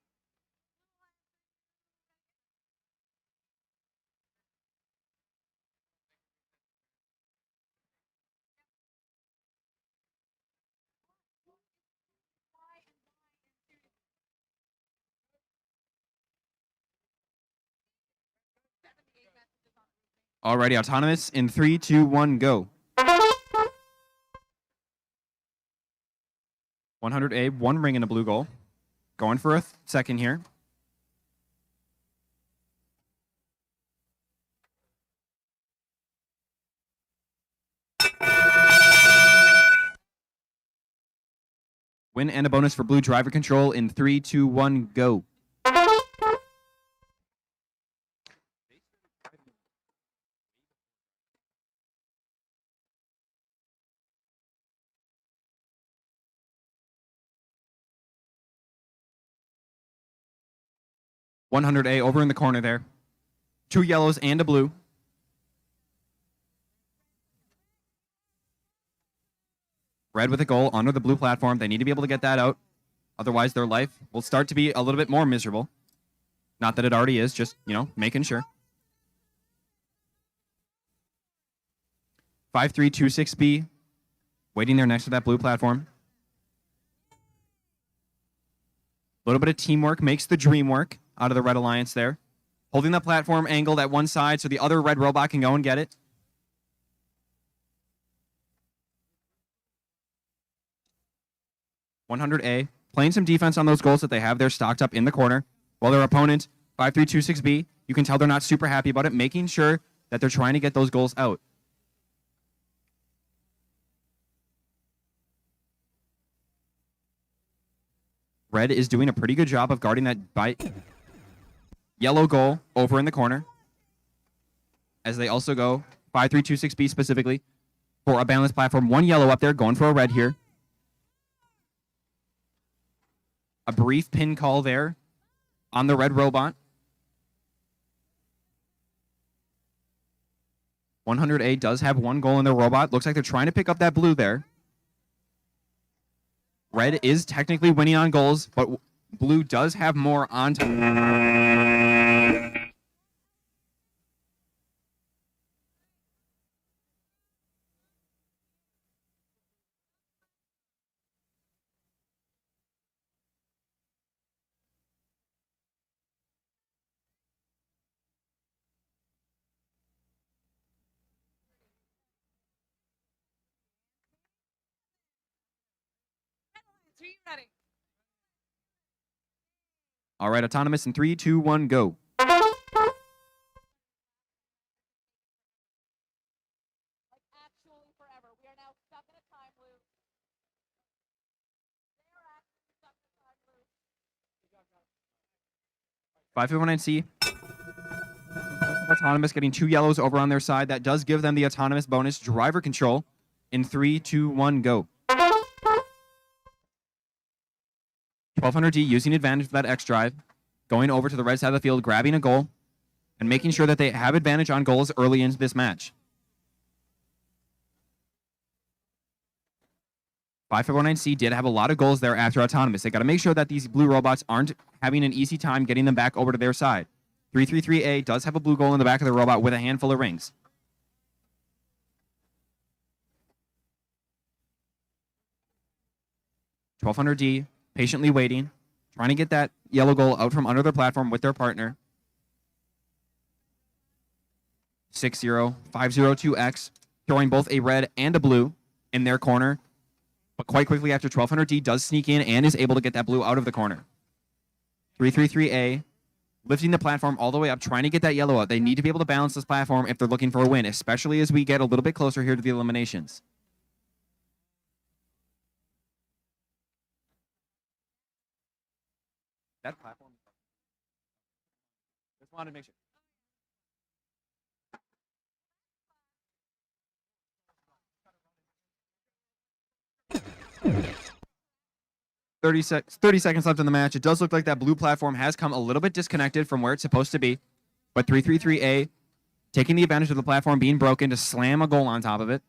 A: Alrighty, autonomous in 3, 2, 1, go. 100A, 1 ring and a blue goal. Going for a second here. Win and a bonus for blue driver control in 3, 2, 1, go. $100A over in the corner there. 2 yellows and a blue. Red with a goal under the blue platform. They need to be able to get that out. Otherwise, their life will start to be a little bit more miserable. Not that it already is, just, making sure. 5326B, waiting there next to that blue platform. A little bit of teamwork makes the dream work out of the Red Alliance there. Holding the platform angled at one side so the other red robot can go and get it. $100A, playing some defense on those goals that they have there stocked up in the corner. While their opponent, 5326B, you can tell they're not super happy about it, making sure that they're trying to get those goals out. Red is doing a pretty good job of guarding that yellow goal over in the corner. As they also go, 5326B specifically, for a balanced platform. 1 yellow up there, going for a red here. A brief pin call there on the red robot. 100A does have 1 goal in their robot. Looks like they're trying to pick up that blue there. Red is technically winning on goals, but blue does have more on time.
E: Are you ready?
A: All right, autonomous in 3, 2, 1, go.
E: Like actually forever. We are now stuck in a time loop. They are actually stuck in a time loop.
A: 5519C. Autonomous getting 2 yellows over on their side. That does give them the autonomous bonus driver control in 3, 2, 1, go. 1200D using advantage for that X drive, going over to the red side of the field, grabbing a goal, and making sure that they have advantage on goals early into this match. 5519C did have a lot of goals there after autonomous. They got to make sure that these blue robots aren't having an easy time getting them back over to their side. 333A does have a blue goal in the back of the robot with a handful of rings. $1,200D patiently waiting, trying to get that yellow goal out from under their platform with their partner. 60502X, throwing both a red and a blue in their corner. But quite quickly after 1200D does sneak in and is able to get that blue out of the corner. 333A, lifting the platform all the way up, trying to get that yellow out. They need to be able to balance this platform if they're looking for a win, especially as we get a little bit closer here to the eliminations. That platform. Just wanted to make sure. 30 seconds left in the match. It does look like that blue platform has come a little bit disconnected from where it's supposed to be. But 333A taking the advantage of the platform being broken to slam a goal on top of it.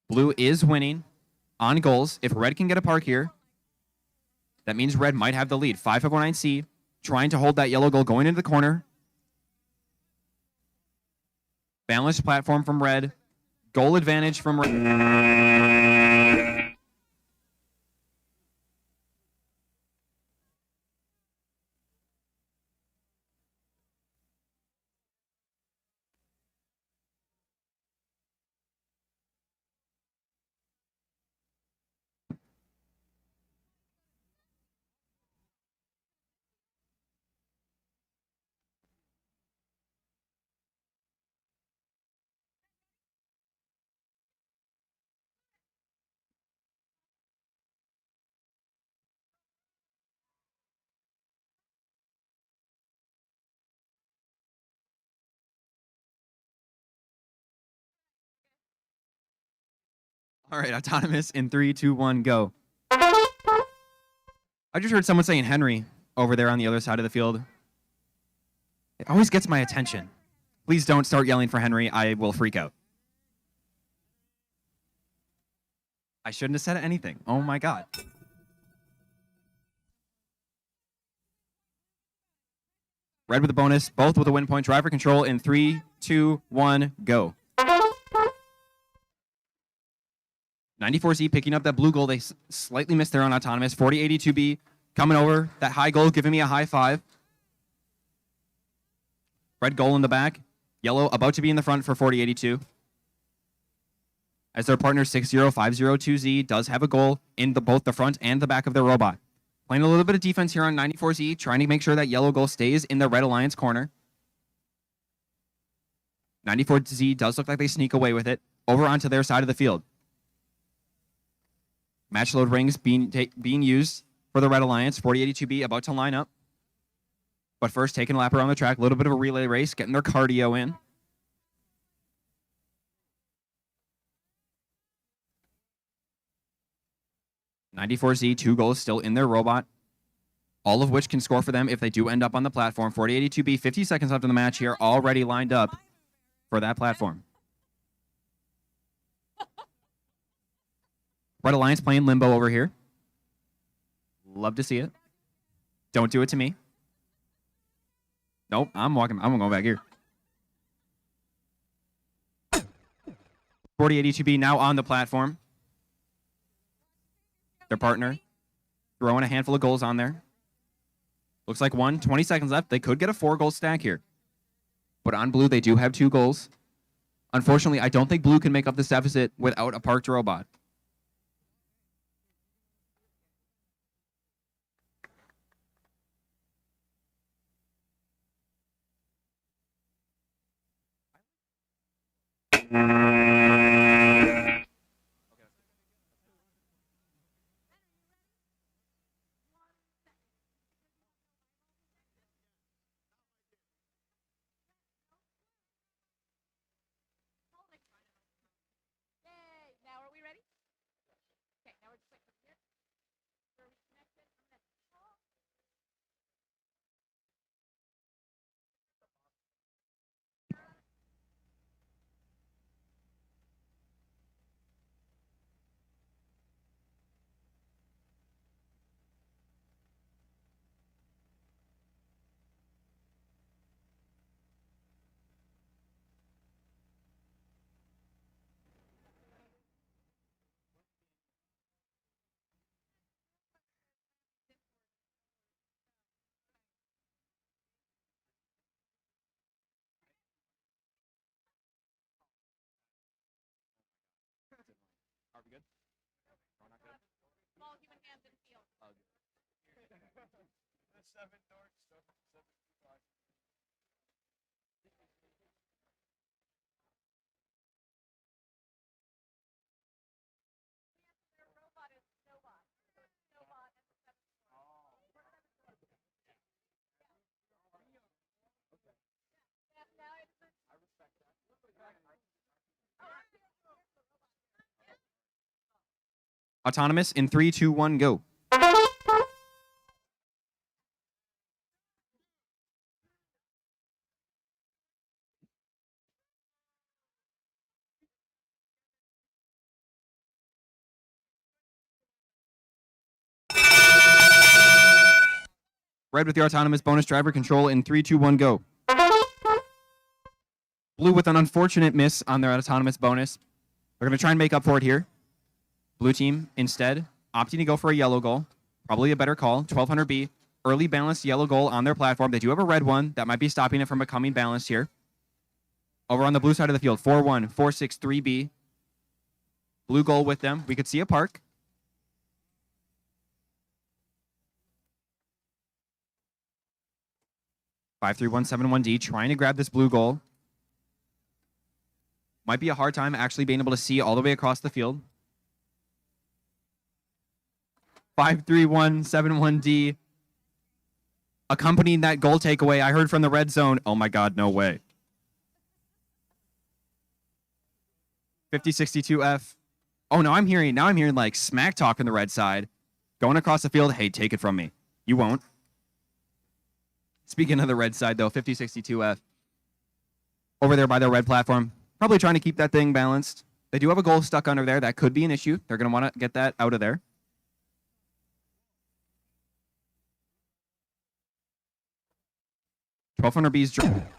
A: Blue is winning on goals. If red can get a park here, that means red might have the lead. 5519C trying to hold that yellow goal going into the corner. Balanced platform from red. Goal advantage from red. All right, autonomous in 3, 2, 1, go. I just heard someone saying Henry over there on the other side of the field. It always gets my attention. Please don't start yelling for Henry. I will freak out. I shouldn't have said anything. Oh my God. Red with a bonus, both with a win point. Driver control in 3, 2, 1, go. 94Z picking up that blue goal. They slightly missed there on autonomous. 4082B coming over. That high goal giving me a high five. Red goal in the back. Yellow about to be in the front for 4082. As their partner 60502Z does have a goal in both the front and the back of their robot. Playing a little bit of defense here on 94Z, trying to make sure that yellow goal stays in the Red Alliance corner. 94Z does look like they sneak away with it over onto their side of the field. Match load rings being used for the Red Alliance. 4082B about to line up. But first, taking a lap around the track, a little bit of a relay race, getting their cardio in. (94Z) 2 goals still in their robot, all of which can score for them if they do end up on the platform. 4082B, 50 seconds left in the match here, already lined up for that platform. Red Alliance playing Lambeau over here. Love to see it. Don't do it to me. Nope, I'm gonna go back here. 4082B now on the platform. Their partner throwing a handful of goals on there. Looks like 20 seconds left. They could get a 4-goal stack here. But on blue, they do have 2 goals. Unfortunately, I don't think blue can make up this deficit without a parked robot.
E: Yay! Now are we ready? Okay, now we're just like from here. Where we connected. I'm gonna talk.
A: Are we good? No, not good.
E: Small human hands in field. Their robot is Snowbot. So it's Snowbot and the 7 score. Yeah, now it's the. I respect that.
A: Autonomous in 3, 2, 1, go. Red with the autonomous bonus driver control in 3, 2, 1, go. Blue with an unfortunate miss on their autonomous bonus. They're going to try and make up for it here. Blue team, instead, opting to go for a yellow goal. Probably a better call. 1200B, early balanced yellow goal on their platform. They do have a red one that might be stopping it from becoming balanced here. Over on the blue side of the field, 4-1, 4-6-3B. Blue goal with them. We could see a park. Five, 3, 1, 7, 1D, trying to grab this blue goal. Might be a hard time actually being able to see all the way across the field. 5, 3, 1, 7, 1D. Accompanying that goal takeaway, I heard from the red zone. Oh my God, no way. 50-62F. Oh no, I'm hearing like smack talk on the red side. Going across the field, hey, take it from me. You won't. Speaking of the red side, though, 5062F over there by their red platform, probably trying to keep that thing balanced. They do have a goal stuck under there. That could be an issue. They're going to want to get that out of there. $1,200Bs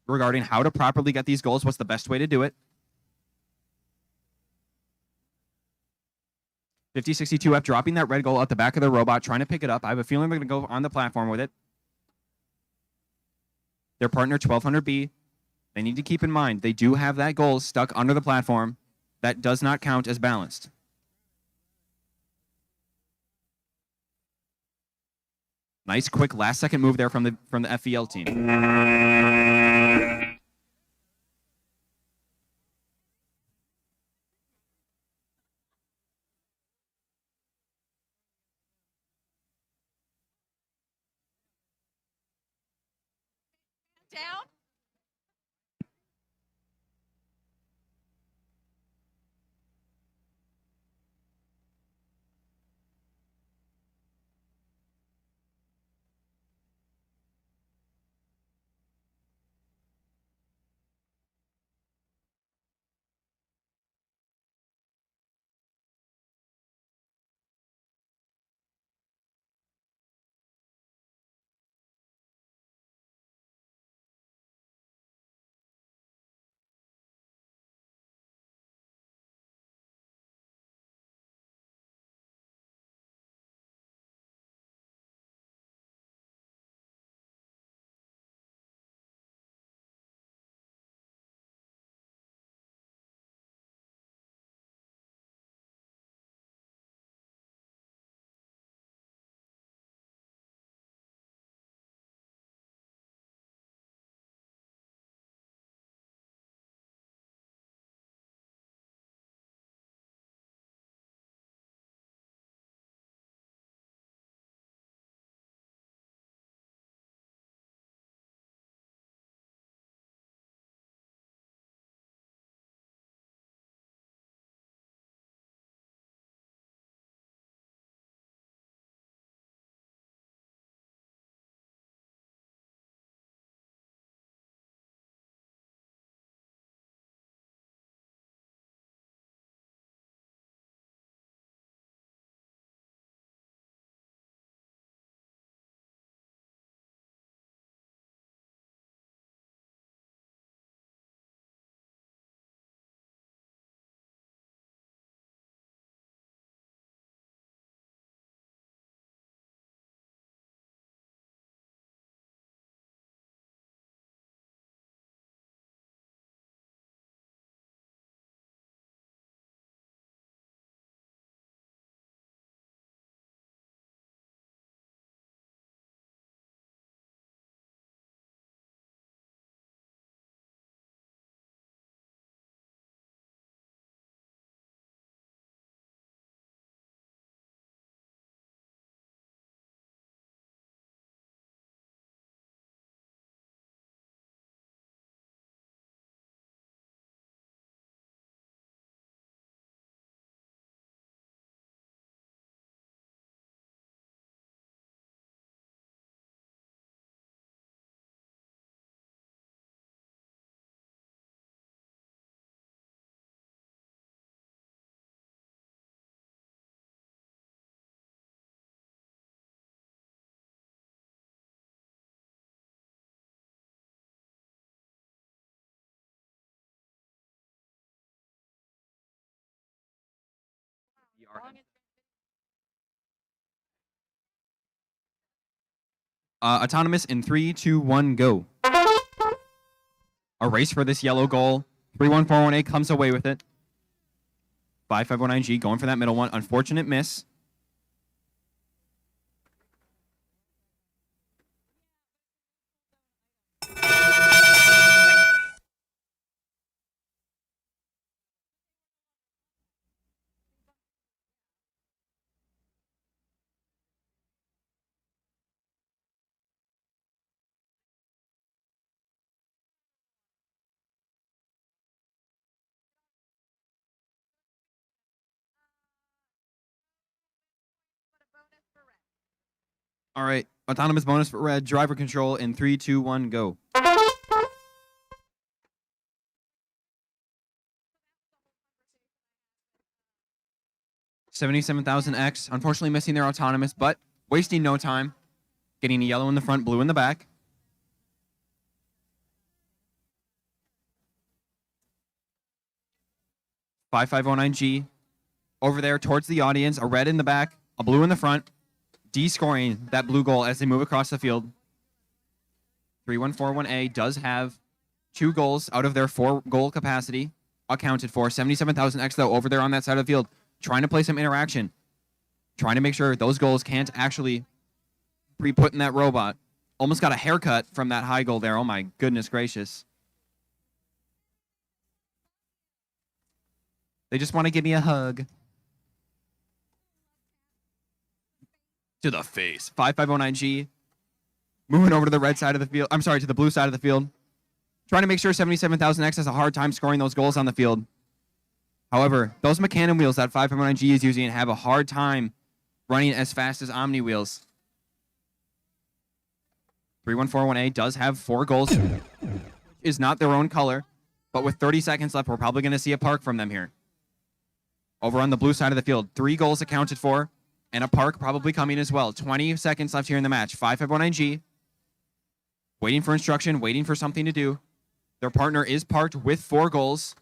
A: regarding how to properly get these goals. What's the best way to do it? 5062F dropping that red goal at the back of their robot, trying to pick it up. I have a feeling they're going to go on the platform with it. Their partner, 1200B, they need to keep in mind they do have that goal stuck under the platform. That does not count as balanced. Nice, quick, last-second move there from the FVL team.
E: Down.
A: Autonomous in 3, 2, 1, go. A race for this yellow goal. 31418 comes away with it. 5519G going for that middle one. Unfortunate miss. All right. Autonomous bonus for red. Driver control in 3, 2, 1, go. 77,000X. Unfortunately missing their autonomous, but wasting no time. Getting a yellow in the front, blue in the back. $5509G. Over there towards the audience. A red in the back, a blue in the front. D scoring that blue goal as they move across the field. 3141A does have 2 goals out of their 4 goal capacity accounted for. 77,000X though over there on that side of the field, trying to play some interaction, trying to make sure those goals can't actually be put in that robot. Almost got a haircut from that high goal there. Oh my goodness gracious. They just want to give me a hug. To the face. 5509G. Moving over to the red side of the field. I'm sorry, to the blue side of the field. Trying to make sure 77,000X has a hard time scoring those goals on the field. However, those Mechanic wheels that 5509G is using have a hard time running as fast as Omni wheels. 3141A does have 4 goals. Is not their own color. But with 30 seconds left, we're probably going to see a park from them here. Over on the blue side of the field, 3 goals accounted for. And a park probably coming as well. 20 seconds left here in the match. 5509G. Waiting for instruction, waiting for something to do. Their partner is parked with 4 goals.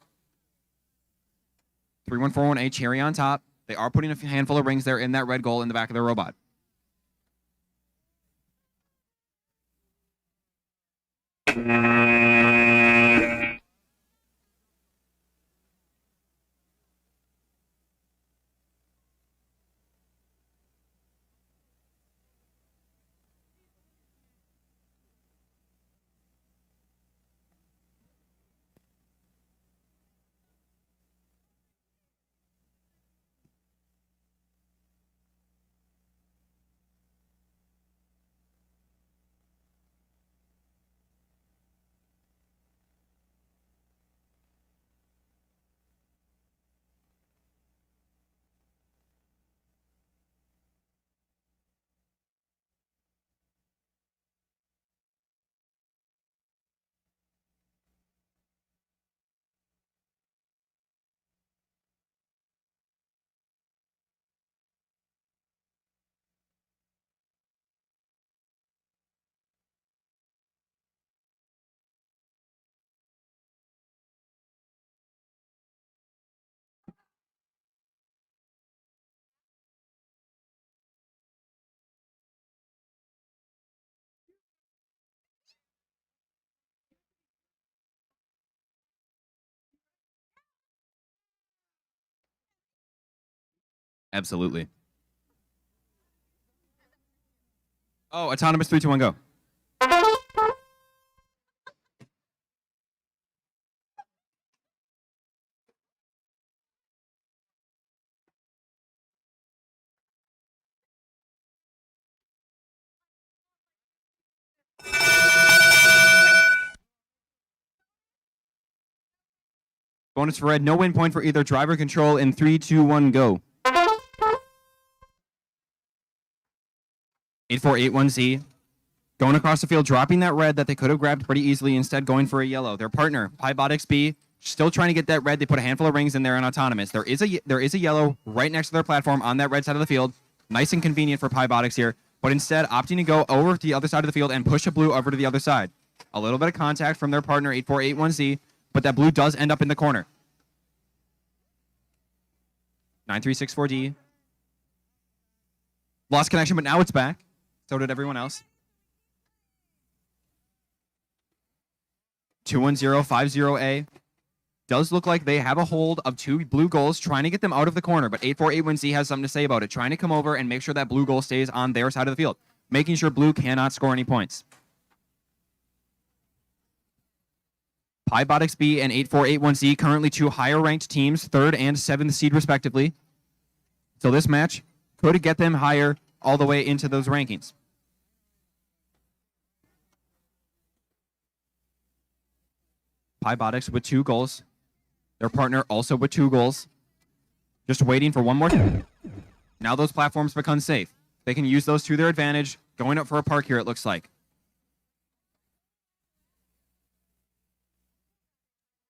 A: 3141A, cherry on top. They are putting a handful of rings there in that red goal in the back of their robot. Absolutely. Oh, autonomous 3, 2, 1, go. Bonus for red. No win point for either. Driver control in 3, 2, 1, go. 8481Z. Going across the field, dropping that red that they could have grabbed pretty easily, instead going for a yellow. Their partner, Robotics B, still trying to get that red. They put a handful of rings in there in autonomous. There is a yellow right next to their platform on that red side of the field. Nice and convenient for Robotics here, but instead opting to go over to the other side of the field and push a blue over to the other side. A little bit of contact from their partner, 8481Z, but that blue does end up in the corner. 9364D. Lost connection, but now it's back. So did everyone else. 21050A. Does look like they have a hold of 2 blue goals, trying to get them out of the corner, but 8481Z has something to say about it, trying to come over and make sure that blue goal stays on their side of the field, making sure blue cannot score any points. Robotics B and 8481Z, currently 2 higher ranked teams, 3rd and 7th seed respectively. So this match could get them higher all the way into those rankings. Robotics with 2 goals. Their partner also with 2 goals. Just waiting for one more. Now those platforms become safe. They can use those to their advantage, Going up for a park here, it looks like.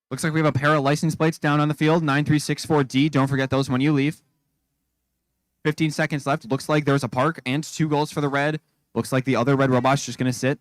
A: Looks like we have a pair of license plates down on the field, 9364D. Don't forget those when you leave. 15 seconds left. Looks like there's a park and 2 goals for the red. Looks like the other red robot's just going to sit.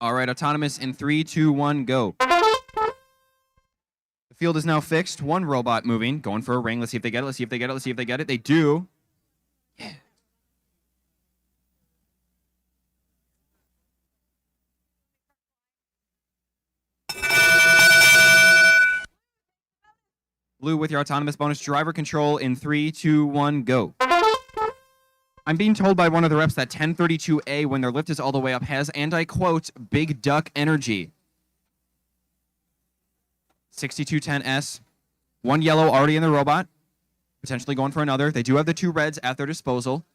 A: All right, autonomous in 3, 2, 1, go. The field is now fixed. 1 robot moving, going for a ring. Let's see if they get it. Let's see if they get it. Let's see if they get it. They do. Yeah. Blue with your autonomous bonus. Driver control in 3, 2, 1, go. I'm being told by one of the reps that 1032A, when their lift is all the way up, has, and I quote, big duck energy. 6210S. 1 yellow already in the robot. Potentially going for another. They do have the 2 reds at their disposal.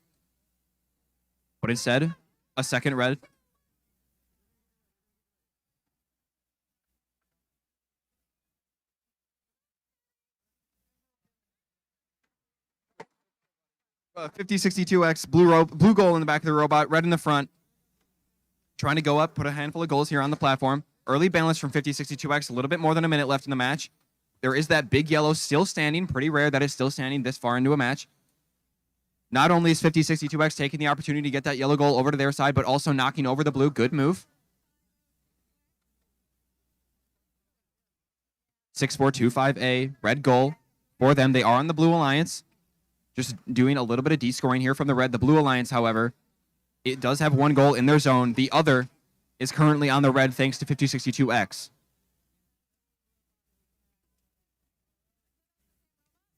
A: But instead, a second red. Uh, 5062X, blue goal in the back of the robot, red in the front. Trying to go up, put a handful of goals here on the platform. Early balance from 5062X, a little bit more than a minute left in the match. There is that big yellow still standing. Pretty rare that it's still standing this far into a match. Not only is 5062X taking the opportunity to get that yellow goal over to their side, but also knocking over the blue. Good move. 6425A, red goal for them. They are on the blue alliance. Just doing a little bit of descoring here from the red. The blue alliance, however, it does have 1 goal in their zone. The other is currently on the red thanks to 5062X.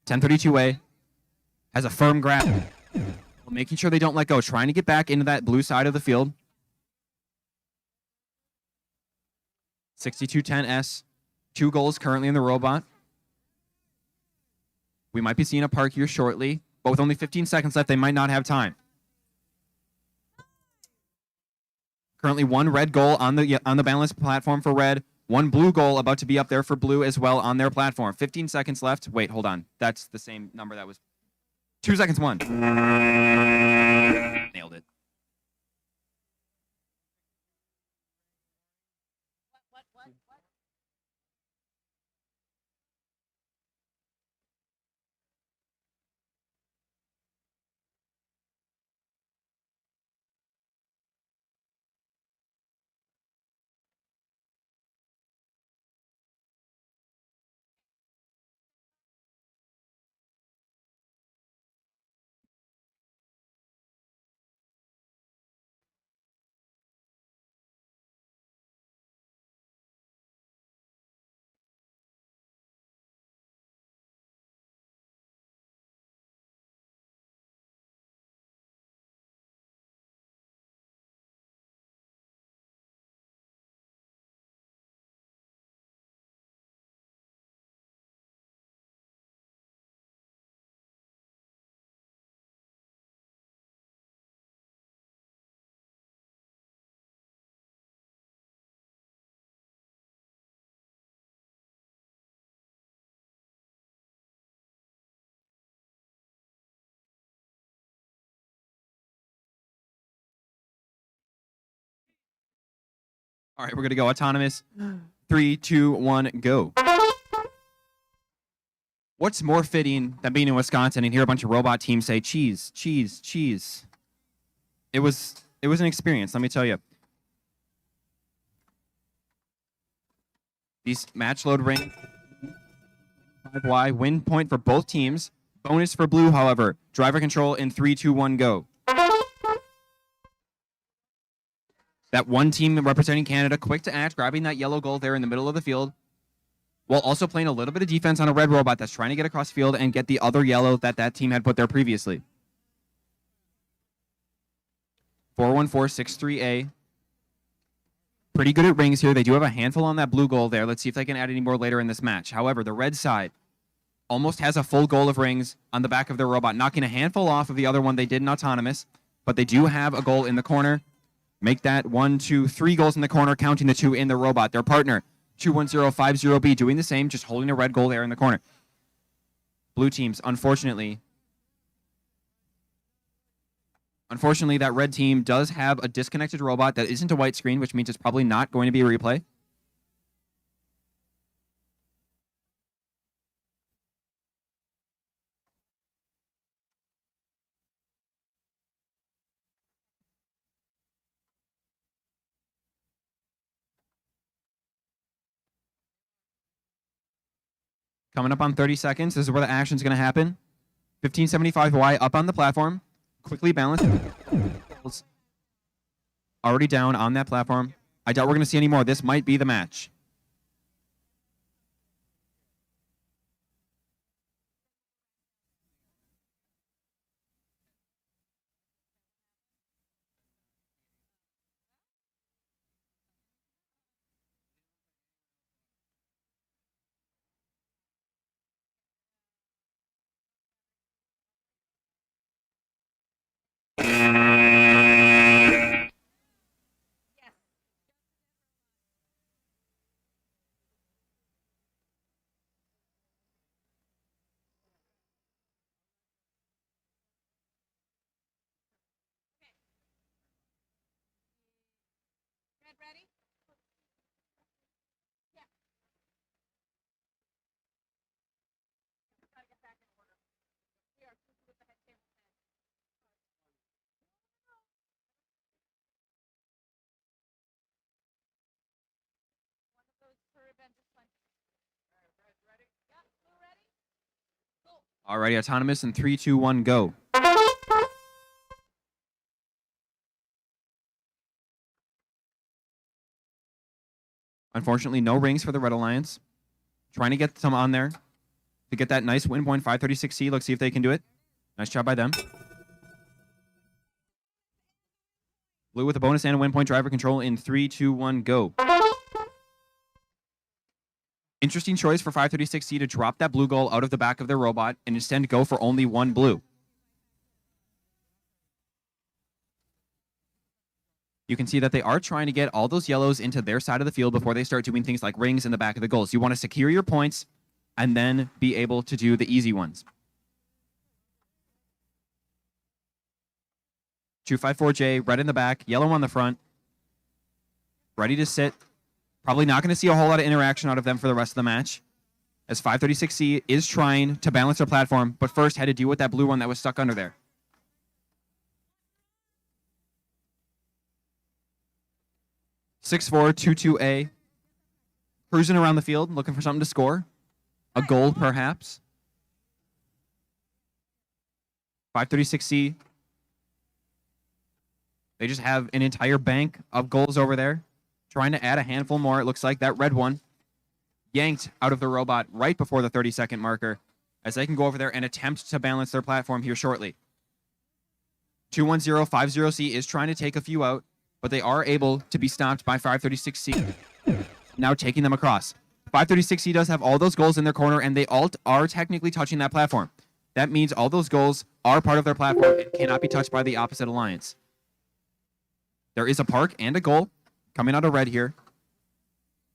A: 1032A has a firm grab. Making sure they don't let go. Trying to get back into that blue side of the field. 6210S. 2 goals currently in the robot. We might be seeing a park here shortly. But with only 15 seconds left, they might not have time. Currently 1 red goal on the balance platform for red. 1 blue goal about to be up there for blue as well on their platform. 15 seconds left. Wait, hold on. That's the same number that was 2 seconds, 1. Nailed it. All right, we're going to go autonomous. 3, 2, 1, go. What's more fitting than being in Wisconsin and hear a bunch of robot teams say cheese, cheese, cheese? It was an experience, let me tell you. These match load ring 5Y win point for both teams. Bonus for blue, however. Driver control in 3, 2, 1, go. That one team representing Canada, quick to act, grabbing that yellow goal there in the middle of the field, while also playing a little bit of defense on a red robot that's trying to get across field and get the other yellow that team had put there previously. 41463A. Pretty good at rings here. They do have a handful on that blue goal there. Let's see if they can add any more later in this match. However, the red side almost has a full goal of rings on the back of their robot, knocking a handful off of the other one they did in autonomous, but they do have a goal in the corner. Make that 1, 2, 3 goals in the corner, counting the 2 in the robot. Their partner, 21050B, doing the same, just holding a red goal there in the corner. Blue teams, unfortunately, that red team does have a disconnected robot that isn't a white screen, which means it's probably not going to be a replay. Coming up on 30 seconds, this is where the action's going to happen. 1575Y up on the platform. Quickly balanced. Already down on that platform. I doubt we're going to see any more. This might be the match.
E: Red ready? Yeah. Gotta get back in order. We are with the head table 10. One of those per event is plenty. All right, red ready? Yeah, blue ready? Cool.
A: Alrighty, autonomous in 3, 2, 1, go. Unfortunately, no rings for the Red Alliance. Trying to get some on there to get that nice win point, 536C. Let's see if they can do it. Nice job by them. Blue with a bonus and a win point, driver control in 3, 2, 1, go. Interesting choice for 536C to drop that blue goal out of the back of their robot and instead go for only 1 blue. You can see that they are trying to get all those yellows into their side of the field before they start doing things like rings in the back of the goals. You want to secure your points and then be able to do the easy ones. 254J, red in the back, yellow on the front. Ready to sit. Probably not going to see a whole lot of interaction out of them for the rest of the match, as 536C is trying to balance their platform, but first had to deal with that blue one that was stuck under there. (6422A) cruising around the field, looking for something to score. A goal, perhaps. 536C. They just have an entire bank of goals over there. Trying to add a handful more. It looks like that red one yanked out of the robot right before the 30-second marker, as they can go over there and attempt to balance their platform here shortly. 21050C is trying to take a few out, but they are able to be stopped by 536C, now taking them across. 536C does have all those goals in their corner, and they all are technically touching that platform. That means all those goals are part of their platform and cannot be touched by the opposite alliance. There is a park and a goal coming out of red here.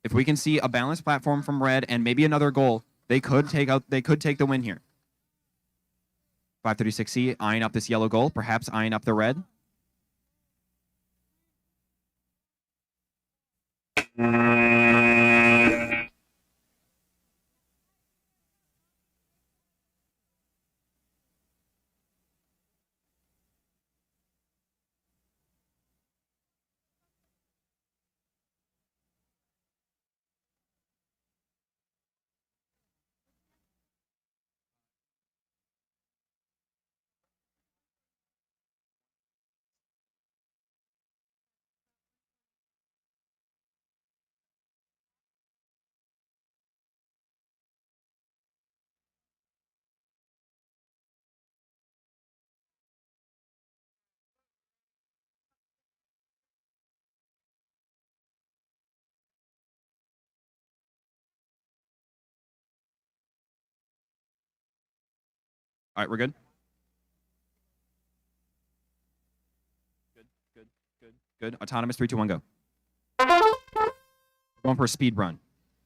A: If we can see a balanced platform from red and maybe another goal, they could take the win here. 536C eyeing up this yellow goal, perhaps eyeing up the red. All right, we're good. Good. Autonomous, 3, 2, 1, go. Going for a speed run.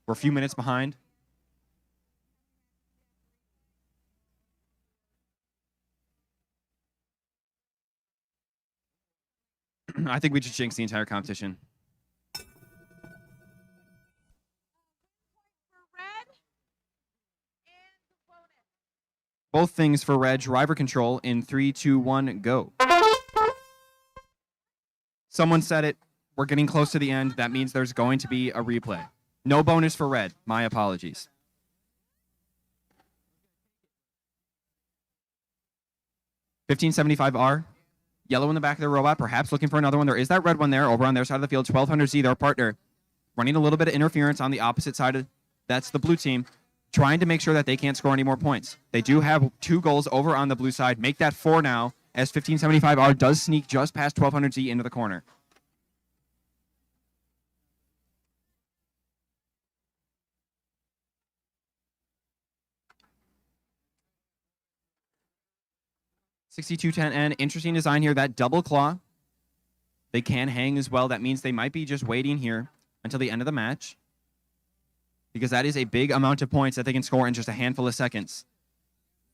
A: We're a few minutes behind. I think we just jinxed the entire competition.
E: For red and bonus.
A: Both things for red. Driver control in 3, 2, 1, go. Someone said it. We're getting close to the end. That means there's going to be a replay. No bonus for red. My apologies. $1575R. Yellow in the back of the robot, perhaps looking for another one. There is that red one there over on their side of the field. 1200Z, their partner, running a little bit of interference on the opposite side. That's the blue team, trying to make sure that they can't score any more points. They do have 2 goals over on the blue side. Make that 4 now, as 1575R does sneak just past 1200Z into the corner. $6210N, interesting design here. That double claw, they can hang as well. That means they might be just waiting here until the end of the match, because that is a big amount of points that they can score in just a handful of seconds.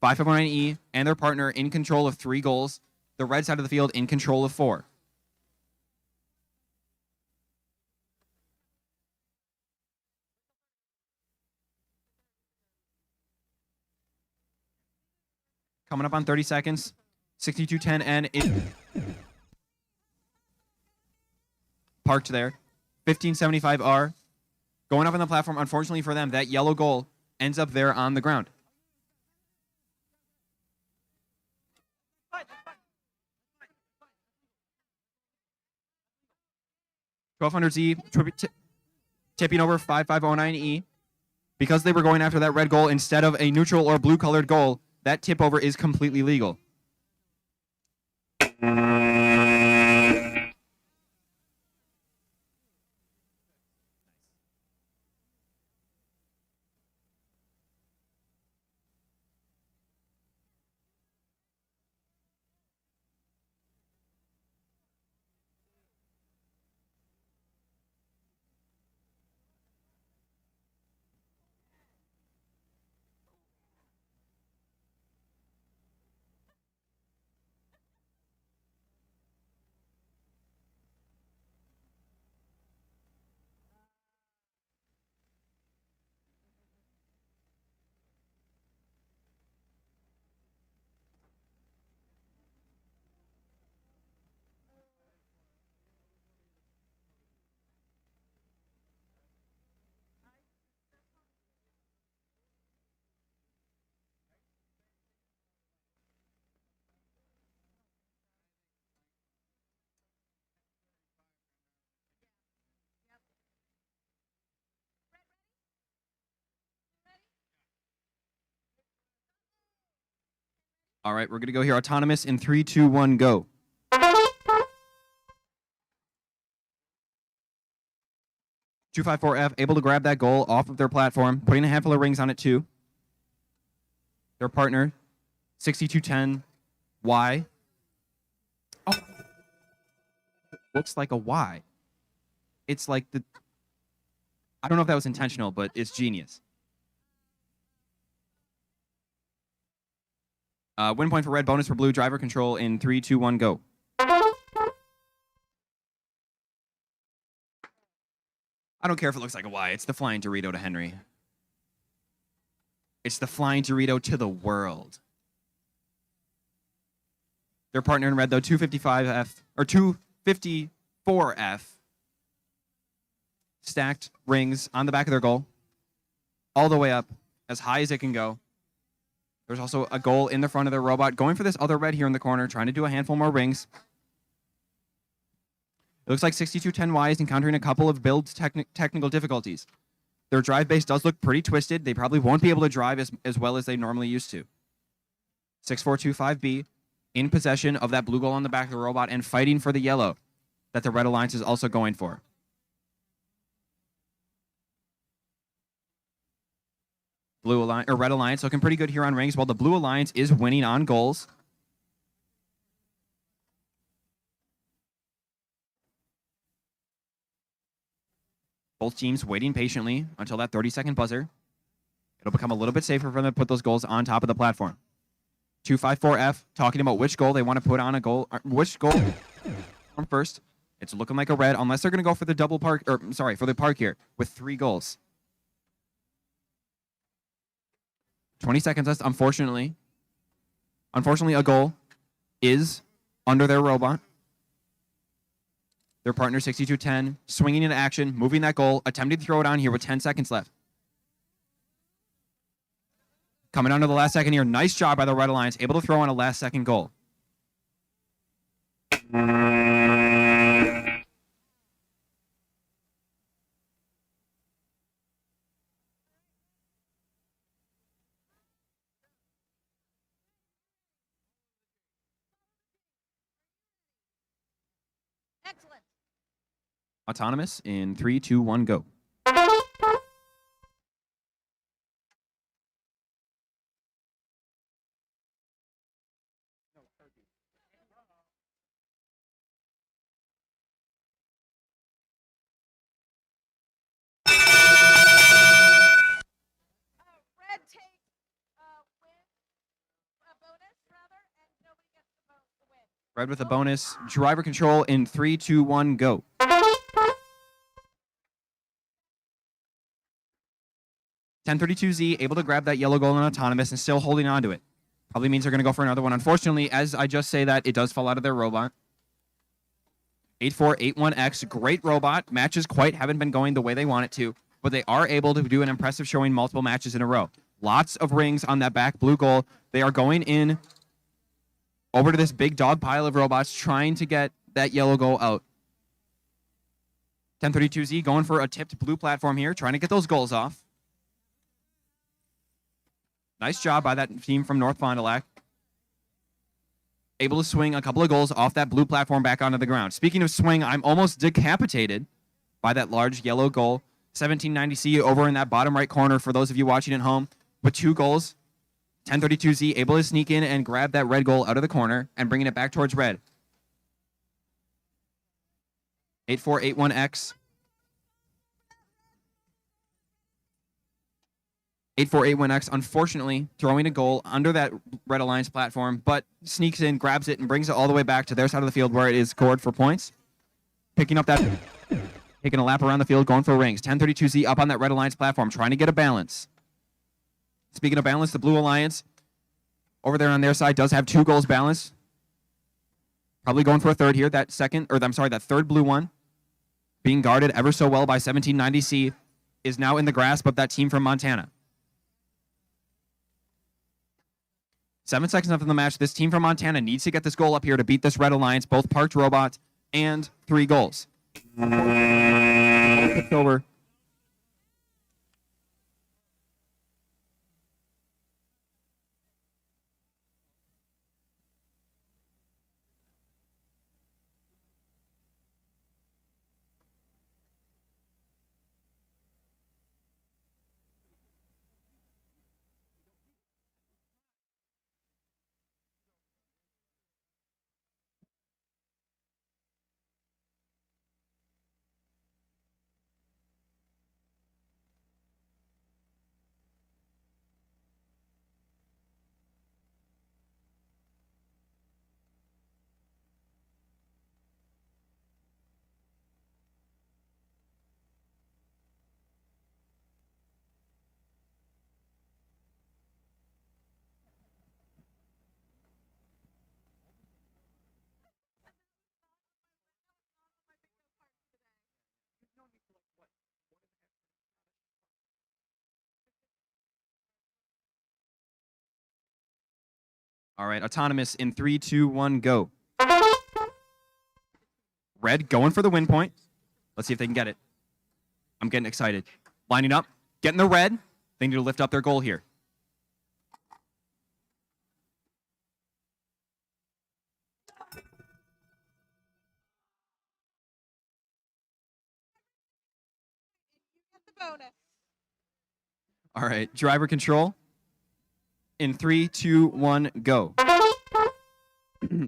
A: 559E and their partner in control of 3 goals. The red side of the field in control of 4. Coming up on 30 seconds. 6210N is parked there. 1575R going up on the platform. Unfortunately for them, that yellow goal ends up there on the ground. $1200Z tipping over 5509E. Because they were going after that red goal instead of a neutral or blue colored goal, that tip over is completely legal. All right, we're going to go here. Autonomous in 3, 2, 1, go. $254F able to grab that goal off of their platform, putting a handful of rings on it too. Their partner, 6210Y. Oh, looks like a Y. It's like the... I don't know if that was intentional, but it's genius. Win point for red, bonus for blue. Driver control in 3, 2, 1, go. I don't care if it looks like a Y. It's the flying Dorito to Henry. It's the flying Dorito to the world. Their partner in red, though, 255F, or 254F. Stacked rings on the back of their goal. All the way up, as high as it can go. There's also a goal in the front of their robot, going for this other red here in the corner, trying to do a handful more rings. It looks like 6210Y is encountering a couple of build technical difficulties. Their drive base does look pretty twisted. They probably won't be able to drive as well as they normally used to. 6425B in possession of that blue goal on the back of the robot and fighting for the yellow that the Red Alliance is also going for. Red Alliance looking pretty good here on rings, while the Blue Alliance is winning on goals. Both teams waiting patiently until that 30-second buzzer. It'll become a little bit safer for them to put those goals on top of the platform. 254F talking about which goal they want to put on a goal, which goal first. It's looking like a red, unless they're going to go for the double park, or sorry, for the park here with 3 goals. 20 seconds left, unfortunately. Unfortunately, a goal is under their robot. Their partner, 6210, swinging into action, moving that goal, attempting to throw it on here with 10 seconds left. Coming on to the last second here. Nice job by the Red Alliance, able to throw on a last-second goal.
E: Excellent.
A: Autonomous in 3, 2, 1, go.
E: Red takes win a bonus rather, and nobody gets the win.
A: Red with a bonus. Driver control in 3, 2, 1, go. 1032Z able to grab that yellow goal in autonomous and still holding on to it. Probably means they're going to go for another one. Unfortunately, as I just say that, it does fall out of their robot. 8481X, great robot. Matches quite haven't been going the way they want it to, but they are able to do an impressive showing multiple matches in a row. Lots of rings on that back blue goal. They are going in over to this big dog pile of robots trying to get that yellow goal out. 1032Z going for a tipped blue platform here, trying to get those goals off. Nice job by that team from North Fond du Lac. Able to swing a couple of goals off that blue platform back onto the ground. Speaking of swing, I'm almost decapitated by that large yellow goal. 1790C over in that bottom right corner for those of you watching at home with 2 goals. 1032Z able to sneak in and grab that red goal out of the corner and bringing it back towards red. 8481X. 8481X, unfortunately, throwing a goal under that Red Alliance platform, but sneaks in, grabs it, and brings it all the way back to their side of the field where it is scored for points. Taking a lap around the field, going for rings. 1032Z up on that Red Alliance platform, trying to get a balance. Speaking of balance, the Blue Alliance over there on their side does have 2 goals balanced. Probably going for a third here. That third blue one, being guarded ever so well by 1790C, is now in the grasp of that team from Montana. 7 seconds left in the match. This team from Montana needs to get this goal up here to beat this Red Alliance, both parked robots and 3 goals. It's over. All right, autonomous in 3, 2, 1, go. Red going for the win point. Let's see if they can get it. I'm getting excited. Lining up, getting the red. They need to lift up their goal here.
E: The bonus.
A: All right, driver control in 3, 2, 1, go.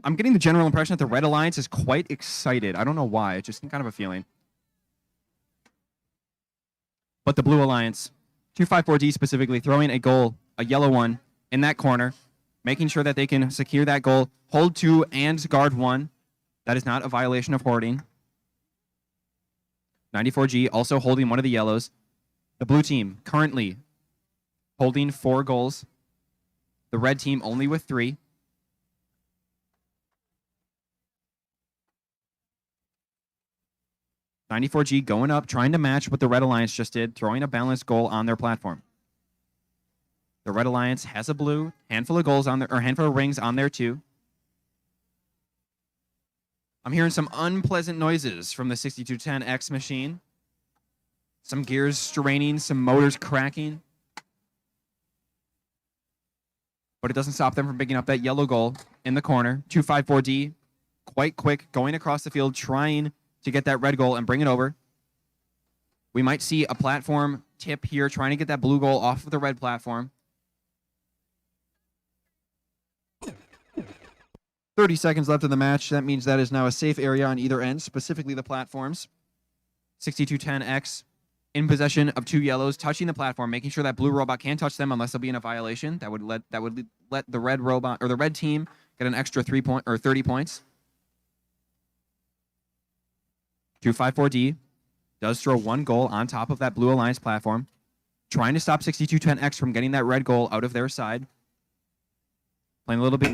A: I'm getting the general impression that the Red Alliance is quite excited. I don't know why. It's just kind of a feeling. But the Blue Alliance, 254D specifically, throwing a goal, a yellow one, in that corner, making sure that they can secure that goal, hold 2 and guard 1. That is not a violation of hoarding. 94G also holding one of the yellows. The blue team currently holding 4 goals. The red team only with 3. .94G going up, trying to match what the Red Alliance just did, throwing a balanced goal on their platform. The Red Alliance has a blue, handful of goals on there, or handful of rings on there too. I'm hearing some unpleasant noises from the 6210X machine. Some gears straining, some motors cracking. But it doesn't stop them from picking up that yellow goal in the corner. 254D, quite quick, going across the field, trying to get that red goal and bring it over. We might see a platform tip here, trying to get that blue goal off of the red platform. 30 seconds left in the match. That means that is now a safe area on either end, specifically the platforms. 6210X in possession of 2 yellows, touching the platform, making sure that blue robot can't touch them unless they'll be in a violation. That would let the red robot or the red team get an extra 30 points. 254D does throw 1 goal on top of that Blue Alliance platform, trying to stop 6210X from getting that red goal out of their side. Playing a little bit.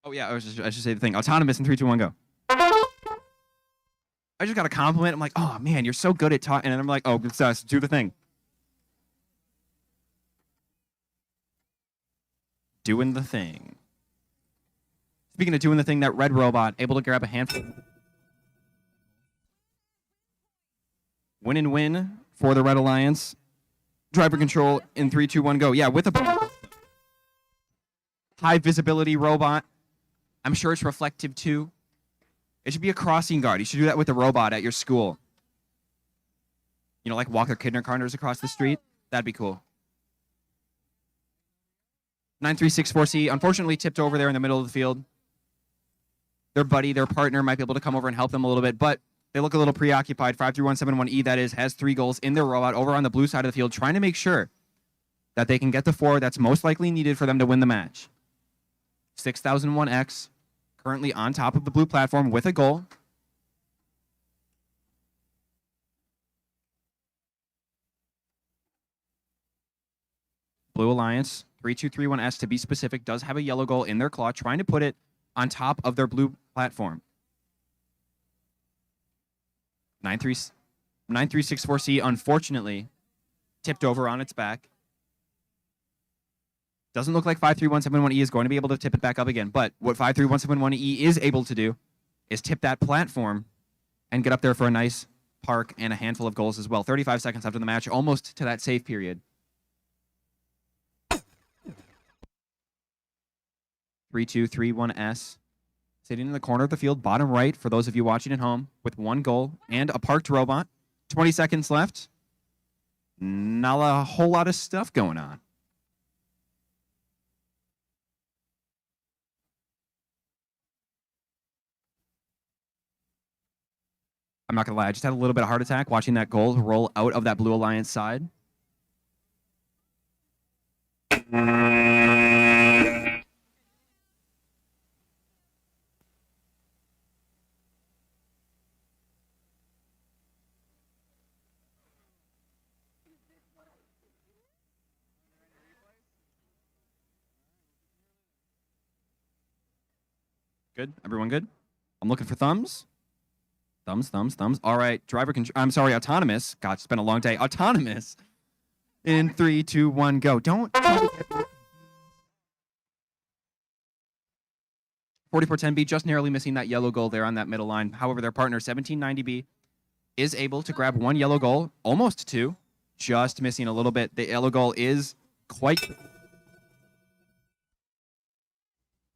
A: Oh yeah, I should say the thing. Autonomous in 3, 2, 1, go. I just got a compliment. I'm like, oh man, you're so good at talking. And I'm like, oh, good stuff. Do the thing. Doing the thing. Speaking of doing the thing, that red robot able to grab a handful. Win and win for the Red Alliance. Driver control in 3, 2, 1, go. Yeah, with a high visibility robot. I'm sure it's reflective too. It should be a crossing guard. You should do that with a robot at your school. You know, like walk their kindergartners across the street. That'd be cool. 9364C, unfortunately tipped over there in the middle of the field. Their buddy, their partner might be able to come over and help them a little bit, but they look a little preoccupied. 53171E, that is, has 3 goals in their robot over on the blue side of the field, trying to make sure that they can get the 4 that's most likely needed for them to win the match. 6001X, currently on top of the blue platform with a goal. Blue Alliance, 3231S to be specific, does have a yellow goal in their claw, trying to put it on top of their blue platform. 9364C, unfortunately, tipped over on its back. Doesn't look like 53171E is going to be able to tip it back up again, but what 53171E is able to do is tip that platform and get up there for a nice park and a handful of goals as well. 35 seconds after the match, almost to that save period. 3231S sitting in the corner of the field, bottom right for those of you watching at home, with 1 goal and a parked robot. 20 seconds left. Not a whole lot of stuff going on. I'm not going to lie, I just had a little bit of heart attack watching that goal roll out of that Blue Alliance side. Good? Everyone good? I'm looking for thumbs. Thumbs, thumbs, thumbs. All right, I'm sorry, autonomous. God, it's been a long day. Autonomous. In 3, 2, 1, go. Don't. 4410B just narrowly missing that yellow goal there on that middle line. However, their partner 1790B is able to grab one yellow goal, almost two, just missing a little bit. The yellow goal is quite.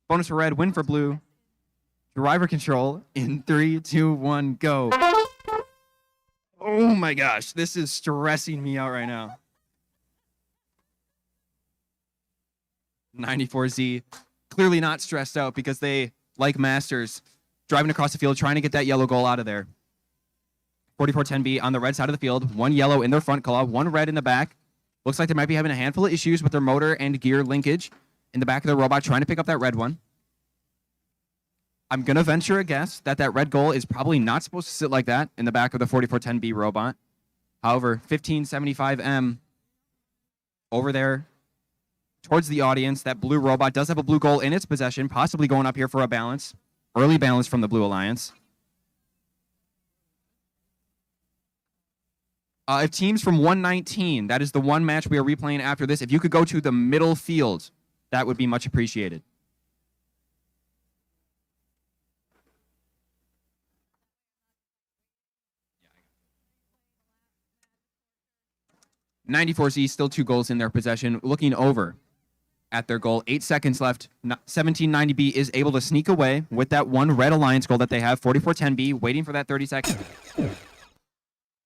A: Bonus for red, win for blue. Driver control in 3, 2, 1, go. Oh my gosh, this is stressing me out right now. 94Z, clearly not stressed out because they, like Masters, driving across the field, trying to get that yellow goal out of there. 4410B on the red side of the field, one yellow in their front claw, one red in the back. Looks like they might be having a handful of issues with their motor and gear linkage in the back of the robot, trying to pick up that red one. I'm going to venture a guess that that red goal is probably not supposed to sit like that in the back of the 4410B robot. However, 1575M over there towards the audience, that blue robot does have a blue goal in its possession, possibly going up here for a balance. Early balance from the Blue Alliance. If teams from 119, that is the one match we are replaying after this, if you could go to the middle field, that would be much appreciated. '94Z still 2 goals in their possession. Looking over at their goal, 8 seconds left. 1790B is able to sneak away with that one red alliance goal that they have. 4410B waiting for that 30 seconds.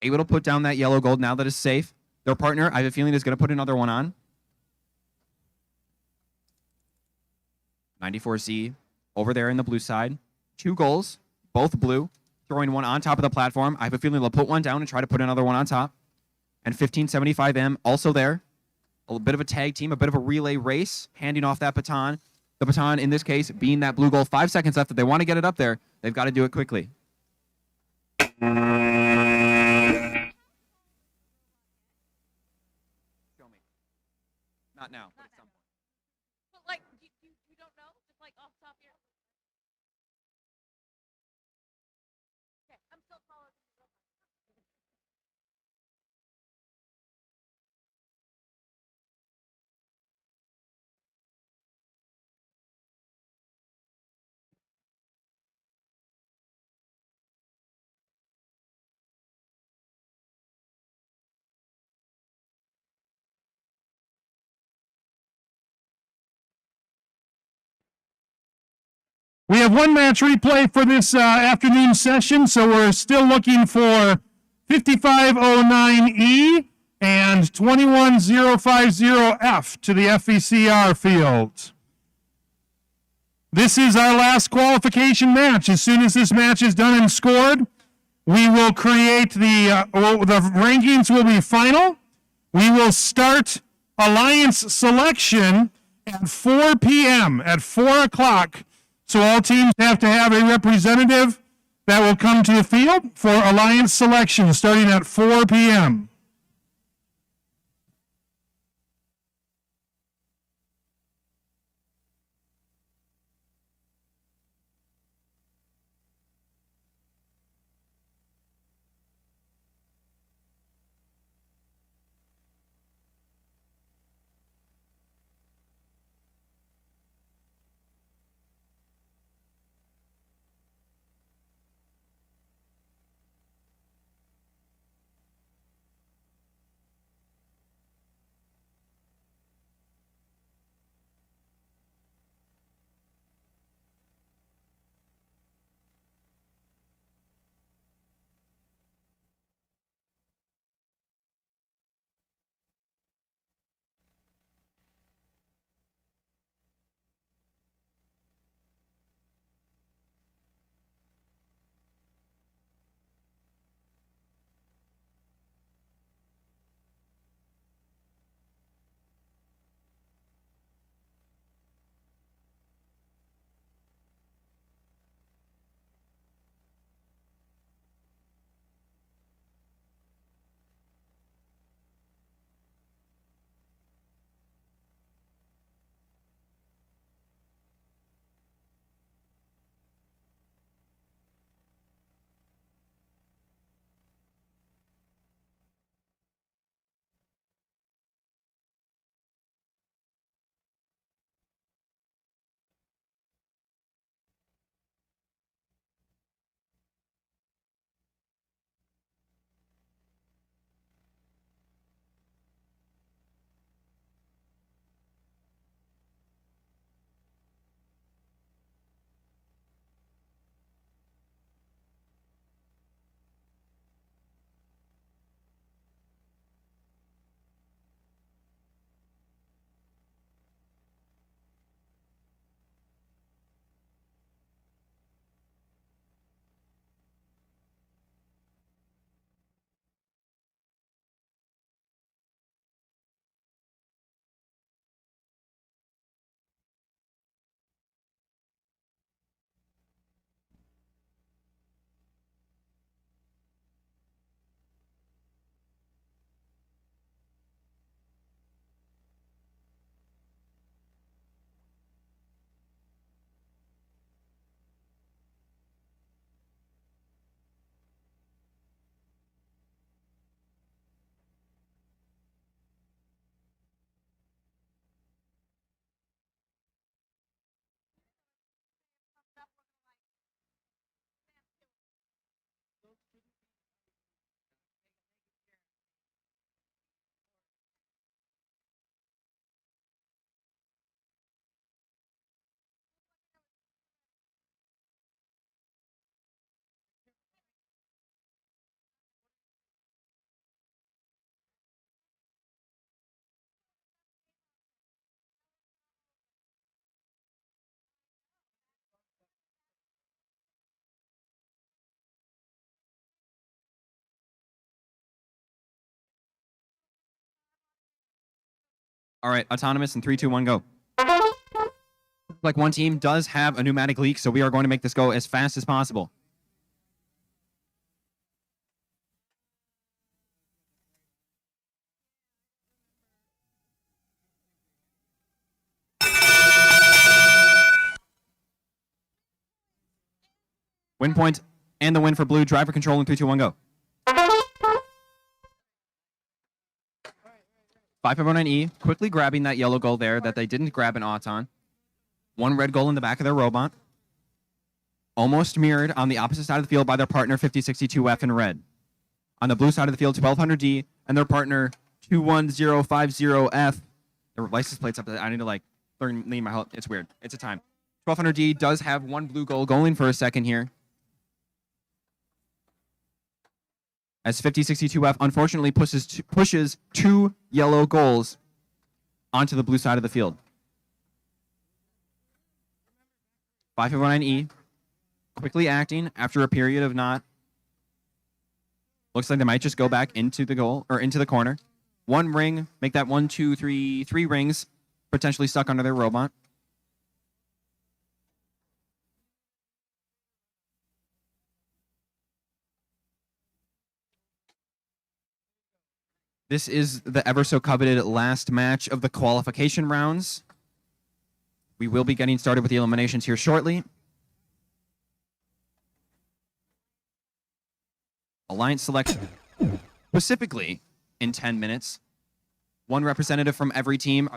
A: Able to put down that yellow gold now that it's safe. Their partner, I have a feeling, is going to put another one on. 94Z over there in the blue side. 2 goals, both blue. Throwing one on top of the platform. I have a feeling they'll put one down and try to put another one on top. And 1575M also there. A little bit of a tag team, a bit of a relay race, handing off that baton. The baton, in this case, being that blue goal. 5 seconds left. If they want to get it up there, they've got to do it quickly. Show me. Not now, but at some point.
E: But like, you don't know? Just like off the top of your. Okay, I'm still following.
D: We have one match replay for this afternoon session, so we're still looking for 5509E and 21050F to the FVCR field. This is our last qualification match. As soon as this match is done and scored, we will create the rankings will be final. We will start alliance selection at 4 p.m. at 4 o'clock. So all teams have to have a representative that will come to the field for alliance selection starting at 4 p.m.
A: All right, autonomous in 3, 2, 1, go. Looks like one team does have a pneumatic leak, so we are going to make this go as fast as possible. Win point and the win for blue. Driver control in 3, 2, 1, go. 509E, quickly grabbing that yellow goal there that they didn't grab an Auton. One red goal in the back of their robot. Almost mirrored on the opposite side of the field by their partner 5062F in red. On the blue side of the field, 1200D and their partner 21050F. Their license plates up. I need to lean my health. It's weird. It's a time. 1200D does have one blue goal going for a second here. As 5062F unfortunately pushes 2 yellow goals onto the blue side of the field. 509E quickly acting after a period of not. Looks like they might just go back into the goal or into the corner. One ring, make that 1, 2, 3, 3 rings potentially stuck under their robot. This is the ever so coveted last match of the qualification rounds. We will be getting started with the eliminations here shortly. Alliance selection, specifically in 10 minutes. One representative from every team.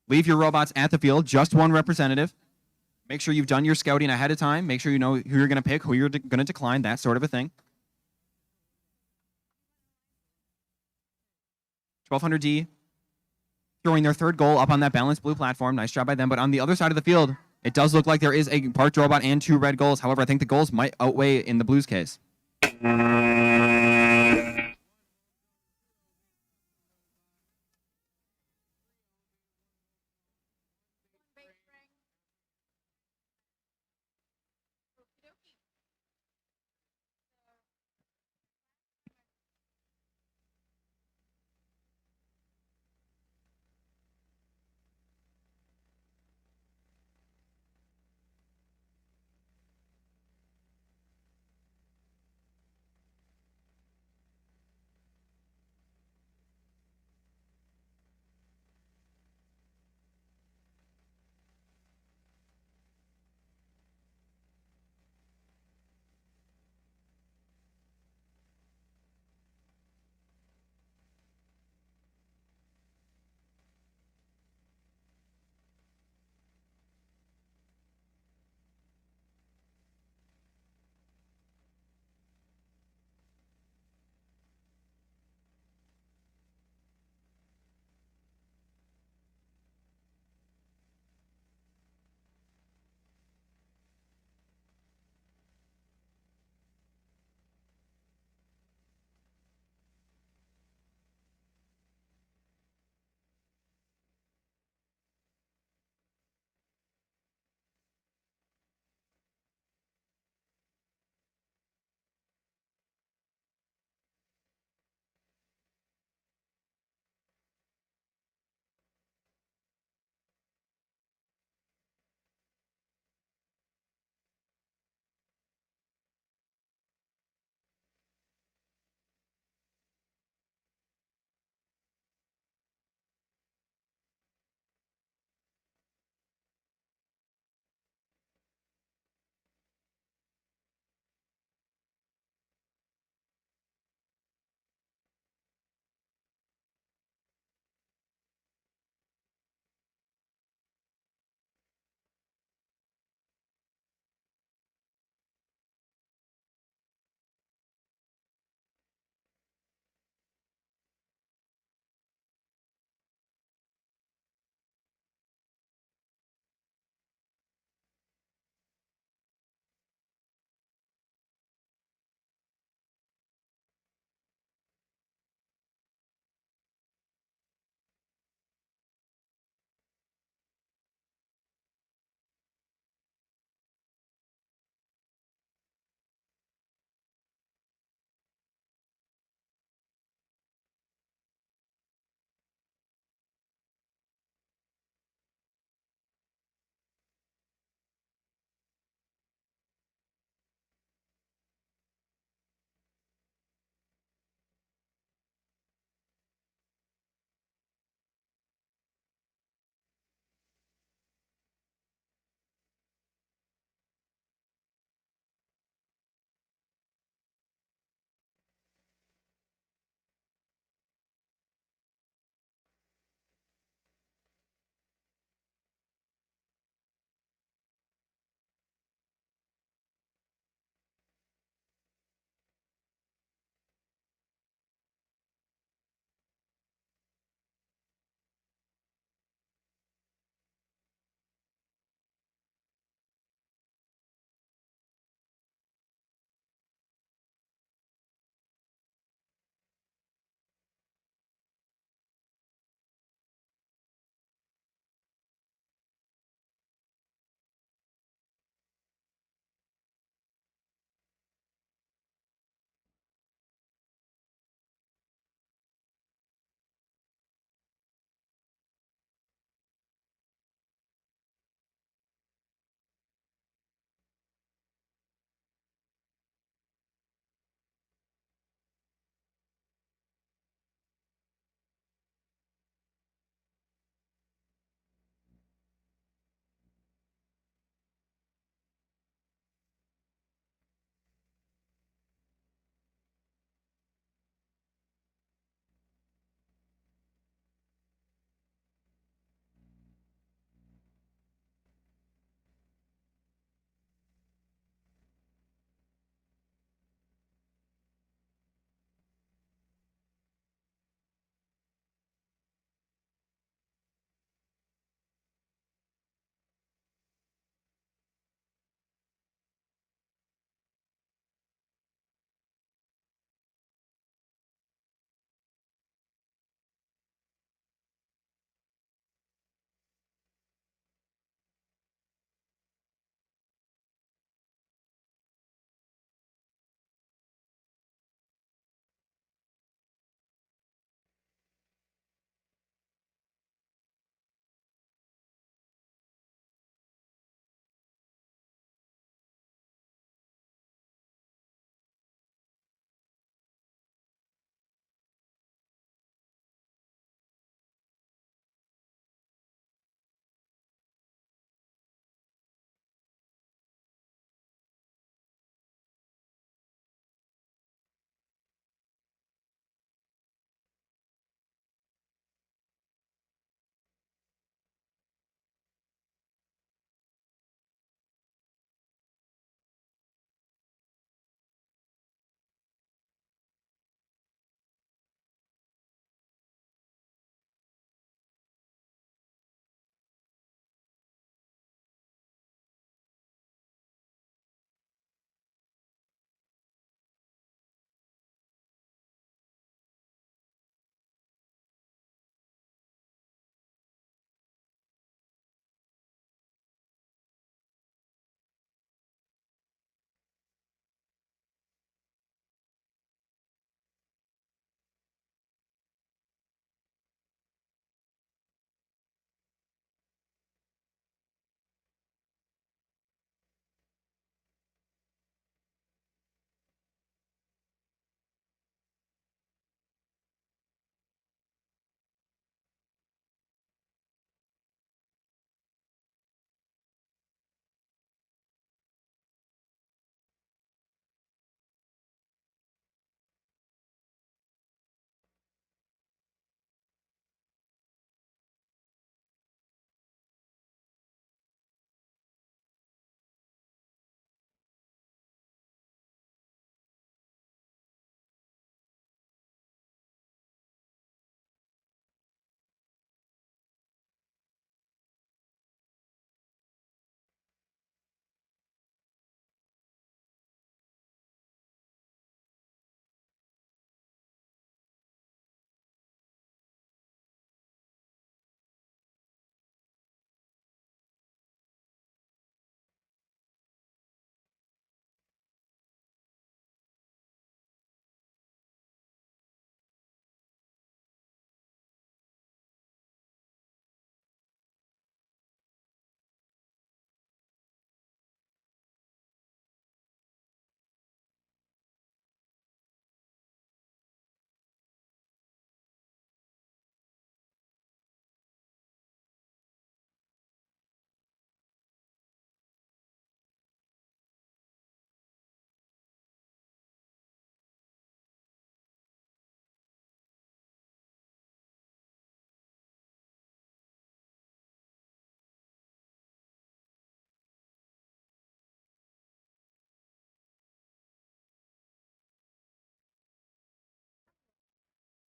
A: Leave your robots at the field, just one representative. Make sure you've done your scouting ahead of time. Make sure you know who you're going to pick, who you're going to decline, that sort of a thing. 1200D throwing their third goal up on that balanced blue platform. Nice job by them. But on the other side of the field, it does look like there is a parked robot and 2 red goals. However, I think the goals might outweigh in the Blues case.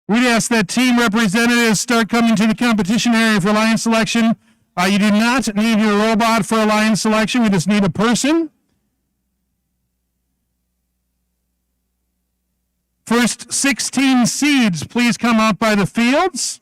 D: We'd ask that team representatives start coming to the competition area for line selection. You do not need your robot for a line selection. We just need a person. First 16 seeds, please come out by the fields.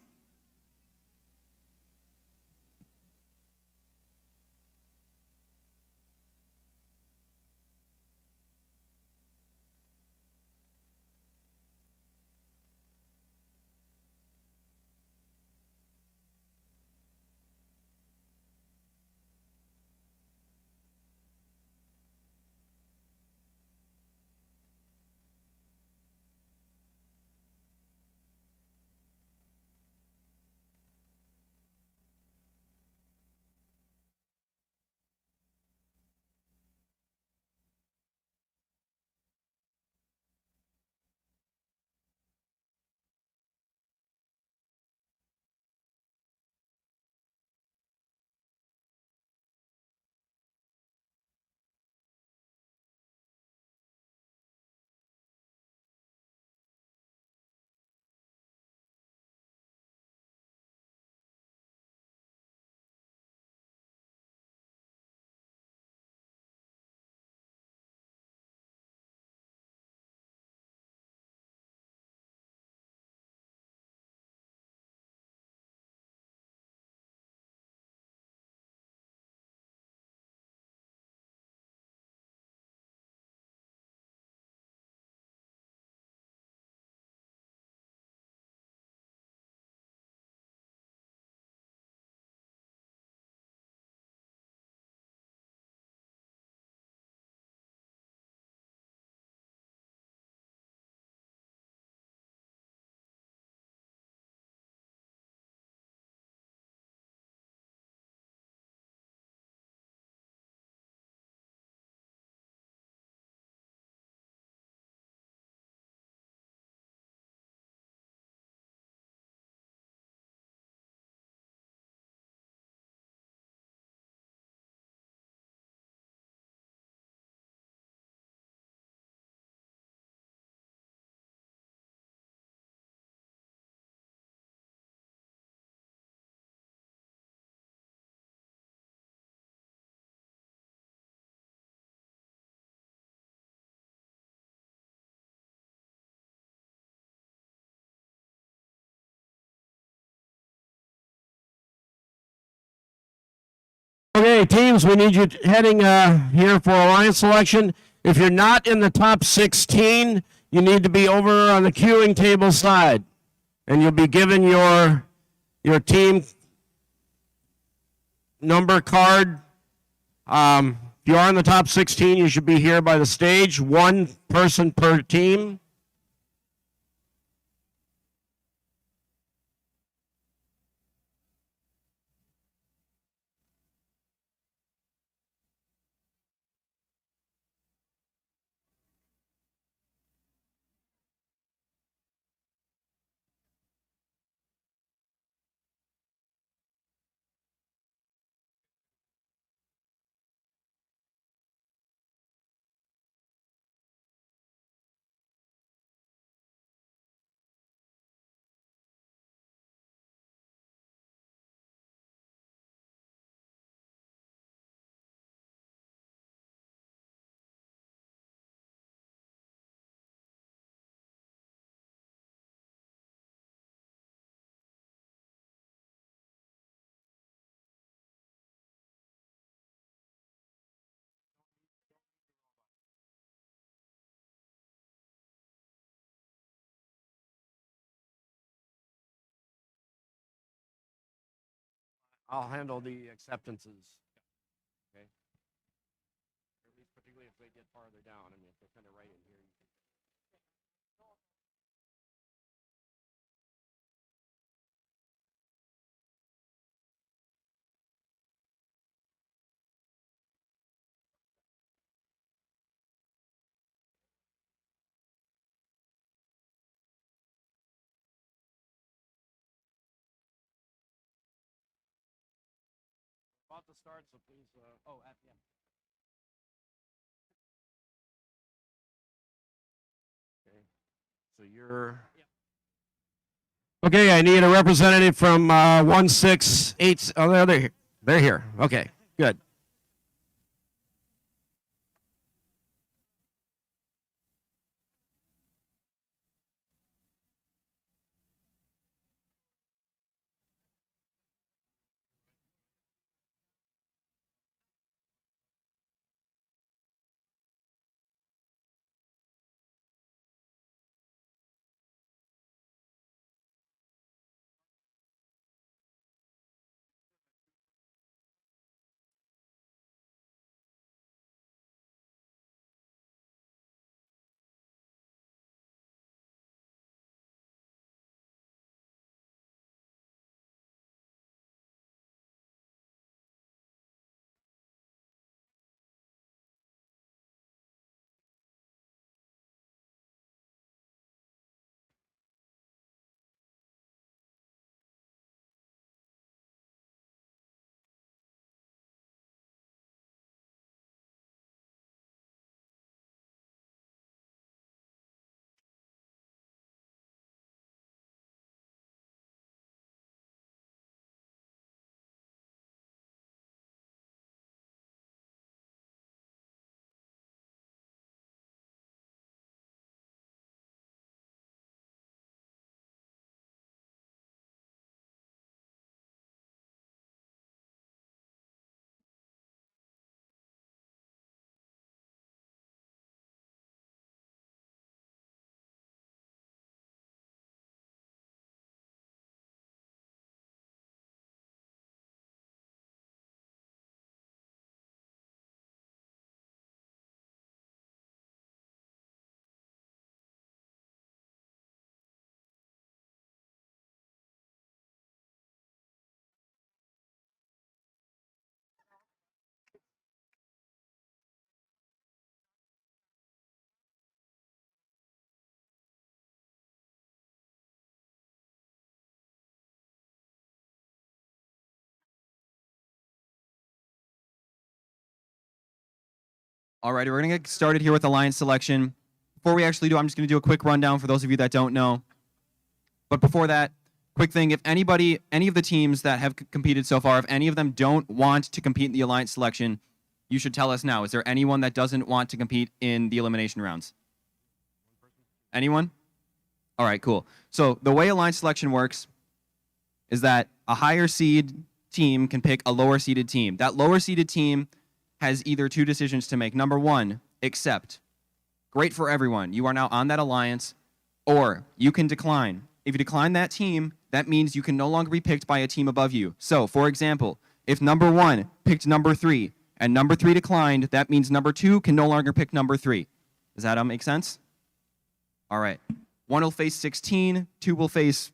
C: Okay, teams, we need you heading here for a line selection. If you're not in the top 16, you need to be over on the queuing table side, and you'll be given your team number card. If you are in the top 16, you should be here by the stage. One person per team. I'll handle the acceptances. Okay. At least particularly if they get farther down. I mean, if they're kind of right in here. About to start, so please. At the end. Okay. So you're. Okay, I need a representative from 168. Oh, they're here. Okay, good.
A: All right, we're going to get started here with alliance selection. Before we actually do, I'm just going to do a quick rundown for those of you that don't know. But before that, quick thing, if any of the teams that have competed so far, if any of them don't want to compete in the alliance selection, you should tell us now. Is there anyone that doesn't want to compete in the elimination rounds? Anyone? All right, cool. So the way alliance selection works is that a higher seed team can pick a lower seeded team. That lower seeded team has either two decisions to make. Number one, accept. Great for everyone. You are now on that alliance. Or you can decline. If you decline that team, that means you can no longer be picked by a team above you. So, for example, if number one picked number three and number three declined, that means number two can no longer pick number three. Does that make sense? All right. One will face 16, two will face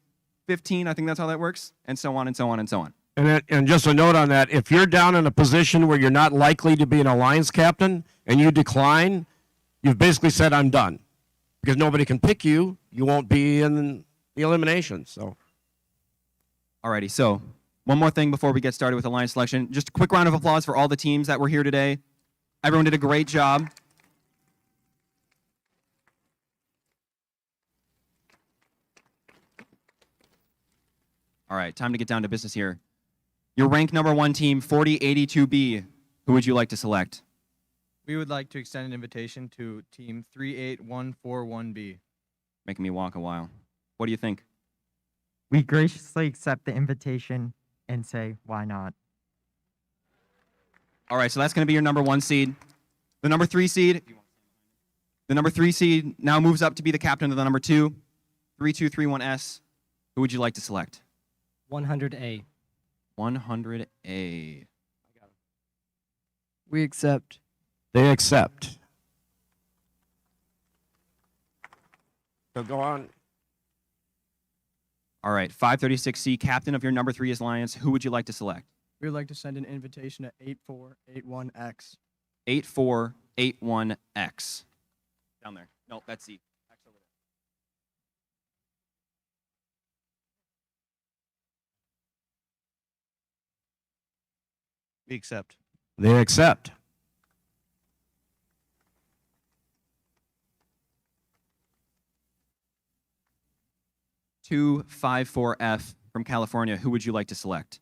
A: 15. I think that's how that works. And so on and so on and so on.
C: And just a note on that, if you're down in a position where you're not likely to be an alliance captain and you decline, you've basically said, I'm done. Because nobody can pick you, you won't be in the elimination. So,
A: alrighty, so one more thing before we get started with alliance selection. Just a quick round of applause for all the teams that were here today. Everyone did a great job. All right, time to get down to business here. Your rank number one team, 4082B. Who would you like to select?
F: We would like to extend an invitation to Team 38141B.
A: Making me walk a while. What do you think?
G: We graciously accept the invitation and say, why not?
A: All right, so that's going to be your number one seed. The number three seed now moves up to be the captain of the number two, 3231S. Who would you like to select?
H: 100A.
A: 100A.
H: We accept.
C: they accept. So go on.
A: All right, 536C, captain of your number 3 alliance. Who would you like to select?
H: We would like to send an invitation to 8481X.
A: 8481X. Down there. No, that's C. X over there.
F: We accept.
C: They accept.
A: 254F from California. Who would you like to select?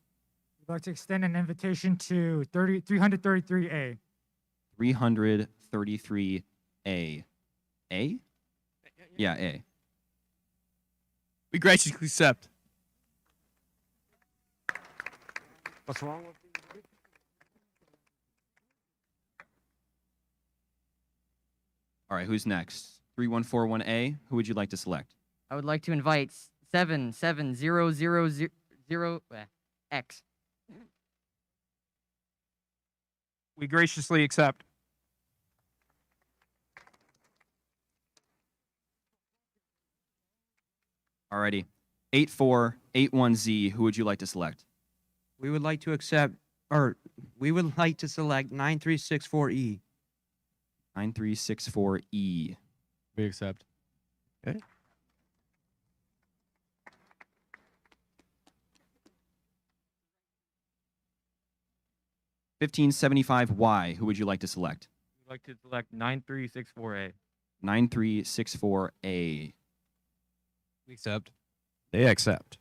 I: We'd like to extend an invitation to 333A.
A: 333A. A? Yeah, A.
H: We graciously accept.
C: What's wrong with these?
A: All right, who's next? 3141A. Who would you like to select?
J: I would like to invite 77000X.
H: We graciously accept.
A: Alrighty. 8481Z. Who would you like to select?
K: We would like to accept, or we would like to select 9364E.
A: 9364E.
F: We accept.
C: Okay.
A: $1575Y. Who would you like to select?
F: We'd like to select 9364A.
A: 9364A.
F: We accept.
C: They accept.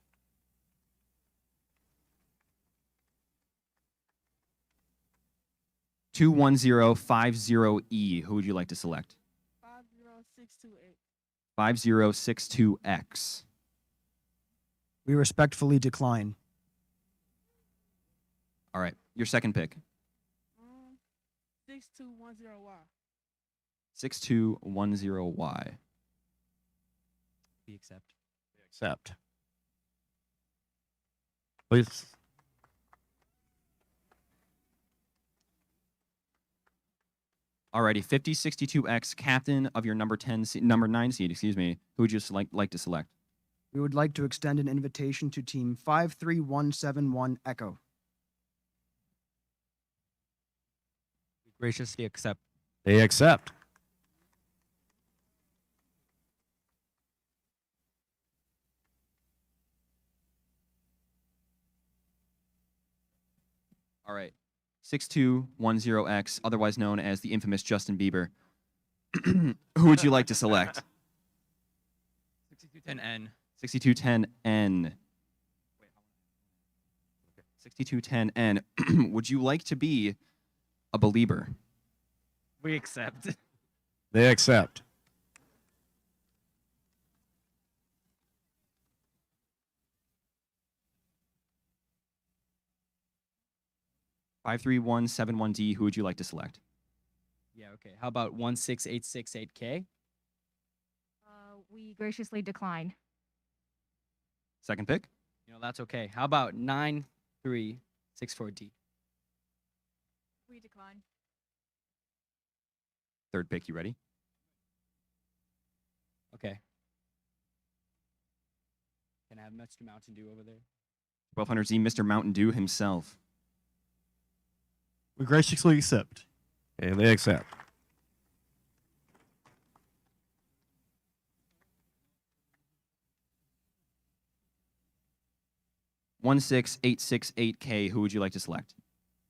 A: $21050E. Who would you like to select?
E: 50628.
A: 5062X.
H: We respectfully decline.
A: All right, your second pick.
E: 6210Y.
A: 6210Y.
F: We accept.
C: They accept. Please.
A: Alrighty, 5062X, captain of your number 9 seed, excuse me. Who would you like to select?
H: We would like to extend an invitation to Team 53171 Echo.
F: We graciously accept.
C: They accept.
A: All right. 6210X, otherwise known as the infamous Justin Bieber. Who would you like to select?
F: 6210N.
A: 6210N. 6210N. Would you like to be a believer?
F: We accept.
C: They accept.
A: $53171D. Who would you like to select?
F: Yeah, okay. How about 16868K?
E: We graciously decline.
A: Second pick.
F: That's okay. How about 9364D?
E: We decline.
A: Third pick. You ready?
F: Okay. Can I have Mr. Mountain Dew over there?
A: 1200Z, Mr. Mountain Dew himself.
H: We graciously accept.
C: Okay, they accept.
A: $16868K. Who would you like to select?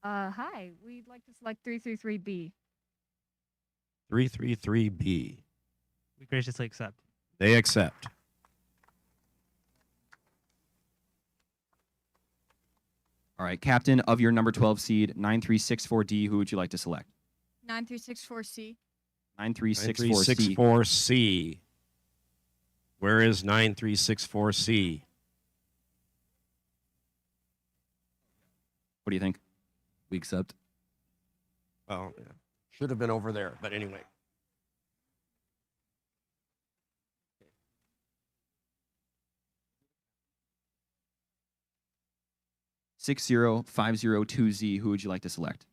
E: Hi. We'd like to select 333B.
C: 333B.
I: We graciously accept.
C: They accept.
A: All right, captain of your number 12 seed, 9364D. Who would you like to select?
E: 9364C.
A: 9364C.
C: 9364C. Where is 9364C?
A: What do you think?
F: We accept.
C: Well, yeah. Should have been over there, but anyway.
A: $60502Z. Who would you like to select?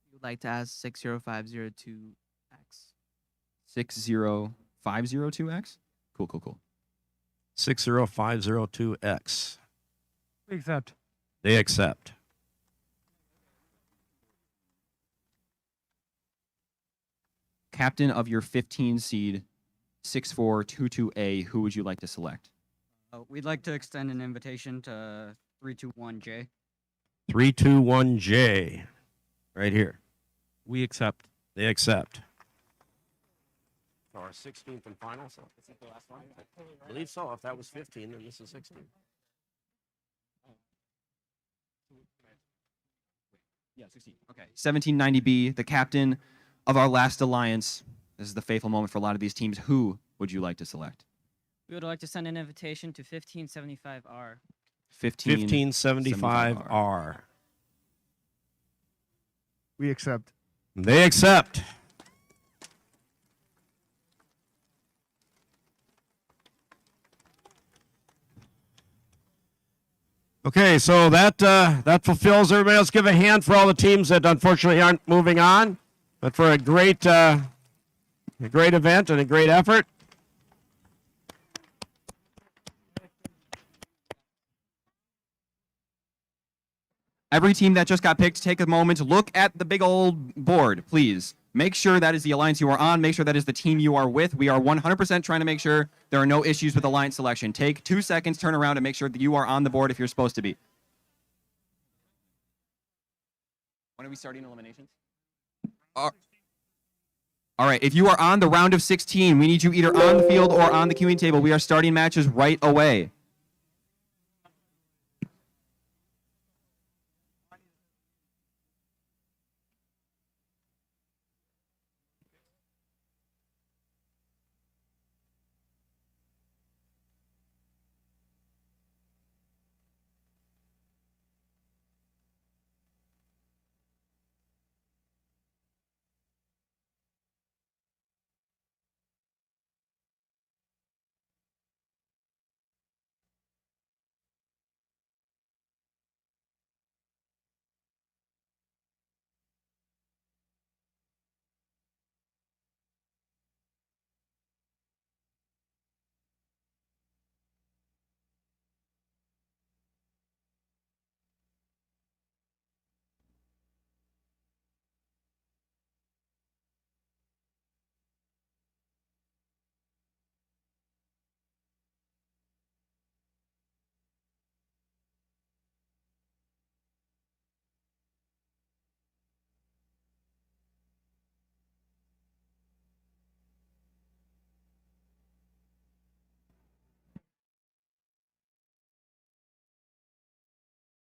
J: We would like to ask 60502X.
A: 60502X? Cool.
C: 60502X.
I: We accept.
C: They accept.
A: Captain of your 15 seed, 6422A. Who would you like to select?
J: We'd like to extend an invitation to 321J.
C: or 16th and final. So is it the last one? I believe so. If that was 15, then this is 16.
A: Yeah, 16. Okay. 1790B, the captain of our last alliance. This is the fateful moment for a lot of these teams. Who would you like to select?
J: We would like to send an invitation to 1575R.
C: 1575R.
H: We accept.
C: They accept. Okay, so that fulfills everybody. Let's give a hand for all the teams that unfortunately aren't moving on, but for a great event and a great effort.
A: Every team that just got picked, take a moment to look at the big old board, please. Make sure that is the alliance you are on. Make sure that is the team you are with. We are 100% trying to make sure there are no issues with alliance selection. Take 2 seconds, turn around, and make sure that you are on the board if you're supposed to be. When are we starting eliminations? All right, if you are on the round of 16, we need you either on the field or on the queuing table. We are starting matches right away.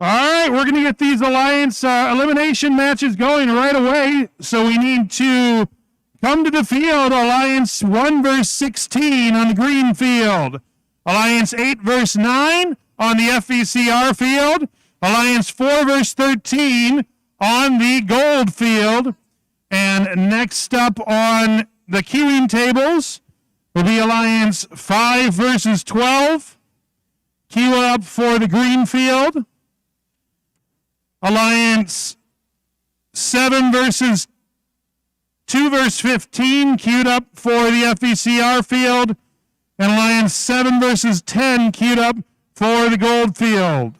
D: All right, we're going to get these alliance elimination matches going right away. So we need to come to the field. Alliance 1 versus 16 on the green field. Alliance 8 versus 9 on the FVCR field. Alliance 4 versus 13 on the gold field. And next up on the queuing tables will be Alliance 5 versus 12. Queue up for the green field. Alliance 7 versus 2 versus 15 queued up for the FVCR field. And Alliance 7 versus 10 queued up for the gold field.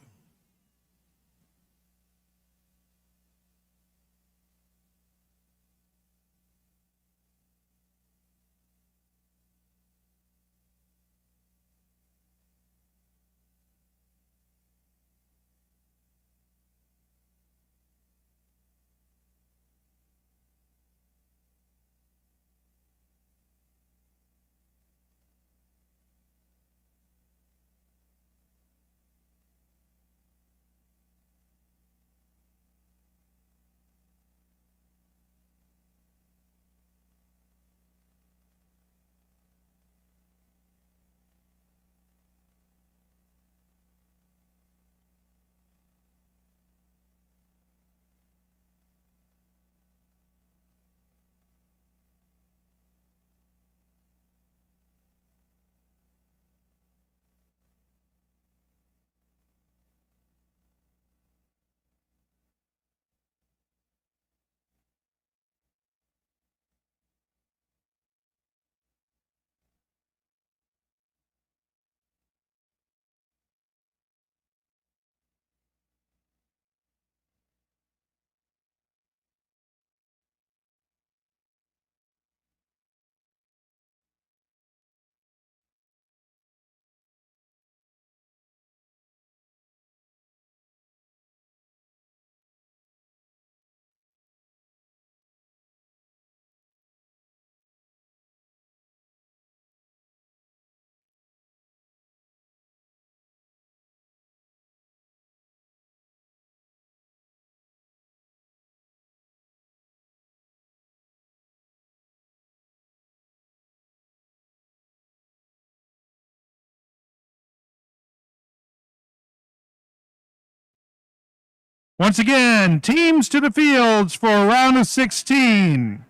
D: Once again, teams to the fields for a round of 16.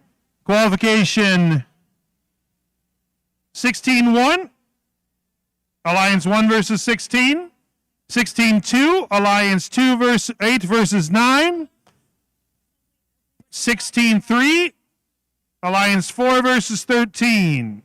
D: Qualification 16-1, Alliance 1 versus 16. 16-2, Alliance 2 versus 8 versus 9. 16-3, Alliance 4 versus 13.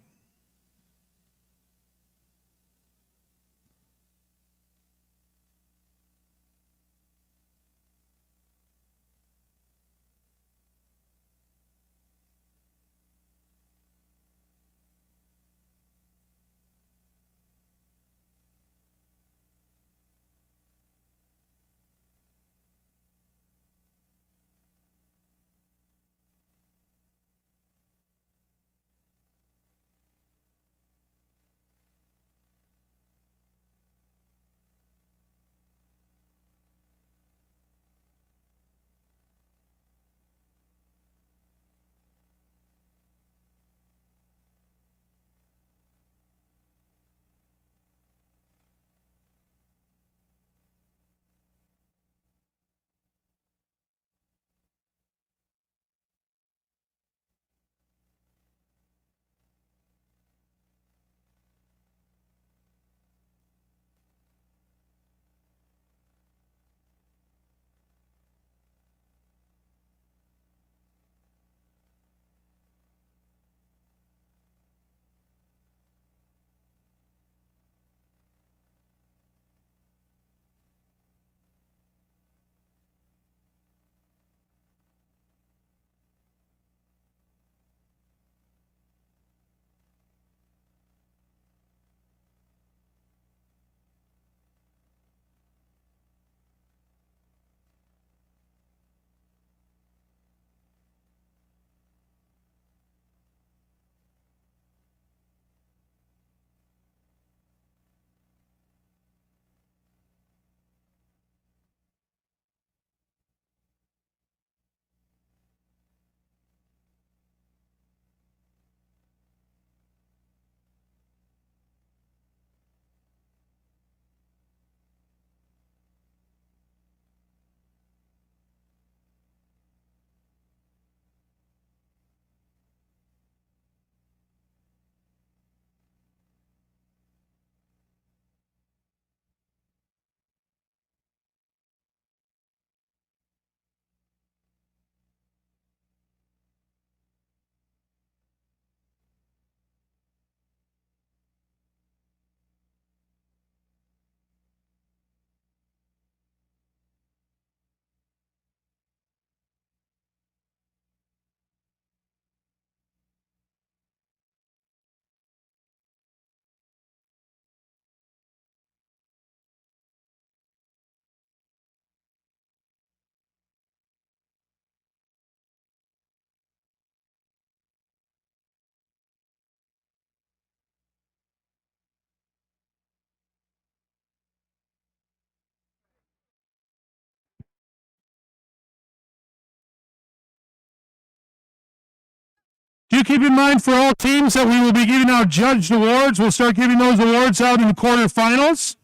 D: Do keep in mind for all teams that we will be giving out judged awards. We'll start giving those awards out in the quarterfinals.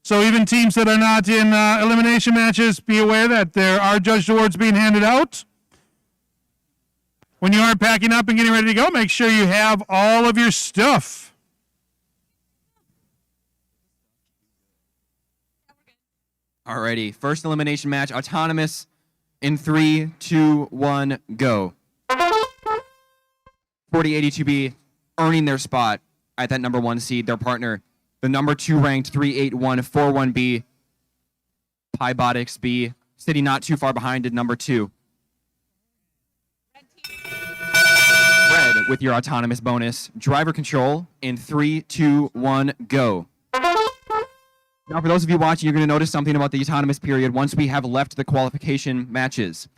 D: So even teams that are not in elimination matches, be aware that there are judged awards being handed out. When you are packing up and getting ready to go, make sure you have all of your stuff.
A: Alrighty, first elimination match, Autonomous in 3, 2, 1, go. 4082B earning their spot at that number 1 seed, their partner, the number 2 ranked 38141B, Robotics B, sitting not too far behind at number 2. Red with your Autonomous bonus, driver control in 3, 2, 1, go. Now, for those of you watching, you're going to notice something about the Autonomous period once we have left the qualification matches.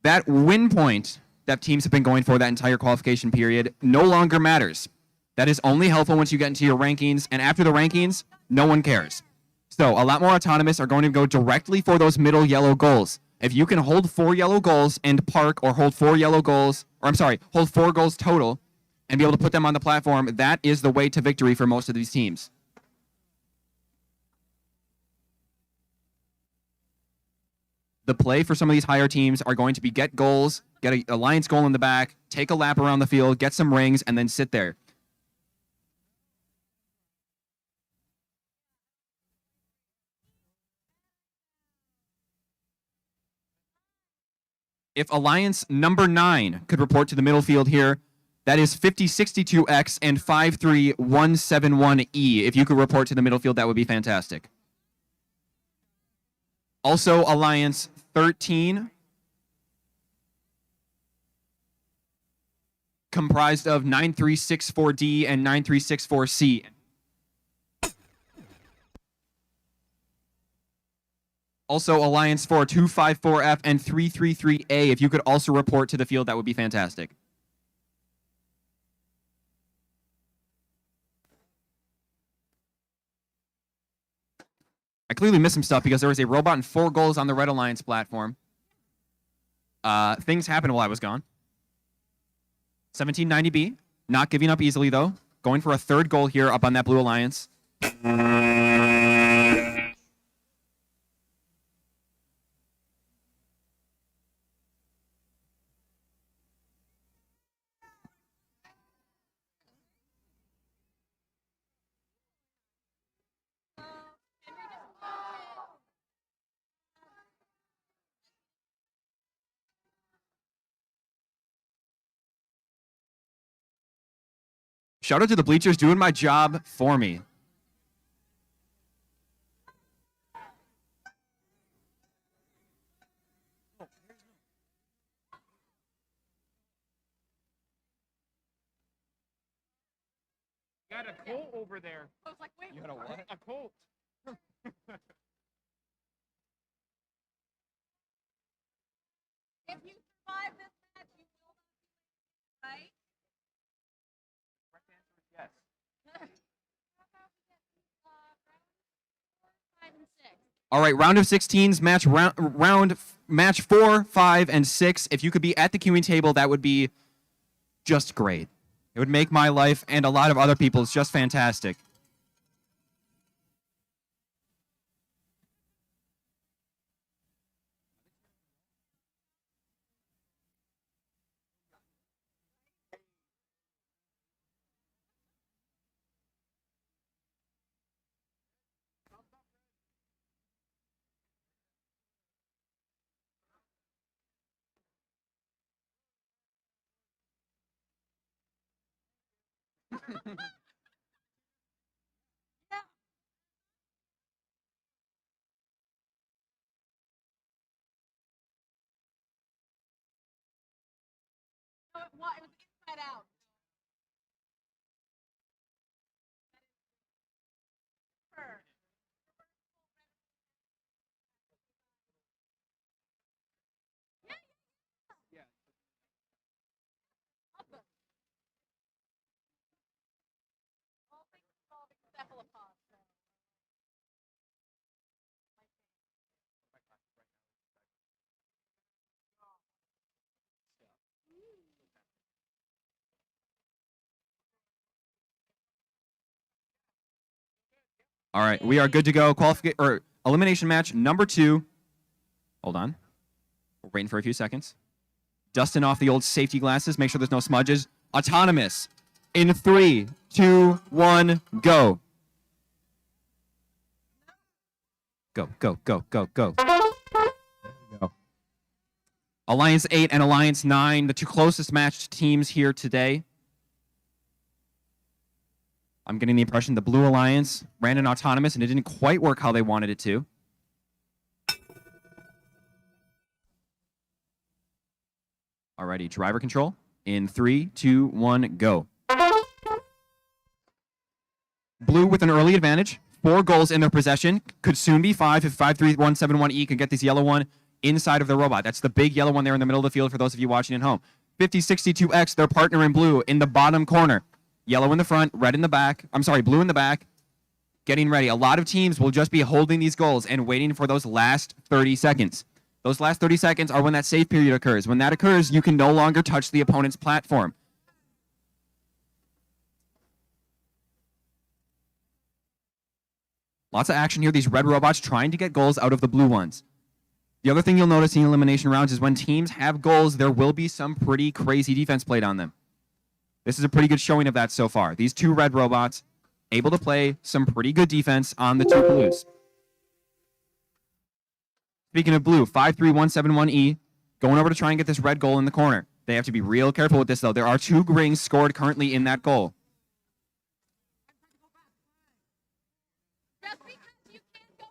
A: That win point that teams have been going for that entire qualification period no longer matters. That is only helpful once you get into your rankings, and after the rankings, no one cares. So a lot more Autonomous are going to go directly for those middle yellow goals. If you can hold 4 yellow goals and park, or hold 4 yellow goals, or I'm sorry, hold 4 goals total and be able to put them on the platform, that is the way to victory for most of these teams. The play for some of these higher teams are going to be get goals, get a Alliance goal in the back, take a lap around the field, get some rings, and then sit there. If Alliance number 9 could report to the middle field here, that is 5062X and 53171E. If you could report to the middle field, that would be fantastic. Also, Alliance 13, comprised of 9364D and 9364C. Also, Alliance 4, 254F and 333A. If you could also report to the field, that would be fantastic. I clearly missed some stuff because there was a robot and 4 goals on the Red Alliance platform. Things happened while I was gone. 1790B, not giving up easily though. Going for a 3rd goal here up on that Blue Alliance. Shout out to the bleachers doing my job for me.
I: Got a Colt over there.
E: I was like, wait,
A: You had a what?
I: A Colt.
E: if you survive this match, you will not be late, right?
A: Yes.
E: Round 5 and 6.
A: All right, round of 16s, match 4, 5, and 6. If you could be at the queuing table, that would be just great. It would make my life and a lot of other people's just fantastic.
E: No, it was inside out. Sure. Yeah. Awesome. All things involving cephalopods. So.
A: All right, we are good to go. Elimination match number 2. Hold on. We're waiting for a few seconds. Dusting off the old safety glasses. Make sure there's no smudges. Autonomous. In 3, 2, 1, go. Go, go, go, go, go. Go. Alliance 8 and Alliance 9, the 2 closest matched teams here today. I'm getting the impression the Blue Alliance ran an autonomous and it didn't quite work how they wanted it to. Alrighty, driver control. In 3, 2, 1, go. Blue with an early advantage. 4 goals in their possession. Could soon be 5 if 53171E can get this yellow one inside of the robot. That's the big yellow one there in the middle of the field for those of you watching at home. 5062X, their partner in blue, in the bottom corner. Yellow in the front, red in the back. I'm sorry, blue in the back. Getting ready. A lot of teams will just be holding these goals and waiting for those last 30 seconds. Those last 30 seconds are when that save period occurs. When that occurs, you can no longer touch the opponent's platform. Lots of action here. These red robots trying to get goals out of the blue ones. The other thing you'll notice in elimination rounds is when teams have goals, there will be some pretty crazy defense played on them. This is a pretty good showing of that so far. These two red robots able to play some pretty good defense on the two blues. Speaking of blue, 53171E, going over to try and get this red goal in the corner. They have to be real careful with this, though. There are 2 rings scored currently in that goal.
E: Just because you can't go.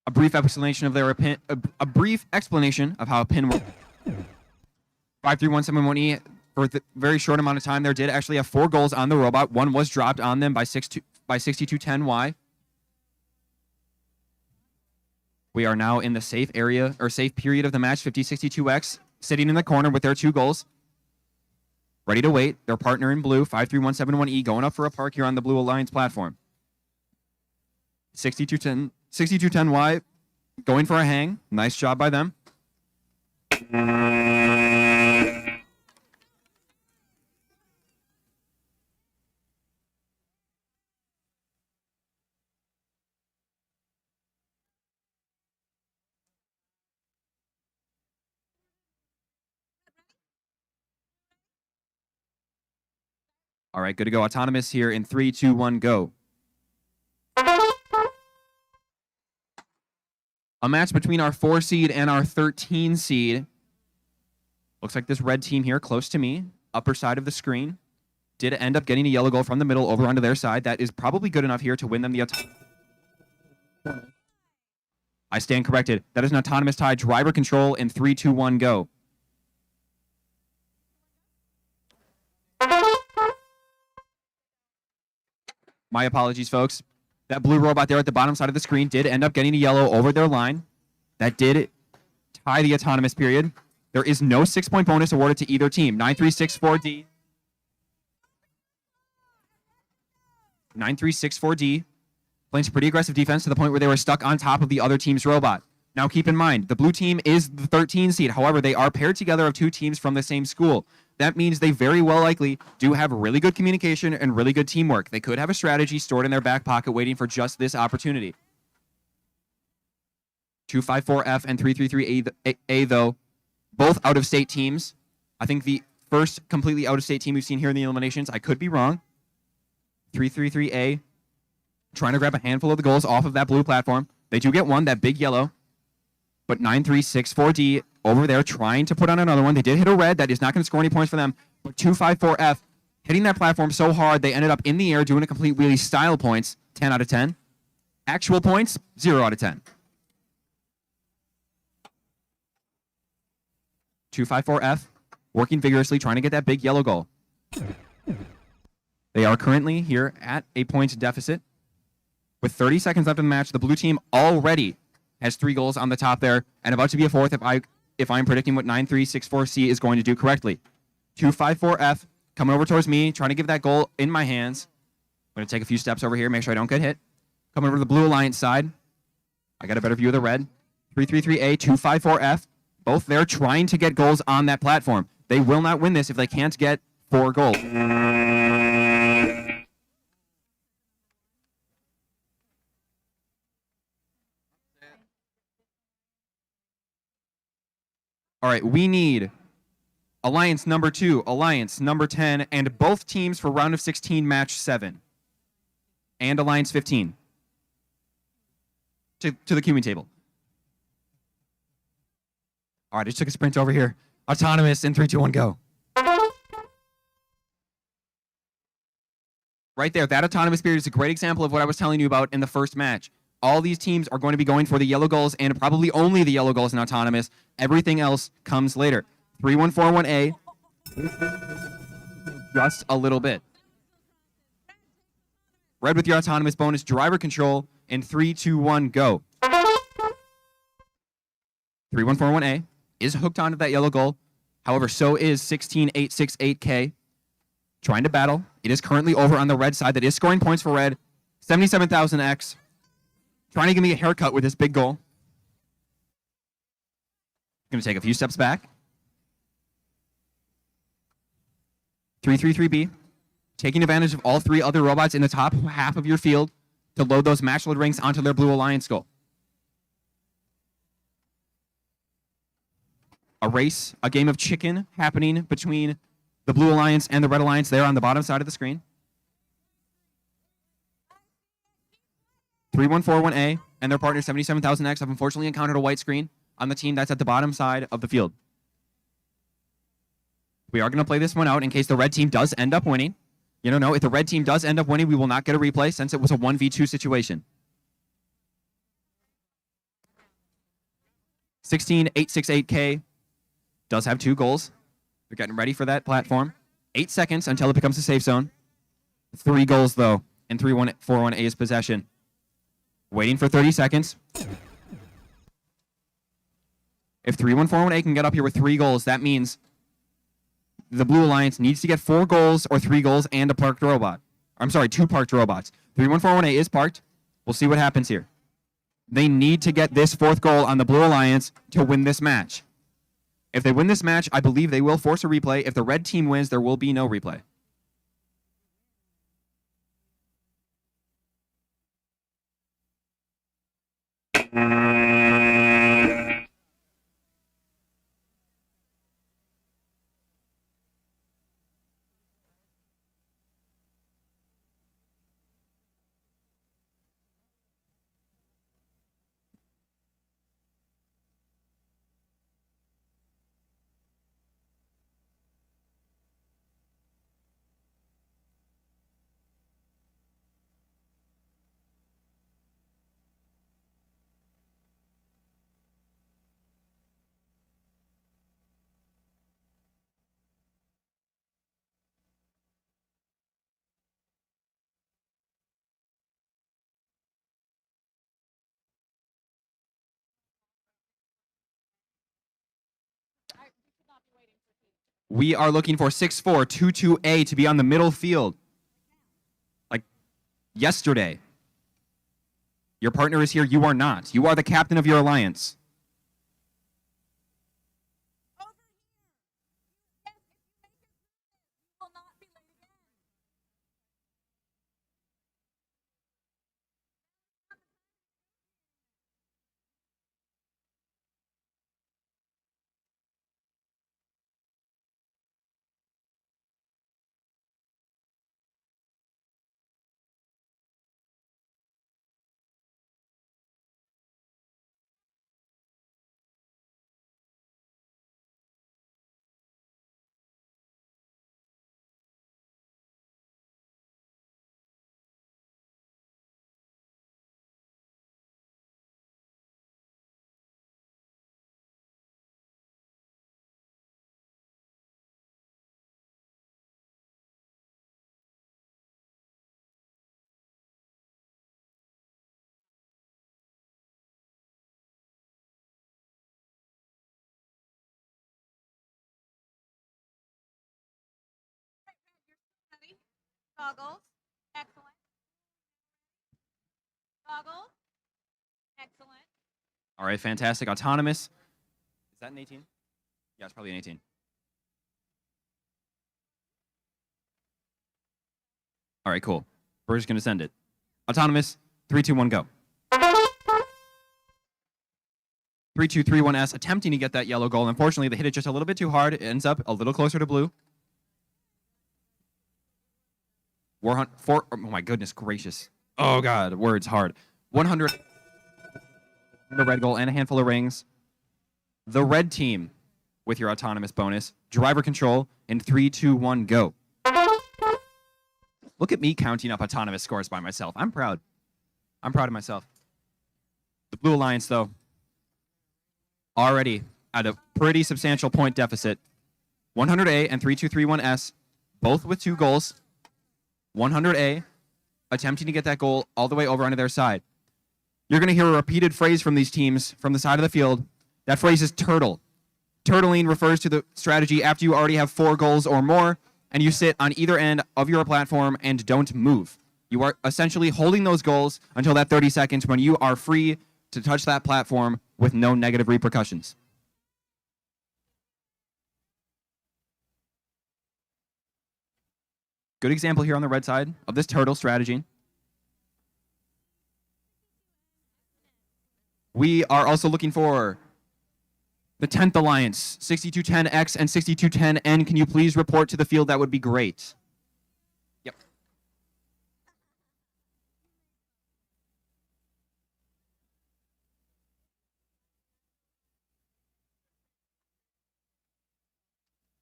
A: A brief explanation of their pin, a brief explanation of how a pin works. 53171E, for a very short amount of time there, did actually have 4 goals on the robot. One was dropped on them by 6210Y. We are now in the safe area, or safe period of the match. 5062X sitting in the corner with their 2 goals. Ready to wait. Their partner in blue, 53171E, going up for a park here on the Blue Alliance platform. 6210Y going for a hang. Nice job by them. All right, good to go. Autonomous here in 3, 2, 1, go. A match between our 4 seed and our 13 seed. Looks like this red team here, close to me, upper side of the screen, did end up getting a yellow goal from the middle over onto their side. That is probably good enough here to win them the I stand corrected. That is an autonomous tie. Driver control in 3, 2, 1, go. My apologies, folks. That blue robot there at the bottom side of the screen did end up getting a yellow over their line. That did tie the autonomous period. There is no 6-point bonus awarded to either team. 9364D. 9364D playing some pretty aggressive defense to the point where they were stuck on top of the other team's robot. Now keep in mind, the blue team is the 13 seed. However, they are paired together of 2 teams from the same school. That means they very well likely do have really good communication and really good teamwork. They could have a strategy stored in their back pocket waiting for just this opportunity. 254F and 333A, though, both out-of-state teams. I think the first completely out-of-state team we've seen here in the eliminations, I could be wrong. 333A trying to grab a handful of the goals off of that blue platform. They do get one, that big yellow. But 9364D over there trying to put on another one. They did hit a red. That is not going to score any points for them. But 254F hitting that platform so hard, they ended up in the air doing a complete wheelie style points. 10 out of 10. Actual points, 0 out of 10. 254F working vigorously, trying to get that big yellow goal. They are currently here at a points deficit. With 30 seconds left in the match, the blue team already has 3 goals on the top there, and about to be a 4th if I'm predicting what 9364C is going to do correctly. 254F coming over towards me, trying to give that goal in my hands. I'm going to take a few steps over here, make sure I don't get hit. Coming over to the Blue Alliance side. I got a better view of the red. 333A, 254F, both there trying to get goals on that platform. They will not win this if they can't get 4 goals. All right, we need Alliance number 2, Alliance number 10, and both teams for round of 16, match 7. And Alliance 15. To the queuing table. All right, I just took a sprint over here. Autonomous in 3, 2, 1, go. Right there, that autonomous period is a great example of what I was telling you about in the first match. All these teams are going to be going for the yellow goals and probably only the yellow goals in autonomous. Everything else comes later. 3141A. Just a little bit. Red with your autonomous bonus, driver control, in 3, 2, 1, go. 3141A is hooked onto that yellow goal. However, so is 16868K. Trying to battle. It is currently over on the red side. That is scoring points for red. 77,000X. Trying to give me a haircut with this big goal. Going to take a few steps back. 333B. Taking advantage of all 3 other robots in the top half of your field. to load those match load rings onto their Blue Alliance goal. A race, a game of chicken happening between the Blue Alliance and the Red Alliance there on the bottom side of the screen. 3141A and their partner 77,000X have unfortunately encountered a white screen on the team that's at the bottom side of the field. We are going to play this one out in case the red team does end up winning. You don't know, if the red team does end up winning, we will not get a replay since it was a 1v2 situation. 16868K does have 2 goals. They're getting ready for that platform. 8 seconds until it becomes a safe zone. 3 goals, though, in 3141A's possession. Waiting for 30 seconds. If 3141A can get up here with 3 goals, that means the Blue Alliance needs to get 4 goals or 3 goals and a parked robot. I'm sorry, 2 parked robots. 3141A is parked. We'll see what happens here. They need to get this 4th goal on the Blue Alliance to win this match. If they win this match, I believe they will force a replay. If the red team wins, there will be no replay. We are looking for 6422A to be on the middle field. Like yesterday. Your partner is here. You are not. You are the captain of your alliance.
E: Goggles. Excellent. Goggles. Excellent.
A: All right, fantastic. Autonomous. Is that an 18? Yeah, it's probably an 18. All right, cool. We're just going to send it. Autonomous, 3, 2, 1, go. 3231S attempting to get that yellow goal. Unfortunately, they hit it just a little bit too hard. It ends up a little closer to blue. Oh my goodness gracious. Oh God, words hard. 100. The red goal and a handful of rings. The red team with your autonomous bonus. Driver control in 3, 2, 1, go. Look at me counting up autonomous scores by myself. I'm proud. I'm proud of myself. The Blue Alliance, though, already at a pretty substantial point deficit. 100A and 3231S, both with 2 goals. 100A attempting to get that goal all the way over onto their side. You're going to hear a repeated phrase from these teams from the side of the field. That phrase is turtle. Turtling refers to the strategy after you already have 4 goals or more, and you sit on either end of your platform and don't move. You are essentially holding those goals until that 30 seconds when you are free to touch that platform with no negative repercussions. Good example here on the red side of this turtle strategy. We are also looking for the 10th Alliance, 6210X and 6210N. Can you please report to the field? That would be great. Yep.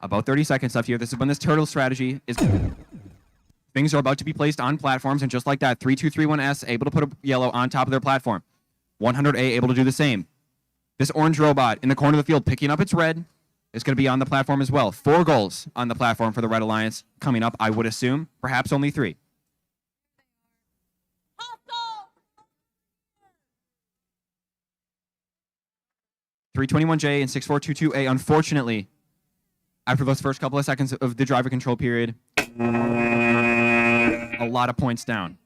A: About 30 seconds left here. This is when this turtle strategy is. Things are about to be placed on platforms, and just like that, 3231S able to put a yellow on top of their platform. 100A able to do the same. This orange robot in the corner of the field picking up its red is going to be on the platform as well. 4 goals on the platform for the Red Alliance coming up, I would assume. Perhaps only 3.
E: Hustle!
A: 321J and 6422A, unfortunately, after those first couple of seconds of the driver control period, a lot of points down.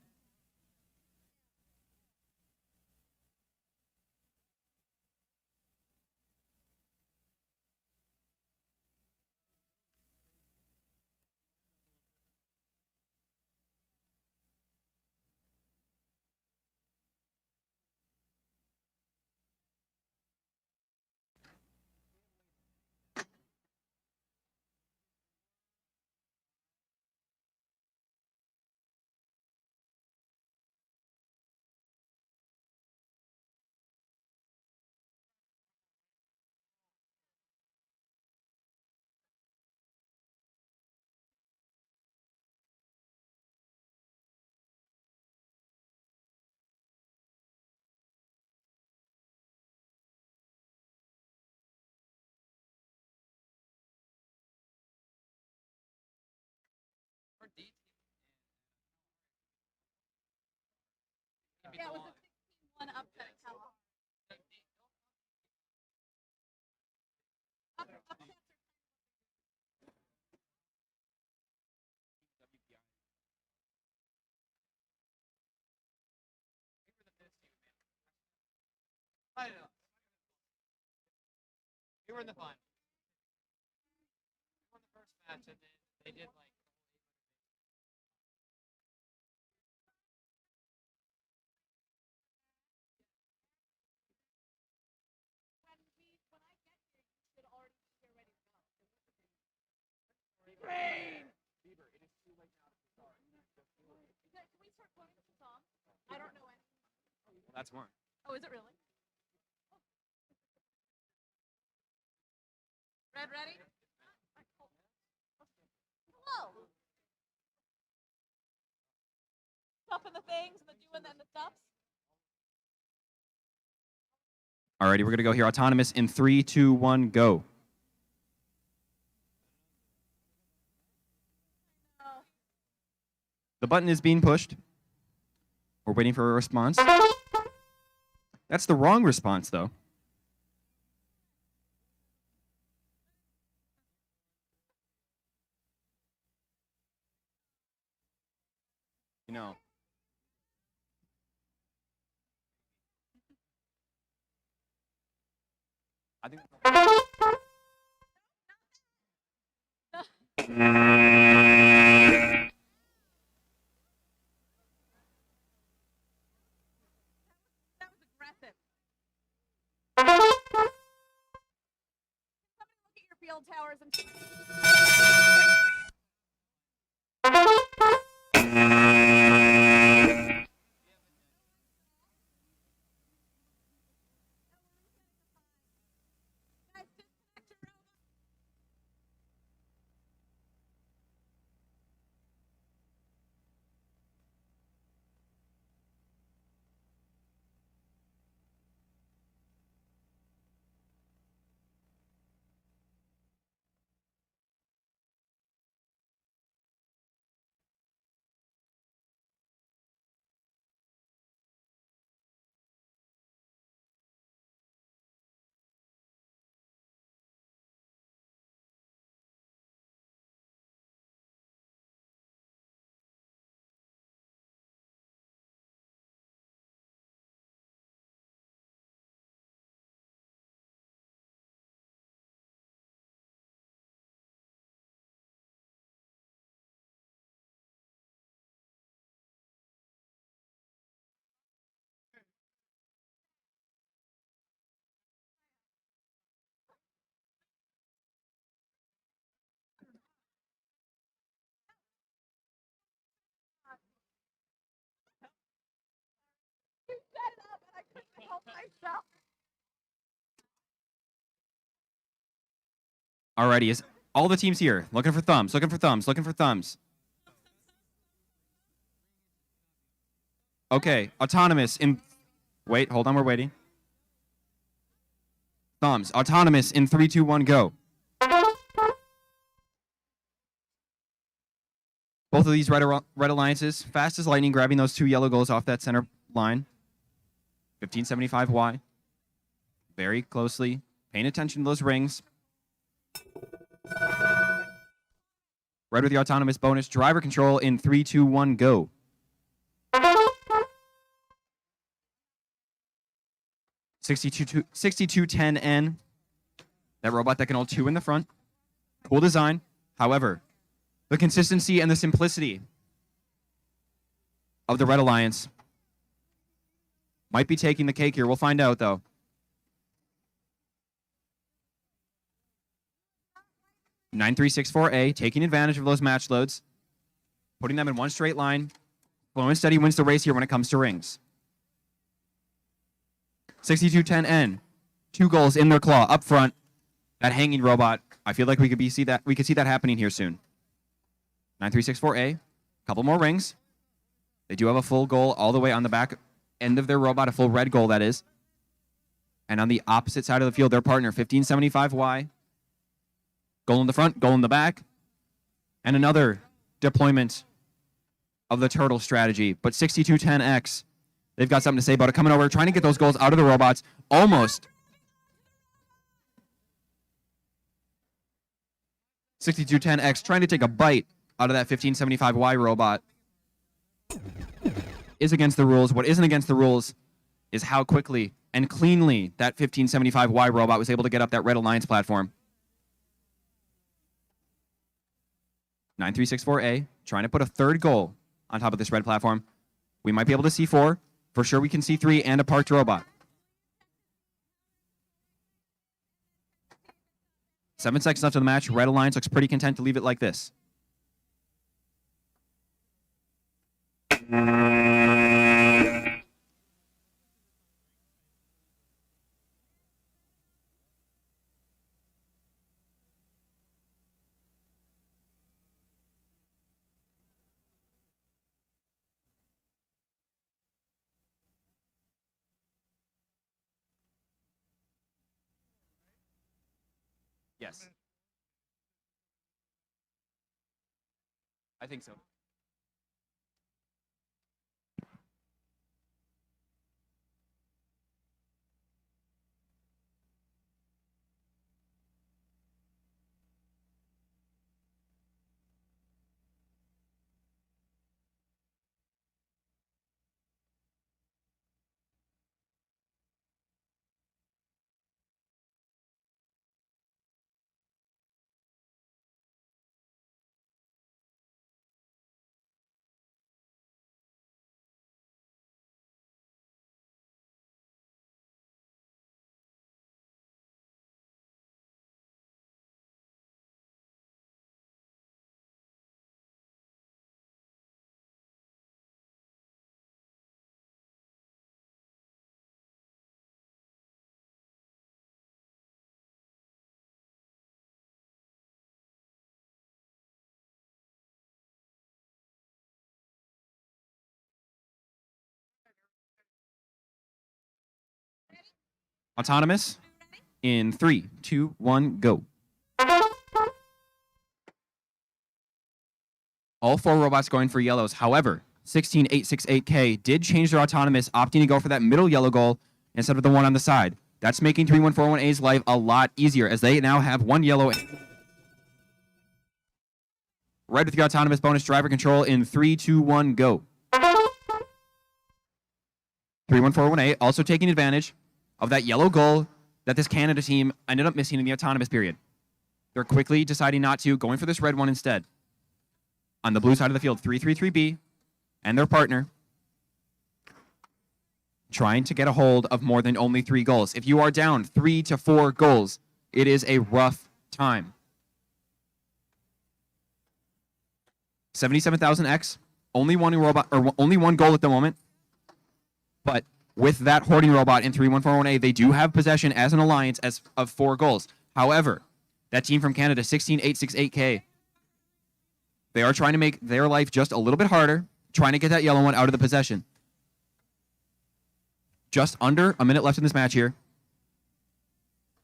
E: Yeah, it was a 16-1 upset at Cal. Upsets are
A: We were in the final. We won the first match, and then they did like.
E: when I get here, you should already be here ready to go. Rain!
A: Bieber, it is too late now to start.
E: Can we start quoting the song? I don't know any.
A: Well, that's one.
E: Oh, is it really? Red, ready? Hello. Stuffing the things and the doing and the stuffs.
A: Alrighty, we're gonna go here. Autonomous in 3, 2, 1, go.
E: Oh.
A: The button is being pushed. We're waiting for a response. That's the wrong response, though. You know. I think.
E: That was aggressive. Somebody look at your field towers and.
A: Alrighty, is all the teams here looking for thumbs, looking for thumbs, looking for thumbs. Okay, autonomous in. Wait, hold on, we're waiting. Thumbs, autonomous in 3, 2, 1, go. Both of these red alliances, fast as lightning, grabbing those 2 yellow goals off that center line. 1575Y. Very closely, paying attention to those rings. Red with the autonomous bonus, driver control in 3, 2, 1, go. $62 6210N. That robot that can hold 2 in the front. Cool design. However, the consistency and the simplicity of the Red Alliance might be taking the cake here. We'll find out, though. (9364A) taking advantage of those match loads, putting them in one straight line. Slow and steady wins the race here when it comes to rings. 6210N, 2 goals in their claw up front. That hanging robot. I feel like we could see that happening here soon. 9364A, a couple more rings. They do have a full goal all the way on the back end of their robot, a full red goal that is. And on the opposite side of the field, their partner 1575Y. Goal in the front, goal in the back. And another deployment of the turtle strategy. But 6210X, they've got something to say about it. Coming over, trying to get those goals out of the robots. Almost. 6210X trying to take a bite out of that 1575Y robot. Is against the rules. What isn't against the rules is how quickly and cleanly that 1575Y robot was able to get up that Red Alliance platform. 9364A trying to put a 3rd goal on top of this red platform. We might be able to see 4. For sure we can see 3 and a parked robot. 7 seconds left of the match. Red Alliance looks pretty content to leave it like this. Yes. I think so. Autonomous in 3, 2, 1, go. All 4 robots going for yellows. However, 16868K did change their autonomous, opting to go for that middle yellow goal instead of the one on the side. That's making 3141A's life a lot easier as they now have 1 yellow. Red with the autonomous bonus, driver control in 3, 2, 1, go. 3141A also taking advantage of that yellow goal that this Canada team ended up missing in the autonomous period. They're quickly deciding not to, going for this red one instead. On the blue side of the field, 333B and their partner trying to get a hold of more than only 3 goals. If you are down 3 to 4 goals, it is a rough time. 77,000X, only one robot or only 1 goal at the moment. But with that hoarding robot in 3141A, they do have possession as an alliance of 4 goals. However, That team from Canada, 16868K. They are trying to make their life just a little bit harder, trying to get that yellow one out of the possession. Just under a minute left in this match here.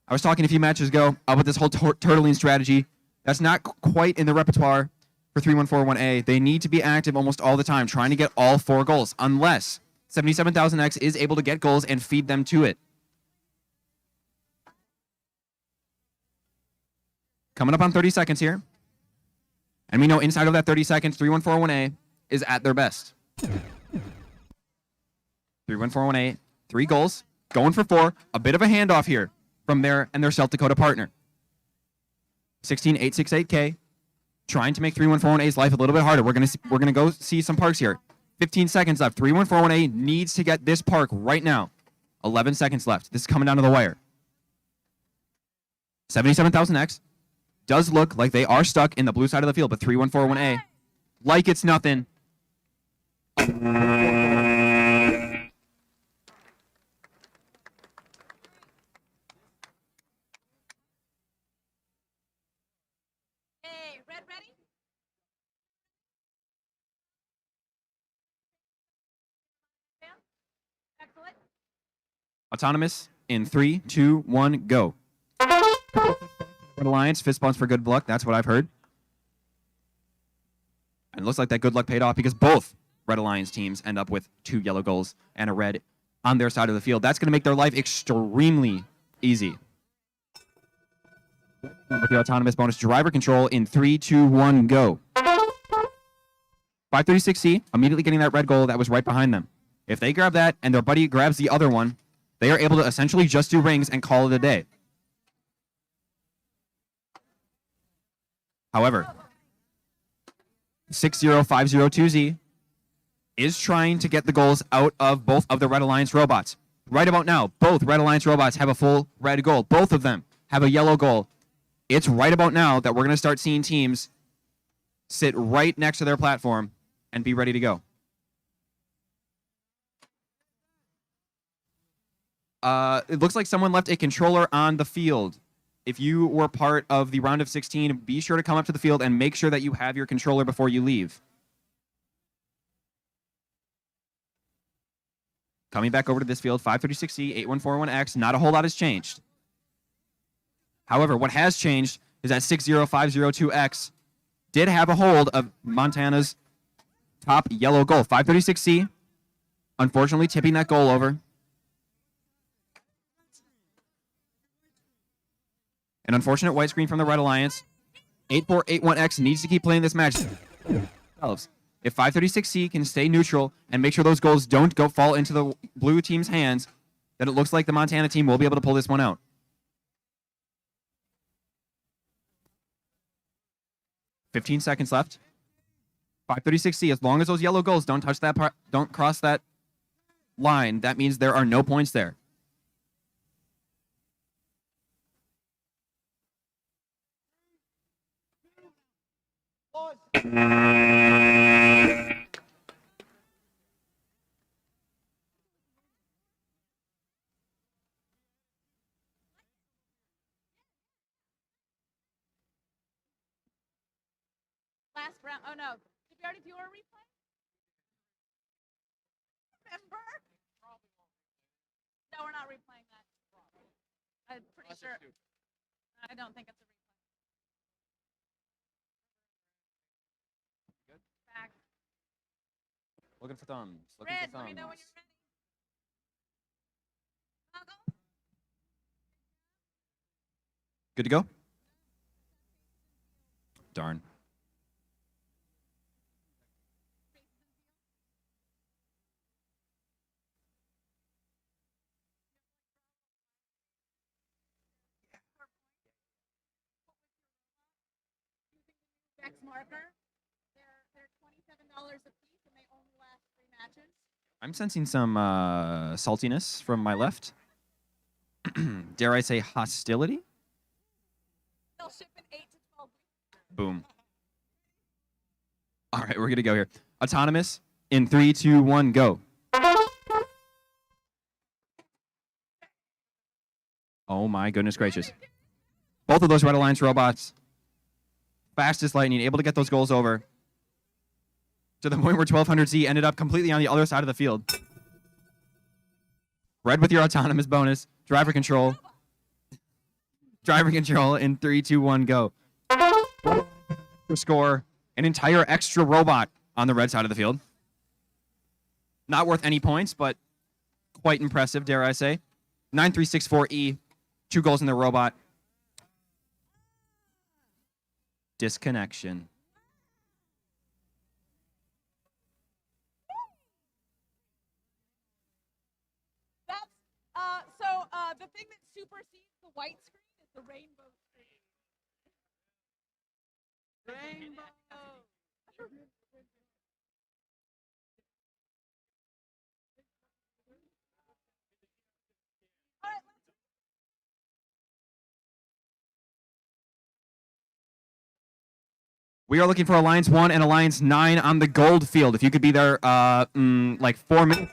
A: I was talking a few matches ago about this whole turtling strategy. That's not quite in the repertoire for 3141A. They need to be active almost all the time, trying to get all 4 goals, unless 77,000X is able to get goals and feed them to it. Coming up on 30 seconds here. And we know inside of that 30 seconds, 3141A is at their best. 3141A, 3 goals, going for 4. A bit of a handoff here from their South Dakota partner. 16868K, trying to make 3141A's life a little bit harder. We're gonna go see some parks here. 15 seconds left. 3141A needs to get this park right now. 11 seconds left. This is coming down to the wire. 77,000X does look like they are stuck in the blue side of the field, but 3141A, like it's nothing.
E: Hey, red ready? Excellent.
A: Autonomous in 3, 2, 1, go. Red Alliance, fist bumps for good luck. That's what I've heard. And it looks like that good luck paid off because both Red Alliance teams end up with 2 yellow goals and a red on their side of the field. That's going to make their life extremely easy. With the autonomous bonus driver control in 3, 2, 1, go. 536C immediately getting that red goal that was right behind them. If they grab that and their buddy grabs the other one, they are able to essentially just do rings and call it a day. However, 60502Z is trying to get the goals out of both of the Red Alliance robots. Right about now, both Red Alliance robots have a full red goal. Both of them have a yellow goal. It's right about now that we're going to start seeing teams sit right next to their platform and be ready to go. It looks like someone left a controller on the field. If you were part of the round of 16, be sure to come up to the field and make sure that you have your controller before you leave. Coming back over to this field, 536C, 8141X, not a whole lot has changed. However, what has changed is that 60502X did have a hold of Montana's top yellow goal. 536C, unfortunately, tipping that goal over. An unfortunate white screen from the Red Alliance. 8481X needs to keep playing this match. If 536C can stay neutral and make sure those goals don't go fall into the blue team's hands, then it looks like the Montana team will be able to pull this one out. 15 seconds left. 536C, as long as those yellow goals don't touch that part, don't cross that line, that means there are no points there.
E: Last round. Oh no. Did we already do our replay? Remember? No, we're not replaying that. I'm pretty sure. I don't think it's a replay. Back.
A: Looking for thumbs. Looking
E: Red,
A: for
E: let me
A: thumbs.
E: know when you're ready. Toggle.
A: Good to go? Darn.
E: X marker. They're $27 a piece, and they only last 3 matches.
A: I'm sensing some saltiness from my left. Dare I say hostility?
E: They'll ship in 8 to 12 weeks.
A: Boom. All right, we're going to go here. Autonomous in 3, 2, 1, go. Oh my goodness gracious. Both of those Red Alliance robots, fast as lightning, able to get those goals over to the point where 1200Z ended up completely on the other side of the field. Red with your autonomous bonus, driver control. Driver control in 3, 2, 1, go. Score an entire extra robot on the red side of the field. Not worth any points, but quite impressive, dare I say. 9364E, 2 goals in the robot. Disconnection.
E: That's the thing that supersedes the white screen is the rainbow screen. Rainbow.
A: We are looking for Alliance 1 and Alliance 9 on the gold field. If you could be there like 4 minutes.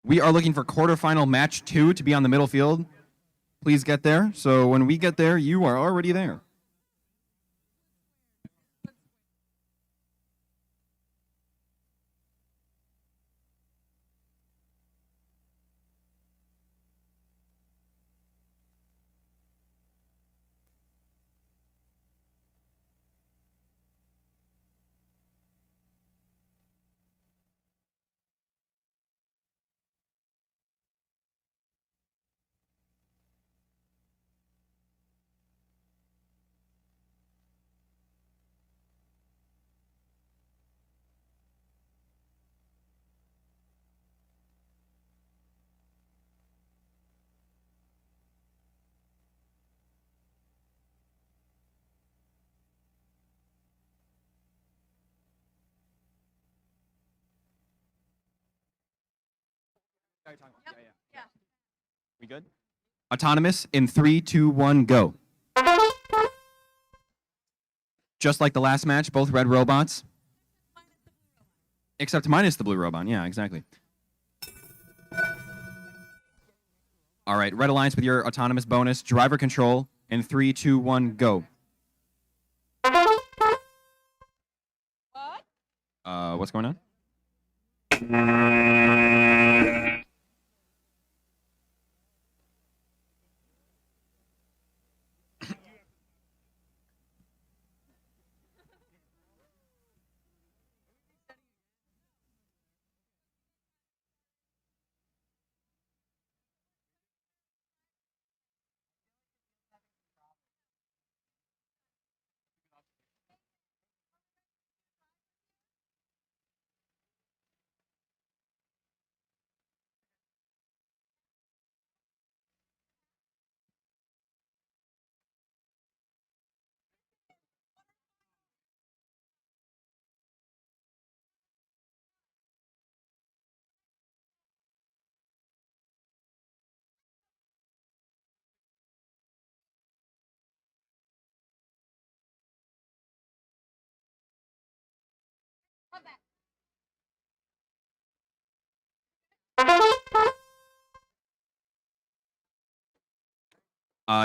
A: We are looking for quarterfinal match 2 to be on the middle field. Please get there. So when we get there, you are already there.
E: Yeah.
A: We good? Autonomous in 3, 2, 1, go. Just like the last match, both red robots. Except minus the blue robot. Yeah, exactly. All right, Red Alliance with your autonomous bonus. Driver control in 3, 2, 1, go.
E: What?
A: What's going on?
E: Love that.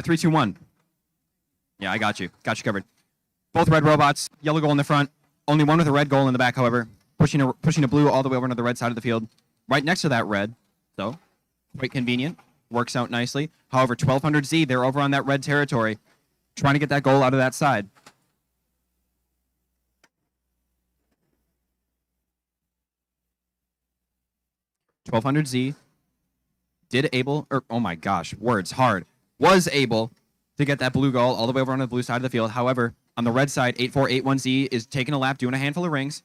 A: 3, 2, 1. Yeah, I got you. Got you covered. Both red robots. Yellow goal in the front. Only one with a red goal in the back, however. Pushing a blue all the way over to the red side of the field. Right next to that red. So, quite convenient. Works out nicely. However, 1200Z, they're over on that red territory. Trying to get that goal out of that side. $1,200Z oh my gosh, words hard. Was able to get that blue goal all the way over on the blue side of the field. However, on the red side, 8481Z is taking a lap, doing a handful of rings.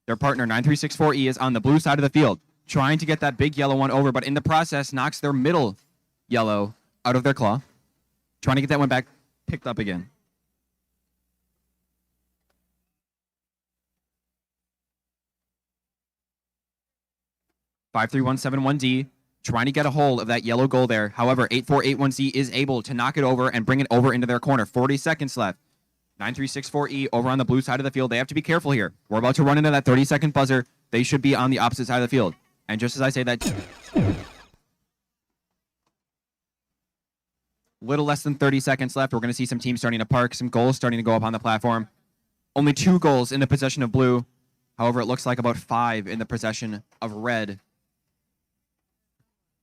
A: Their partner, 9364E, is on the blue side of the field, trying to get that big yellow one over, but in the process, knocks their middle yellow out of their claw. Trying to get that one back, picked up again. $53171D, trying to get a hold of that yellow goal there. However, 8481Z is able to knock it over and bring it over into their corner. 40 seconds left. 9364E over on the blue side of the field. They have to be careful here. We're about to run into that 30-second buzzer. They should be on the opposite side of the field. And just as I say that, little less than 30 seconds left. We're going to see some teams starting to park, some goals starting to go up on the platform. Only 2 goals in the possession of blue. However, it looks like about 5 in the possession of red.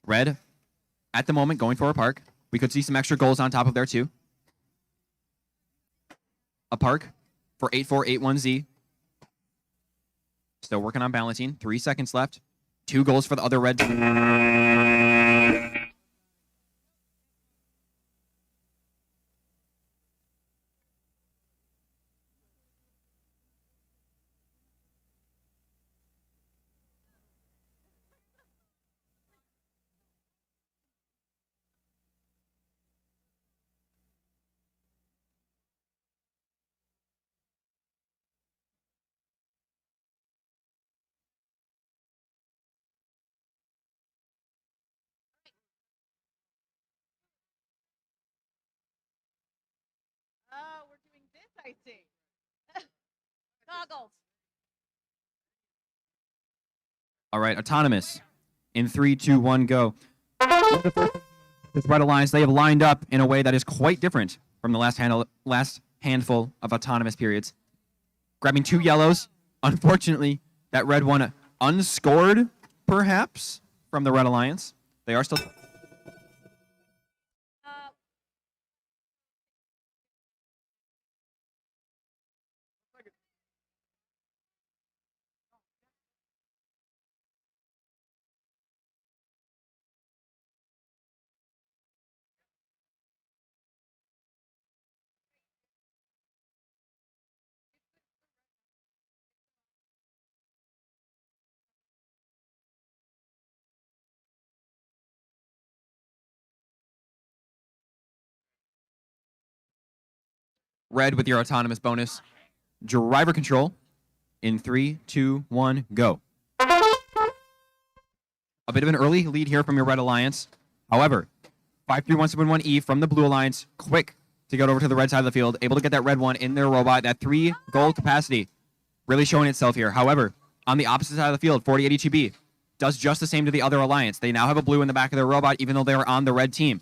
A: Red, at the moment, going for a park. We could see some extra goals on top of there, too. A park for 8481Z. Still working on balancing. 3 seconds left. 2 goals for the other red.
E: Oh, we're doing this, I see. Goggles.
A: All right, autonomous. In 3, 2, 1, go. This Red Alliance, they have lined up in a way that is quite different from the last handful of autonomous periods. Grabbing 2 yellows. Unfortunately, that red one unscored, perhaps, from the Red Alliance. They are still... Red with your autonomous bonus. Driver control in 3, 2, 1, go. A bit of an early lead here from your Red Alliance. However, 53171E from the Blue Alliance, quick to get over to the red side of the field, able to get that red one in their robot. That 3 goal capacity really showing itself here. However, on the opposite side of the field, 4082B does just the same to the other alliance. They now have a blue in the back of their robot, even though they were on the red team.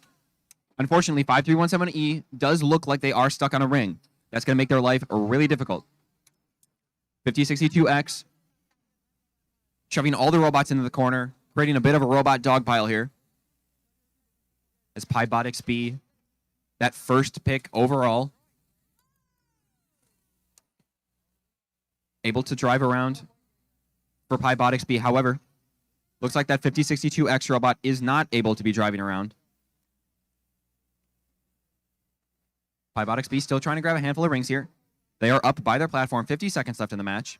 A: Unfortunately, 5317E does look like they are stuck on a ring. That's going to make their life really difficult. 5062X shoving all the robots into the corner, creating a bit of a robot dog pile here. As Robotics B, that first pick overall, able to drive around for Robotics B. However, looks like that 5062X robot is not able to be driving around. Robotics B still trying to grab a handful of rings here. They are up by their platform. 50 seconds left in the match.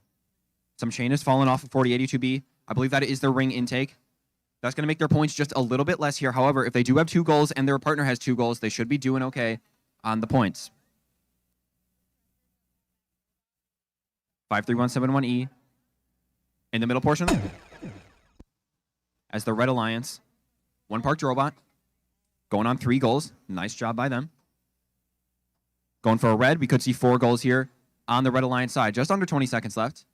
A: Some chain has fallen off of 4082B. I believe that is their ring intake. That's going to make their points just a little bit less here. However, if they do have 2 goals and their partner has 2 goals, they should be doing okay on the points. 53171E in the middle portion. As the Red Alliance, 1 parked robot, going on 3 goals. Nice job by them. Going for a red. We could see 4 goals here on the Red Alliance side. Just under 20 seconds left.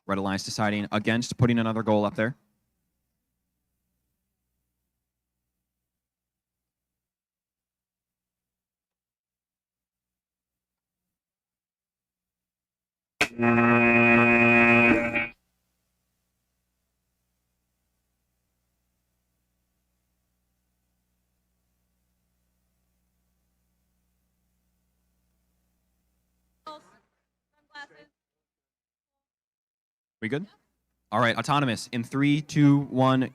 A: Red Alliance deciding against putting another goal up there.
E: Sunglasses.
A: We good? All right, autonomous in 3, 2, 1.
E: Okay.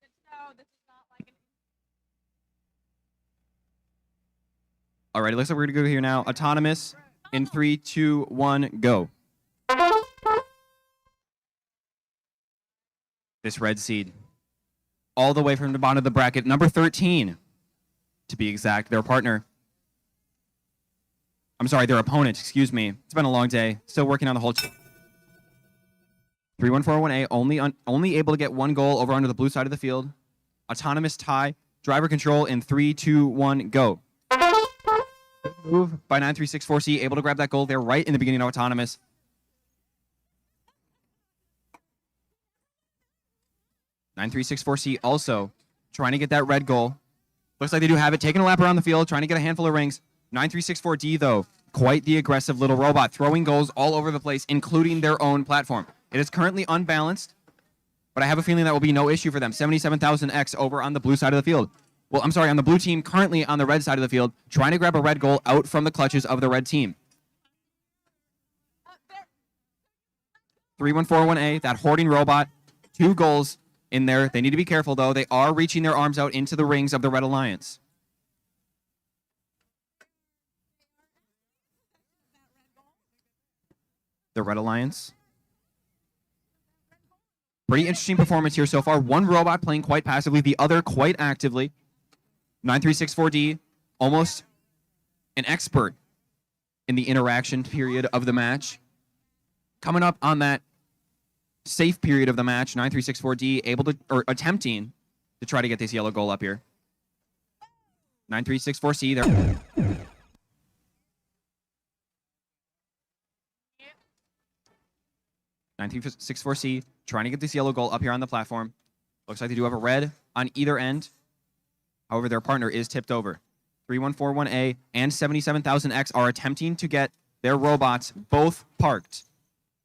E: Good to know this is not like an
A: All right, it looks like we're going to go here now. Autonomous in 3, 2, 1, go. This red seed. All the way from the bottom of the bracket. Number 13, to be exact. Their partner. I'm sorry, their opponent. Excuse me. It's been a long day. Still working on the whole... 3141A, only able to get 1 goal over onto the blue side of the field. Autonomous tie. Driver control in 3, 2, 1, go. Move by 9364C, able to grab that goal there right in the beginning of autonomous. (9364C) also trying to get that red goal. Looks like they do have it. Taking a lap around the field, trying to get a handful of rings. 9364D, though, quite the aggressive little robot, throwing goals all over the place, including their own platform. It is currently unbalanced, but I have a feeling that will be no issue for them. 77,000X over on the blue side of the field. Well, I'm sorry, on the blue team, currently on the red side of the field, trying to grab a red goal out from the clutches of the red team. 3141A, that hoarding robot, 2 goals in there. They need to be careful, though. They are reaching their arms out into the rings of the Red Alliance. The Red Alliance. Pretty interesting performance here so far. 1 robot playing quite passively, the other quite actively. 9364D, almost an expert in the interaction period of the match. Coming up on that safe period of the match, 9364D able to, or attempting to try to get this yellow goal up here. 9364C there. (9364C) trying to get this yellow goal up here on the platform. Looks like they do have a red on either end. However, their partner is tipped over. 3141A and 77,000X are attempting to get their robots both parked.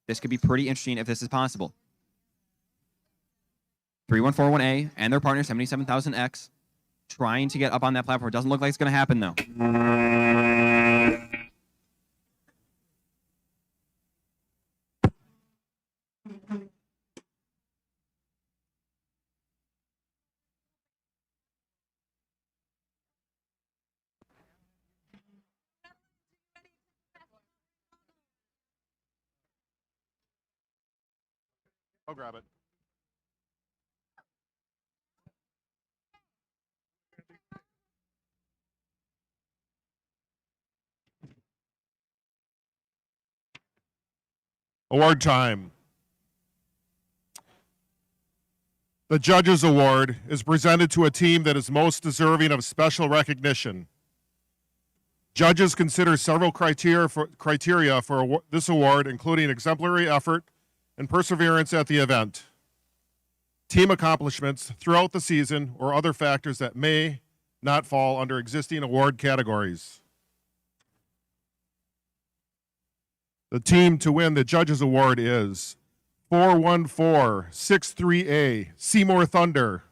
A: This could be pretty interesting if this is possible. 3141A and their partner, 77,000X, trying to get up on that platform. It doesn't look like it's going to happen, though.
L: I'll grab it. Award time. The Judges Award is presented to a team that is most deserving of special recognition. Judges consider several criteria for this award, including exemplary effort and perseverance at the event, team accomplishments throughout the season, or other factors that may not fall under existing award categories. The team to win the Judges Award is 41463A, Seymour Thunder.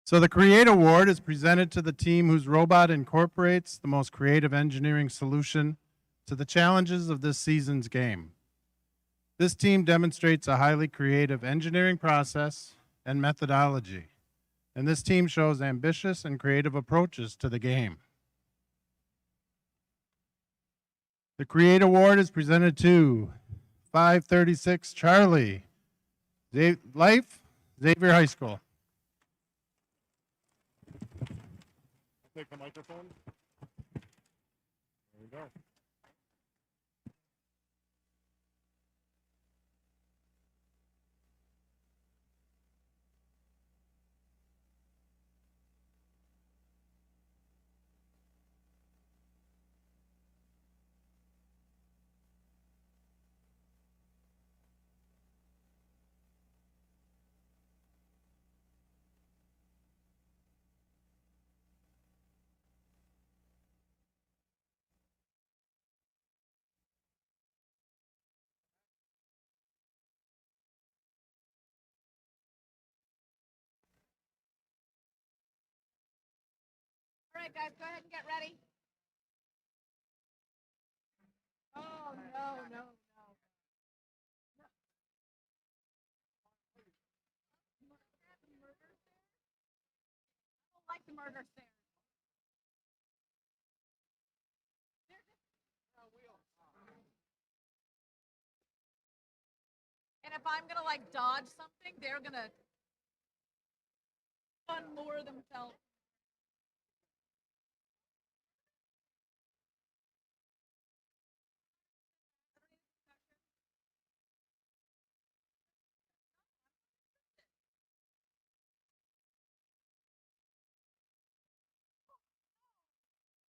M: So the Create Award is presented to the team whose robot incorporates the most creative engineering solution to the challenges of this season's game. This team demonstrates a highly creative engineering process and methodology, and this team shows ambitious and creative approaches to the game. The Create Award is presented to 536 Charlie, Life, Xavier High School.
L: Take the microphone. There we go.
E: All right, guys, go ahead and get ready. Oh, no, no, no. I don't like the murder stairs. And if I'm gonna like dodge something, they're gonna unlure themselves.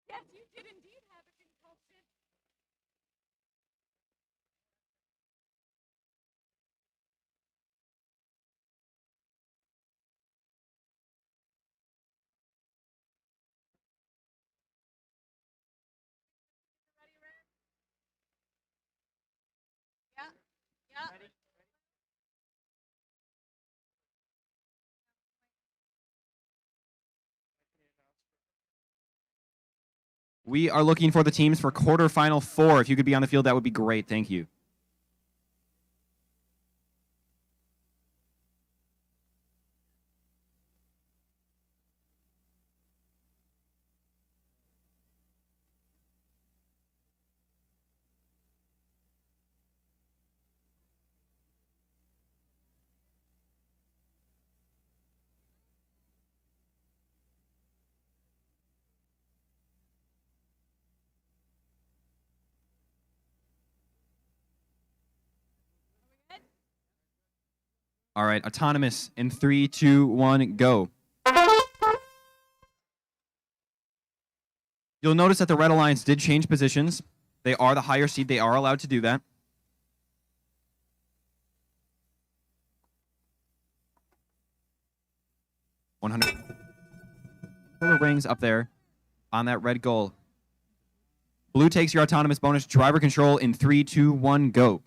E: Yes, you did indeed have a convulsion. Ready, Rick? Yeah, yeah.
A: We are looking for the teams for quarterfinal 4. If you could be on the field, that would be great. Thank you. All right, autonomous in 3, 2, 1, go. You'll notice that the Red Alliance did change positions. They are the higher seed. They are allowed to do that. $100 rings up there on that red goal. Blue takes your autonomous bonus. Driver control in 3, 2, 1, go.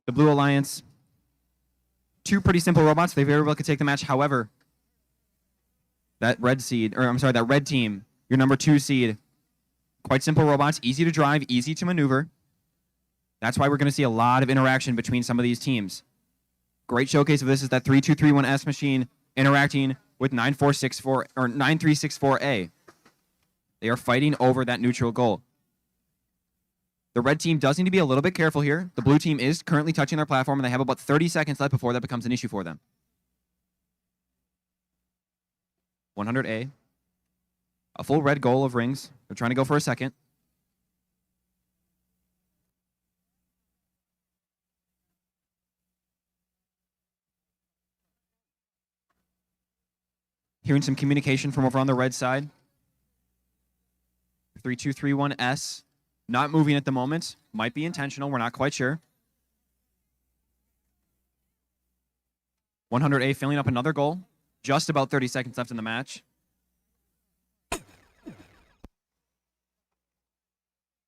A: The Blue Alliance, two pretty simple robots. They very well could take the match. However, that red team, your number 2 seed, quite simple robots, easy to drive, easy to maneuver. That's why we're going to see a lot of interaction between some of these teams. Great showcase of this is that 3231S machine interacting with 9464 or 9364A. They are fighting over that neutral goal. The red team does need to be a little bit careful here. The blue team is currently touching their platform, and they have about 30 seconds left before that becomes an issue for them. 100A. A full red goal of rings. They're trying to go for a second. Hearing some communication from over on the red side. 3231S. Not moving at the moment. Might be intentional. We're not quite sure. 100A filling up another goal. Just about 30 seconds left in the match.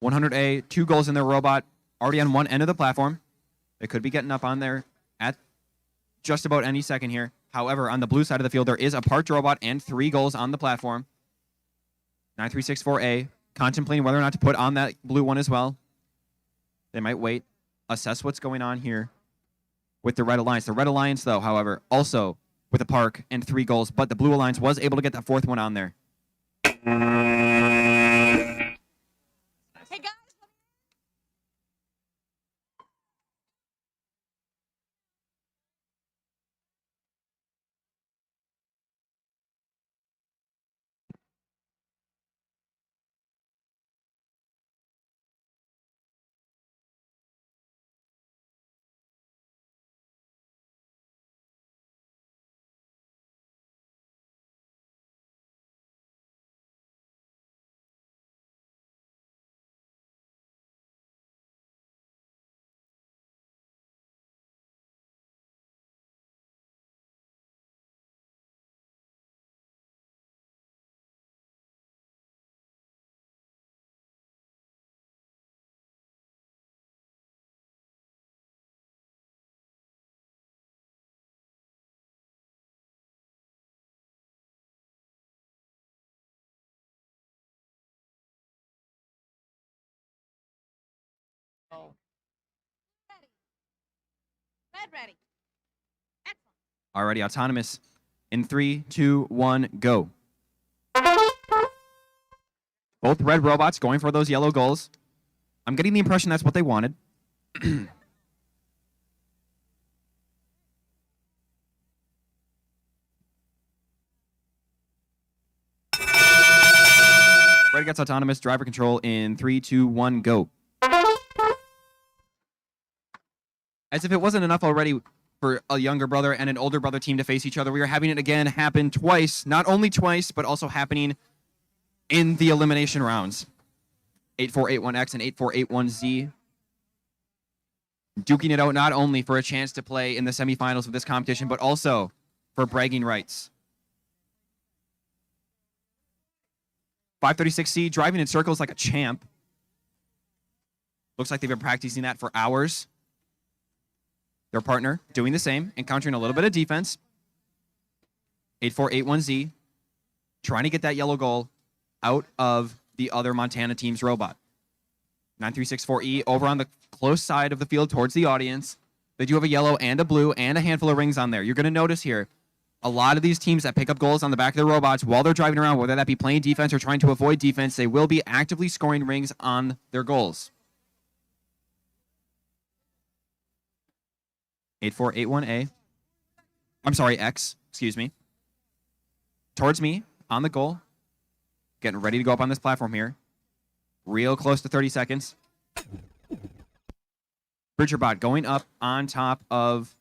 A: 100A, 2 goals in their robot. Already on one end of the platform. They could be getting up on there at just about any second here. However, on the blue side of the field, there is a parked robot and 3 goals on the platform. 9364A. Contemplating whether or not to put on that blue one as well. They might wait, assess what's going on here with the Red Alliance. The Red Alliance, though, however, also with a park and 3 goals, but the Blue Alliance was able to get that 4th one on there.
E: Hey guys. Red ready. Excellent.
A: Already autonomous in 3, 2, 1, go. Both red robots going for those yellow goals. I'm getting the impression that's what they wanted. Red gets autonomous, driver control in 3, 2, 1, go. As if it wasn't enough already for a younger brother and an older brother team to face each other, we are having it again happen twice. Not only twice, but also happening in the elimination rounds. 8481X and 8481Z. Duking it out not only for a chance to play in the semifinals of this competition, but also for bragging rights. 536C driving in circles like a champ. Looks like they've been practicing that for hours. Their partner doing the same, encountering a little bit of defense. 8481Z trying to get that yellow goal out of the other Montana team's robot. 9364E over on the close side of the field towards the audience. They do have a yellow and a blue and a handful of rings on there. You're going to notice here, a lot of these teams that pick up goals on the back of their robots while they're driving around, whether that be playing defense or trying to avoid defense, they will be actively scoring rings on their goals. 8481A. I'm sorry, X. Excuse me. Towards me, on the goal. Getting ready to go up on this platform here. Real close to 30 seconds. Bridgerbot going up on top of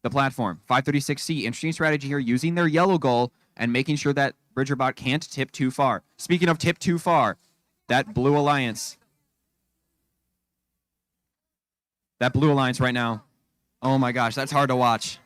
A: the platform. 536C, interesting strategy here, using their yellow goal and making sure that Bridgerbot can't tip too far. Speaking of tip too far, that blue alliance. That blue alliance right now. Oh my gosh, that's hard to watch.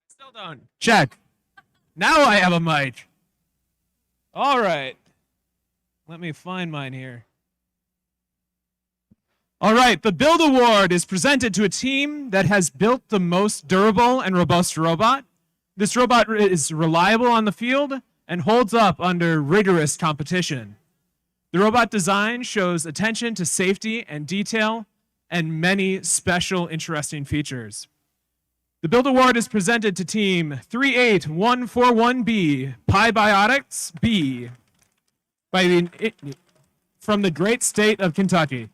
N: Still done. Check. Now I have a mic. All right. Let me find mine here. All right. The Build Award is presented to a team that has built the most durable and robust robot. This robot is reliable on the field and holds up under rigorous competition. The robot design shows attention to safety and detail and many special interesting features. The Build Award is presented to Team 38141B, Biotics B, from the great state of Kentucky.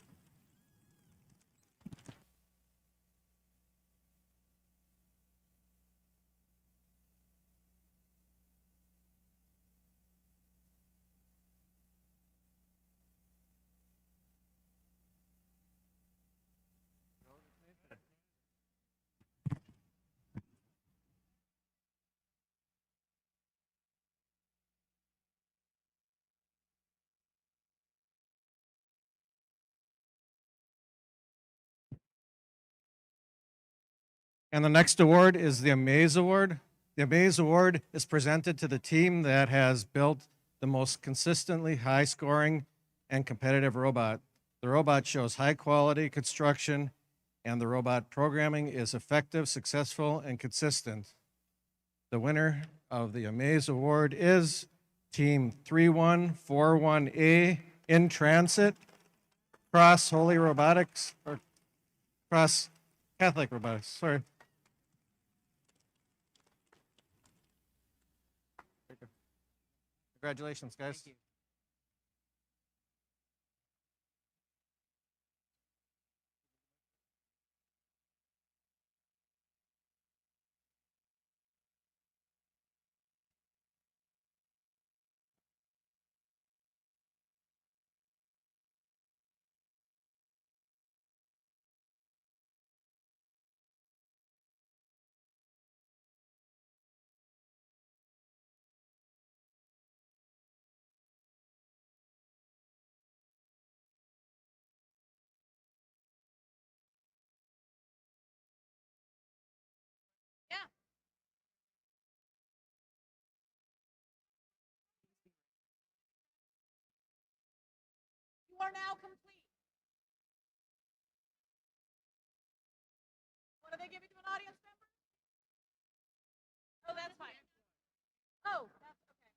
O: And the next award is the Amaze Award. The Amaze Award is presented to the team that has built the most consistently high scoring and competitive robot. The robot shows high quality construction, and the robot programming is effective, successful, and consistent. The winner of the Amaze Award is Team 3141A in Transit, Cross Holy Robotics, or Cross Catholic Robotics, sorry. Congratulations, guys.
E: You are now complete. What are they giving to an audience member? Oh, that's fine. Oh, that's okay.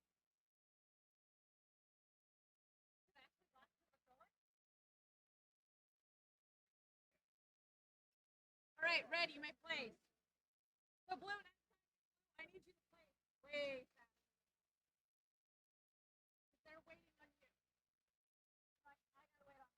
E: All right, Red, you may place. So Blue, next time, I need you to place way faster. They're waiting on you. I gotta wait on them.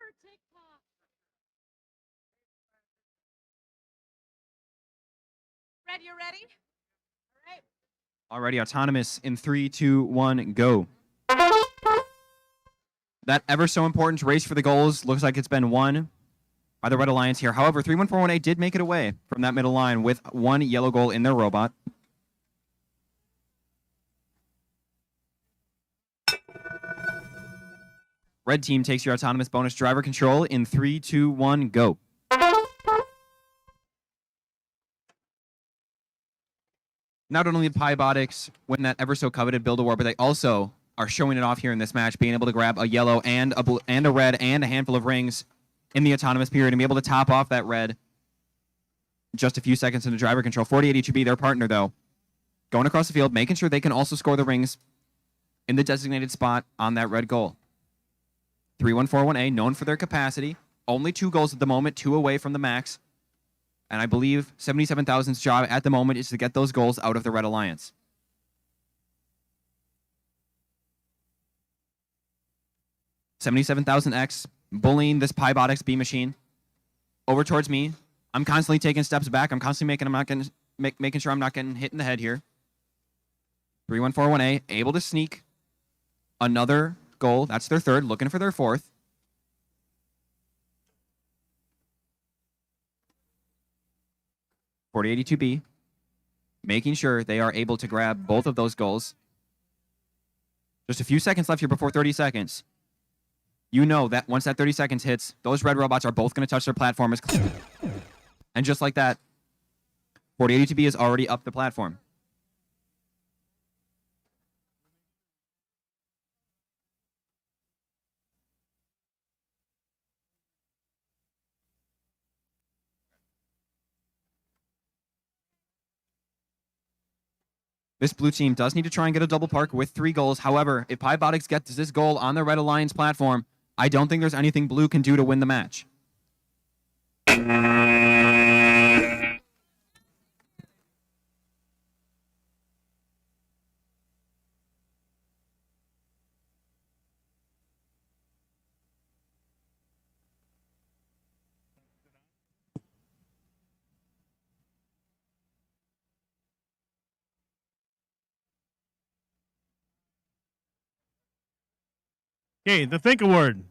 E: For TikTok. Red, you ready? All right.
A: Alrighty, autonomous in 3, 2, 1, go. That ever so important race for the goals looks like it's been won by the Red Alliance here. However, 31418 did make it away from that middle line with one yellow goal in their robot. Red team takes your autonomous bonus driver control in 3, 2, 1, go. Not only did Robotics win that ever so coveted build award, but they also are showing it off here in this match, being able to grab a yellow and a blue and a red and a handful of rings in the autonomous period and be able to top off that red just a few seconds into driver control. 48HB, their partner, though, going across the field, making sure they can also score the rings in the designated spot on that red goal. 3141A, known for their capacity. Only 2 goals at the moment, 2 away from the max. And I believe 77,000's job at the moment is to get those goals out of the Red Alliance. $77,000X bullying this Robotics B machine over towards me. I'm constantly taking steps back. I'm constantly making sure I'm not getting hit in the head here. 3141A able to sneak another goal. That's their third, looking for their fourth. $4082B making sure they are able to grab both of those goals. Just a few seconds left here before 30 seconds. You know that once that 30 seconds hits, those red robots are both going to touch their platform. And just like that, 4082B is already up the platform. This blue team does need to try and get a double park with 3 goals. However, if Robotics gets this goal on the Red Alliance platform, I don't think there's anything blue can do to win the match.
D: Okay, the Think Award.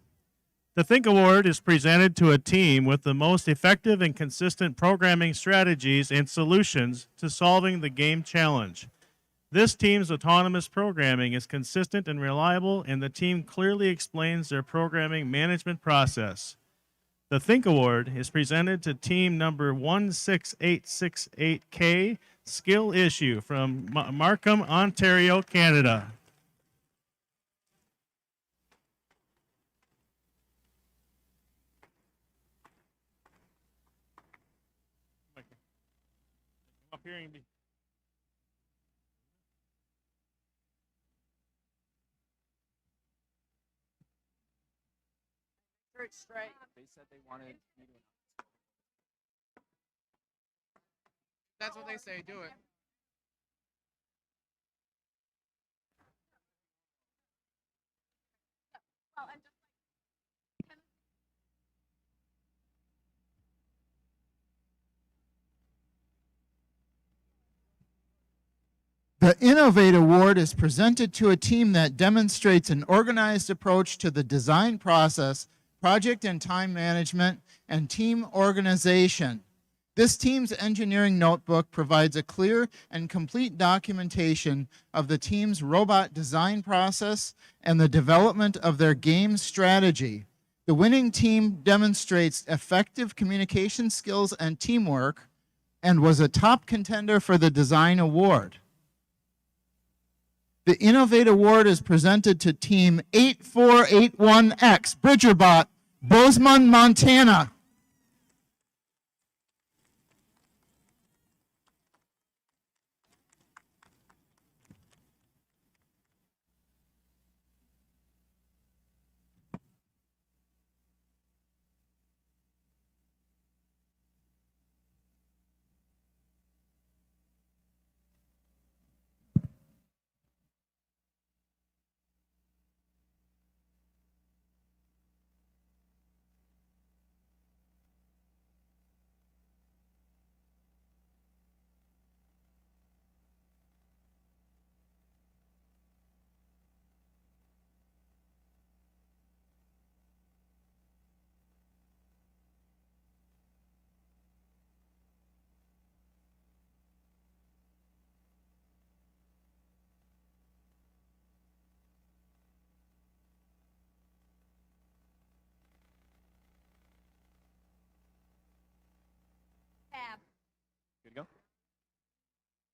D: The Think Award is presented to a team with the most effective and consistent programming strategies and solutions to solving the game challenge. This team's autonomous programming is consistent and reliable, and the team clearly explains their programming management process. The Think Award is presented to team number 16868K, Skill Issue from Markham, Ontario, Canada. Up here and be.
A: Straight. They said they wanted me to. That's what they say. Do it.
P: The Innovate Award is presented to a team that demonstrates an organized approach to the design process, project and time management, and team organization. This team's engineering notebook provides a clear and complete documentation of the team's robot design process and the development of their game strategy. The winning team demonstrates effective communication skills and teamwork and was a top contender for the design award. The Innovate Award is presented to Team 8481X, Bridgerbot, Bozeman, Montana.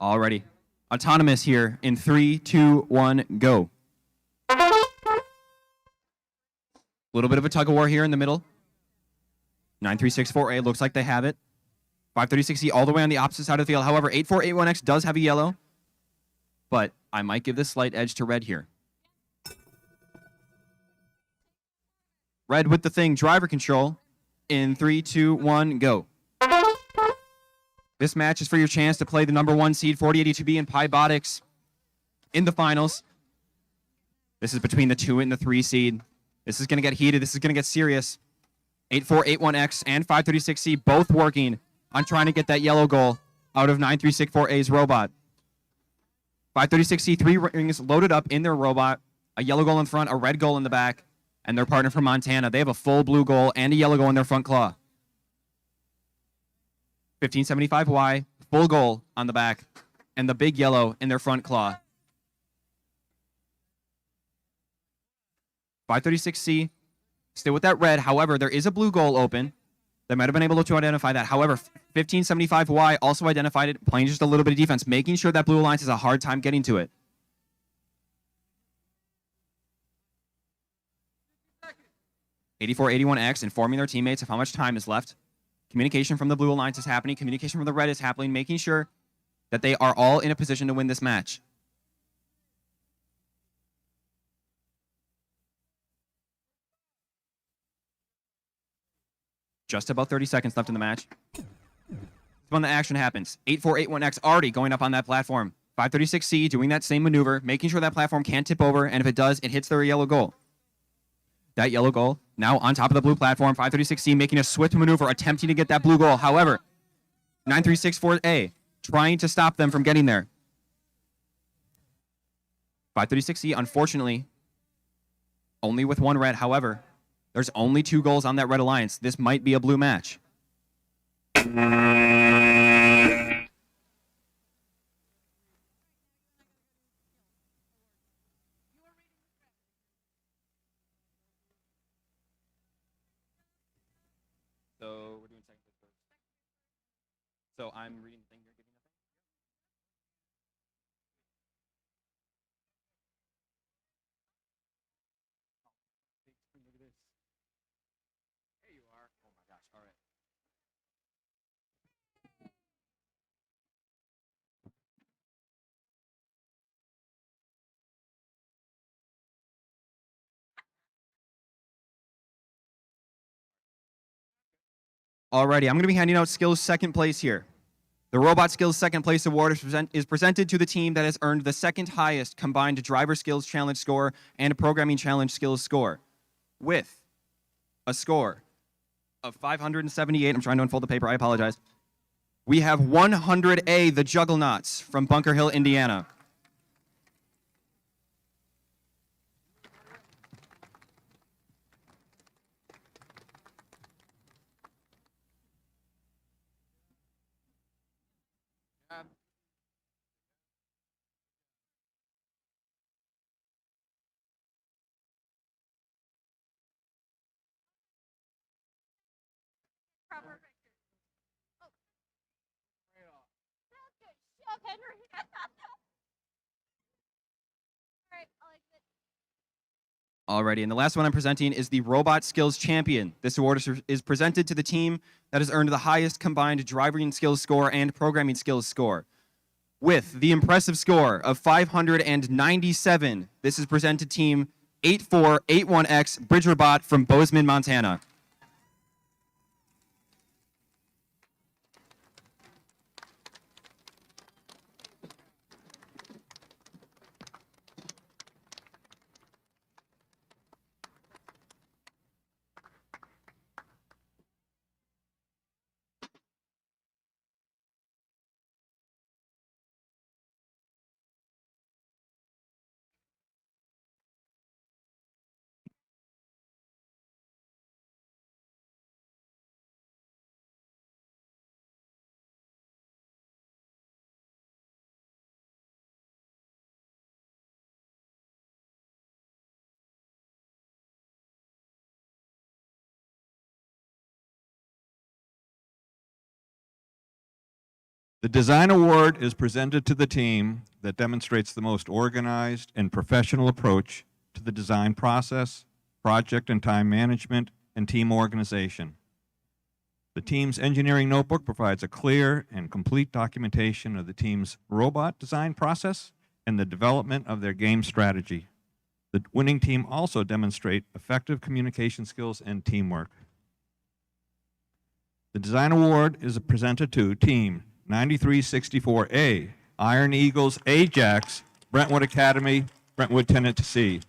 A: Alrighty. Autonomous here in 3, 2, 1, go. A little bit of a tug of war here in the middle. 9364A looks like they have it. 536E all the way on the opposite side of the field. However, 8481X does have a yellow, but I might give this slight edge to red here. Red with the thing, driver control in 3, 2, 1, go. This match is for your chance to play the number 1 seed 4082B and Robotics in the finals. This is between the 2 and the 3 seed. This is going to get heated. This is going to get serious. 8481X and 536C both working on trying to get that yellow goal out of 9364A's robot. 536C, 3 rings loaded up in their robot, a yellow goal in front, a red goal in the back, and their partner from Montana. They have a full blue goal and a yellow goal in their front claw. 1575Y, full goal on the back, and the big yellow in their front claw. 536C, still with that red. However, there is a blue goal open. They might have been able to identify that. However, 1575Y also identified it, playing just a little bit of defense, making sure that Blue Alliance has a hard time getting to it. (8481X) informing their teammates of how much time is left. Communication from the Blue Alliance is happening. Communication from the red is happening, making sure that they are all in a position to win this match. Just about 30 seconds left in the match. This is when the action happens. 8481X already going up on that platform. 536C doing that same maneuver, making sure that platform can't tip over, and if it does, it hits their yellow goal. That yellow goal now on top of the blue platform. 536C making a swift maneuver, attempting to get that blue goal. However, 9364A trying to stop them from getting there. 536C, unfortunately, only with 1 red. However, there's only 2 goals on that red alliance. This might be a blue match. So we're doing second place first. So I'm reading the thing, you're giving the thing? Big screen, look at this. There you are. Oh my gosh, all right. Alrighty, I'm going to be handing out skills second place here. The Robot Skills Second Place Award is presented to the team that has earned the second highest combined Driver Skills Challenge score and Programming Challenge Skills score, with a score of 578. I'm trying to unfold the paper. I apologize. We have 100A, the Juggernauts from Bunker Hill, Indiana.
E: Proper picture. Oh. Sounds good. Shove Henry. All right, I'll exit.
A: Alrighty, and the last one I'm presenting is the Robot Skills Champion. This award is presented to the team that has earned the highest combined driving skills score and programming skills score. With the impressive score of 597, this is presented to team 8481X Bridge Robot from Bozeman, Montana.
Q: The design award is presented to the team that demonstrates the most organized and professional approach to the design process, project and time management, and team organization. The team's engineering notebook provides a clear and complete documentation of the team's robot design process and the development of their game strategy. The winning team also demonstrate effective communication skills and teamwork. The design award is presented to Team 9364A, Iron Eagles Ajax, Brentwood Academy, Brentwood Tennessee.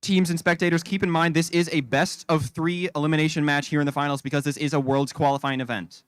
A: Teams and spectators, keep in mind this is a best of 3 elimination match here in the finals because this is a Worlds qualifying event.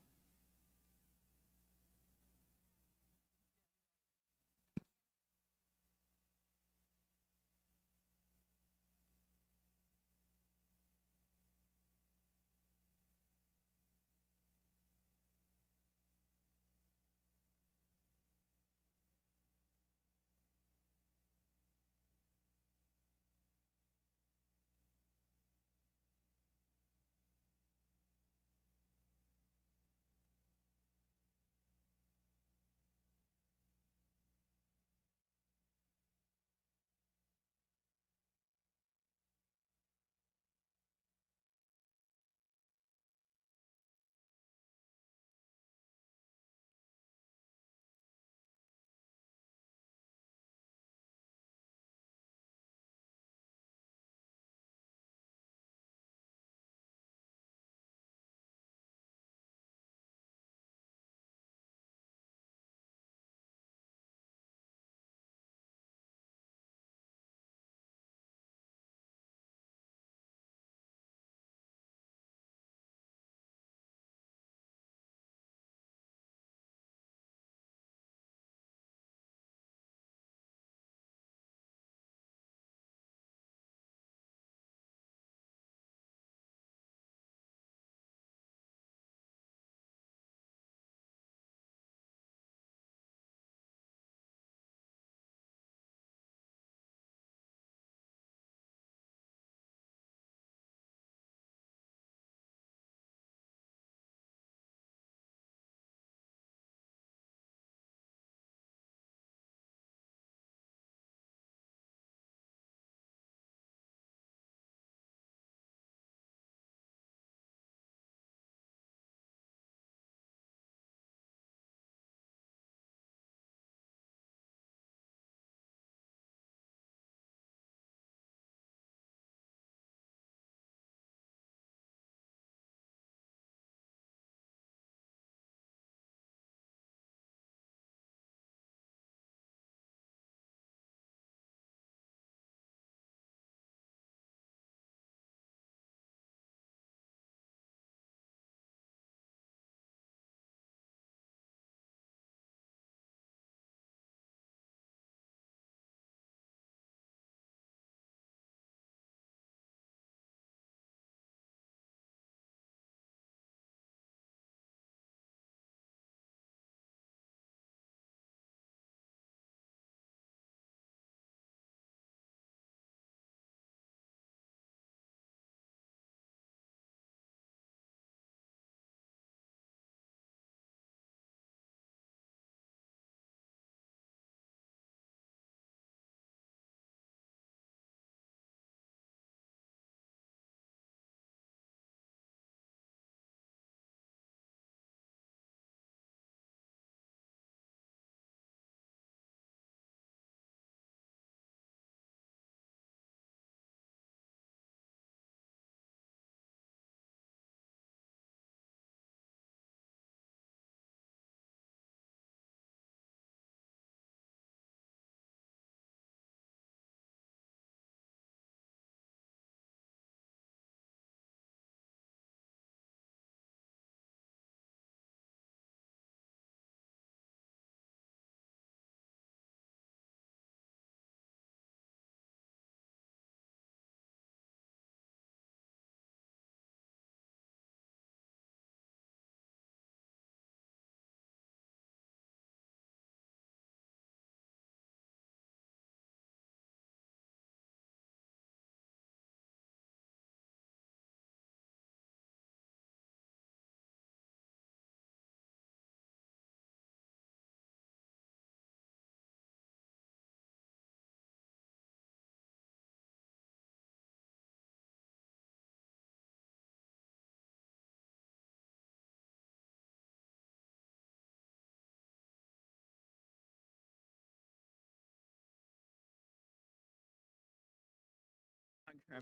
E: All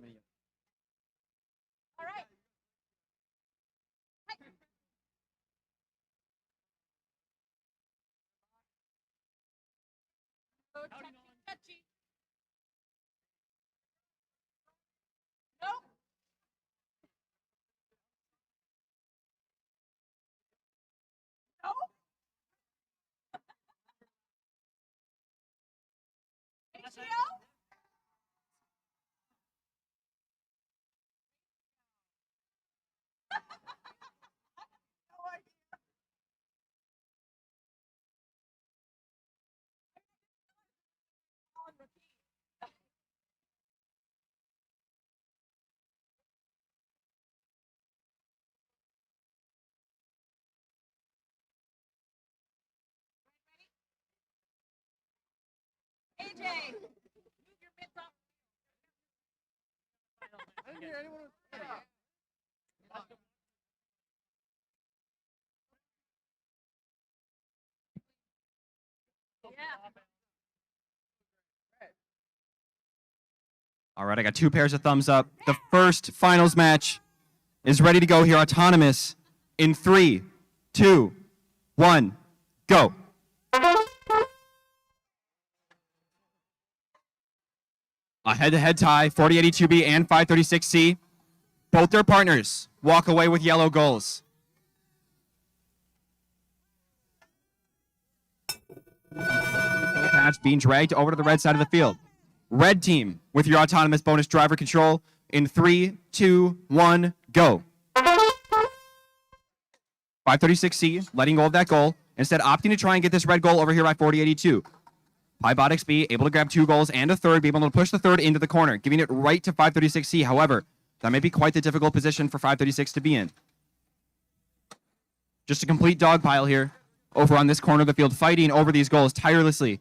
E: right. So touchy. Nope. Nope. HCO? No idea. On repeat. AJ, move your mitts off. I didn't hear anyone. Yeah.
A: All right, I got 2 pairs of thumbs up. The first finals match is ready to go here. Autonomous in 3, 2, 1, go. A head-to-head tie, 4082B and 536C. Both their partners walk away with yellow goals. Patch being dragged over to the red side of the field. Red team with your autonomous bonus driver control in 3, 2, 1, go. 536C letting go of that goal, instead opting to try and get this red goal over here by 4082. Robotics B able to grab 2 goals and a third, be able to push the third into the corner, giving it right to 536C. However, that may be quite the difficult position for 536 to be in. Just a complete dog pile here over on this corner of the field, fighting over these goals tirelessly.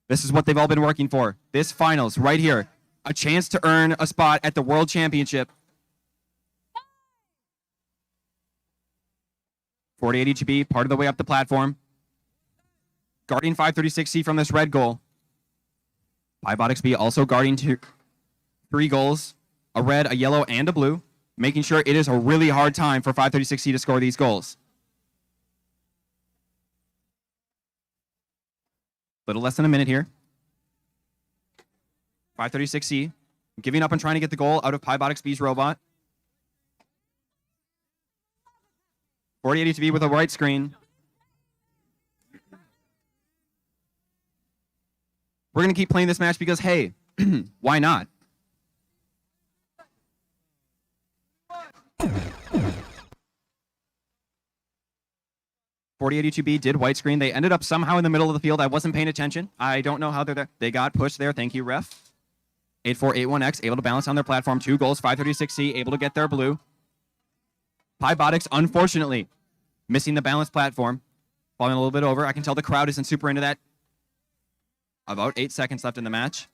A: This is what they've all been working for. This finals right here, a chance to earn a spot at the World Championship. 4082B, part of the way up the platform. Guarding 536C from this red goal. Robotics B also guarding 3 goals, a red, a yellow, and a blue, making sure it is a really hard time for 536C to score these goals. Little less than a minute here. 536C giving up and trying to get the goal out of Robotics B's robot. 4082B with a right screen. We're going to keep playing this match because, hey, why not? .4082B did white screen. They ended up somehow in the middle of the field. I wasn't paying attention. I don't know how they're there. They got pushed there. Thank you, ref. 8481X able to balance on their platform. 2 goals. 536C able to get their blue. Robotics, unfortunately, missing the balance platform. Falling a little bit over. I can tell the crowd isn't super into that. About 8 seconds left in the match.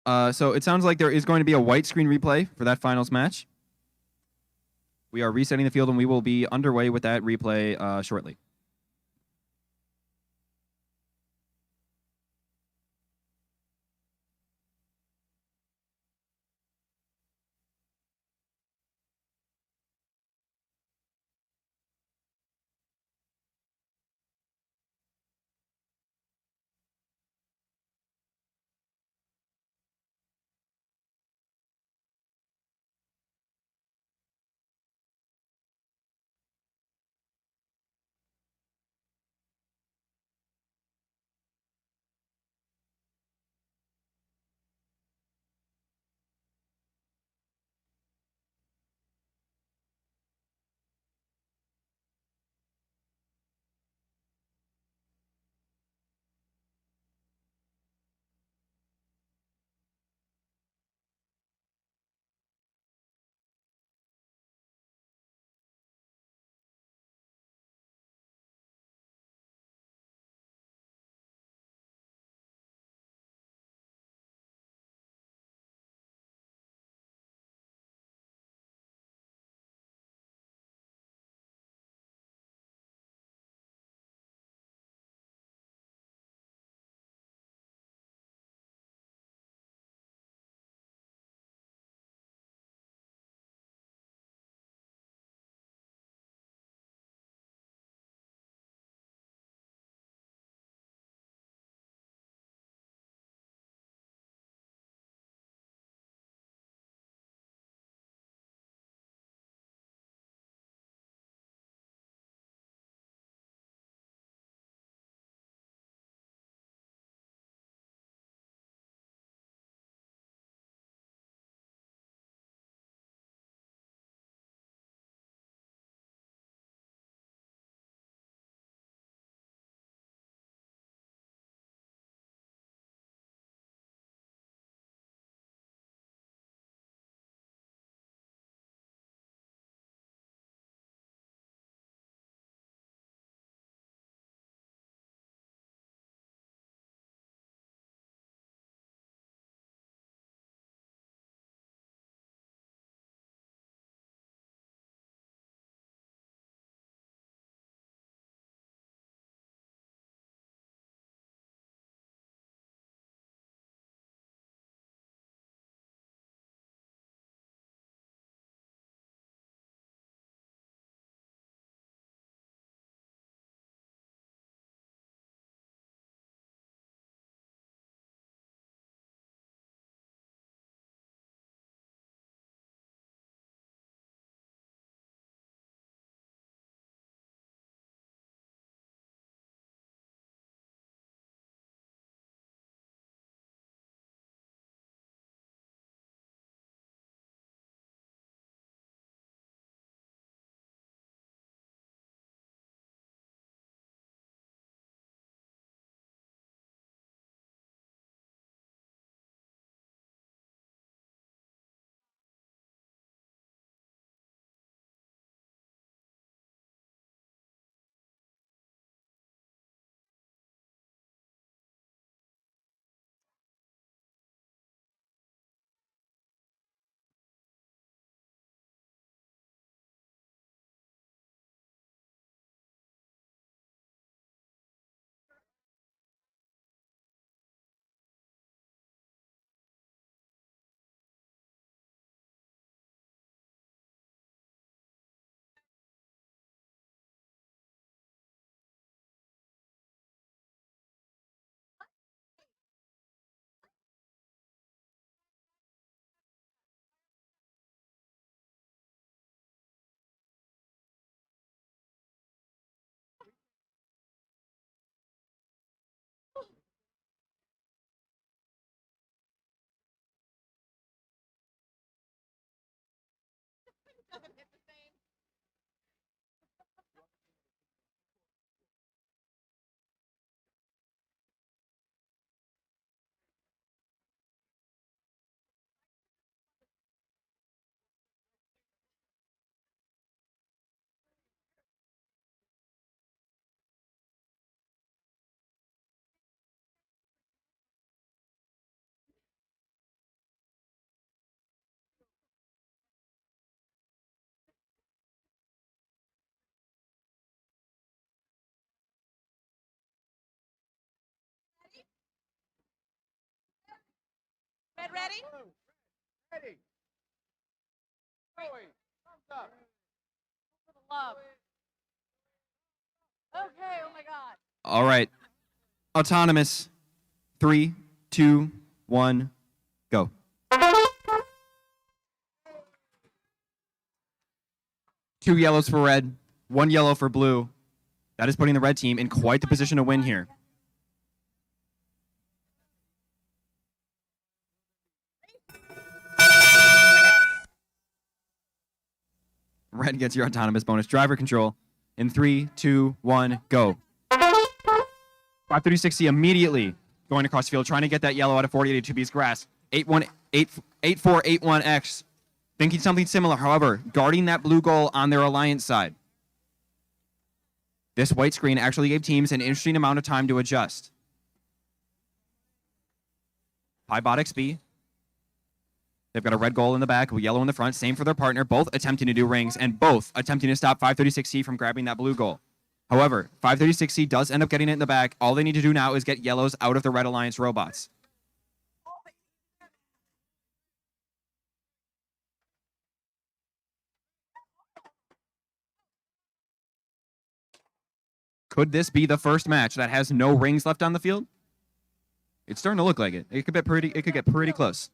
A: So it sounds like there is going to be a white screen replay for that finals match. We are resetting the field, and we will be underway with that replay shortly.
E: ready? For the love. Okay, oh my God.
A: All right. Autonomous. 3, 2, 1, go. Two yellows for red, one yellow for blue. That is putting the red team in quite the position to win here. Red gets your autonomous bonus driver control. In 3, 2, 1, go. 536C immediately going across the field, trying to get that yellow out of 4882B's grass. 8481X thinking something similar, however, guarding that blue goal on their alliance side. This white screen actually gave teams an interesting amount of time to adjust. Robotics B. They've got a red goal in the back, a yellow in the front, same for their partner, both attempting to do rings and both attempting to stop 536C from grabbing that blue goal. However, 536C does end up getting it in the back. All they need to do now is get yellows out of the Red Alliance robots. Could this be the first match that has no rings left on the field? It's starting to look like it. It could get pretty close.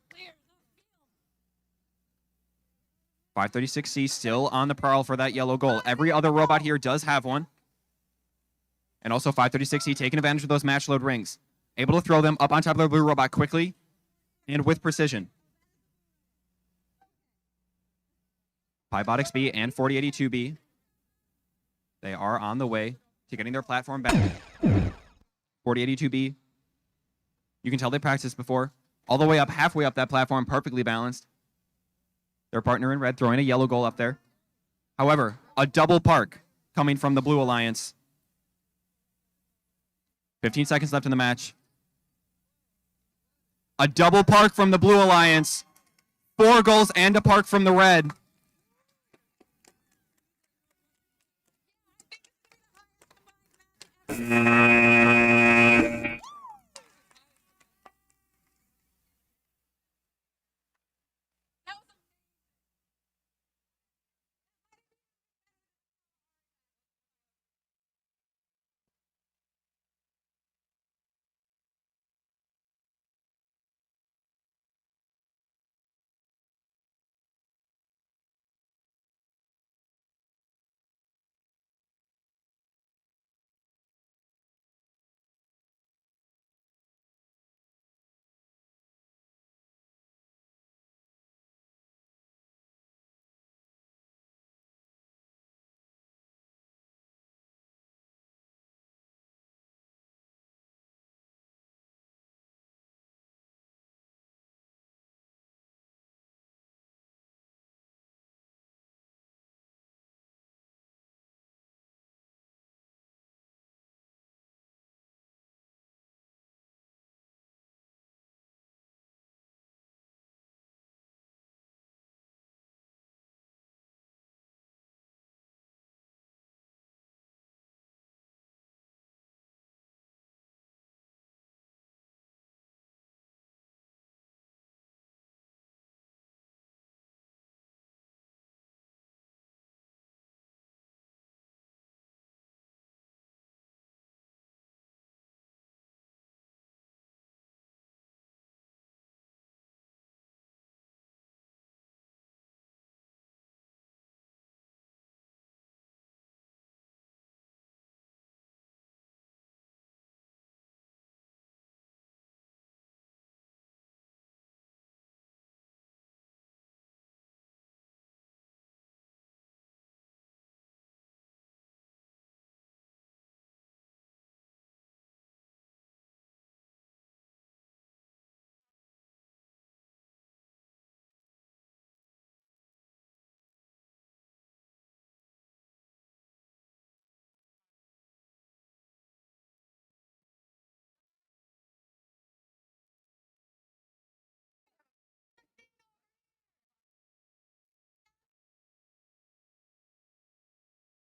A: 536C still on the prowl for that yellow goal. Every other robot here does have one. And also 536C taking advantage of those match load rings. Able to throw them up on top of their blue robot quickly and with precision. Robotics B and 4082B. They are on the way to getting their platform back. 4082B. You can tell they practiced before. All the way up, halfway up that platform, perfectly balanced. Their partner in red throwing a yellow goal up there. However, a double park coming from the Blue Alliance. 15 seconds left in the match. A double park from the Blue Alliance. 4 goals and a park from the red.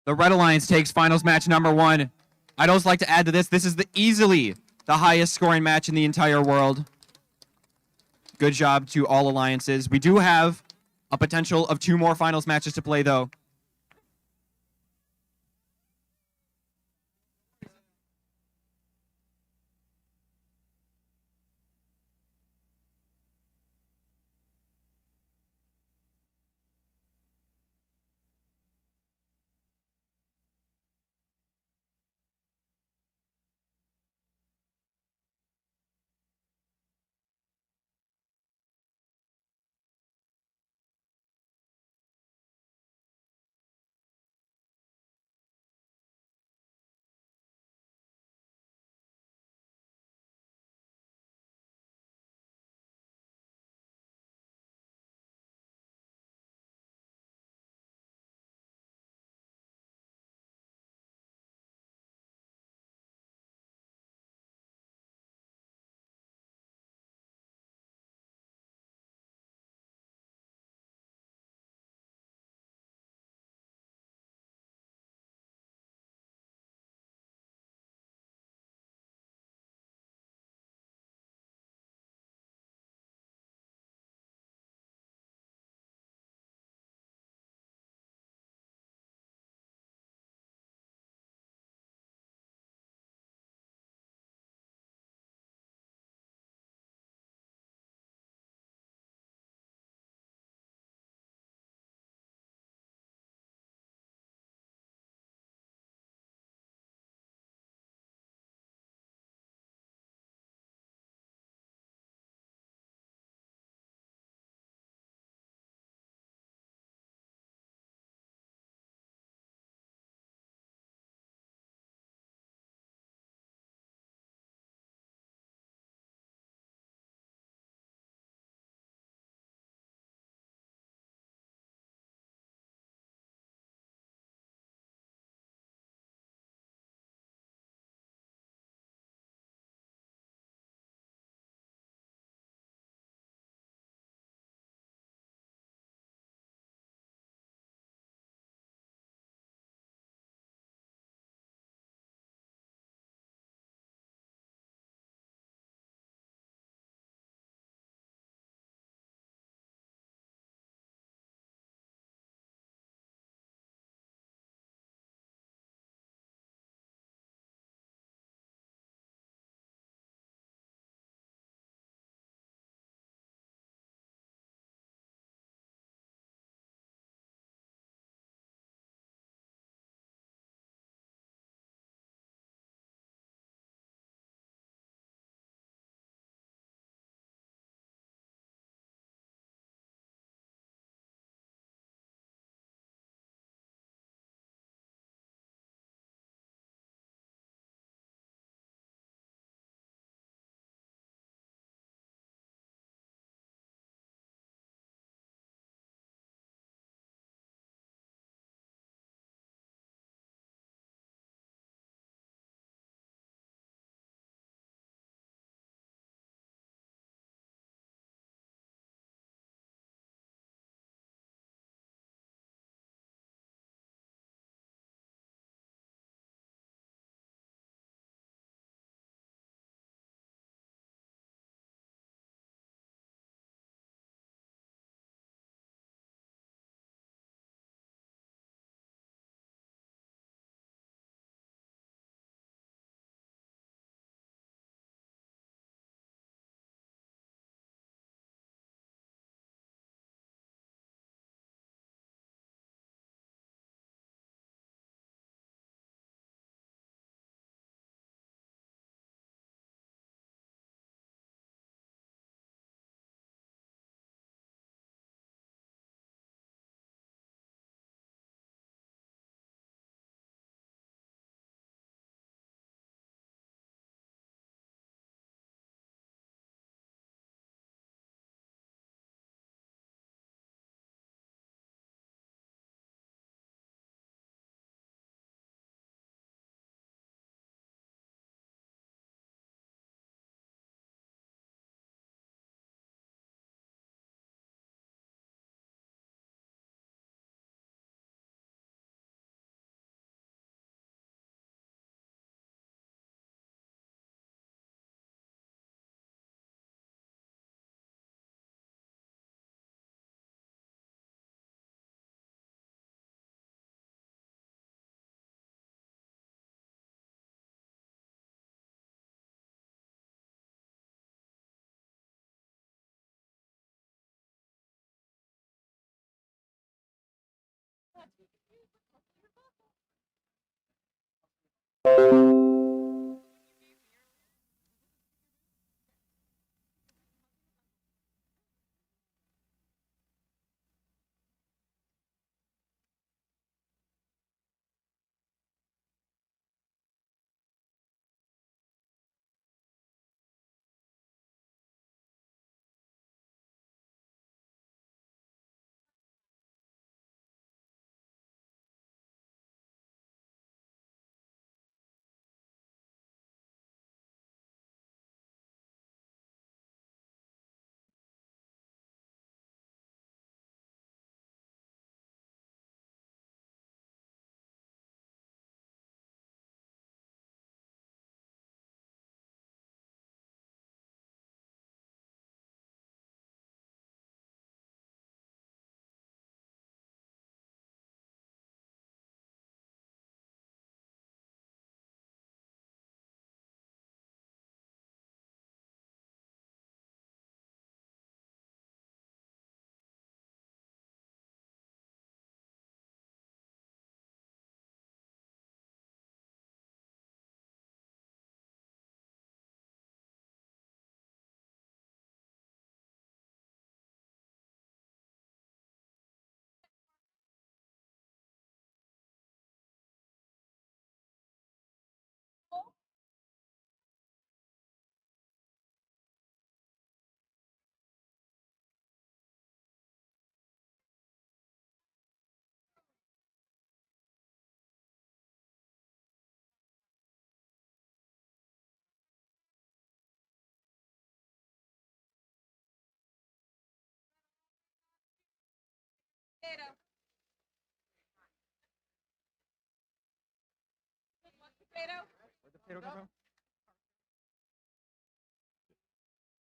A: The Red Alliance takes finals match number 1. I'd also like to add to this, this is easily the highest scoring match in the entire world. Good job to all alliances. We do have a potential of 2 more finals matches to play, though.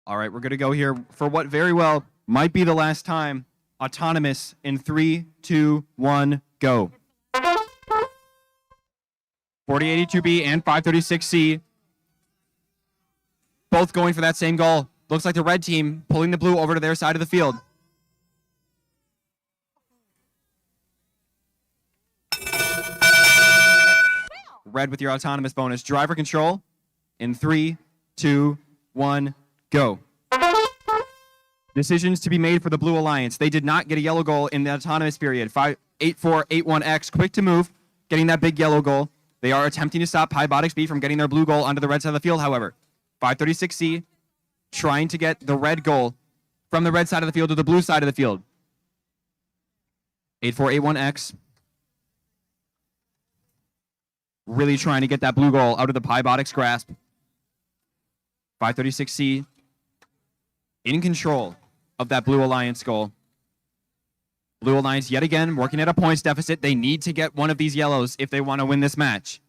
A: All right, we're going to go here for what very well might be the last time. Autonomous in 3, 2, 1, go. 4082B and 536C both going for that same goal. Looks like the red team pulling the blue over to their side of the field. Red with your autonomous bonus. Driver control in 3, 2, 1, go. Decisions to be made for the Blue Alliance. They did not get a yellow goal in the autonomous period. 8481X, quick to move, getting that big yellow goal. They are attempting to stop Robotics B from getting their blue goal onto the red side of the field, however. 536C trying to get the red goal from the red side of the field to the blue side of the field. 8481X really trying to get that blue goal out of the Robotics grasp. 536C in control of that Blue Alliance goal. Blue Alliance yet again working at a points deficit. They need to get one of these yellows if they want to win this match.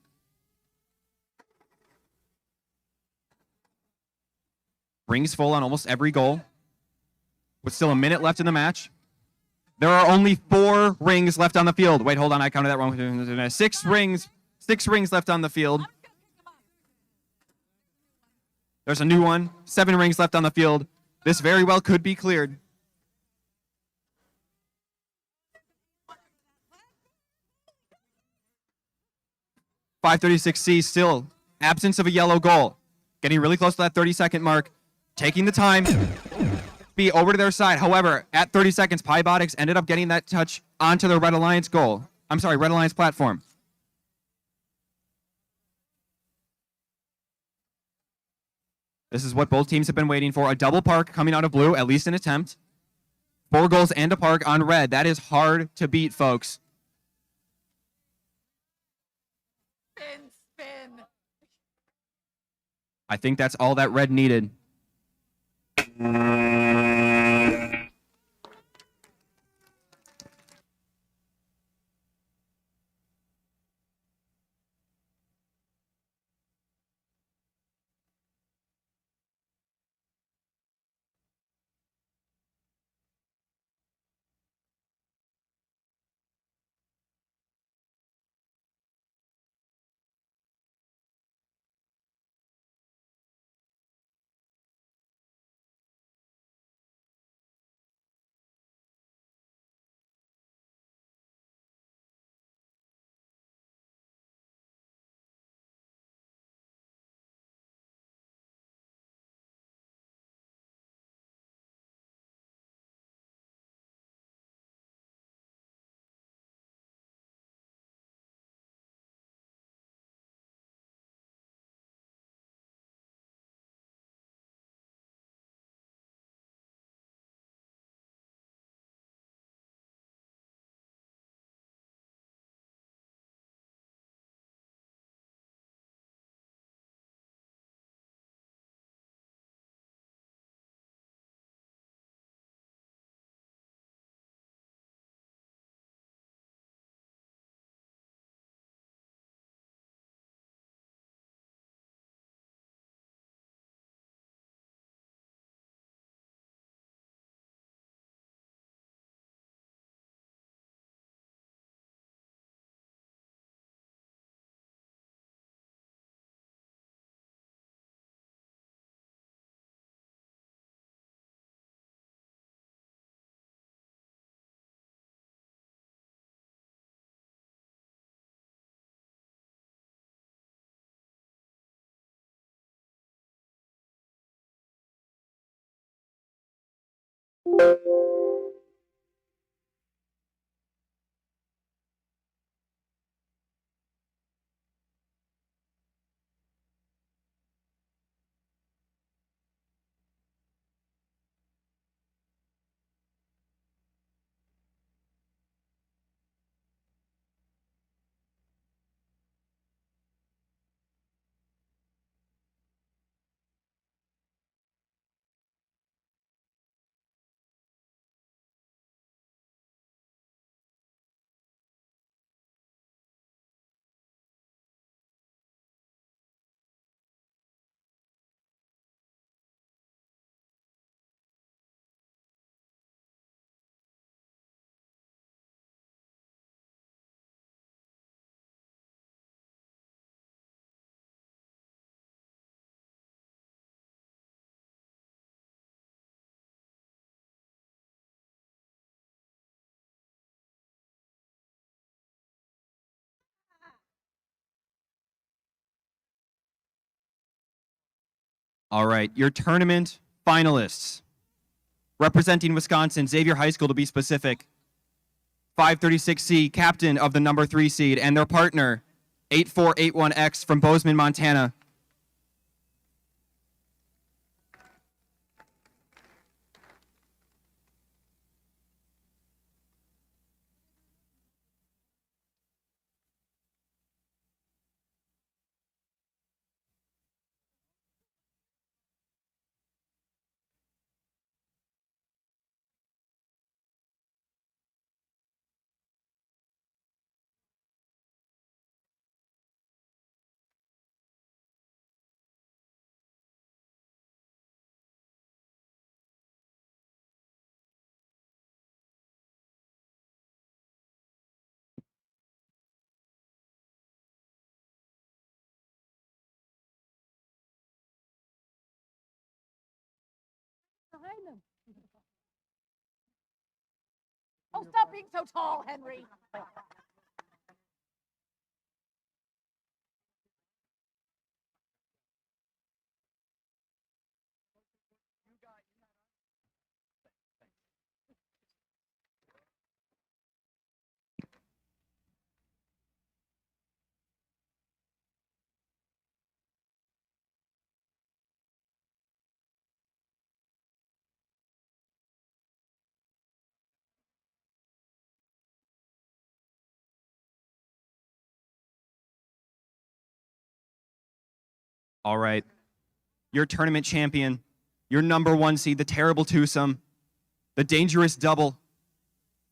A: Rings full on almost every goal. With still a minute left in the match. There are only 4 rings left on the field. Wait, hold on, I counted that wrong. 6 rings left on the field. There's a new one. 7 rings left on the field. This very well could be cleared. .536C still absence of a yellow goal. Getting really close to that 30-second mark. Taking the time. Be over to their side. However, at 30 seconds, Robotics ended up getting that touch onto the Red Alliance goal. I'm sorry, Red Alliance platform. This is what both teams have been waiting for. A double park coming out of blue, at least an attempt. 4 goals and a park on red. That is hard to beat, folks.
E: Spin.
A: I think that's all that red needed. All right, your tournament finalists. Representing Wisconsin, Xavier High School to be specific. 536C, captain of the number 3 seed, and their partner, 8481X from Bozeman, Montana.
E: Behind them. Oh, stop being so tall, Henry.
A: All right, your tournament champion, your number 1 seed, the terrible twosome, the dangerous double,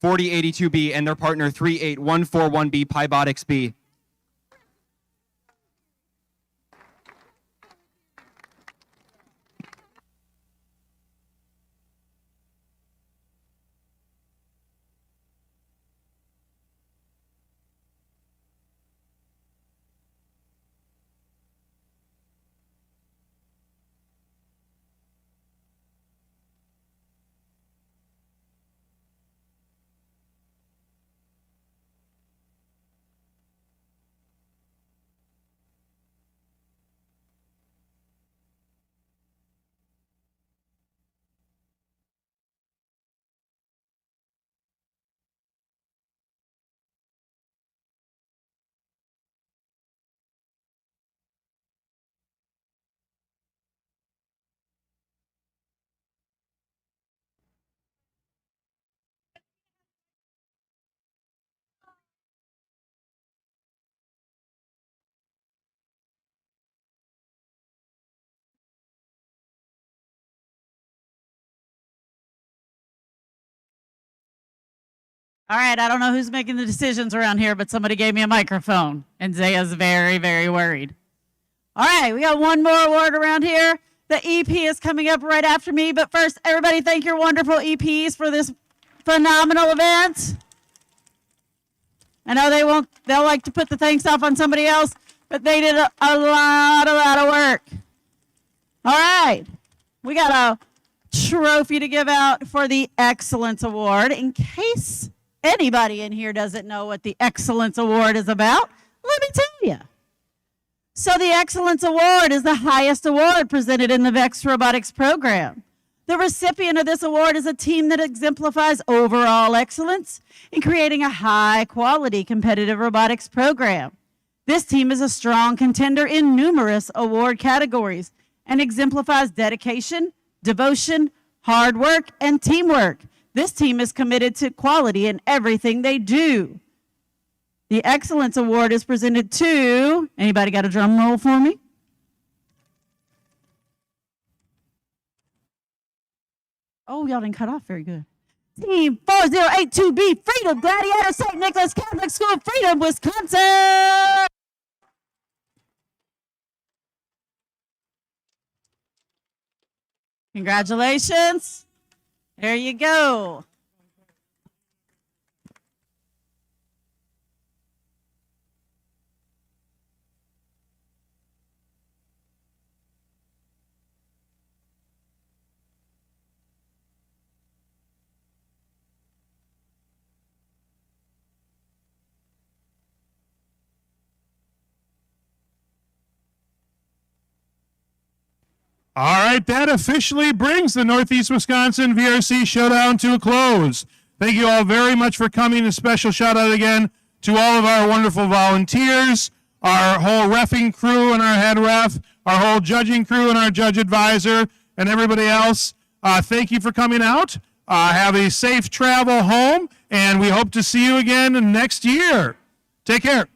A: 4082B, and their partner, 38141B, Robotics B.
B: All right, I don't know who's making the decisions around here, but somebody gave me a microphone, and Zaya's very, very worried. All right, we got one more award around here. The EP is coming up right after me, but first, everybody thank your wonderful EPs for this phenomenal event. I know they'll like to put the thanks off on somebody else, but they did a lot of work. All right, we got a trophy to give out for the Excellence Award. In case anybody in here doesn't know what the Excellence Award is about, let me tell you. So the Excellence Award is the highest award presented in the VEX Robotics program.
R: The recipient of this award is a team that exemplifies overall excellence in creating a high-quality competitive robotics program. This team is a strong contender in numerous award categories and exemplifies dedication, devotion, hard work, and teamwork. This team is committed to quality in everything they do. The Excellence Award is presented to, anybody got a drum roll for me? Oh, y'all didn't cut off very good. Team 4082B, Freedom Gladiator, St. Nicholas Catholic School, Freedom, Wisconsin. Congratulations. There you go.
D: All right, that officially brings the Northeast Wisconsin VRC Showdown to a close. Thank you all very much for coming. A special shout out again to all of our wonderful volunteers, our whole reffing crew and our head ref, our whole judging crew and our judge advisor, and everybody else. Thank you for coming out. Have a safe travel home, and we hope to see you again next year. Take care.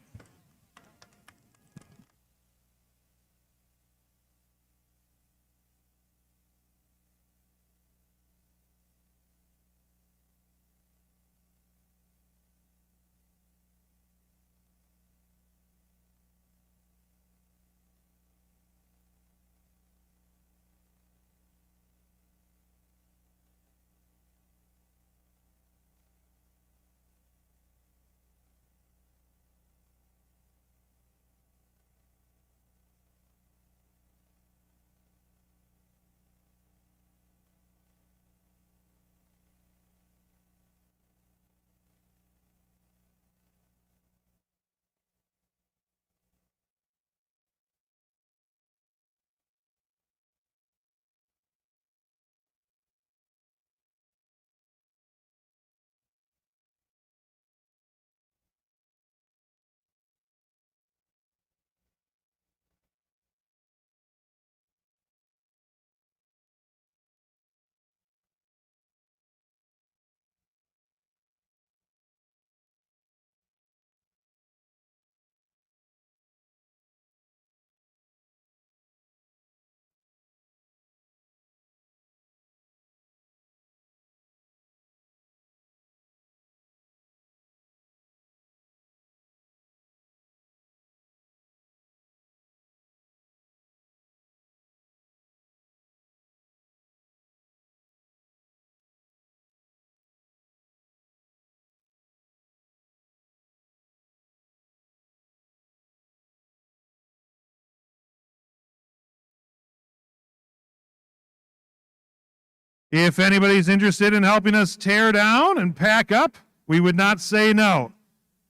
D: If anybody's interested in helping us tear down and pack up, we would not say no.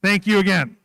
D: Thank you again.